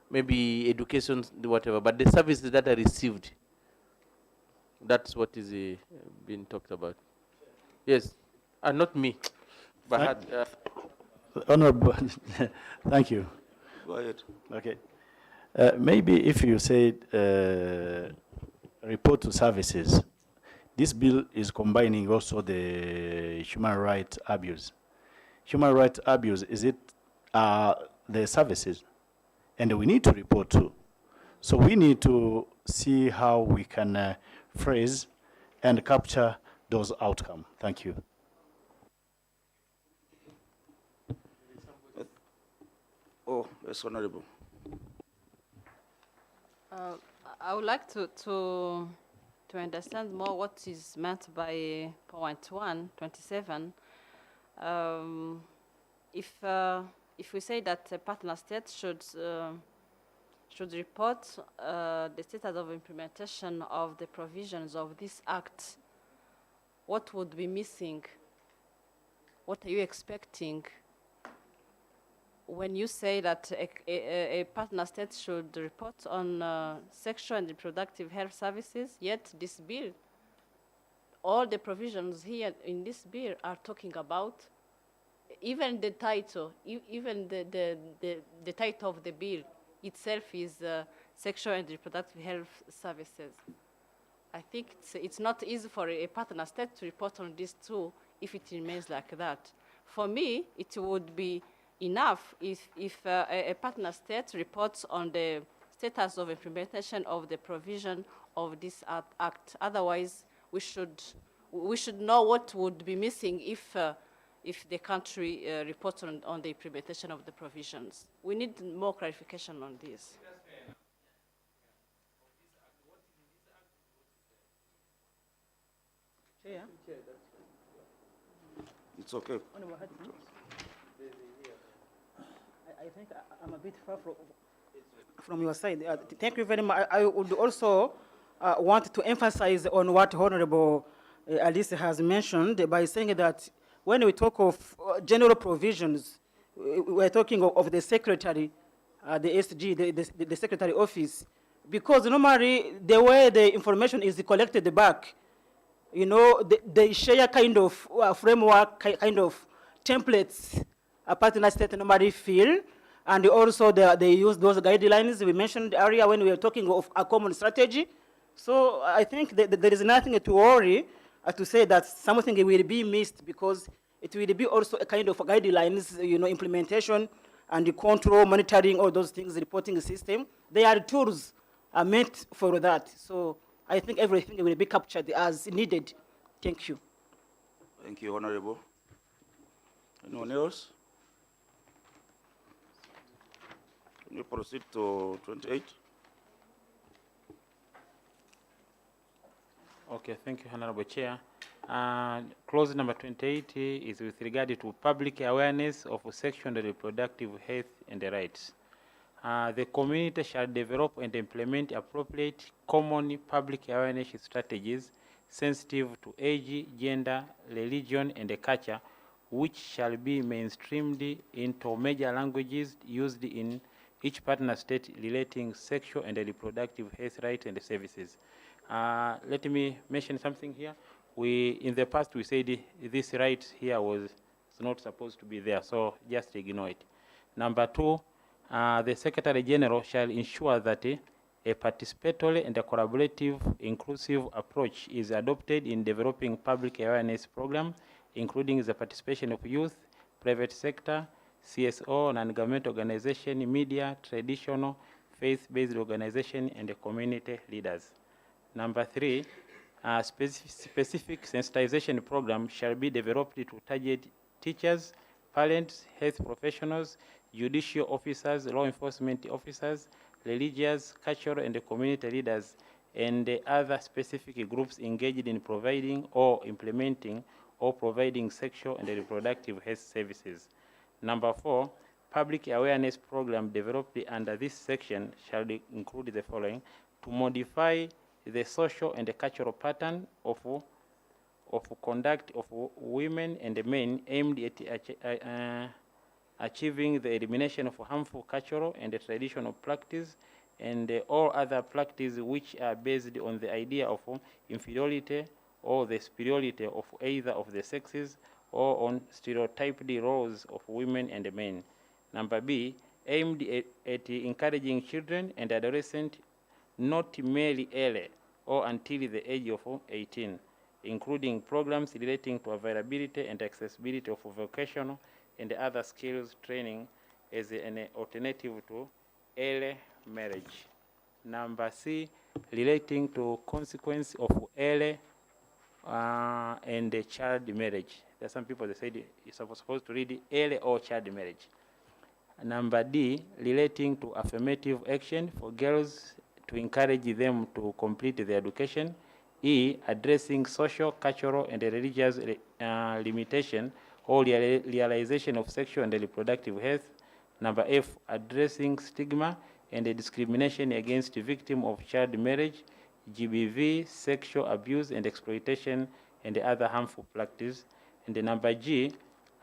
Maybe education, whatever, but the services that are received, that's what is being talked about. Yes, not me, but Honorable, thank you. Go ahead. Okay. Maybe if you said report to services, this bill is combining also the human rights abuse. Human rights abuse, is it the services? And we need to report too. So we need to see how we can phrase and capture those outcomes. Thank you. Oh, yes, Honorable. I would like to understand more what is meant by point 127. If we say that a partner state should report the status of implementation of the provisions of this act, what would be missing? What are you expecting when you say that a partner state should report on sexual and reproductive health services? Yet this bill, all the provisions here in this bill are talking about, even the title, even the title of the bill itself is sexual and reproductive health services. I think it's not easy for a partner state to report on this too if it remains like that. For me, it would be enough if a partner state reports on the status of implementation of the provision of this act. Otherwise, we should know what would be missing if the country reports on the implementation of the provisions. We need more clarification on this. Chair? It's okay. I think I'm a bit far from your side. Thank you very much. I would also want to emphasize on what Honorable Alice has mentioned by saying that when we talk of general provisions, we're talking of the secretary, the SG, the secretary office, because normally the way the information is collected back, you know, they share kind of framework, kind of templates a partner state normally feel, and also they use those guidelines we mentioned earlier when we were talking of a common strategy. So I think that there is nothing to worry to say that something will be missed, because it will be also a kind of guidelines, you know, implementation and the control, monitoring, all those things, reporting system. They are tools meant for that. So I think everything will be captured as needed. Thank you. Thank you, Honorable. Anyone else? Can you proceed to 28? Okay, thank you, Honorable Chair. Clause number 28 is with regard to public awareness of sexual and reproductive health and rights. The community shall develop and implement appropriate common public awareness strategies sensitive to age, gender, religion, and culture, which shall be mainstreamed into major languages used in each partner state relating sexual and reproductive health rights and services. Let me mention something here. In the past, we said this right here was not supposed to be there, so just ignore it. Number 2, the Secretary General shall ensure that a participatory and a collaborative, inclusive approach is adopted in developing public awareness programs, including the participation of youth, private sector, CSO, non-government organization, media, traditional, faith-based organization, and the community leaders. Number 3, a specific sensitization program shall be developed to target teachers, parents, health professionals, judicial officers, law enforcement officers, religious, cultural, and community leaders, and other specific groups engaged in providing or implementing or providing sexual and reproductive health services. Number 4, public awareness program developed under this section shall include the following: to modify the social and the cultural pattern of conduct of women and men aimed at achieving the elimination of harmful cultural and traditional practice and all other practices which are based on the idea of inferiority or the superiority of either of the sexes or on stereotyped roles of women and men. Number B, aimed at encouraging children and adolescents not to marry early or until the age of 18, including programs relating to availability and accessibility of vocational and other skills training as an alternative to early marriage. Number C, relating to consequence of early and child marriage. There are some people that said you're supposed to read early or child marriage. Number D, relating to affirmative action for girls to encourage them to complete their education. E, addressing social, cultural, and religious limitation or realization of sexual and reproductive health. Number F, addressing stigma and discrimination against victims of child marriage, GBV, sexual abuse and exploitation, and other harmful practices. And the number G,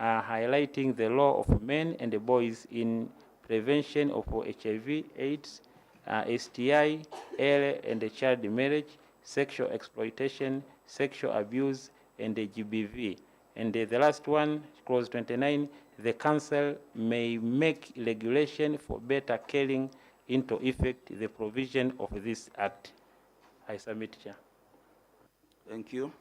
highlighting the role of men and boys in prevention of HIV, AIDS, STI, early and child marriage, sexual exploitation, sexual abuse, and the GBV. And the last one, clause 29, the council may make regulation for better carrying into effect the provision of this act. I submit, Chair. Thank you.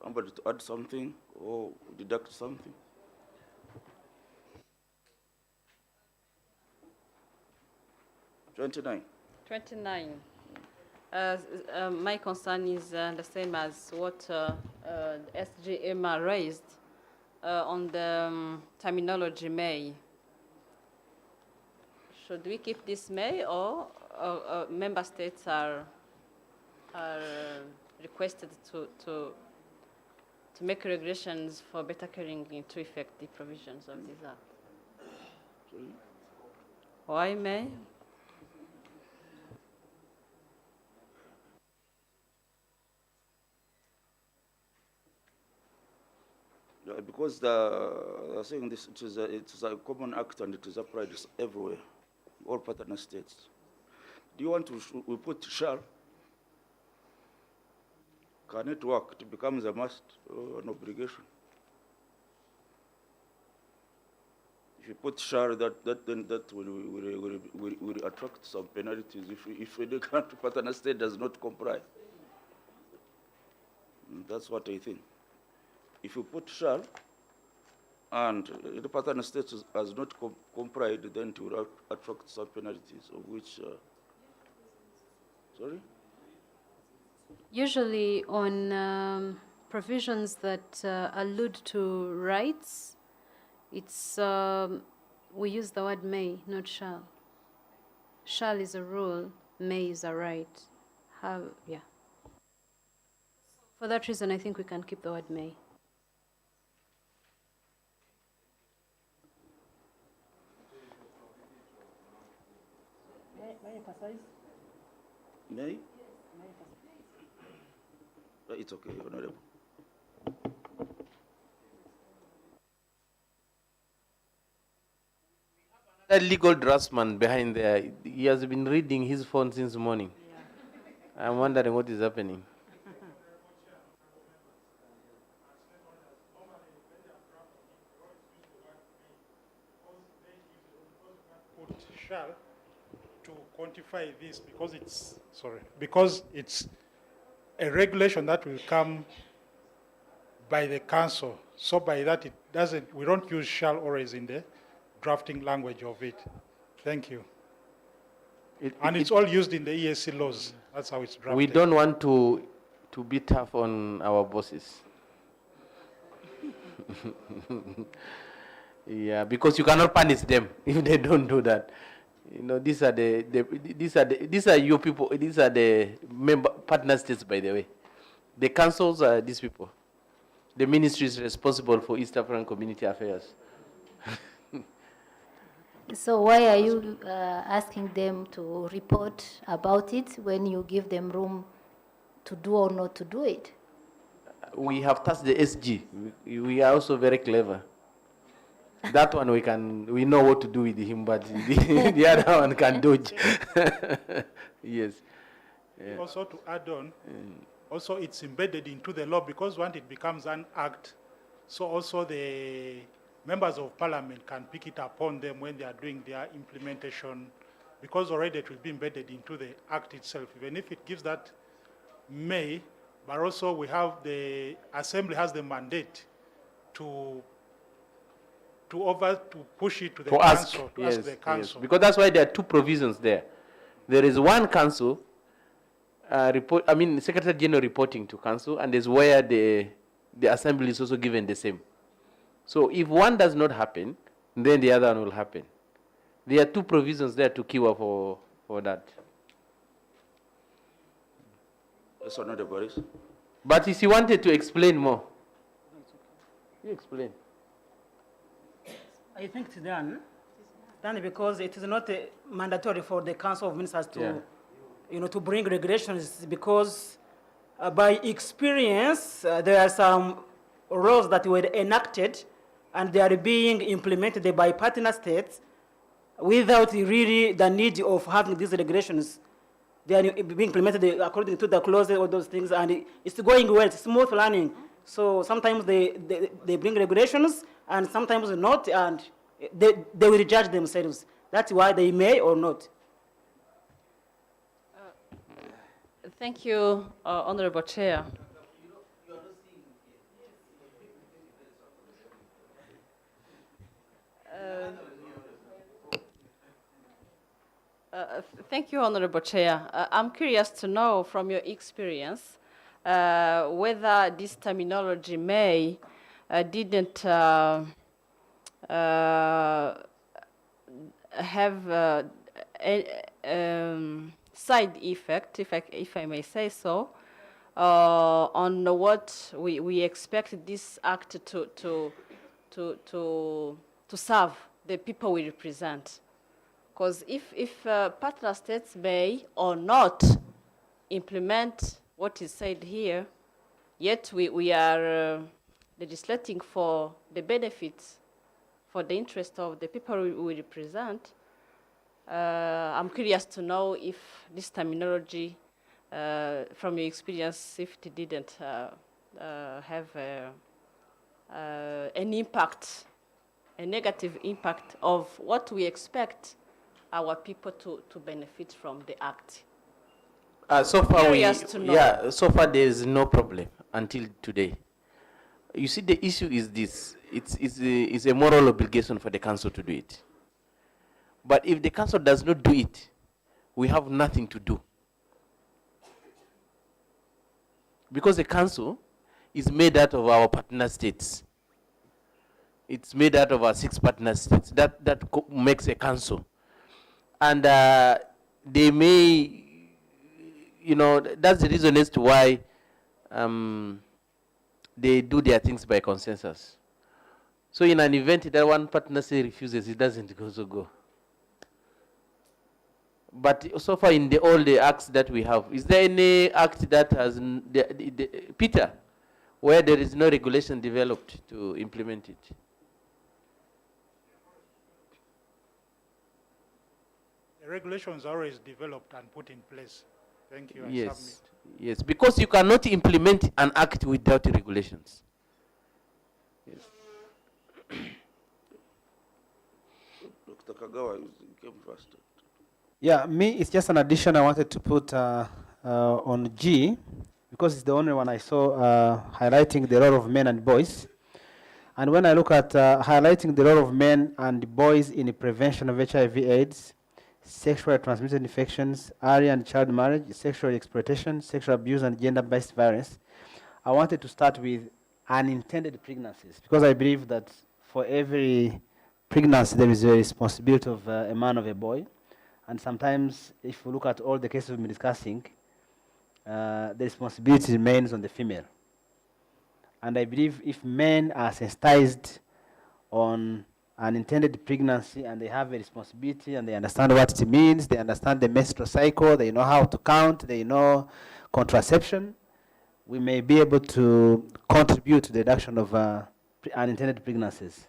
Somebody to add something or deduct something? '29. 29. My concern is the same as what SGM raised on the terminology may. Should we keep this may or member states are requested to make regulations for better carrying into effect the provisions of this act? Sorry? Why may? Yeah, because they're saying this, it is a common act and it is applied everywhere, all partner states. Do you want to we put shall? Can it work? It becomes a must or an obligation. If you put shall, that will attract some penalties if the country partner state does not comply. That's what I think. If you put shall, and the partner state has not complied, then it will attract some penalties, of which, sorry? Usually on provisions that allude to rights, it's, we use the word may, not shall. Shall is a rule, may is a right. Yeah. For that reason, I think we can keep the word may. May I emphasize? May? It's okay, Honorable. That legal draftsman behind there, he has been reading his phone since morning. Yeah. I'm wondering what is happening. Put shall to quantify this because it's a regulation that will come by the council. So by that we don't use shall always in the drafting language of it. Thank you. It's all used in the EAC laws. That's how it's drafted. We don't want to be tough on our bosses. Yeah, because you cannot punish them if they don't do that. You know, these are your people. These are the member partner states, by the way. The councils are these people. The ministry is responsible for East African Community Affairs. So why are you asking them to report about it when you give them room to do or not to do it? We have touched the SG. We are also very clever. That one we know what to do with him, but the other one can dodge. Yes. Yeah. Also to add on, also it's embedded into the law because once it becomes an act, so also the members of parliament can pick it upon them when they are doing their implementation, because already it will be embedded into the act itself, even if it gives that may, but also we have the assembly has the mandate to push it to the council, to ask the council. Yes. Because that's why there are two provisions there. There is one council Secretary General reporting to council, and there's where the assembly is also given the same. So if one does not happen, then the other one will happen. There are two provisions there to queue up for that. That's another Boris. But if you wanted to explain more, you explain. I think it's done. Done because it is not mandatory for the Council of Ministers to, to bring regulations, because by experience there are some laws that were enacted and they are being implemented by partner states without really the need of having these regulations. They are being implemented according to the clauses, all those things, and it's going well, it's smooth learning. So sometimes they bring regulations and sometimes not, and they will judge themselves. That's why they may or not. Thank you, Honorable Chair. Thank you, Honorable Chair. I'm curious to know from your experience whether this terminology may didn't have a side effect, if I may say so, on what we expect this act to serve the people we represent. Because if partner states may or not implement what is said here, yet we are legislating for the benefits, for the interest of the people we represent, I'm curious to know if this terminology, from your experience, if it didn't have an impact, a negative impact of what we expect our people to benefit from the act. So far there is no problem until today. You see, the issue is this: it's a moral obligation for the council to do it. But if the council does not do it, we have nothing to do, because the council is made out of our partner states. It's made out of our 6 partner states. That makes a council. And they may, that's the reason as to why they do their things by consensus. So in an event that one partner state refuses, it doesn't also go. But so far in all the acts that we have, is there any act that has, Peter, where there is no regulation developed to implement it? The regulations are always developed and put in place. Thank you. Yes, yes, because you cannot implement an act without regulations. Yes. Dr. Kagawa, you came first. Yeah, it's just an addition I wanted to put on G, because it's the only one I saw highlighting the role of men and boys. And when I look at highlighting the role of men and boys in the prevention of HIV/AIDS, sexually transmitted infections, early and child marriage, sexual exploitation, sexual abuse, and gender-based violence, I wanted to start with unintended pregnancies, because I believe that for every pregnancy there is a responsibility of a man or a boy. And sometimes, if we look at all the cases we've been discussing, the responsibility remains on the female. And I believe if men are sensitized on unintended pregnancy and they have a responsibility and they understand what it means, they understand the menstrual cycle, they know how to count, they know contraception, we may be able to contribute to the reduction of unintended pregnancies.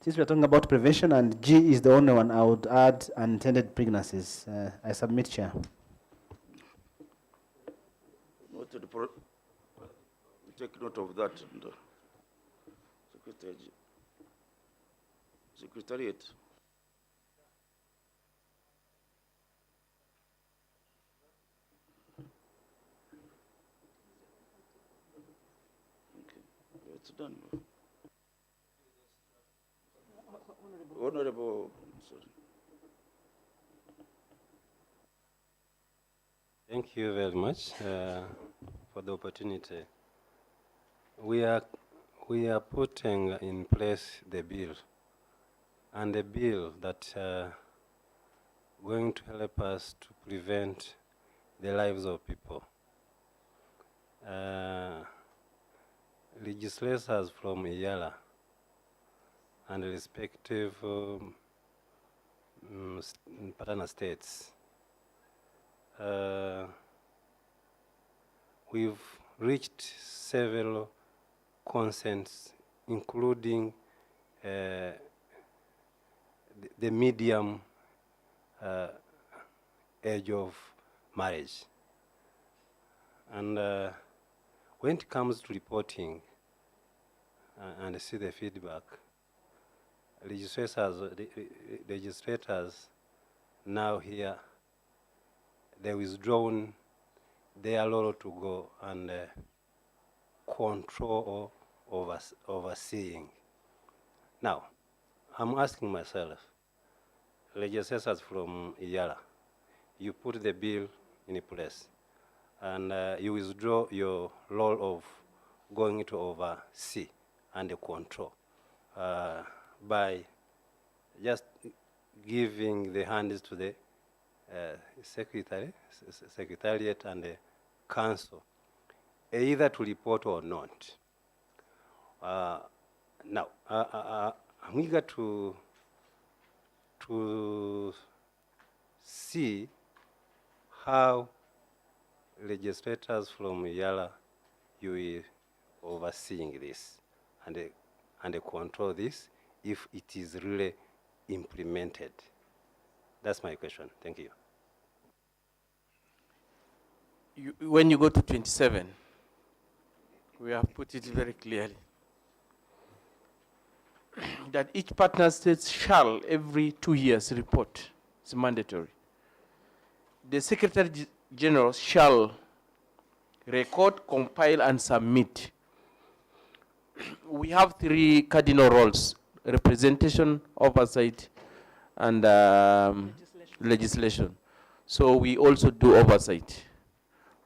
Since we're talking about prevention, and G is the only one I would add unintended pregnancies. I submit, Chair. Noted. Take note of that. And, Secretariat. Okay, it's done. Honorable, sorry. Thank you very much for the opportunity. We are putting in place the bill, and the bill that going to help us to prevent the lives of people. Legislators from Iyala and respective partner states, we've reached several consents, including the medium age of marriage. And when it comes to reporting and see the feedback, legislators now here, they withdrawn their role to go and control or overseeing. Now, I'm asking myself, legislators from Iyala, you put the bill in place, and you withdraw your role of going to oversee and control by just giving the hands to the secretariat and the council, either to report or not. Now, I'm eager to see how legislators from Iyala, you will overseeing this and control this if it is really implemented. That's my question. Thank you. When you go to 27, we have put it very clearly that each partner state shall every 2 years report. It's mandatory. The Secretary General shall record, compile, and submit. We have 3 cardinal roles: representation, oversight, and legislation. So we also do oversight.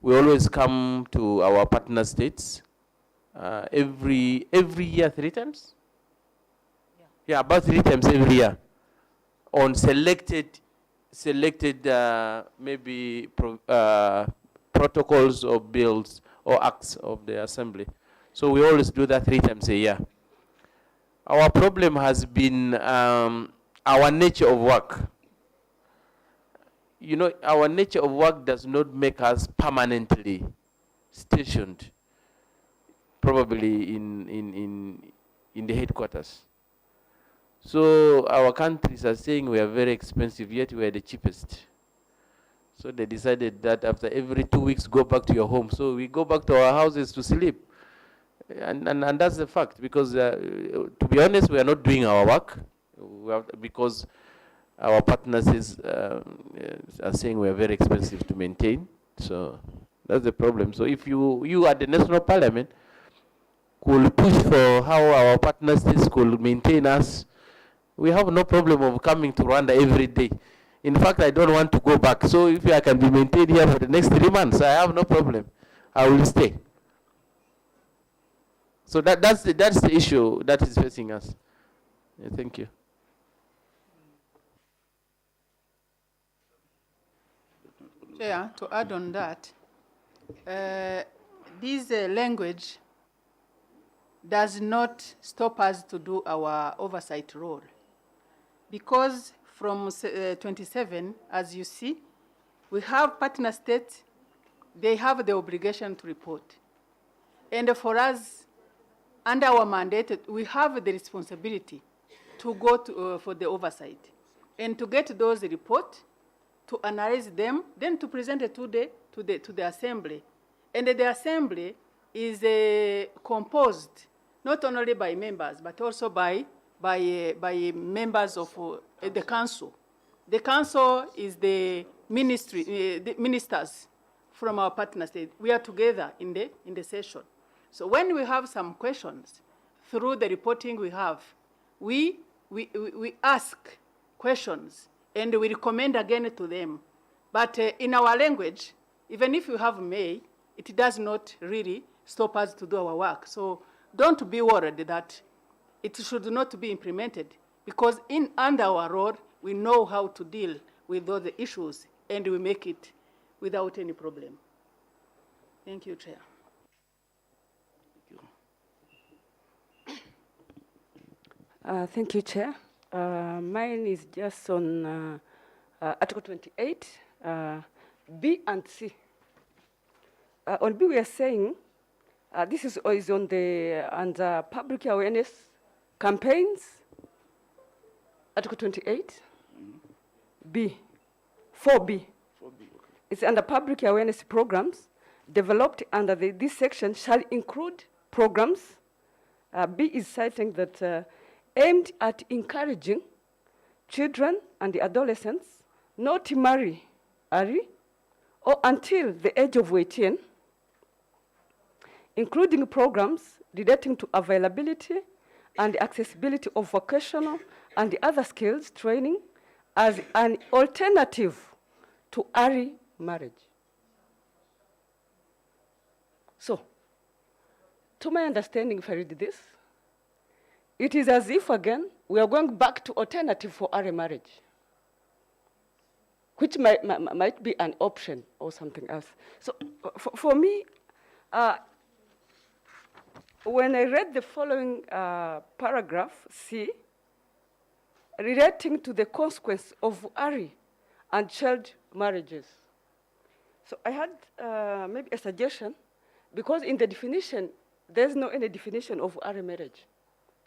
We always come to our partner states every year 3 times. Yeah, about 3 times every year on selected maybe protocols or bills or acts of the assembly. So we always do that 3 times a year. Our problem has been our nature of work. You know, our nature of work does not make us permanently stationed, probably in the headquarters. So our countries are saying we are very expensive, yet we are the cheapest. So they decided that after every 2 weeks, go back to your home. So we go back to our houses to sleep. And that's the fact, because to be honest, we are not doing our work because our partners are saying we are very expensive to maintain. So that's the problem. So if you at the National Parliament could push for how our partner states could maintain us, we have no problem of coming to Rwanda every day. In fact, I don't want to go back. So if I can be maintained here for the next 3 months, I have no problem. I will stay. So that's the issue that is facing us. Yeah, thank you. Chair, to add on that, this language does not stop us to do our oversight role. Because from 27, as you see, we have partner states, they have the obligation to report. And for us, under our mandate, we have the responsibility to go to, for the oversight and to get those reports, to analyze them, then to present it to the assembly. And the assembly is composed not only by members, but also by members of the council. The council is the ministry, the ministers from our partner state. We are together in the session. So when we have some questions, through the reporting we have, we ask questions and we recommend again to them. But in our language, even if you have may, it does not really stop us to do our work. So don't be worried that it should not be implemented, because under our role, we know how to deal with those issues and we make it without any problem. Thank you, Chair. Thank you, Chair. Mine is just on Article 28, B and C. On B, we are saying, this is on the under public awareness campaigns, Article 28, B, 4B. 4B, okay. It's under public awareness programs developed under this section shall include programs. B is citing that aimed at encouraging children and the adolescents not to marry early or until the age of 18, including programs relating to availability and accessibility of vocational and the other skills training as an alternative to early marriage. So, to my understanding, if I read this, it is as if, again, we are going back to alternative for early marriage, which might be an option or something else. So for me, when I read the following paragraph, C, relating to the consequence of early and child marriages. So I had maybe a suggestion, because in the definition, there's no any definition of early marriage.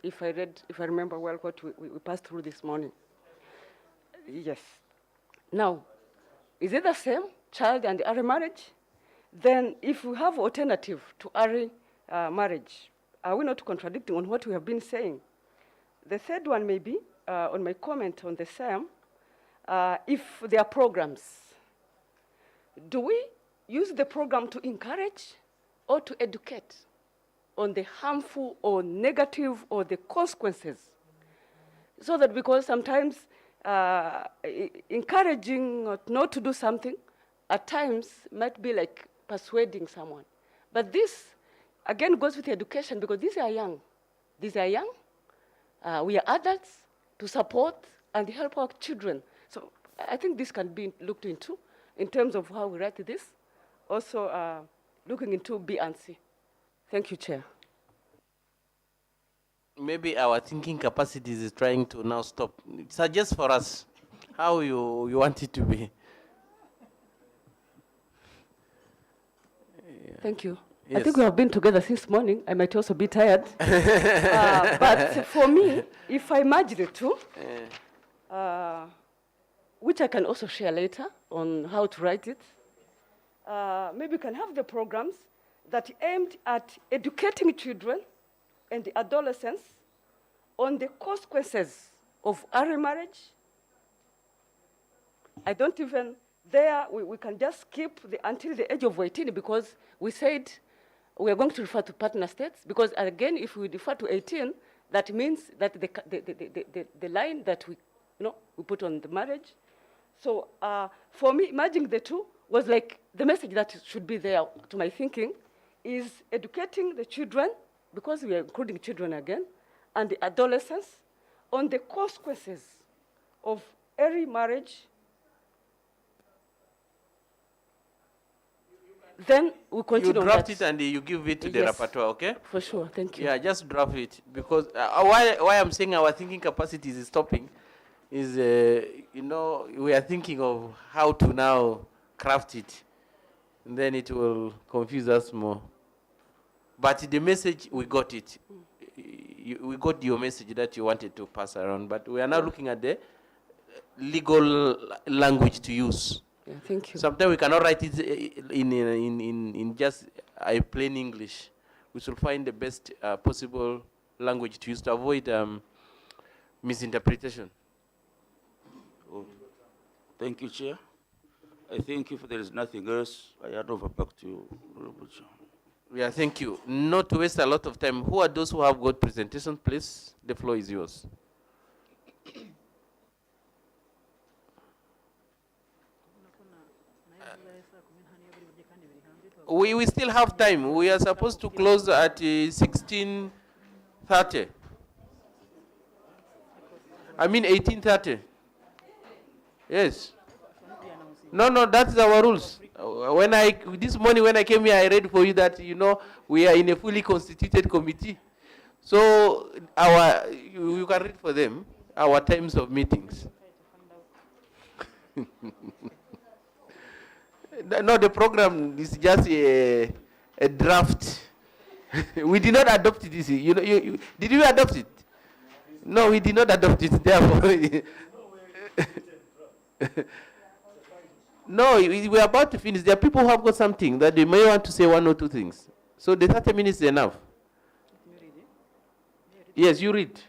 If I remember well what we passed through this morning. Yes. Now, is it the same, child and early marriage? Then if we have alternative to early marriage, are we not contradicting on what we have been saying? The third one may be, on my comment on the same, if there are programs, do we use the program to encourage or to educate on the harmful or negative or the consequences? So that, because sometimes encouraging not to do something at times might be like persuading someone. But this, again, goes with education, because these are young. These are young. We are adults to support and help our children. So I think this can be looked into in terms of how we write this. Also looking into B and C. Thank you, Chair. Maybe our thinking capacities is trying to now stop. Suggest for us how you want it to be. Thank you. Yes. I think we have been together since morning. I might also be tired. But for me, if I merge the two, which I can also share later on how to write it, maybe we can have the programs that aimed at educating children and the adolescents on the consequences of early marriage. I don't even, there we can just skip until the age of 18, because we said we are going to refer to partner states, because again, if we refer to 18, that means that the line that we put on the marriage. So for me, merging the two was like the message that should be there to my thinking is educating the children, because we are including children again, and the adolescents on the consequences of early marriage. Then we continue You on draft that. it and you give it to the Yes, rapporteur, okay? for sure. Thank you. Yeah, just draft it. Because why I'm saying our thinking capacity is stopping is, you know, we are thinking of how to now craft it. And then it will confuse us more. But the message, we got it. We got your message that you wanted to pass around. But we are now looking at the legal language to use. Yeah, thank you. Sometimes we cannot write it in just a plain English. We should find the best possible language to use to avoid misinterpretation. Oh, thank you, Chair. I think if there is nothing else, I hand over back to you, Honorable Chair. Yeah, thank you. Not to waste a lot of time. Who are those who have got presentations, please? The floor is yours. We still have time. We are supposed to close at 16:30. I mean 18:30. Yes. No, that's our rules. This morning when I came here, I read for you that, you know, we are in a fully constituted committee. So you can read for them our times of meetings. No, the program is just a draft. We did not adopt this. Did you adopt it? No, we did not adopt it. Therefore, no, we are about to finish. There are people who have got something that they may want to say one or two things. So the 30 minutes is enough. Yes, you read.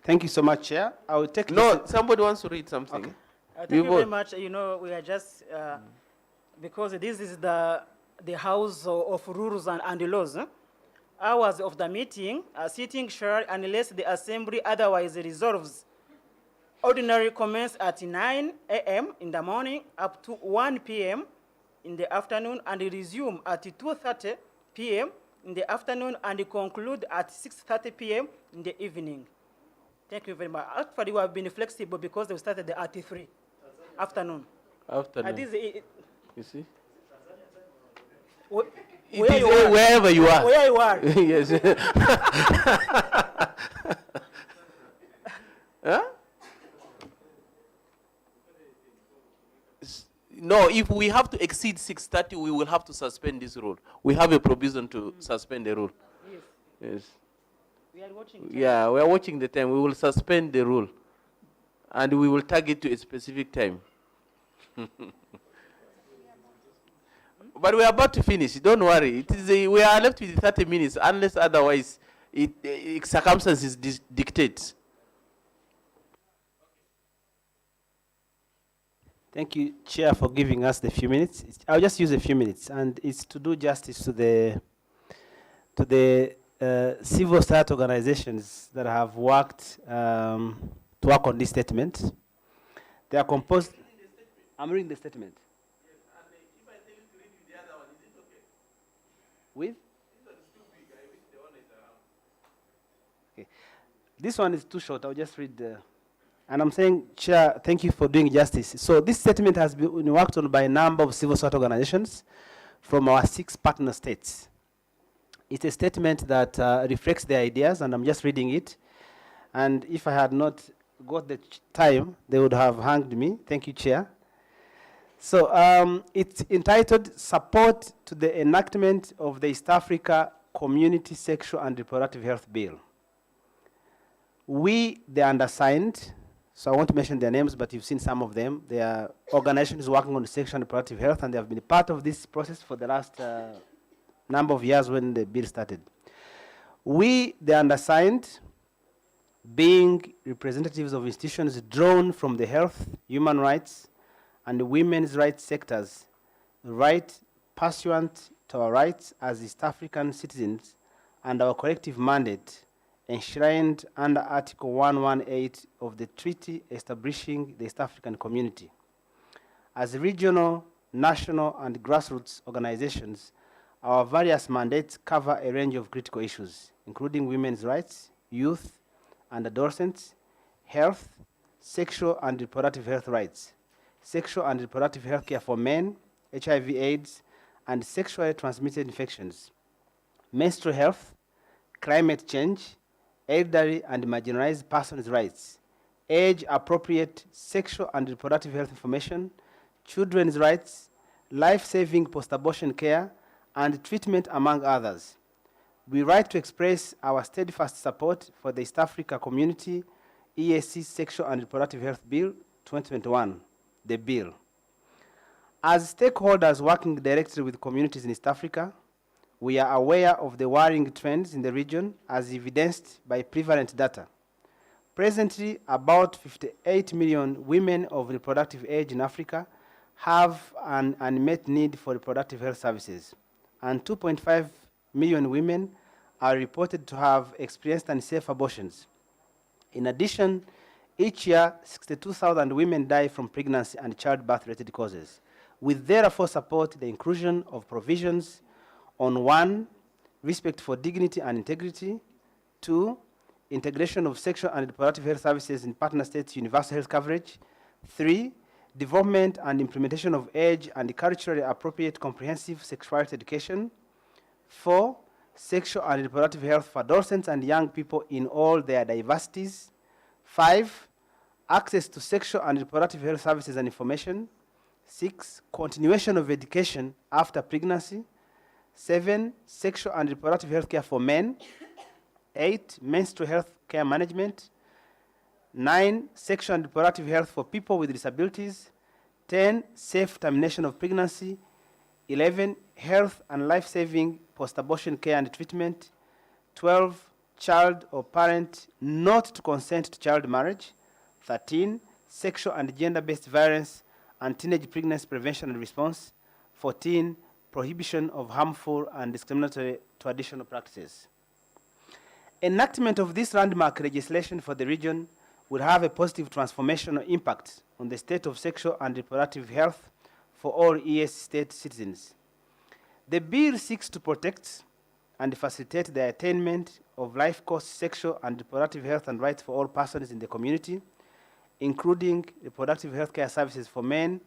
Thank you so much, Chair. I will take. No, somebody wants to read something. Okay. Thank you very much. You know, we are just, because this is the House of Rules and Laws. Hours of the meeting, sitting shall, unless the Assembly otherwise resolves. Ordinary commence at 9 a.m. in the morning up to 1 p.m. in the afternoon, and resume at 2:30 p.m. in the afternoon, and conclude at 6:30 p.m. in the evening. Thank you very much. Actually, we have been flexible because we started at 3 afternoon. Afternoon. You see? Wherever you are. Where you are. Yes. Huh? No, if we have to exceed 6:30, we will have to suspend this rule. We have a provision to suspend the rule. Yes. Yes. We are watching. Yeah, we are watching the time. We will suspend the rule, and we will target to a specific time. But we are about to finish. Don't worry. It is we are left with 30 minutes, unless otherwise circumstances dictate. Thank you, Chair, for giving us the few minutes. I'll just use a few minutes, and it's to do justice to the civil society organizations that have worked to work on this statement. They are composed. I'm reading the statement. With? Okay. This one is too short. I'll just read the. And I'm saying, Chair, thank you for doing justice. So this statement has been worked on by a number of civil society organizations from our 6 partner states. It's a statement that reflects their ideas, and I'm just reading it. And if I had not got the time, they would have hanged me. Thank you, Chair. So it's entitled Support to the Enactment of the East Africa Community Sexual and Reproductive Health Bill. We, the undersigned, so I won't mention their names, but you've seen some of them. They are organizations working on sexual and reproductive health, and they have been part of this process for the last number of years when the bill started. We, the undersigned, being representatives of institutions drawn from the health, human rights, and the women's rights sectors, right pursuant to our rights as East African citizens and our collective mandate enshrined under Article 118 of the treaty establishing the East African Community. As regional, national, and grassroots organizations, our various mandates cover a range of critical issues, including women's rights, youth and adolescents, health, sexual and reproductive health rights, sexual and reproductive health care for men, HIV/AIDS, and sexually transmitted infections, menstrual health, climate change, elderly and marginalized persons' rights, age-appropriate sexual and reproductive health information, children's rights, life-saving post-abortion care, and treatment, among others. We write to express our steadfast support for the East Africa Community EAC Sexual and Reproductive Health Bill 2021, the bill. As stakeholders working directly with communities in East Africa, we are aware of the worrying trends in the region as evidenced by prevalent data. Presently, about 58 million women of reproductive age in Africa have an unmet need for reproductive health services, and 2.5 million women are reported to have experienced unsafe abortions. In addition, each year, 62,000 women die from pregnancy and childbirth-related causes. We therefore support the inclusion of provisions on 1, respect for dignity and integrity, 2, integration of sexual and reproductive health services in partner states' universal health coverage, 3, development and implementation of age and culturally appropriate comprehensive sexuality education, 4, sexual and reproductive health for adolescents and young people in all their diversities, 5, access to sexual and reproductive health services and information, 6, continuation of education after pregnancy, 7, sexual and reproductive health care for men, 8, menstrual health care management, 9, sexual and reproductive health for people with disabilities, 10, safe termination of pregnancy, 11, health and life-saving post-abortion care and treatment, 12, child or parent not to consent to child marriage, 13, sexual and gender-based violence and teenage pregnancy prevention and response, 14, prohibition of harmful and discriminatory traditional practices. Enactment of this landmark legislation for the region will have a positive transformational impact on the state of sexual and reproductive health for all EAC state citizens. The bill seeks to protect and facilitate the attainment of life-course sexual and reproductive health and rights for all persons in the community, including reproductive health care services for men,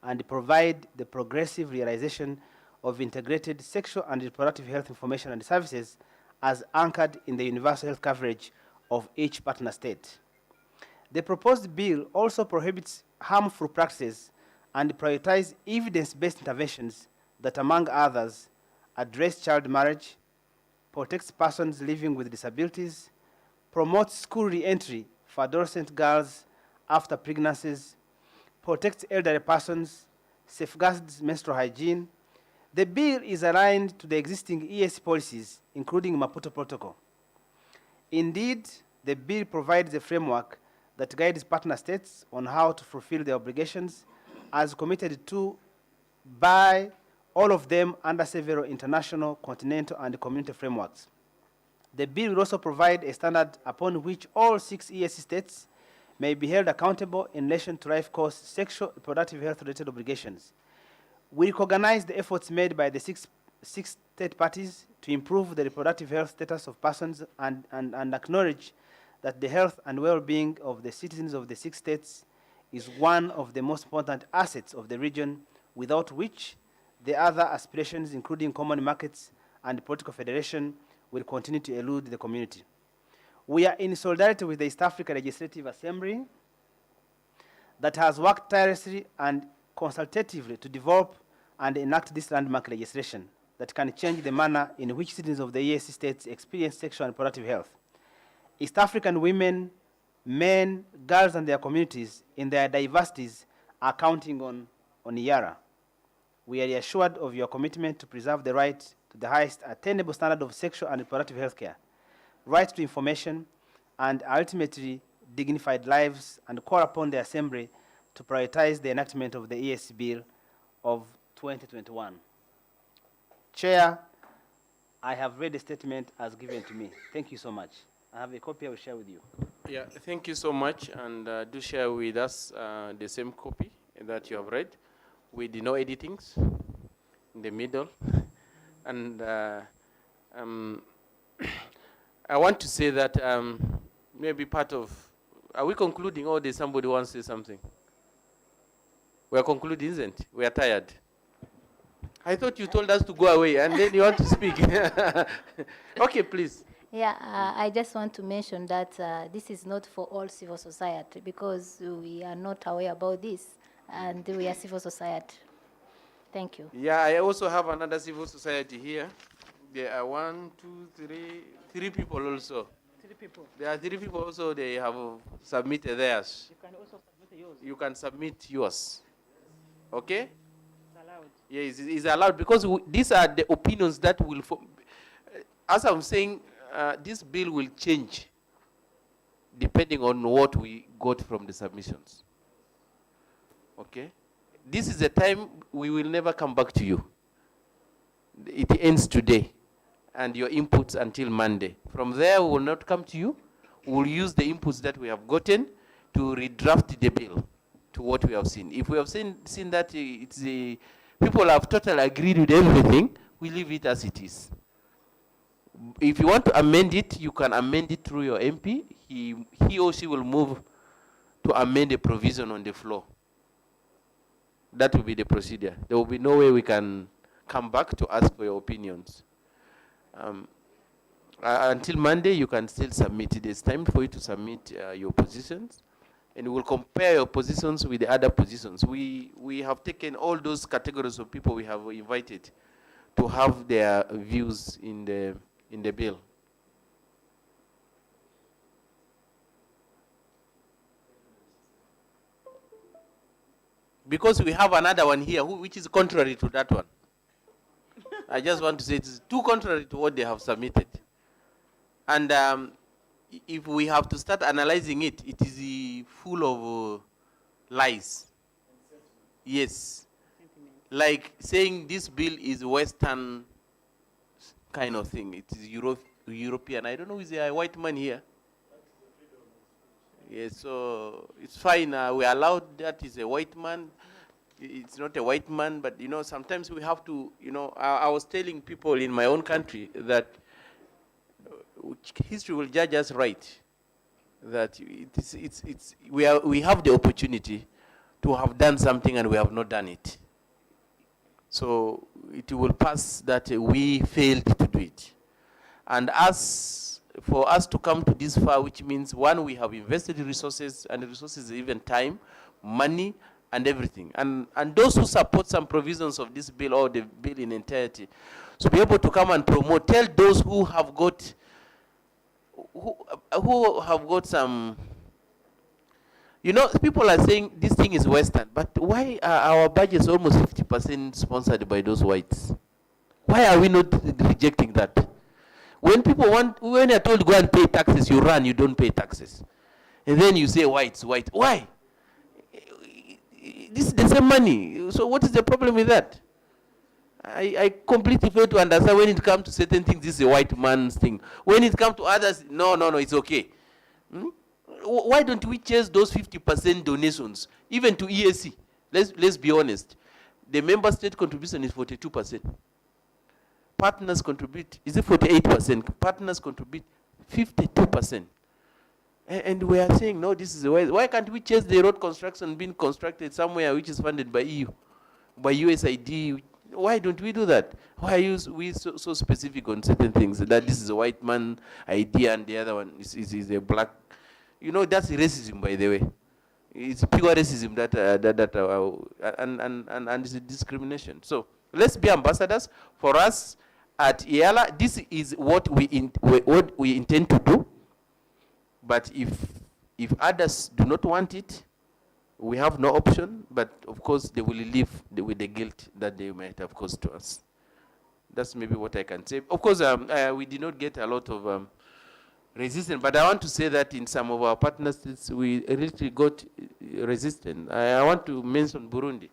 and provide the progressive realization of integrated sexual and reproductive health information and services as anchored in the universal health coverage of each partner state. The proposed bill also prohibits harmful practices and prioritizes evidence-based interventions that, among others, address child marriage, protects persons living with disabilities, promotes school re-entry for adolescent girls after pregnancies, protects elderly persons, safeguards menstrual hygiene. The bill is aligned to the existing EAC policies, including Maputo Protocol. Indeed, the bill provides a framework that guides partner states on how to fulfill their obligations as committed to by all of them under several international, continental, and community frameworks. The bill will also provide a standard upon which all 6 EAC states may be held accountable in relation to life course sexual reproductive health-related obligations. We recognize the efforts made by the six state parties to improve the reproductive health status of persons and acknowledge that the health and well-being of the citizens of the 6 states is one of the most important assets of the region, without which the other aspirations, including common markets and political federation, will continue to elude the community. We are in solidarity with the East Africa Legislative Assembly that has worked tirelessly and consultatively to develop and enact this landmark legislation that can change the manner in which citizens of the EAC states experience sexual and reproductive health. East African women, men, girls, and their communities in their diversities are counting on IARA. We are reassured of your commitment to preserve the right to the highest attainable standard of sexual and reproductive health care, right to information, and ultimately dignified lives, and call upon the Assembly to prioritize the enactment of the EAC Bill of 2021. Chair, I have read the statement as given to me. Thank you so much. I have a copy I will share with you. Yeah, thank you so much, and do share with us the same copy that you have read with no editings in the middle. And I want to say that maybe part of, are we concluding, or does somebody want to say something? We are concluding, isn't it? We are tired. I thought you told us to go away and then you want to speak. Okay, please. Yeah, I just want to mention that this is not for all civil society because we are not aware about this and we are civil society. Thank you. Yeah, I also have another civil society here. There are 1, 2, 3 people also. 3 people. There are 3 people also, they have submitted theirs. You can also submit yours. You can submit yours. Okay? It's allowed. Yes, it's allowed because these are the opinions that will, as I'm saying, this bill will change depending on what we got from the submissions. Okay? This is a time we will never come back to you. It ends today and your inputs until Monday. From there, we will not come to you. We will use the inputs that we have gotten to redraft the bill to what we have seen. If we have seen that people have totally agreed with everything, we leave it as it is. If you want to amend it, you can amend it through your MP. He or she will move to amend a provision on the floor. That will be the procedure. There will be no way we can come back to ask for your opinions. Until Monday, you can still submit it. It's time for you to submit your positions. And we'll compare your positions with the other positions. We have taken all those categories of people we have invited to have their views in the bill. Because we have another one here which is contrary to that one. I just want to say it's too contrary to what they have submitted. And if we have to start analyzing it, it is full of lies. Yes. Like saying this bill is Western kind of thing. It is European. I don't know, is there a white man here? Yes, so it's fine. We allowed that is a white man. It's not a white man, but you know, sometimes we have to, you know, I was telling people in my own country that history will judge us right. That we have the opportunity to have done something and we have not done it. So it will pass that we failed to do it. And for us to come to this far, which means one, we have invested resources, and the resources even time, money, and everything. And those who support some provisions of this bill or the bill in entirety, so be able to come and promote, tell those who have got some, you know, people are saying this thing is Western, but why are our budgets almost 50% sponsored by those whites? Why are we not rejecting that? When people when you're told to go and pay taxes, you run, you don't pay taxes. And then you say whites, white. Why? This is the same money. So what is the problem with that? I completely fail to understand when it comes to certain things, this is a white man's thing. When it comes to others, no, it's okay. Why don't we chase those 50% donations, even to EAC? Let's be honest. The member state contribution is 42%. Partners contribute, is it 48%? Partners contribute 52%. And we are saying, no, this is the way. Why can't we chase the road construction being constructed somewhere which is funded by EU, by USAID? Why don't we do that? Why are we so specific on certain things, that this is a white man idea and the other one is a black? You know, that's racism, by the way. It's pure racism and it's a discrimination. So let's be ambassadors. For us at EALA, this is what we intend to do. But if others do not want it, we have no option. But of course, they will live with the guilt that they might have caused to us. That's maybe what I can say. Of course, we did not get a lot of resistance, but I want to say that in some of our partner states, we really got resistance. I want to mention Burundi.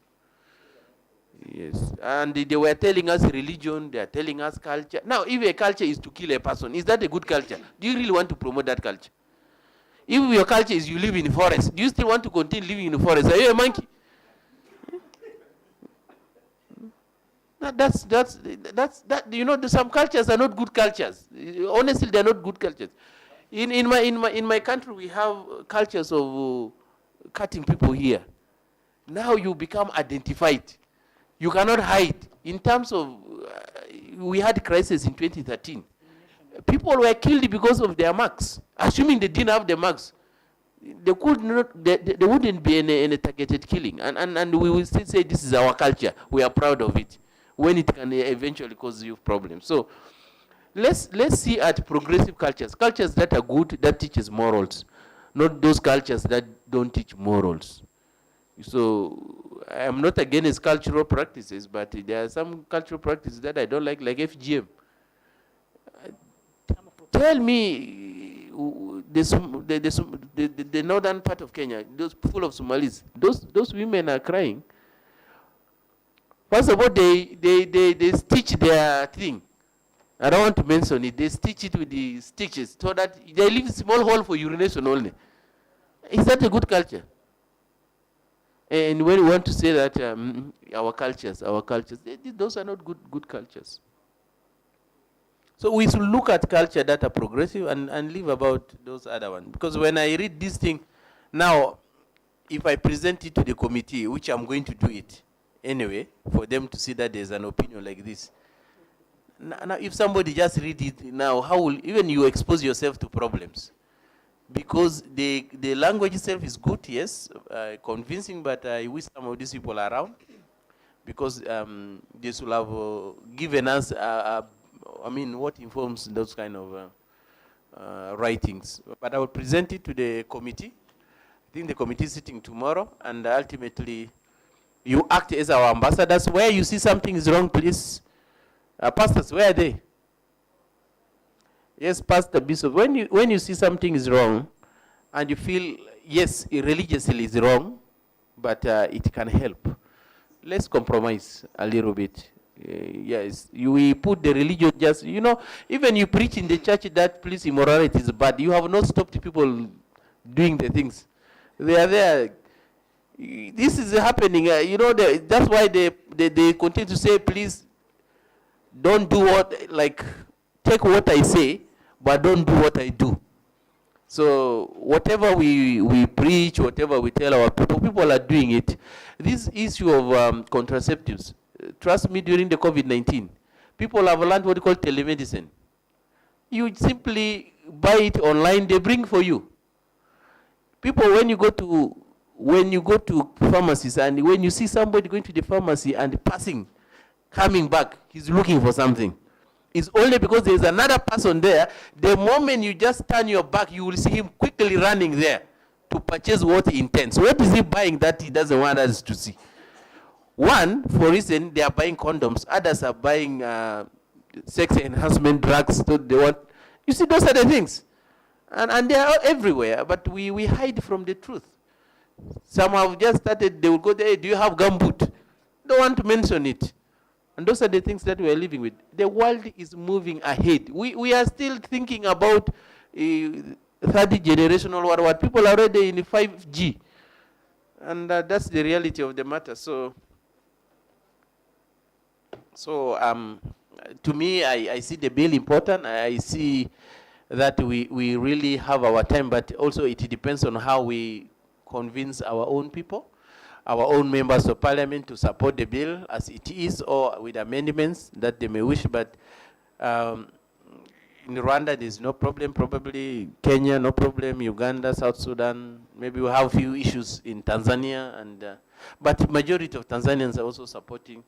Yes, and they were telling us religion, they are telling us culture. Now, if a culture is to kill a person, is that a good culture? Do you really want to promote that culture? If your culture is you live in the forest, do you still want to continue living in the forest? Are you a monkey? That you know, some cultures are not good cultures. Honestly, they are not good cultures. In my country, we have cultures of cutting people here. Now you become identified. You cannot hide. In terms of, we had crisis in 2013. People were killed because of their marks, assuming they didn't have the marks. They could not. There wouldn't be any targeted killing, and we will still say this is our culture. We are proud of it, when it can eventually cause you problems. So let's see at progressive cultures that are good, that teaches morals, not those cultures that don't teach morals. So I'm not against cultural practices, but there are some cultural practices that I don't like FGM. Tell me, the northern part of Kenya, those full of Somalis, those women are crying. First of all, they stitch their thing. I don't want to mention it. They stitch it with the stitches so that they leave a small hole for urination only. Is that a good culture? And when we want to say that our cultures, those are not good cultures. So we should look at culture that are progressive and leave about those other ones. Because when I read this thing, now, if I present it to the committee, which I'm going to do it anyway, for them to see that there's an opinion like this. Now, if somebody just read it now, how will even you expose yourself to problems? Because the language itself is good, yes, convincing, but I wish some of these people are around, because they should have given us, what informs those kind of writings. But I will present it to the committee. I think the committee is sitting tomorrow, and ultimately, you act as our ambassadors. Where you see something is wrong, please. Pastors, where are they? Yes, Pastor Bishop, when you see something is wrong, and you feel, yes, religiously is wrong, but it can help, let's compromise a little bit. Yes, we put the religion just, even you preach in the church that police immorality is bad, you have not stopped people doing the things. They are there. This is happening, that's why they continue to say, please, don't do take what I say, but don't do what I do. So whatever we preach, whatever we tell our people are doing it. This issue of contraceptives, trust me, during the COVID-19, people have learned what we call telemedicine. You simply buy it online, they bring for you. People, when you go to pharmacies, and when you see somebody going to the pharmacy and coming back, he's looking for something. It's only because there's another person there. The moment you just turn your back, you will see him quickly running there to purchase what he intends. What is he buying that he doesn't want us to see? One, for instance, they are buying condoms. Others are buying sex enhancement drugs. So they want. You see, those are the things. And they are everywhere, but we hide from the truth. Some have just started, they will go there, hey, do you have gumboot? Don't want to mention it. And those are the things that we are living with. The world is moving ahead. We are still thinking about third generational what people are already in 5G. And that's the reality of the matter. So to me, I see the bill important. I see that we really have our time, but also it depends on how we convince our own people, our own members of parliament to support the bill as it is, or with amendments that they may wish. But in Rwanda, there's no problem. Probably Kenya, no problem. Uganda, South Sudan, maybe we have a few issues in Tanzania, but the majority of Tanzanians are also supporting.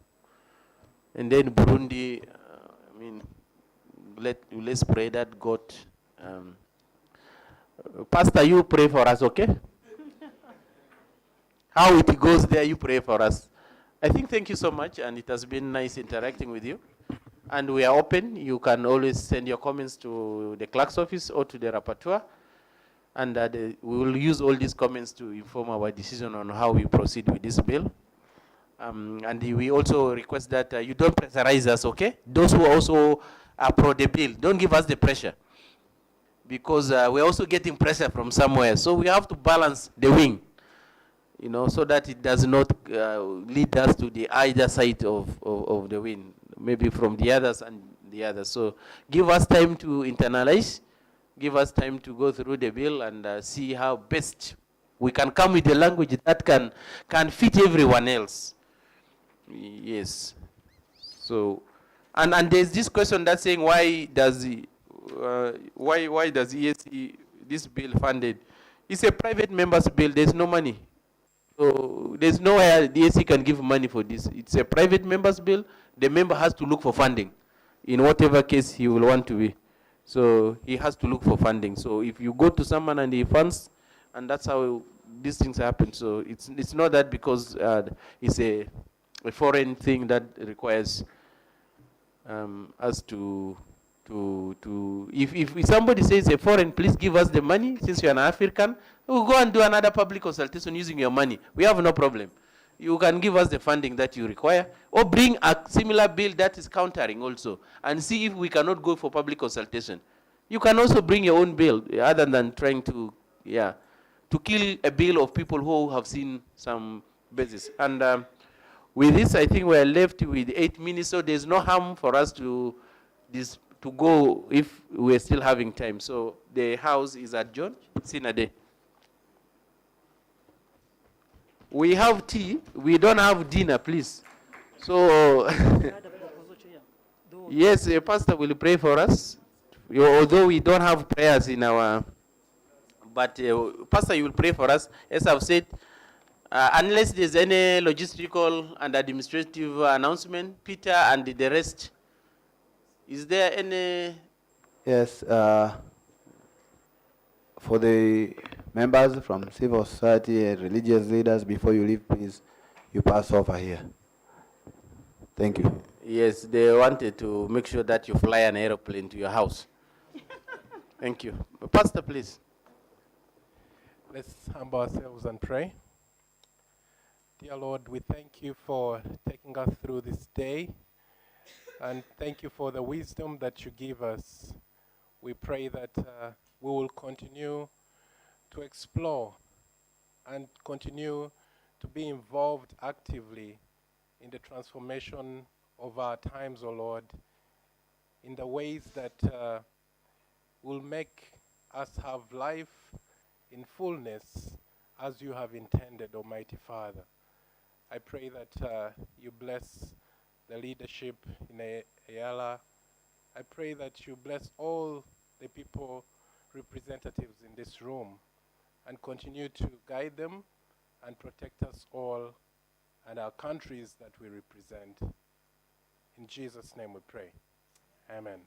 And then Burundi, let's pray that God. Pastor, you pray for us, okay? How it goes there, you pray for us. I think thank you so much, and it has been nice interacting with you. And we are open. You can always send your comments to the clerk's office or to the rapporteur. And we will use all these comments to inform our decision on how we proceed with this bill. And we also request that you don't pressurize us, okay? Those who also are pro the bill, don't give us the pressure. Because we're also getting pressure from somewhere. So we have to balance the wing, so that it does not lead us to the either side of the wing, maybe from the others and the others. So give us time to internalize, give us time to go through the bill and see how best we can come with a language that can fit everyone else. Yes. So, and there's this question that's saying why does EAC this bill funded? It's a private members bill. There's no money. So there's nowhere the EAC can give money for this. It's a private members bill. The member has to look for funding in whatever case he will want to be. So he has to look for funding. So if you go to someone and he funds, and that's how these things happen. So it's not that because it's a foreign thing that requires us to if somebody says a foreign, please give us the money since you're an African, we'll go and do another public consultation using your money. We have no problem. You can give us the funding that you require, or bring a similar bill that is countering also, and see if we cannot go for public consultation. You can also bring your own bill, other than trying to kill a bill of people who have seen some basis. And with this, I think we're left with 8 minutes, so there's no harm for us to go if we're still having time. So the House is adjourned. Sinade. We have tea. We don't have dinner, please. So, yes, a pastor will pray for us. Although we don't have prayers in our, but pastor, you will pray for us. As I've said, unless there's any logistical and administrative announcement, Peter and the rest, is there any? Yes, for the members from civil society and religious leaders, before you leave, please, you pass over here. Thank you. Yes, they wanted to make sure that you fly an aeroplane to your house. Thank you. Pastor, please. Let's humble ourselves and pray. Dear Lord, we thank you for taking us through this day, and thank you for the wisdom that you give us. We pray that we will continue to explore and continue to be involved actively in the transformation of our times, O Lord, in the ways that will make us have life in fullness as you have intended, Almighty Father. I pray that you bless the leadership in Ayala. I pray that you bless all the people, representatives in this room, and continue to guide them and protect us all and our countries that we represent. In Jesus' name we pray. Amen.